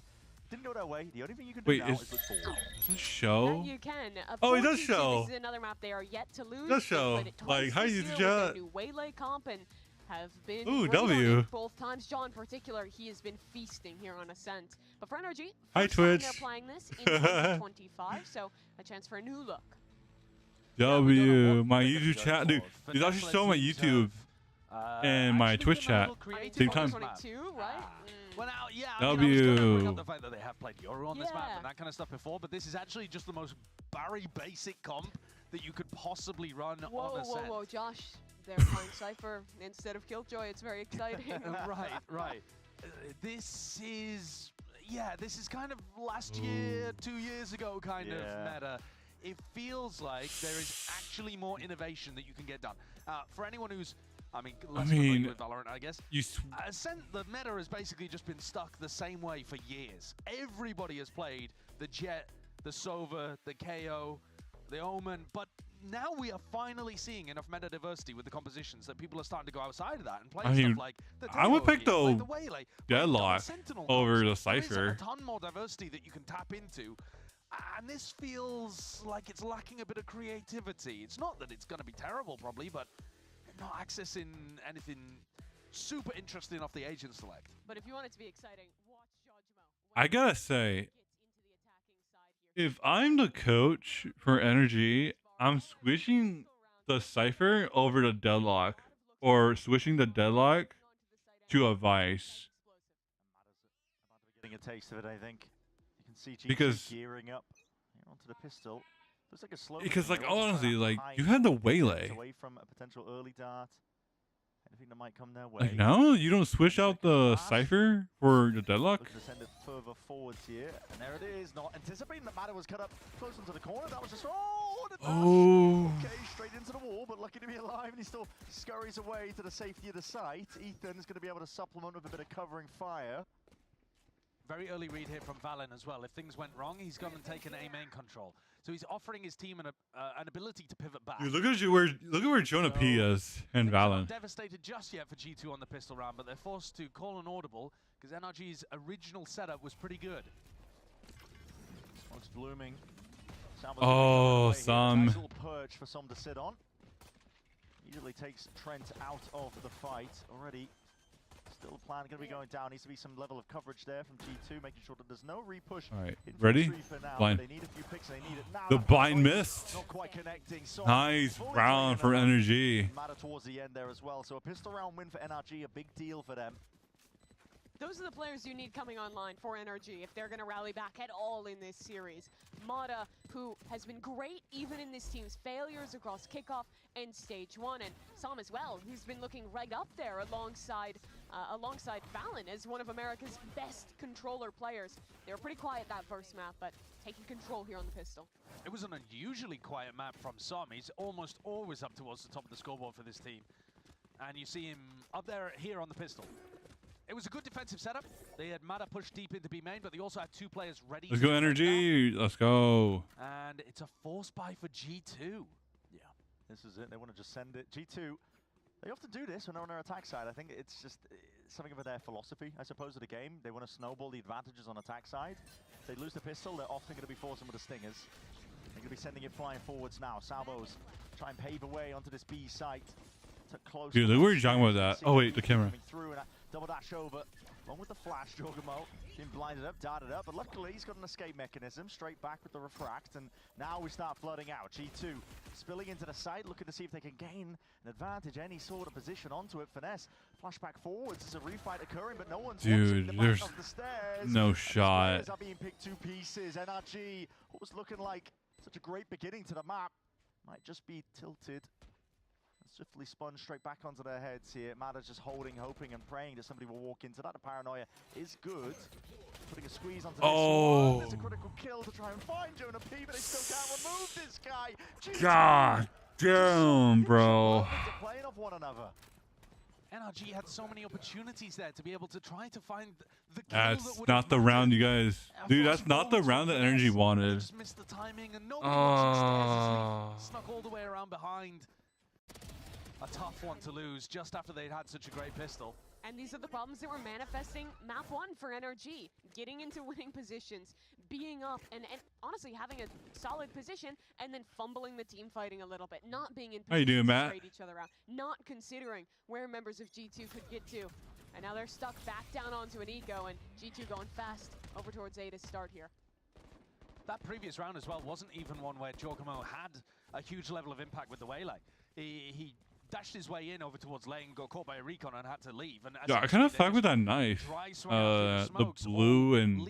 Didn't go their way. The only thing you can do Wait, now is look forward. this show? You can. Oh, it does show. This is another map they are yet to lose. It does show. Like, hi, YouTube chat. New Waylay comp and have been Ooh, great on W. it both times. John in particular, he has been feasting here on Ascent. But for NRG, hi, first time Twitch. they're playing this in 2025, so a chance for a new look. W, my YouTube chat, dude. It's actually showing my YouTube and my Twitch chat same time. Well, now, yeah, W. I was going to bring up the fact that they have played Yoru on this map and that kind of stuff before, but this is actually just the most Barry basic comp that you could possibly run on Ascent. Whoa, Josh. They're playing Cypher instead of Killjoy. It's very exciting. Right. This is kind of last year, 2 years ago kind of meta. It feels like there is actually more innovation that you can get done. For anyone who's, less familiar with Valorant, I guess. Ascent, the meta has basically just been stuck the same way for years. Everybody has played the Jet, the Sova, the KO, the Omen, but now we are finally seeing enough meta diversity with the compositions that people are starting to go outside of that and play stuff like the I would pick the Waylay, Deadlock over the Cypher. There is a ton more diversity that you can tap into. And this feels like it's lacking a bit of creativity. It's not that it's going to be terrible, probably, but not accessing anything super interesting off the agent select. But if you want it to be exciting, watch Judgmo. I gotta say, if I'm the coach for Energy, I'm switching the Cypher over to Deadlock, or switching the Deadlock to a Vice. Getting a taste of it, I think. You can see G2 Because gearing up onto the pistol. Looks like a slow. Because, like, honestly, like, you had the Waylay. Away from a potential early dart. Anything that might come their way. Like, no, you don't switch out the Cypher for the Deadlock? Looking to send it further forwards here, and there it is. Not anticipating that Matter was cut up close into the corner. That was just okay, straight into the wall, but lucky to be alive, and he still scurries away to the safety of the site. Ethan is going to be able to supplement with a bit of covering fire. Very early read here from Valen as well. If things went wrong, he's gone and taken A main control. So he's offering his team an ability to pivot back. Dude, look at where Jonah P is and Valen. Not devastated just yet for G2 on the pistol round, but they're forced to call an audible because NRG's original setup was pretty good. Smoke's blooming. Oh, some. Nice little perch for some to sit on. Easily takes Trent out of the fight already. Still the plan going to be going down. Needs to be some level of coverage there from G2, making sure that there's no repush. All right, ready? Blind. They need a few picks. They need it now. The blind missed. Not quite connecting. So nice round for NRG. Matter towards the end there as well. So a pistol round win for NRG, a big deal for them. Those are the players you need coming online for NRG if they're going to rally back at all in this series. Mata, who has been great even in this team's failures across kickoff and stage 1, and Sam as well, who's been looking right up there alongside Valen as one of America's best controller players. They were pretty quiet that first map, but taking control here on the pistol. It was an unusually quiet map from Sam. He's almost always up towards the top of the scoreboard for this team. And you see him up there here on the pistol. It was a good defensive setup. They had Mata pushed deep into B main, but they also had two players ready. Let's go Energy. Let's go. And it's a force buy for G2. Yeah, this is it. They want to just send it. G2, they often do this when they're on their attack side. I think it's just something of their philosophy, I suppose, of the game. They want to snowball the advantages on attack side. If they lose the pistol, they're often going to be forcing with the stingers. They're going to be sending it flying forwards now. Salvos try and pave a way onto this B site. Close. Dude, look where you're talking about that. Oh wait, the camera. Through and double dash over. Along with the flash, Jogamo being blinded up, darted up, but luckily he's got an escape mechanism. Straight back with the refract, and now we start flooding out. G2 spilling into the site, looking to see if they can gain an advantage, any sort of position onto it. Finesse, flashback forwards. There's a refight occurring, but no one's watching the there's back of the stairs. no shot. The stairs are being picked to pieces. NRG, what was looking like such a great beginning to the map, might just be tilted. Swiftly spun straight back onto their heads here. Mada's just holding, hoping and praying that somebody will walk into that. The paranoia is good. Putting a squeeze onto this one. There's a critical kill to try and find Jonah P, but they still can't remove this guy. God damn, bro. Playing off one another. NRG had so many opportunities there to be able to try to find the kill. That's not the round, you guys. Dude, that's not the round that Energy wanted. Just missed the timing, and nobody watching stairs as he snuck all the way around behind. A tough one to lose just after they'd had such a great pistol. And these are the problems that were manifesting map 1 for NRG. Getting into winning positions, being up, and honestly having a solid position, and then fumbling the team fighting a little bit. Not being in How you doing, position to Matt? trade each other out. Not considering where members of G2 could get to. And now they're stuck back down onto an eco, and G2 going fast over towards A to start here. That previous round as well wasn't even one where Giacomo had a huge level of impact with the Waylay. He dashed his way in over towards lane, got caught by a recon and had to leave. And Yeah, I kind of fuck with that knife. The blue and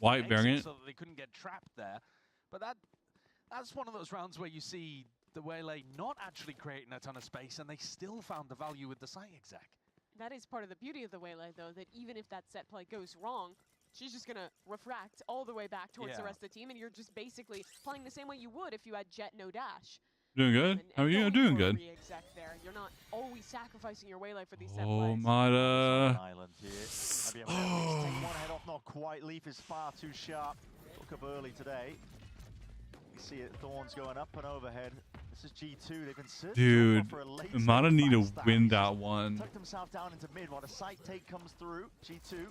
white variant. So that they couldn't get trapped there. But that's one of those rounds where you see the Waylay not actually creating a ton of space, and they still found the value with the site exec. That is part of the beauty of the Waylay, though, that even if that set play goes wrong, she's just going to refract all the way back towards the rest of the team, and you're just basically playing the same way you would if you had Jet no dash. Doing good? How are you? Doing good. There. You're not always sacrificing your Waylay for these set Oh, plays. Mada. Island here. Maybe able to take one head off, not quite. Leaf is far too sharp. Woke up early today. You see it, Thorns going up and overhead. This is G2. They've been searching Dude, for a late Mada need to backstab. win that one. Tucked himself down into mid while the site take comes through. G2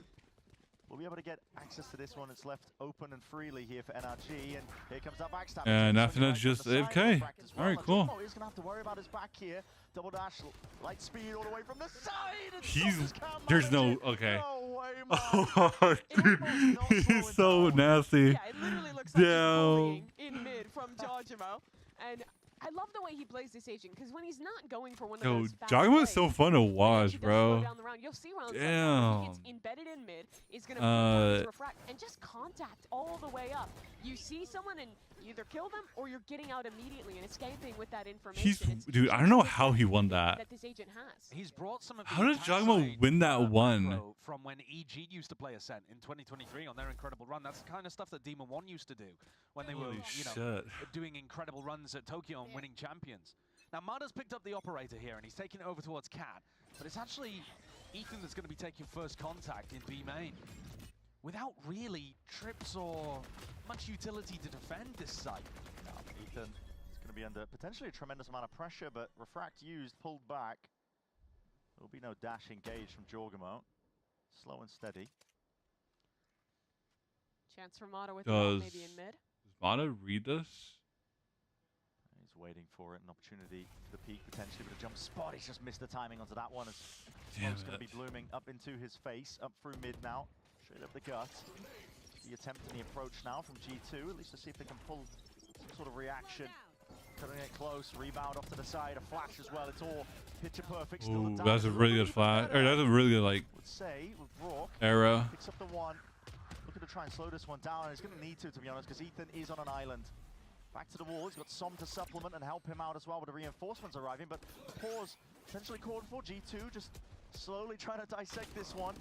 will be able to get access to this one. It's left open and freely here for NRG, and here comes that backstab. And Nafinet's just AFK. All right, cool. He's gonna have to worry about his back here. Double dash, light speed all the way from the side. And He's there's no okay. Oh, dude, he's so nasty. Yeah, it literally looks like Damn. bullying in mid from Giacomo. And I love the way he plays this agent, because when he's not going for one of Yo, those fast Giacomo is plays, so fun to watch, bro. down the round. You'll see rounds like Damn. he gets embedded in mid, is going to refract and just contact all the way up. You see someone and you either kill them or you're getting out immediately and escaping with that information. Dude, I don't know how he won that. That this agent has. He's brought some of How does Giacomo win that one? From when EG used to play Ascent in 2023 on their incredible run. That's the kind of stuff that Demon 1 used to do when they were, doing incredible runs at Tokyo and winning champions. Now, Mada's picked up the operator here, and he's taking it over towards Cat, but it's actually Ethan that's going to be taking first contact in B main. Without really trips or much utility to defend this site. Ethan is going to be under potentially a tremendous amount of pressure, but refract used, pulled back. There will be no dash engaged from Giacomo. Slow and steady. Chance for Mada with maybe in mid. Does Mada read this? He's waiting for it, an opportunity for the peak potentially, but a jump spot. He's just missed the timing onto that one. As smoke's going to be blooming up into his face, up through mid now, straight up the gut. The attempt and the approach now from G2, at least to see if they can pull some sort of reaction. Cutting it close, rebound off to the side, a flash as well. It's all picture perfect. Still Ooh, that's a really good flash. Or that's a really good like arrow. Picks up the one. Looking to try and slow this one down, and he's going to need to be honest, because Ethan is on an island. Back to the wall, he's got Som to supplement and help him out as well with the reinforcements arriving, but pause potentially called for. G2 just slowly trying to dissect this one.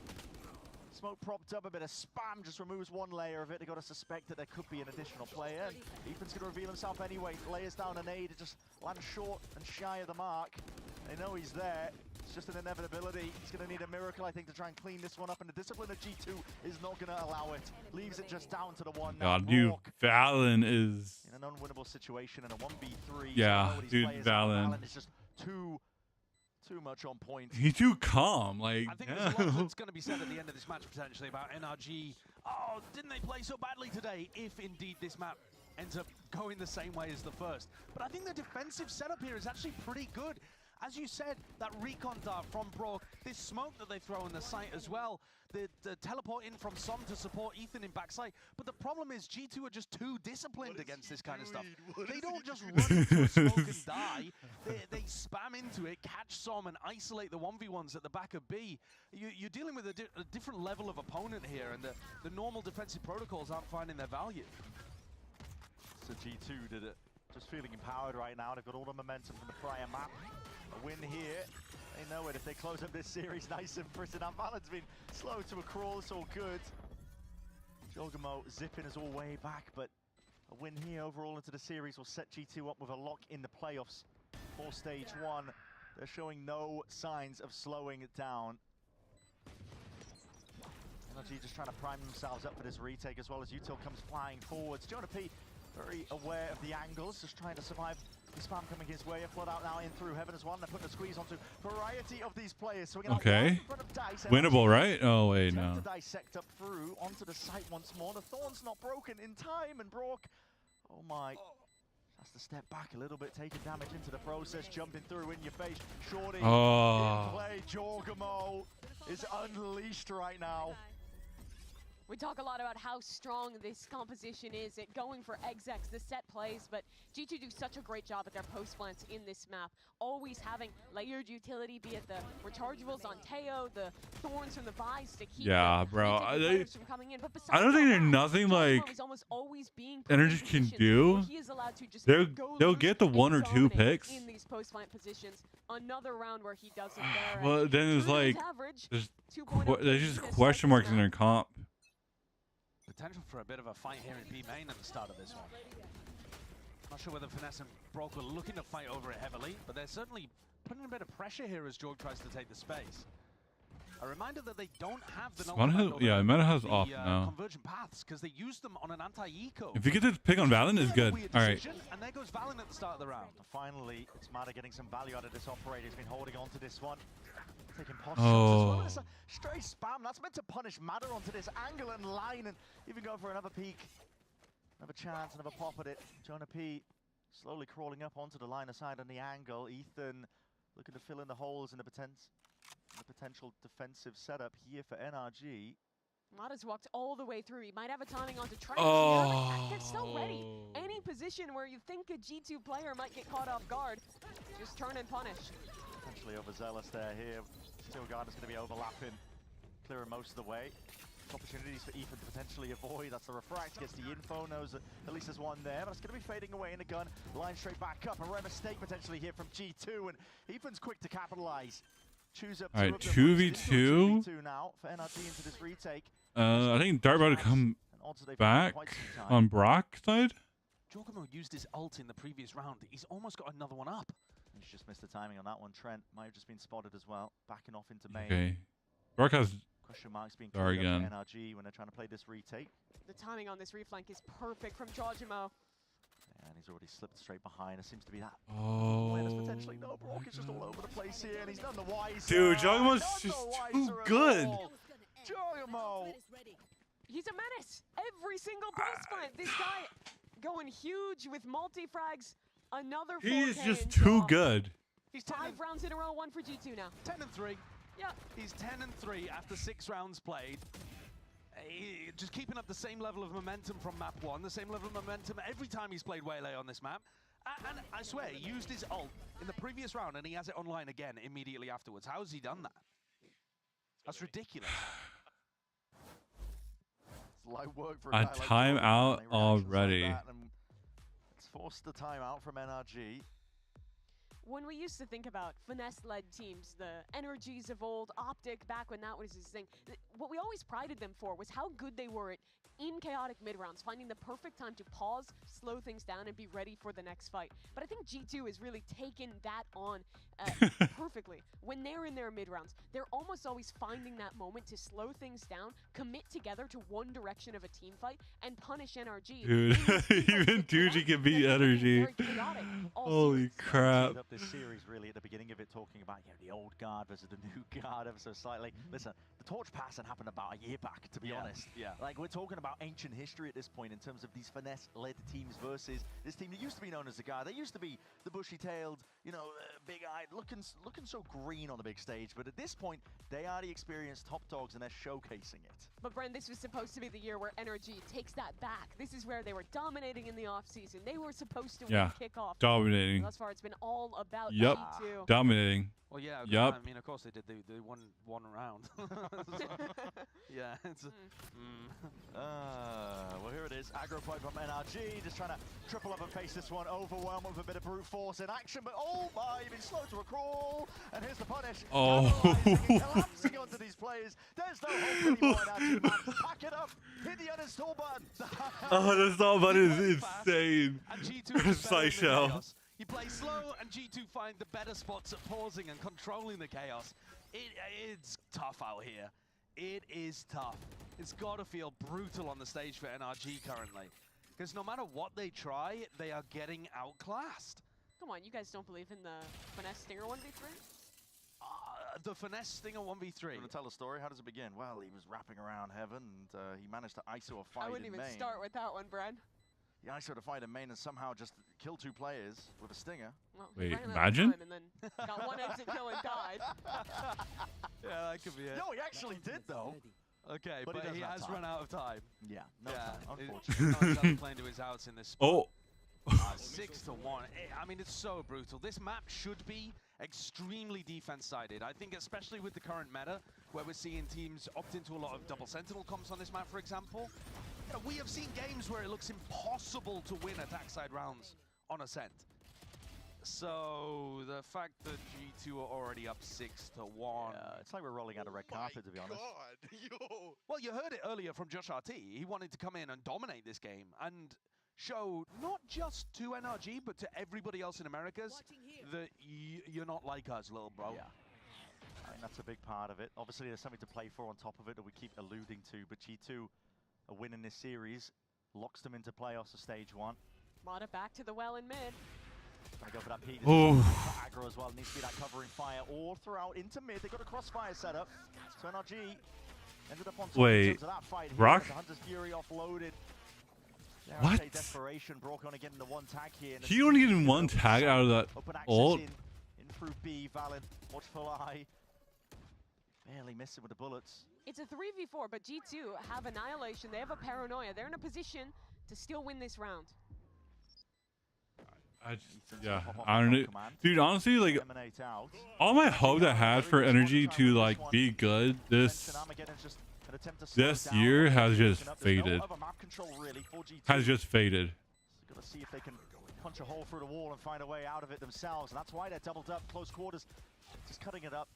Smoke propped up, a bit of spam just removes one layer of it. They got to suspect that there could be an additional player. And Ethan's going to reveal himself anyway. Layers down an aid, just lands short and shy of the mark. They know he's there. It's just an inevitability. He's going to need a miracle, I think, to try and clean this one up. And the discipline of G2 is not going to allow it. Leaves it just down to the one. God, dude, Valen is in an unwinnable situation in a 1v3. Yeah, dude, Valen is just too much on point. He's too calm. Like, I think there's a lot that's going to be said at the end of this match potentially about NRG. Oh, didn't they play so badly today? If indeed this map ends up going the same way as the first. But I think the defensive setup here is actually pretty good. As you said, that recon dart from Brock, this smoke that they throw in the site as well, the teleport in from Som to support Ethan in backside. But the problem is G2 are just too disciplined against this kind of stuff. They don't just run into a smoke and die. They spam into it, catch Som, and isolate the 1v1s at the back of B. You're dealing with a different level of opponent here, and the normal defensive protocols aren't finding their value. So G2 did just feeling empowered right now. They've got all the momentum from the prior map. A win here. They know it if they close up this series nice and pretty. Now Valen's been slow to a crawl, it's all good. Jogamo zipping us all way back, but a win here overall into the series will set G2 up with a lock in the playoffs for stage 1. They're showing no signs of slowing it down. NRG just trying to prime themselves up for this retake as well as Util comes flying forwards. Jonah P very aware of the angles, just trying to survive the spam coming his way. A flood out now in through Heaven as one. They're putting a squeeze onto variety of these players. So we're going Okay. Winnable, right? Oh, wait, no. To dissect up through onto the site once more. The thorn's not broken in time, and Brock, oh my, has to step back a little bit, taking damage into the process, jumping through in your face. Shorty in play. Jorgamo is unleashed right now. We talk a lot about how strong this composition is at going for execs, the set plays, but G2 do such a great job at their post plants in this map, always having layered utility, be it the rechargeables on Teo, the thorns from the Vise to keep bro. from coming in. But I don't think there's nothing like Energy can do. They'll get the 1 or 2 picks. In these post plant positions, another round where he doesn't there. Well, then it's like there's just question marks in their comp. Potential for a bit of a fight here in B main at the start of this one. Not sure whether Finesse and Brock were looking to fight over it heavily, but they're certainly putting a bit of pressure here as Jorg tries to take the space. A reminder that they don't have the Meta has off now. Convergent paths because they use them on an anti-eco. If you get to pick on Valen, is good. All right. And there goes Valen at the start of the round. Finally, it's Mata getting some value out of this operator. He's been holding on to this one. Taking pot oh. shots as well. It's a straight spam. That's meant to punish Mata onto this angle and line and even go for another peek. Another chance, another pop at it. Jonah P slowly crawling up onto the line of sight on the angle. Ethan looking to fill in the holes in the potential defensive setup here for NRG. Mata's walked all the way through. He might have a timing onto Trent. Oh. They're still ready. Any position where you think a G2 player might get caught off guard, just turn and punish. Potentially overzealous there here. Steel Guard is going to be overlapping, clearing most of the way. Opportunities for Ethan to potentially avoid. That's the refract, gets the info, knows that at least there's one there, but it's going to be fading away in the gun. Line straight back up. A rare mistake potentially here from G2, and Ethan's quick to capitalize. Choose up. All right, 2v2 now for NRG into this retake. I think Dart about to come back on Brock's side. Jorgamo used his ult in the previous round. He's almost got another one up. He's just missed the timing on that one. Trent might have just been spotted as well. Backing off into main. Okay. Brock has question marks being Dar again. NRG when they're trying to play this retake. The timing on this reflank is perfect from Jorgamo. And he's already slipped straight behind. It seems to be that. Oh. Potentially. No, Brock is just all over the place here, and he's none the wiser. Dude, Jogamo's just too good. Jogamo. He's a menace. Every single post fight. This guy going huge with multi-frags. Another 4K. He is just too good. He's 5 rounds in a row, 1 for G2 now. 10-3. Yeah. He's 10-3 after 6 rounds played. Just keeping up the same level of momentum from map 1, the same level of momentum every time he's played Waylay on this map. And I swear, he used his ult in the previous round and he has it online again immediately afterwards. How has he done that? That's ridiculous. It's light work for a timeout already. It's forced the timeout from NRG. When we used to think about finesse-led teams, the energies of old, Optic back when that was his thing, what we always prided them for was how good they were at in chaotic mid-rounds, finding the perfect time to pause, slow things down, and be ready for the next fight. But I think G2 has really taken that on perfectly. When they're in their mid-rounds, they're almost always finding that moment to slow things down, commit together to one direction of a team fight, and punish NRG. Dude, even 2G can beat Energy. Holy crap. Up this series really at the beginning of it, talking about the old guard versus the new guard ever so slightly. Listen, the torch passing happened about a year back, to be honest. Yeah. Like, we're talking about ancient history at this point in terms of these finesse-led teams versus this team that used to be known as the guard. They used to be the bushy-tailed, big-eyed, looking so green on the big stage. But at this point, they are the experienced top dogs, and they're showcasing it. But Bren, this was supposed to be the year where NRG takes that back. This is where they were dominating in the offseason. They were supposed to win kickoff. Dominating. Thus far, it's been all about Yep. G2. Dominating. Well, yeah. Yep. I mean, of course they did. They won one round. Yeah. It's well, here it is. Aggro point from NRG, just trying to triple up and face this one. Overwhelmed with a bit of brute force in action, but oh my, you've been slow to a crawl. And here's the punish. Oh. Collapsing onto these players. There's no hope anymore in NRG, man. Pack it up. Hit the uninstall button. Oh, the install button is insane. And G2 is Sideshow. You play slow, and G2 find the better spots at pausing and controlling the chaos. It's tough out here. It is tough. It's got to feel brutal on the stage for NRG currently. Because no matter what they try, they are getting outclassed. Come on, you guys don't believe in the Finesse Stinger 1v3? The Finesse Stinger 1v3. You want to tell the story? How does it begin? Well, he was wrapping around heaven, and he managed to ISO a fight in main. I wouldn't even start with that one, Bren. He ISO'd a fight in main and somehow just killed 2 players with a stinger. Well, wait, imagine? And then got one exit kill and died. Yeah, that could be it. No, he actually did, though. Okay, but he has run out of time. Yeah, no time, unfortunately. Not playing to his outs in this spot. Oh. 6-1. I mean, it's so brutal. This map should be extremely defense-sided. I think especially with the current meta, where we're seeing teams opt into a lot of double sentinel comps on this map, for example. You know, we have seen games where it looks impossible to win attack side rounds on Ascent. So the fact that G2 are already up 6-1. It's like we're rolling out a red carpet, to be honest. Yo. Well, you heard it earlier from Josh RT. He wanted to come in and dominate this game and show not just to NRG, but to everybody else in Americas that you're not like us, little bro. Yeah. I think that's a big part of it. Obviously, there's something to play for on top of it that we keep alluding to, but G2, a win in this series, locks them into playoffs of stage 1. Mata back to the well in mid. Trying to go for that P. Oh. Aggro as well. Needs to be that covering fire all throughout into mid. They got a crossfire setup. So NRG ended up on top in terms of that fight here. Rock? The Hunter's Fury offloaded. What? Desperation. Brock only getting the 1 tag here. He only getting 1 tag out of that ult. In through B. Valen, watchful eye. Barely missing with the bullets. It's a 3v4, but G2 have Annihilation. They have a Paranoia. They're in a position to still win this round. I don't know. Dude, honestly, like, all my hope I had for energy to, like, be good this year has just faded. Has just faded. Got to see if they can punch a hole through the wall and find a way out of it themselves. And that's why they're doubled up, close quarters. Just cutting it up.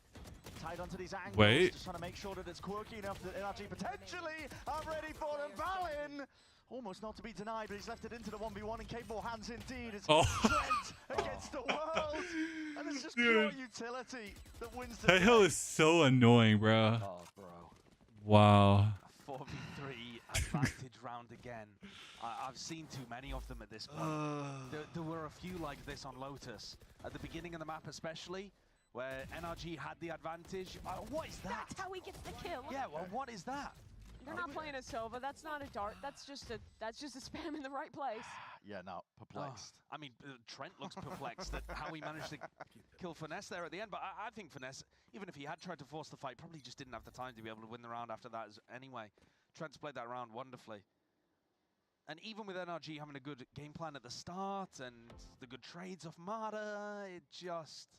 Tied onto these angles. Wait. Just trying to make sure that it's quirky enough that NRG potentially are ready for them. Valen! Almost not to be denied, but he's left it into the 1v1 in capable hands indeed. It's Trent against the world. And it's just pure utility that wins the That hill is so annoying, bro. Oh, bro. Wow. 4v3 advantage round again. I've seen too many of them at this point. There were a few like this on Lotus. At the beginning of the map especially, where NRG had the advantage. What is that? That's how he gets the kill. Yeah, well, what is that? They're not playing a Sova. That's not a dart. That's just a spam in the right place. Yeah, no, perplexed. I mean, Trent looks perplexed at how he managed to kill Finesse there at the end. But I think Finesse, even if he had tried to force the fight, probably just didn't have the time to be able to win the round after that anyway. Trent's played that round wonderfully. And even with NRG having a good game plan at the start and the good trades off Mata, it just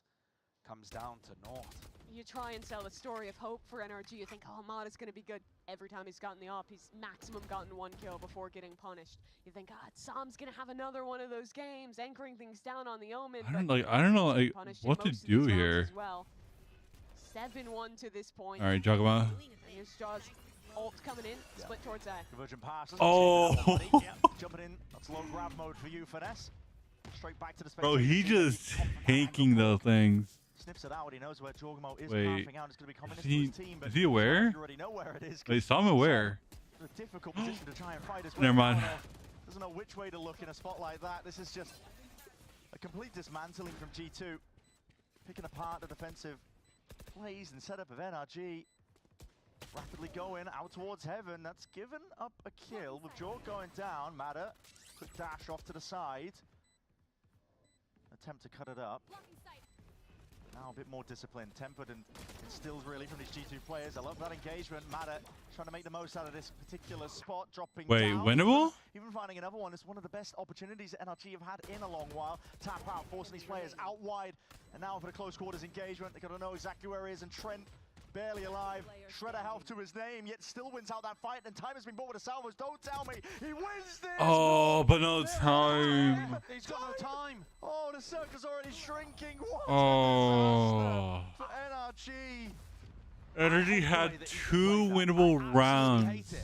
comes down to naught. You try and sell a story of hope for NRG. You think, oh, Mata's going to be good. Every time he's gotten the op, he's maximum gotten 1 kill before getting punished. You think, Sam's going to have another one of those games, anchoring things down on the Omen. I don't know like what to do here. Well. 7-1 to this point. All right, Juggernaut. Here's Jaws. Ult coming in, split towards A. Conversion pass. Oh. Jumping in. That's low grab mode for you, Finesse. Straight back to the space. Bro, he just tanking those things. Snips it out. He knows where Jorgmo is. Wait, Out. It's going to be coming is into his team, he aware? You already know where it is. Wait, so I'm aware. It's a difficult position to try and fight as well. Never mind. Doesn't know which way to look in a spot like that. This is just a complete dismantling from G2. Picking apart the defensive plays and setup of NRG. Rapidly going out towards heaven. That's given up a kill with Jorg going down. Mata, quick dash off to the side. Attempt to cut it up. Now now a bit more disciplined, tempered, and instilled really from these G2 players. I love that engagement. Mada trying to make the most out of this particular spot, dropping down. Winnable? Even finding another one. It's one of the best opportunities that NRG have had in a long while. Tap out, forcing these players out wide. And now for the close quarters engagement, they got to know exactly where he is. And Trent, barely alive, shredder health to his name, yet still wins out that fight. And time has been bought with the salvos. Don't tell me he wins this. Oh, but no time. He's got no time. Oh, the circle's already shrinking. What Oh. for NRG. Energy had 2 winnable rounds.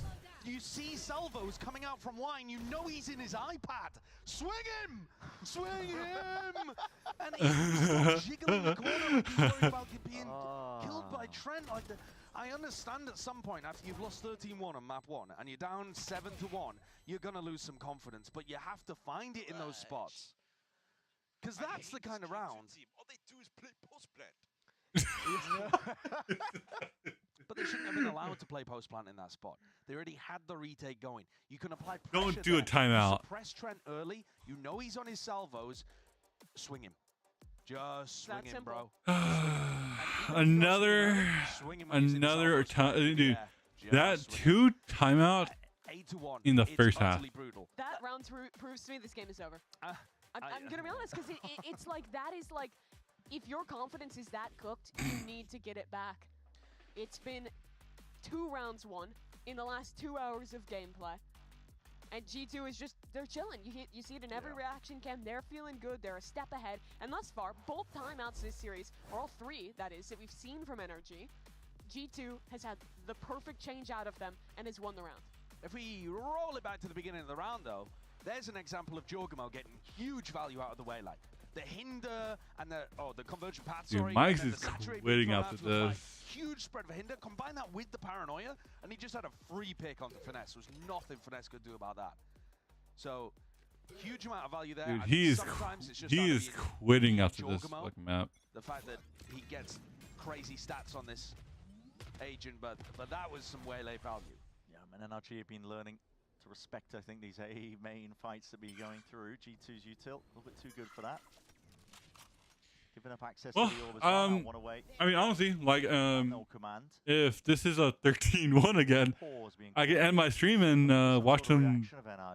You see salvos coming out from wine, you know he's in his iPad. Swing him! Swing him! And he's jiggling the corner. He's worried about being killed by Trent. Like I understand at some point after you've lost 13-1 on map 1 and you're down 7-1, you're going to lose some confidence, but you have to find it in those spots. Because that's the kind of round. All they do is play post-plant. But they shouldn't have been allowed to play post-plant in that spot. They already had the retake going. You can apply pressure. Don't do a timeout. Suppress Trent early. You know he's on his salvos. Swing him. Just swing him, bro. Another time, dude. That 2 timeout in the first half. That round proves to me this game is over. I'm gonna be honest, because it's like that is like, if your confidence is that cooked, you need to get it back. It's been 2 rounds won in the last 2 hours of gameplay. And G2 is just, they're chilling. You see it in every reaction cam. They're feeling good. They're a step ahead. And thus far, both timeouts this series, or all 3, that is, that we've seen from NRG, G2 has had the perfect change out of them and has won the round. If we roll it back to the beginning of the round, though, there's an example of Jorgamo getting huge value out of the Waylay. The hinder and the conversion path. Dude, Mike's is quitting after this. Huge spread for hinder. Combine that with the paranoia, and he just had a free pick onto Finesse. There's nothing Finesse could do about that. So, huge amount of value there. Dude, he is quitting after this fucking map. The fact that he gets crazy stats on this agent, but that was some Waylay value. Yeah, and NRG have been learning to respect, I think, these A main fights that be going through. G2's util, a little bit too good for that. Giving up access to the orb as well, one away. I mean, honestly, like, no command. if this is a 13-1 again, I can end my stream and watch them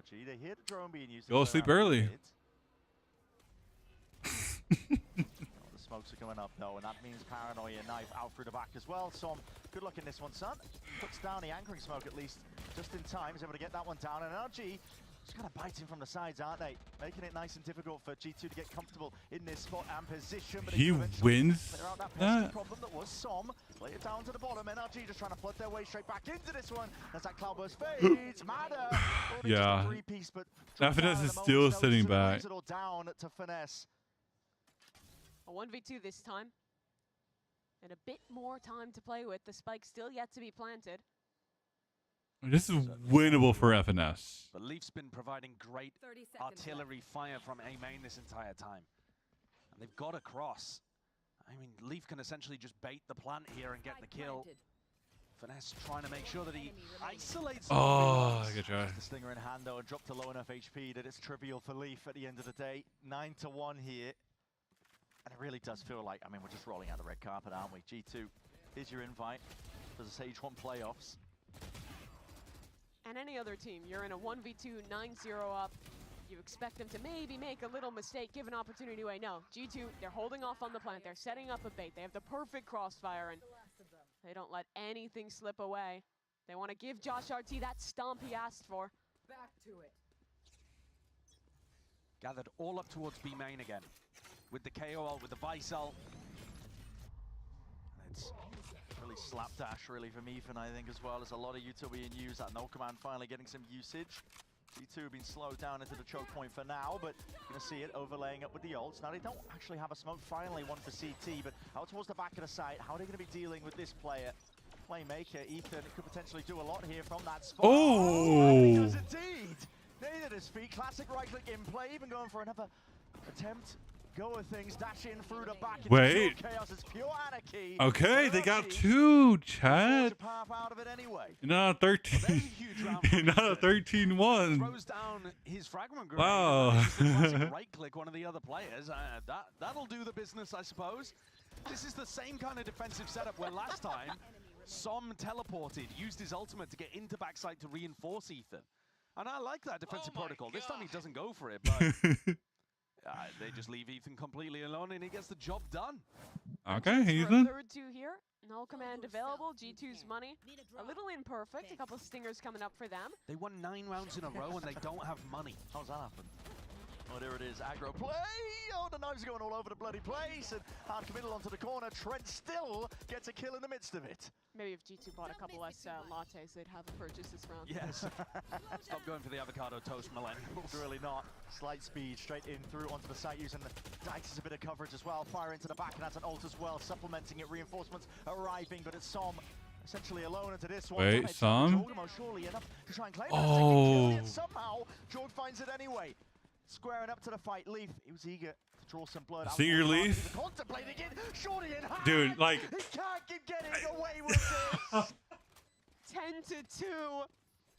They hear the drone being used go to sleep early. The smokes are coming up, though, and that means Paranoia knife out through the back as well. So, good luck in this one, son. Puts down the anchoring smoke, at least, just in time. He's able to get that one down, and NRG just kind of biting from the sides, aren't they? Making it nice and difficult for G2 to get comfortable in this spot and position. But he wins clear out that pesky problem that was Som. Lay it down to the bottom. NRG just trying to flood their way straight back into this one. As that cloudburst fades. Mada. Yeah. That Finesse is still sitting back. It all down to Finesse. A 1v2 this time. And a bit more time to play with. The spike still yet to be planted. This is winnable for FNS. But Leaf's been providing great artillery fire from A main this entire time. And they've got across. I mean, Leaf can essentially just bait the plant here and get the kill. Finesse trying to make sure that he isolates. Oh, good try. The stinger in hand, though, and dropped to low enough HP that it's trivial for Leaf at the end of the day. 9-1 here. And it really does feel like, I mean, we're just rolling out the red carpet, aren't we? G2, here's your invite for the Sage 1 playoffs. And any other team, you're in a 1v2, 9-0 up. You expect them to maybe make a little mistake, give an opportunity away. No, G2, they're holding off on the plant. They're setting up a bait. They have the perfect crossfire, and they don't let anything slip away. They want to give Josh RT that stomp he asked for. Back to it. Gathered all up towards B main again. With the KOL, with the Visel. It's really slapdash, really, from Ethan, I think, as well. There's a lot of util being used. That no command finally getting some usage. G2 have been slowed down into the choke point for now, but you're going to see it overlaying up with the ults. Now, they don't actually have a smoke. Finally, one for CT, but out towards the back of the site. How are they going to be dealing with this player? Playmaker, Ethan, could potentially do a lot here from that spot. Oh! Because indeed, nailed his feet. Classic right-click in play, even going for another attempt. go of things. Dash in through the back. It's Wait. pure chaos. It's pure anarchy. Okay, they got 2, Chad. Path out of it anyway. Not 13. Not a 13-1. Throws down his fragment grenade. Wow. Right click one of the other players. That'll do the business, I suppose. This is the same kind of defensive setup where last time Som teleported, used his ultimate to get into backside to reinforce Ethan. And I like that defensive protocol. This time he doesn't go for it, but they just leave Ethan completely alone and he gets the job done. Okay, For a Ethan. third 2 here. No command available. G2's money a little imperfect. A couple stingers coming up for them. They won 9 rounds in a row and they don't have money. How's that happen? Oh, there it is. Aggro play. Oh, the knives are going all over the bloody place. And hard committal onto the corner. Trent still gets a kill in the midst of it. Maybe if G2 bought a couple less lattes, they'd have a purchase this round. Yes. Stop going for the avocado toast, millennials. Really not. Slight speed straight in through onto the site using the Dykes as a bit of coverage as well. Fire into the back and that's an ult as well. Supplementing it. Reinforcements arriving, but it's Som essentially alone into this one. Wait, Som? Surely enough to try and claim Oh. that. Somehow, Jorg finds it anyway. Squaring up to the fight, Leaf, he was eger to draw some blood. See your Leaf? Contemplating it, Shorty in hand. Dude, like... He can't keep getting away with this. 10-2.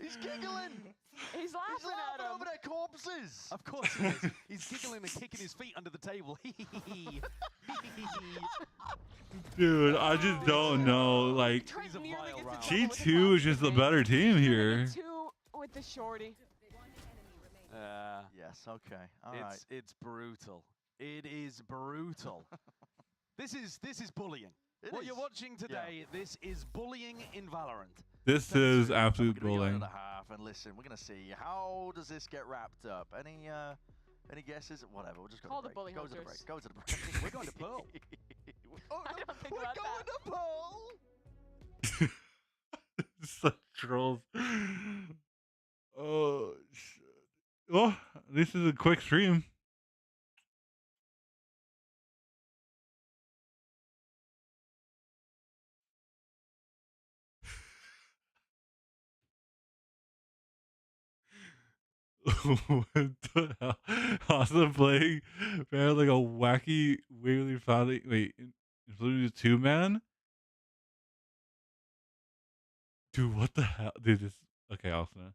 He's giggling. He's laughing at him. over their corpses. Of course he is. He's giggling and kicking his feet under the table. Dude, I just don't know. Like, G2 is just the better team here. 2 with the shorty. Yes, okay. All right. It's brutal. It is brutal. This is bullying. What you're watching today, this is bullying in Valorant. This is absolute bullying. Half, and listen, we're gonna see how does this get wrapped up. Any guesses? Whatever. We'll just go Call to the break. bully Go to the hunters. break. Go to the break. We're going to Pearl. Oh, I don't think we're about going to Pearl. Such trolls. Oh, shit. Well, this is a quick stream. What the hell? Awesome playing. Man, like a wacky, wiggly, family. Wait, including the 2-man? Dude, what the hell? Dude, this. Okay, awesome.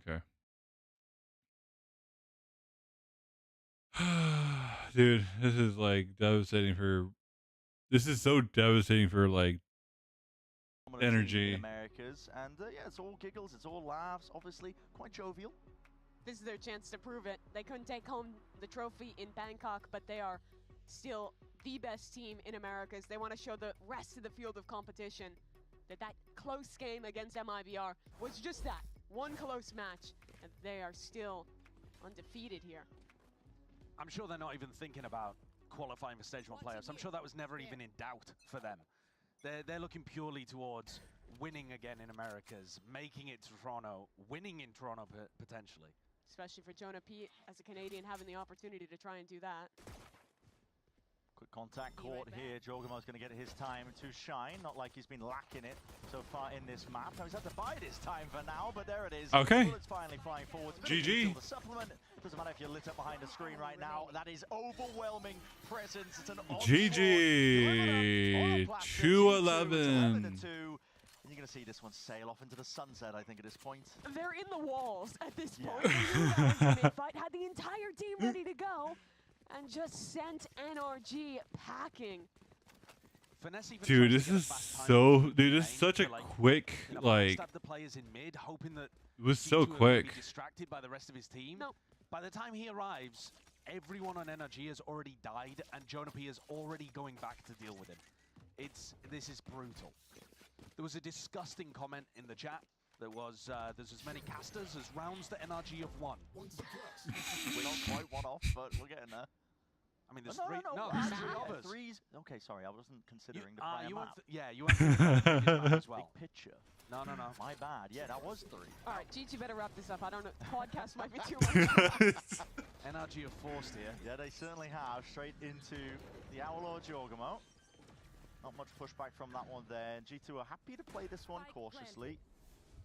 Okay. Dude, this is like devastating for. This is so devastating for like energy. Americas, and yeah, it's all giggles, it's all laughs. Obviously, quite jovial. This is their chance to prove it. They couldn't take home the trophy in Bangkok, but they are still the best team in Americas. They want to show the rest of the field of competition that close game against MIBR was just that, one close match, and they are still undefeated here. I'm sure they're not even thinking about qualifying for Stage 1 playoffs. I'm sure that was never even in doubt for them. They're looking purely towards winning again in Americas, making it to Toronto, winning in Toronto potentially. Especially for Jonah P, as a Canadian, having the opportunity to try and do that. Quick contact caught here. Jorgamo's going to get his time to shine. Not like he's been lacking it so far in this map. Now he's had to bide his time for now, but there it is. Okay. Bullets finally flying forward. GG. The supplement. Doesn't matter if you're lit up behind the screen right now. That is overwhelming presence. It's an GG. 2-11. You're going to see this one sail off into the sunset, I think, at this point. They're in the walls at this point. Mid-fight had the entire team ready to go and just sent NRG packing. Dude, this is so. Dude, this is such a quick, like. The players in mid, hoping that it was so quick. Be distracted by the rest of his team. No. By the time he arrives, everyone on NRG has already died, and Jonah P is already going back to deal with him. This is brutal. There was a disgusting comment in the chat There's as many casters as rounds that NRG have won. We're not quite one off, but we're getting there. I mean, there's no, three. No, there's three of us. Threes. Okay, sorry, I wasn't considering the prior you map. you went through the map as well. Big picture. No. My bad. Yeah, that was 3. All right, G2 better wrap this up. I don't know. Podcast might be too much. NRG are forced here. Yeah, they certainly have. Straight into the Owl Jorgamo. Not much pushback from that one there. G2 are happy to play this one cautiously.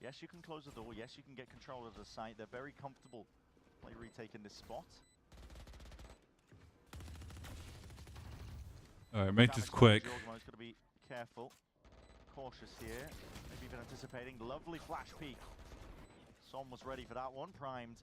Yes, you can close the door. Yes, you can get control of the site. They're very comfortable play retaking this spot. All right, make this quick. Jorgamo's got to be careful, cautious here. Maybe even anticipating. Lovely flash peek. Som was ready for that one, primed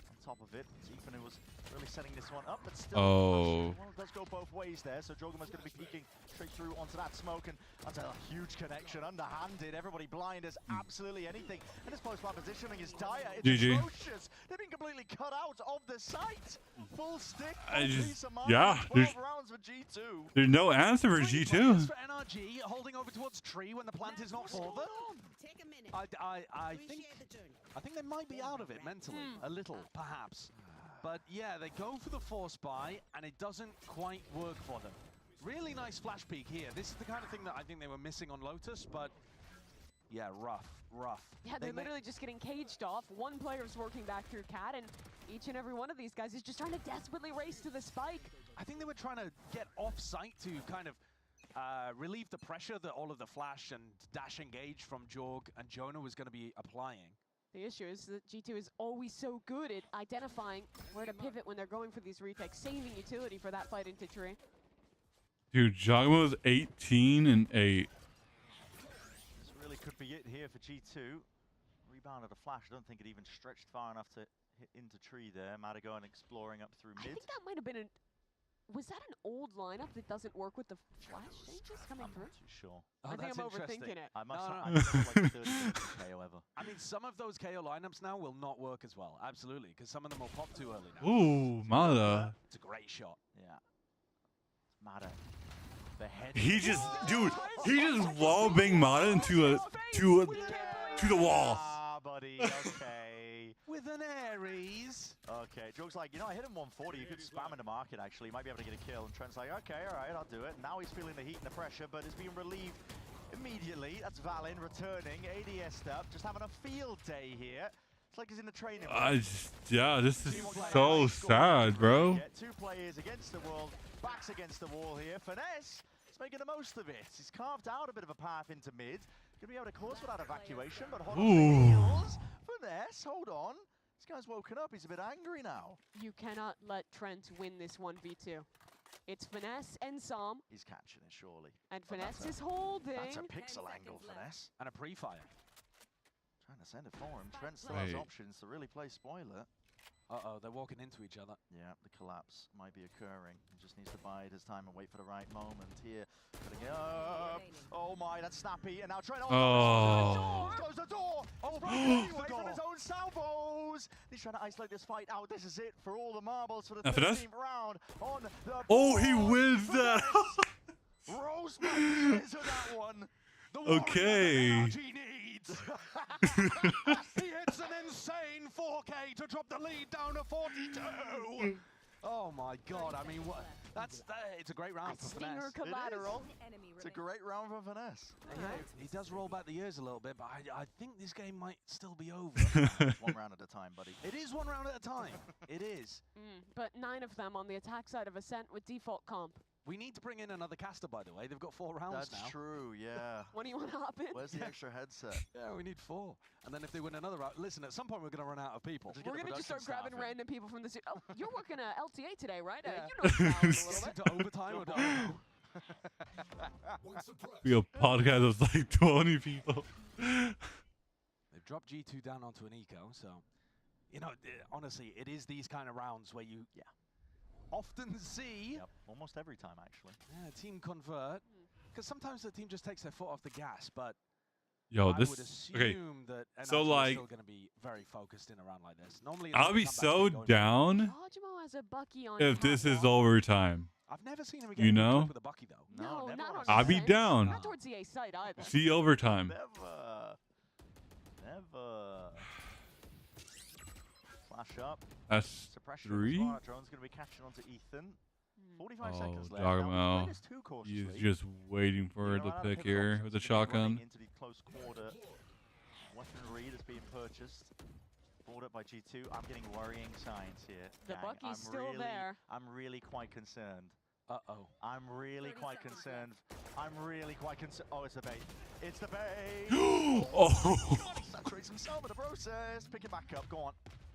on top of it. Ethan who was really setting this one up, but still. Oh. Well, it does go both ways there. So Jorgamo's going to be peeking straight through onto that smoke, and that's a huge connection, underhanded. Everybody blind as absolutely anything, and this post-plant positioning is dire. It's GG. atrocious. They've been completely cut out of the site. Full stick. Yeah. 12 rounds for G2. There's no answer for G2. For NRG holding over towards tree when the plant is not for them. I think they might be out of it mentally, a little, perhaps. But yeah, they go for the force buy, and it doesn't quite work for them. Really nice flash peek here. This is the kind of thing that I think they were missing on Lotus, but yeah, rough. Yeah, they're literally just getting caged off. One player's working back through Cat, and each and every one of these guys is just trying to desperately race to the spike. I think they were trying to get off-site to kind of relieve the pressure that all of the flash and dash engage from Jorg and Jonah was going to be applying. The issue is that G2 is always so good at identifying where to pivot when they're going for these retakes, saving utility for that fight into tree. Dude, Jogmo's 18 and 8. This really could be it here for G2. Rebounded a flash. I don't think it even stretched far enough to hit into tree there. Matagon exploring up through mid. I think that might have been was that an old lineup that doesn't work with the flash changes coming through? I'm not too sure. I think I'm overthinking it. I must No. I must like 30 KO ever. I mean, some of those KO lineups now will not work as well. Absolutely, because some of them will pop too early now. Ooh, Mata. It's a great shot. Yeah. Mata. The head. He just, dude, he just wall banged Mata into the wall. Ah, buddy. Okay. With an Aries. Okay, Jog's like, I hit him 140. You could spam in the market, actually. You might be able to get a kill. And Trent's like, okay, all right, I'll do it. Now he's feeling the heat and the pressure, but is being relieved immediately. That's Valin returning, ADS'd up, just having a field day here. It's like he's in the training room. Yeah, this is so sad, bro. 2 players against the world, backs against the wall here. Finesse is making the most of it. He's carved out a bit of a path into mid. Gonna be able to cause without evacuation, but hold on. Finesse, hold on. This guy's woken up. He's a bit angry now. You cannot let Trent win this 1v2. It's Finesse and Som. He's catching it, surely. And Finesse is holding. That's a pixel angle, Finesse. And a pre-fire. Trying to send it for him. Trent still has options to really play spoiler. Uh-oh, they're walking into each other. Yeah, the collapse might be occurring. He just needs to bide his time and wait for the right moment here. Putting it up. Oh my, that's snappy. And now Trent. Close the door. Oh, away from his own salvos. He's trying to isolate this fight out. This is it for all the marbles for the 13th round on the board. He wins that. Roseman is that one. Okay. He hits an insane 4K to drop the lead down to 42. Oh my God! I mean, it's a great round for Finesse. Collateral. It's a great round for Finesse. Yeah, he does roll back the years a little bit, but I think this game might still be over. One round at a time, buddy. It is 1 round at a time. It is. But 9 of them on the attack side of Ascent with default comp. We need to bring in another caster, by the way. They've got 4 rounds now. That's true, yeah. When do you want to hop in? Where's the extra headset? Yeah, we need 4. And then if they win another round, listen, at some point we're going to run out of people. We're going to just start grabbing random people from the... Oh, you're working at LTA today, right? Yeah. You know a little bit. To overtime or don't. We a podcast of like 20 people. They've dropped G2 down onto an eco, so... honestly, it is these kind of rounds where you... often see... Yep, almost every time, actually. Yeah, team convert. Because sometimes the team just takes their foot off the gas, but... Yo, I would assume that NRG so is like... still going to be very focused in a round like this. Normally, I'll be so down has a Bucky on if this is overtime. I've never seen him get with a Bucky, though. No, not on I'll be down. Not towards the A site either. See overtime. Never. Never. Flash up. That's Suppression 3. Drone's going to be catching onto Ethan. 45 seconds left. Dogamo. Now, we played this too He's cautiously. just waiting for the pick here with the shotgun. Into the close quarter. Weaponry that's being purchased. Brought up by G2. I'm getting worrying signs here. The gang. Bucky's still there. I'm really quite concerned. Uh-oh. I'm really quite concerned. I'm really quite concerned. Oh, it's the bait. It's the bait. Oh. God, he saturates himself in the process. Pick it back up. Go on.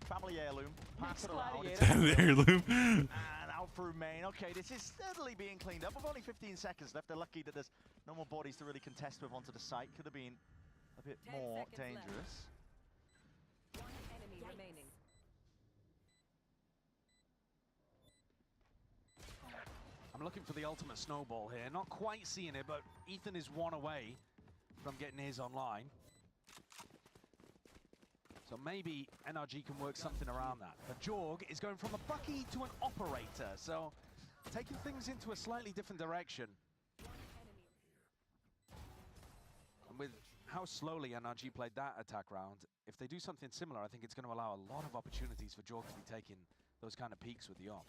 Family heirloom. Pass it around. Family heirloom. And out through main. Okay, this is steadily being cleaned up. With only 15 seconds left. They're lucky that there's no more bodies to really contest with onto the site. Could have been a bit more dangerous. One enemy remaining. I'm looking for the ultimate snowball here. Not quite seeing it, but Ethan is one away from getting his online. So maybe NRG can work something around that. But Jorg is going from a Bucky to an operator, so taking things into a slightly different direction. And with how slowly NRG played that attack round, if they do something similar, I think it's going to allow a lot of opportunities for Jorg to be taking those kind of peaks with the op.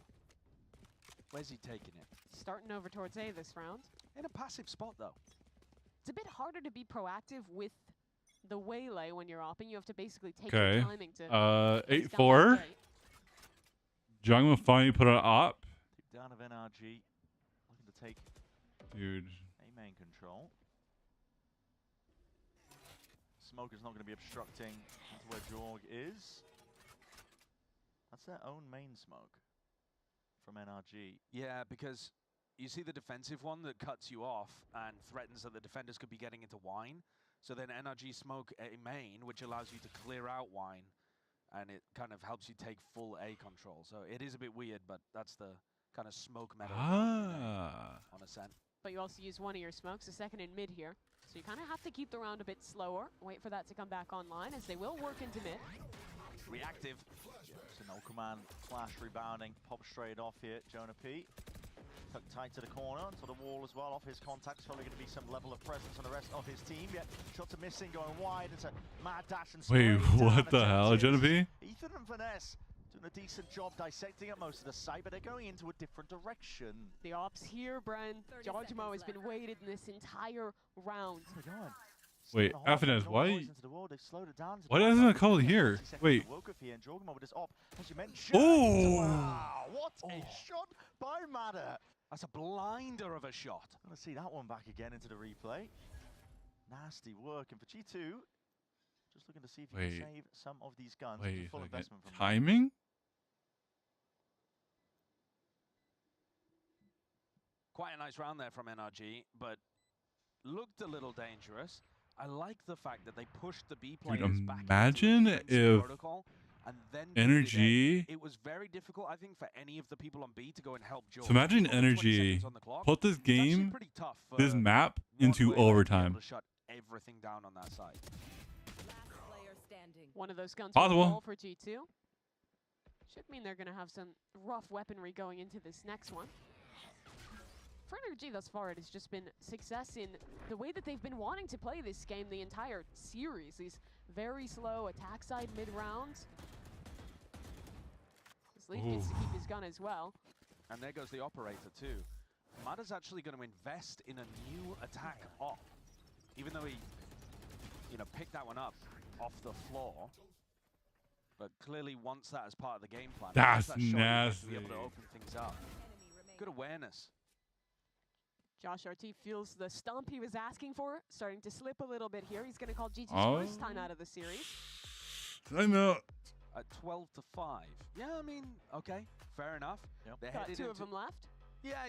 Where's he taking it? Starting over towards A this round. In a passive spot, though. It's a bit harder to be proactive with the waylay when you're opping. You have to basically take your timing to... 8-4. Jungma finally put an op. Deep down of NRG. Looking to take Dude. A main control. Smoker's not going to be obstructing where Jorg is. That's their own main smoke from NRG. Yeah, because you see the defensive one that cuts you off and threatens that the defenders could be getting into wine. So then NRG smoke a main, which allows you to clear out wine, and it kind of helps you take full A control. So it is a bit weird, but that's the kind of smoke meta on Ascent. But you also use one of your smokes, a second in mid here. So you kind of have to keep the round a bit slower, wait for that to come back online, as they will work into mid. Reactive. So no command, flash rebounding, pop straight off here, Jonah P. Tucked tight to the corner, to the wall as well, off his contact. Probably going to be some level of presence on the rest of his team. Yet shots are missing, going wide. It's a mad dash and Wait, what the hell, Jonah P? Ethan and Finesse doing a decent job dissecting up most of the site, but they're going into a different direction. The ops here, Bren. Jojimo has been weighted in this entire round. Wait, Afinez, why doesn't it call it here? Wait. Oh! Wow, what a shot by Madder. That's a blinder of a shot. I'm going to see that one back again into the replay. Nasty work. And for G2, just looking to see if you can save some of these guns. Wait, full investment from timing? Quite a nice round there from NRG, but looked a little dangerous. I like the fact that they pushed the B players back. Imagine if and then Energy. It was very difficult, I think, for any of the people on B to go and help Joe. So imagine Energy put this game, this map into overtime. To shut everything down on that side. One of those guns Possible. for G2. Should mean they're going to have some rough weaponry going into this next one. For Energy thus far, it has just been success in the way that they've been wanting to play this game the entire series. These very slow attack side mid-round. This lead gets to keep his gun as well. And there goes the operator too. Mada's actually going to invest in a new attack op. Even though he, picked that one up off the floor. But clearly wants that as part of the game plan. That's that shot nasty. to be able to open things up. Good awareness. Josh RT feels the stomp he was asking for, starting to slip a little bit here. He's going to call G2's first time out of the series. Time out. At 12-5. Yeah, I mean, okay, fair enough. They're Got headed two into of them left. Yeah,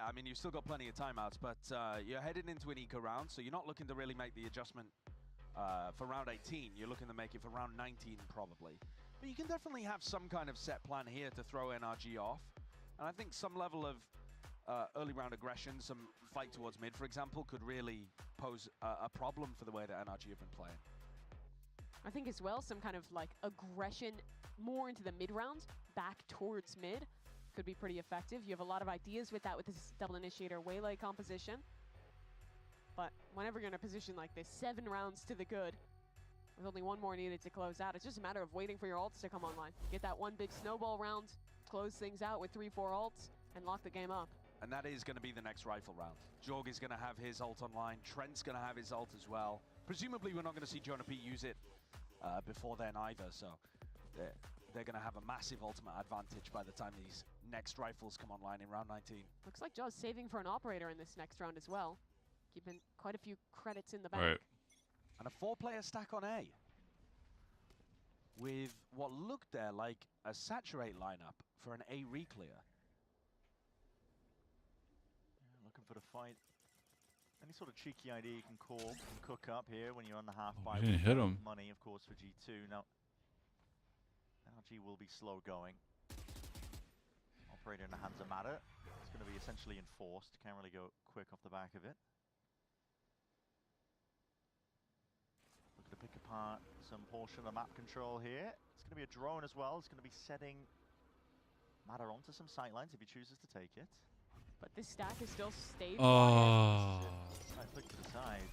I mean, you've still got plenty of timeouts, but you're headed into an eco round, so you're not looking to really make the adjustment for round 18. You're looking to make it for round 19, probably. But you can definitely have some kind of set plan here to throw NRG off. And I think some level of early round aggression, some fight towards mid, for example, could really pose a problem for the way that NRG have been playing. I think as well, some kind of like aggression more into the mid round, back towards mid, could be pretty effective. You have a lot of ideas with that with this double initiator waylay composition. But whenever you're in a position like this, 7 rounds to the good, There's only one more needed to close out. It's just a matter of waiting for your ults to come online. Get that one big snowball round, close things out with 3-4 ults, and lock the game up. And that is going to be the next rifle round. Jorg is going to have his ult online. Trent's going to have his ult as well. Presumably, we're not going to see Jonah P use it before then either, so they're going to have a massive ultimate advantage by the time these next rifles come online in round 19. Looks like Jaw's saving for an operator in this next round as well. Keeping quite a few credits in the bank. Right. And a 4-player stack on A. With what looked there like a saturate lineup for an A reclear. Yeah, looking for the fight. Any sort of cheeky idea you can call and cook up here when you're on the half buy. Didn't hit him. Money, of course, for G2. Now, NRG will be slow going. Operator in the hands of Matter. It's going to be essentially enforced. Can't really go quick off the back of it. Looking to pick apart some portion of map control here. It's going to be a drone as well. It's going to be setting Matter onto some sightlines if he chooses to take it. But this stack is still stable. Oh. I flick to the side.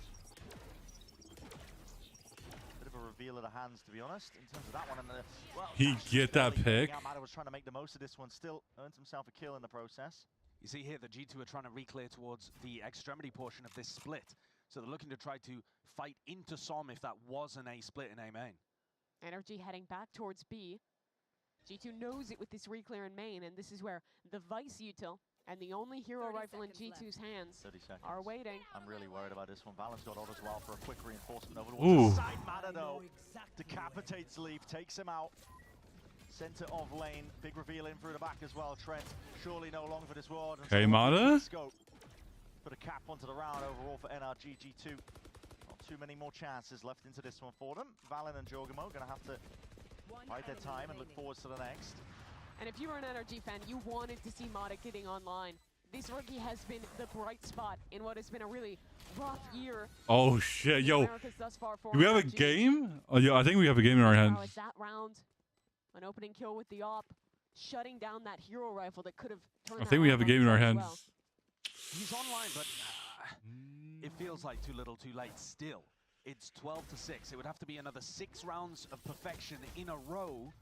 Bit of a reveal of the hands, to be honest, in terms of that one. And the, well, He get that pick. Matter was trying to make the most of this one. Still earns himself a kill in the process. You see here the G2 are trying to reclear towards the extremity portion of this split. So they're looking to try to fight into SOM if that was an A split in A main. Energy heading back towards B. G2 knows it with this reclear in main, and this is where the Vice util and the only hero rifle in G2's hands are waiting. I'm really worried about this one. Valen's got ult as well for a quick reinforcement over Ooh. towards the side. Matter though decapitates Leaf, takes him out. Center of lane, big reveal in through the back as well. Trent surely no longer for this world. Okay, Mata. Put a cap onto the round overall for NRG. G2. Not too many more chances left into this one for them. Valen and Jorgamo gonna have to bide their time and look forward to the next. And if you were an NRG fan, you wanted to see Mata getting online. This rookie has been the bright spot in what has been a really rough year. Oh shit, yo. America's thus far for Do we have a NRG. game? Oh yeah, I think we have a game in our hands. Now it's that round. An opening kill with the op, shutting down that hero rifle that could have turned I that think we have a round game in our as hands. well. He's online, but it feels like too little too late still. It's 12-6. It would have to be another 6 rounds of perfection in a row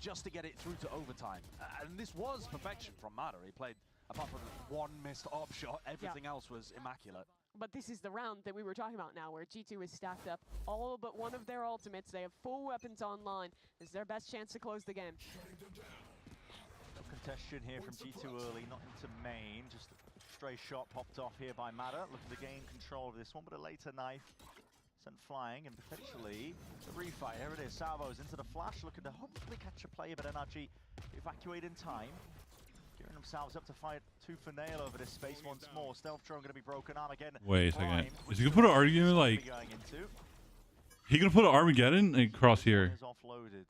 just to get it through to overtime. And this was perfection from Matter. He played, apart from one missed op shot, everything else was immaculate. But this is the round that we were talking about now, where G2 is stacked up all but one of their ultimates. They have full weapons online. This is their best chance to close the game. No contention here from G2 early, not into main. Just a stray shot popped off here by Matter. Looking to gain control of this one, but a later knife sent flying and potentially the refire. Here it is, Salvo's into the flash, looking to hopefully catch a player, but NRG evacuate in time. Gearing themselves up to fight tooth and nail over this space once more. Stealth drone going to be broken arm again. Wait a second. Is he gonna put an Armageddon like? He gonna put an Armageddon across here? Offloaded.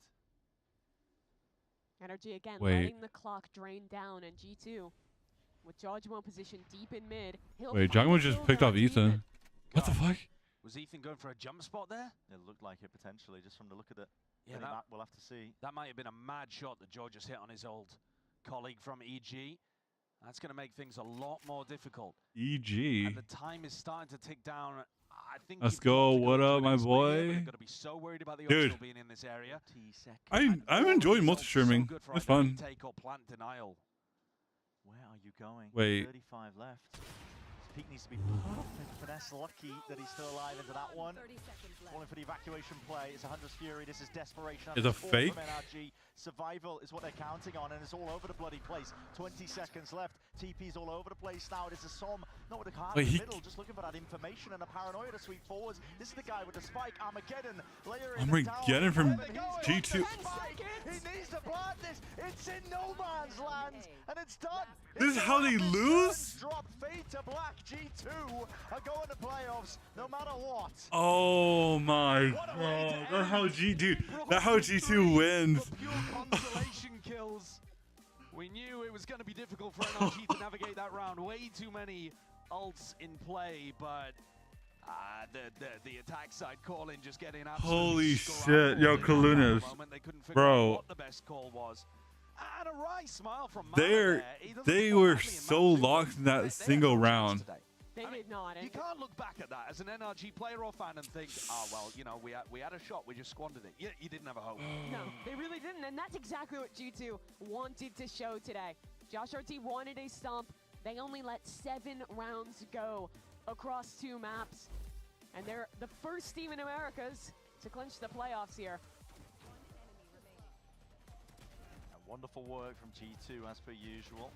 Energy again, Wait. letting the clock drain down, and G2 with Jojimo position deep in mid. Wait, Jogamo just picked off Ethan. What the fuck? Was Ethan going for a jump spot there? It looked like it potentially, just from the look of it. Yeah, Map, we'll have to see. That might have been a mad shot that George just hit on his old colleague from EG. That's going to make things a lot more difficult. EG. And the time is starting to tick down. I think Let's go. What up, my boy? Got to be so worried about the Dude, being in this area. I'm enjoying multi-streaming. It's fun. Take or plant denial. Where are you going? Wait. 35 left. Peak needs to be perfect. Finesse lucky that he's still alive into that one. Falling for the evacuation play. It's 100's Fury. This is desperation. Is a fake? From NRG. Survival is what they're counting on, and it's all over the bloody place. 20 seconds left. TP's all over the place now. It is a SOM, not with a card in the middle, just looking for that information and a paranoia to sweep forwards. This is the guy with the spike. Armageddon. Armageddon from G2. He needs to plant this. It's in no man's land, and it's done. This is how they lose? Drop fade to black. G2 are going to playoffs no matter what. Oh my god. That's how That's how G2 wins. Consolation kills. We knew it was going to be difficult for NRG to navigate that round. Way too many ults in play, but the attack side calling just getting absolutely Holy shit. Yo, Kalunas. They couldn't figure Bro. out what the best call was. And a wry smile from Mata They were so locked in that single round. They did not. You can't look back at that as an NRG player or fan and think, oh, well, you know, we had a shot, we just squandered it. You didn't have a hope. No, they really didn't, and that's exactly what G2 wanted to show today. Josh RT wanted a stomp. They only let 7 rounds go across 2 maps, and they're the first team in Americas to clinch the playoffs here. Wonderful work from G2 as per usual.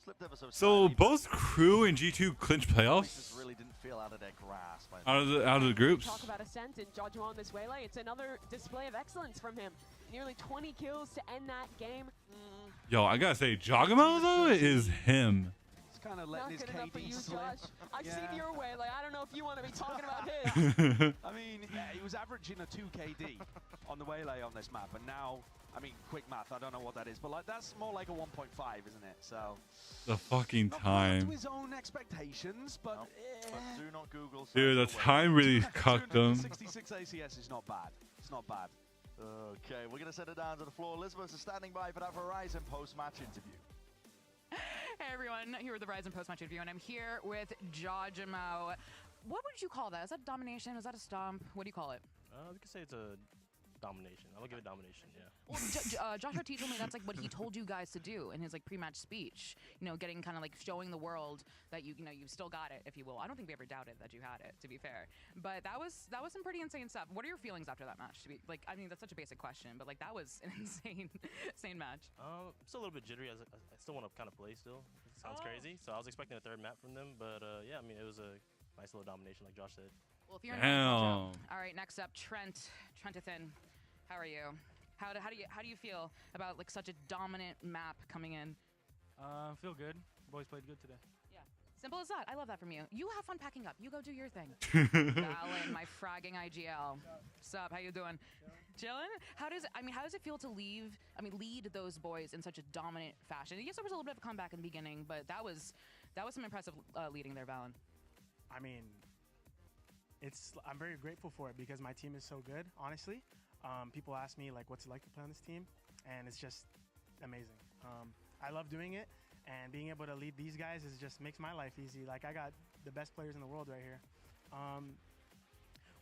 Slipped ever so So slightly, both Crew and G2 clinch playoffs just really didn't feel out of their grasp. out of the groups. Talk about Ascent and Jojo on this waylay. It's another display of excellence from him. Nearly 20 kills to end that game. Yo, I gotta say, Jogamo though is him. He's kind of letting his KD slip. I've seen your waylay. I don't know if you want to be talking about his. I mean, yeah, he was averaging a 2 KD on the waylay on this map, and now, I mean, quick math, I don't know what that is, but like that's more like a 1.5, isn't it? So The fucking not time. to his own expectations, but, But do not Google. Dude, the time really cucked him. 66 ACS is not bad. It's not bad. Okay, we're going to set it down to the floor. Elizabeth is standing by for that Verizon post-match interview. Hey everyone, here with the Verizon post-match interview, and I'm here with Jojamo. What would you call that? Is that domination? Is that a stomp? What do you call it? We could say it's a domination. I'm gonna give it domination. Yeah. Well, Josh RT told me that's like what he told you guys to do in his like pre-match speech. You know, getting kind of like showing the world that you know you've still got it, if you will. I don't think we ever doubted that you had it, to be fair. But that was some pretty insane stuff. What are your feelings after that match? To be like, I mean, that's such a basic question, but like that was an insane match. Still a little bit jittery. I still want to kind of play still. It sounds crazy. So I was expecting a 3rd map from them, but yeah, I mean, it was a nice little domination, like Josh said. Well, if you're in Damn. all right, next up, Trentathan. How are you? How do you feel about like such a dominant map coming in? Feel good. Boys played good today. Yeah. Simple as that. I love that from you. You have fun packing up. You go do your thing. Alan, my fragging IGL. Sup? How you doing? Chillin'? How does it feel to lead those boys in such a dominant fashion? Yes, there was a little bit of a comeback in the beginning, but that was some impressive leading there, Valen. I mean, I'm very grateful for it because my team is so good, honestly. People ask me like, what's it like to play on this team? And it's just amazing. I love doing it, and being able to lead these guys just makes my life easy. Like, I got the best players in the world right here.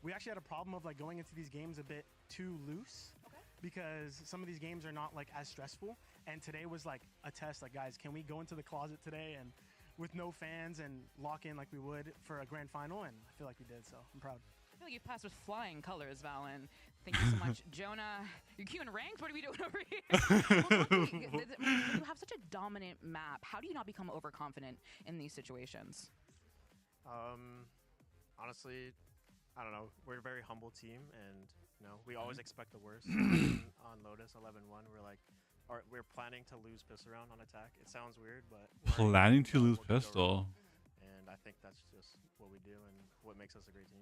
We actually had a problem of like going into these games a bit too loose, because some of these games are not like as stressful. And today was like a test. Like, guys, can we go into the closet today and with no fans and lock in like we would for a grand final? And I feel like we did, so I'm proud. I feel like you passed with flying colors, Valen. Thank you so much. Jonah, you're queuing ranked? What are we doing over here? When you have such a dominant map, how do you not become overconfident in these situations? Honestly, I don't know. We're a very humble team, and you know, we always expect the worst. On Lotus 11-1, we're planning to lose pistol round on attack. It sounds weird, but Planning to lose pistol. And I think that's just what we do and what makes us a great team.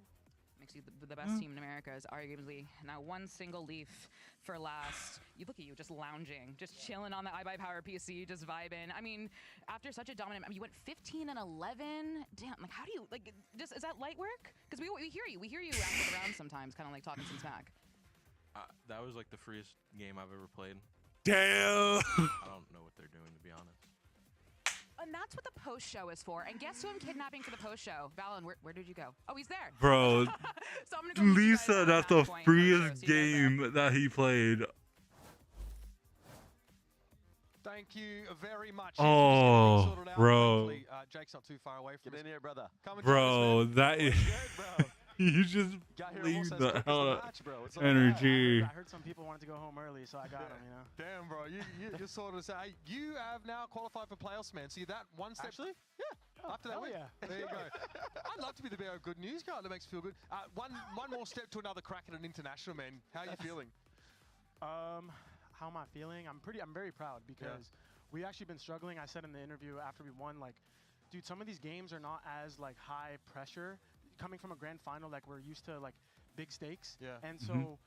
Makes you the best team in America is arguably now one single leaf for last. You look at you just lounging, just chilling on the iBuyPower PC, just vibing. I mean, after such a dominant, you went 15 and 11. Damn, like how do you like? Just is that light work? Because we hear you. We hear you after the round sometimes, kind of like talking some smack. That was like the freest game I've ever played. Damn. I don't know what they're doing, to be honest. And that's what the post show is for. And guess who I'm kidnapping for the post show? Valen, where did you go? Oh, he's there. Bro, so I'm gonna go Lisa, that's the freest game that he played. Thank you very much. Oh, bro. Jake's not too far away from Get in here, brother. Bro, that is... You just leave the hell out energy. I heard some people wanted to go home early, so I got them, you know. Damn, bro. You just sort of say, you have now qualified for playoffs, man. So you're that one step. Actually? Yeah. After that win. Yeah. There you go. I'd love to be the bearer of good news, guy. That makes me feel good. One more step to another crack at an international, man. How are you feeling? How am I feeling? I'm very proud because we actually been struggling. I said in the interview after we won, like, dude, some of these games are not as like high pressure. Coming from a grand final, like we're used to like big stakes. Yeah. And so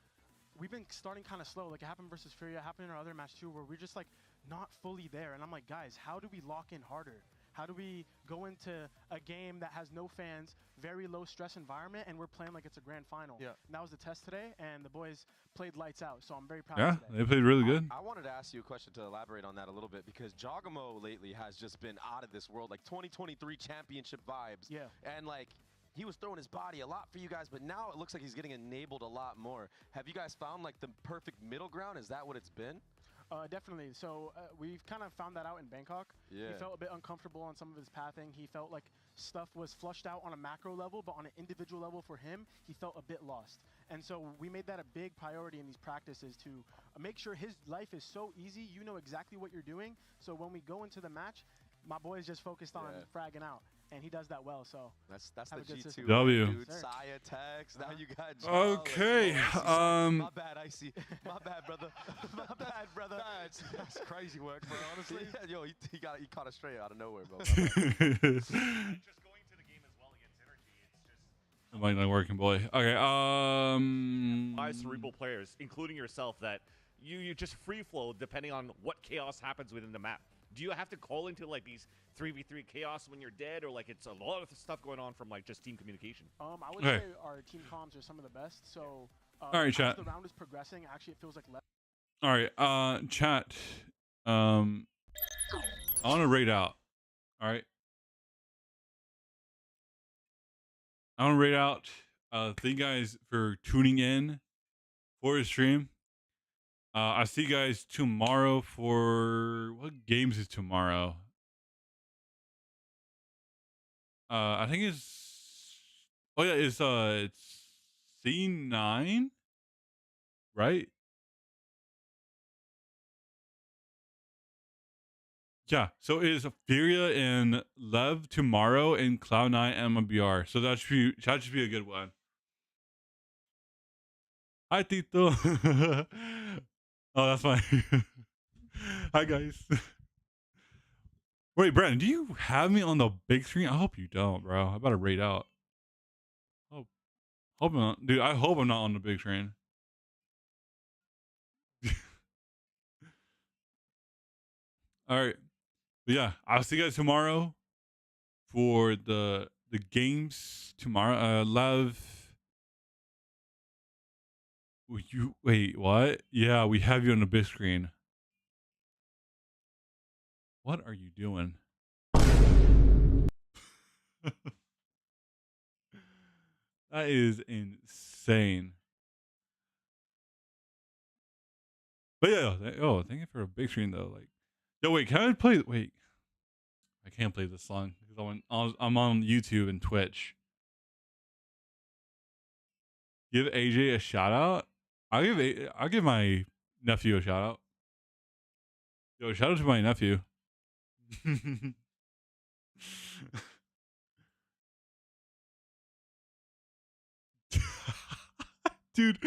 we've been starting kind of slow. Like it happened versus Furia, happened in our other match too, where we're just like not fully there. And I'm like, guys, how do we lock in harder? How do we go into a game that has no fans, very low stress environment, and we're playing like it's a grand final? Yeah. And that was the test today, and the boys played lights out. So I'm very proud Yeah, of today. they played really good. I wanted to ask you a question to elaborate on that a little bit, because Jogamo lately has just been out of this world, like 2023 championship vibes. Yeah. And like, he was throwing his body a lot for you guys, but now it looks like he's getting enabled a lot more. Have you guys found like the perfect middle ground? Is that what it's been? Definitely. So we've kind of found that out in Bangkok. Yeah. He felt a bit uncomfortable on some of his pathing. He felt like stuff was flushed out on a macro level, but on an individual level for him, he felt a bit lost. And so we made that a big priority in these practices to make sure his life is so easy. You know exactly what you're doing. So when we go into the match, my boy is just focused on fragging out, and he does that well. So that's have the a good G2 system. W. dude. Yes, sir. Saya tags. Now you got Okay. my bad, Icy. My bad, brother. My bad, brother. That's crazy work, but honestly. Yeah, yo, he caught it straight out of nowhere, bro. Might not working, boy. Okay. Five cerebral players, including yourself, that you just free flow depending on what chaos happens within the map. Do you have to call into like these 3v3 chaos when you're dead, or like it's a lot of stuff going on from like just team communication? I would say our team comms are some of the best. So all right, as chat. the round is progressing, actually it feels like less. All right, chat. I want to rate out. All right. I want to rate out. Thank you guys for tuning in for the stream. I see you guys tomorrow for what games is tomorrow? I think it's it's C9, right? Yeah, so it is Furia and Lev tomorrow and Cloud9 MBR. So that should be a good one. Hi Tito. Oh, that's fine. Hi guys. Wait, Brandon, do you have me on the big screen? I hope you don't, bro. I better rate out. Hope I'm not, dude. I hope I'm not on the big screen. All right. But yeah, I'll see you guys tomorrow for the games tomorrow. Love. Wait, what? Yeah, we have you on the big screen. What are you doing? That is insane. But yeah, thank you for a big screen though. Like, yo, wait, can I play? Wait, I can't play this song because I'm on YouTube and Twitch. Give AJ a shout out. I'll give my nephew a shout out. Yo, shout out to my nephew. Dude,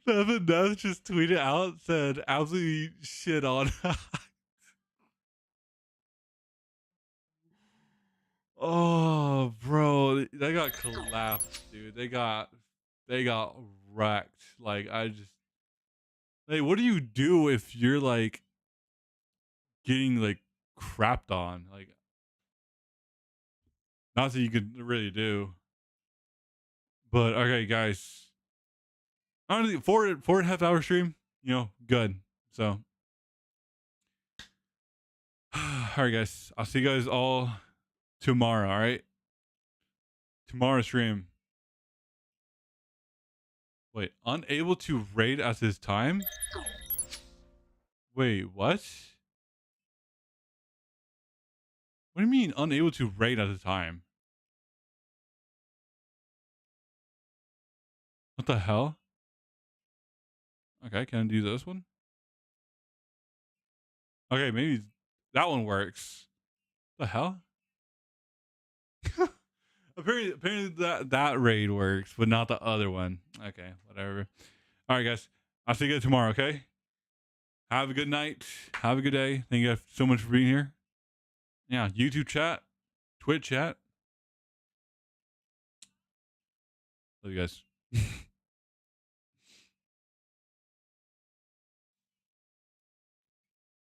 Evan Ness just tweeted out, said absolutely shit on. Oh, bro, they got collapsed, dude. They got wrecked. Like, what do you do if you're like getting like crapped on? Like, not that you could really do. But okay, guys. Honestly, 4.5 hour stream, good. So, all right, guys. I'll see you guys all tomorrow. All right. Tomorrow's stream. Wait, unable to raid at this time? Wait, what? What do you mean unable to raid at the time? What the hell? Okay, can I do this one? Okay, maybe that one works. The hell? apparently that raid works, but not the other one. Okay, whatever. All right, guys. I'll see you guys tomorrow, okay? Have a good night. Have a good day. Thank you guys so much for being here. Yeah, YouTube chat, Twitch chat. Love you guys.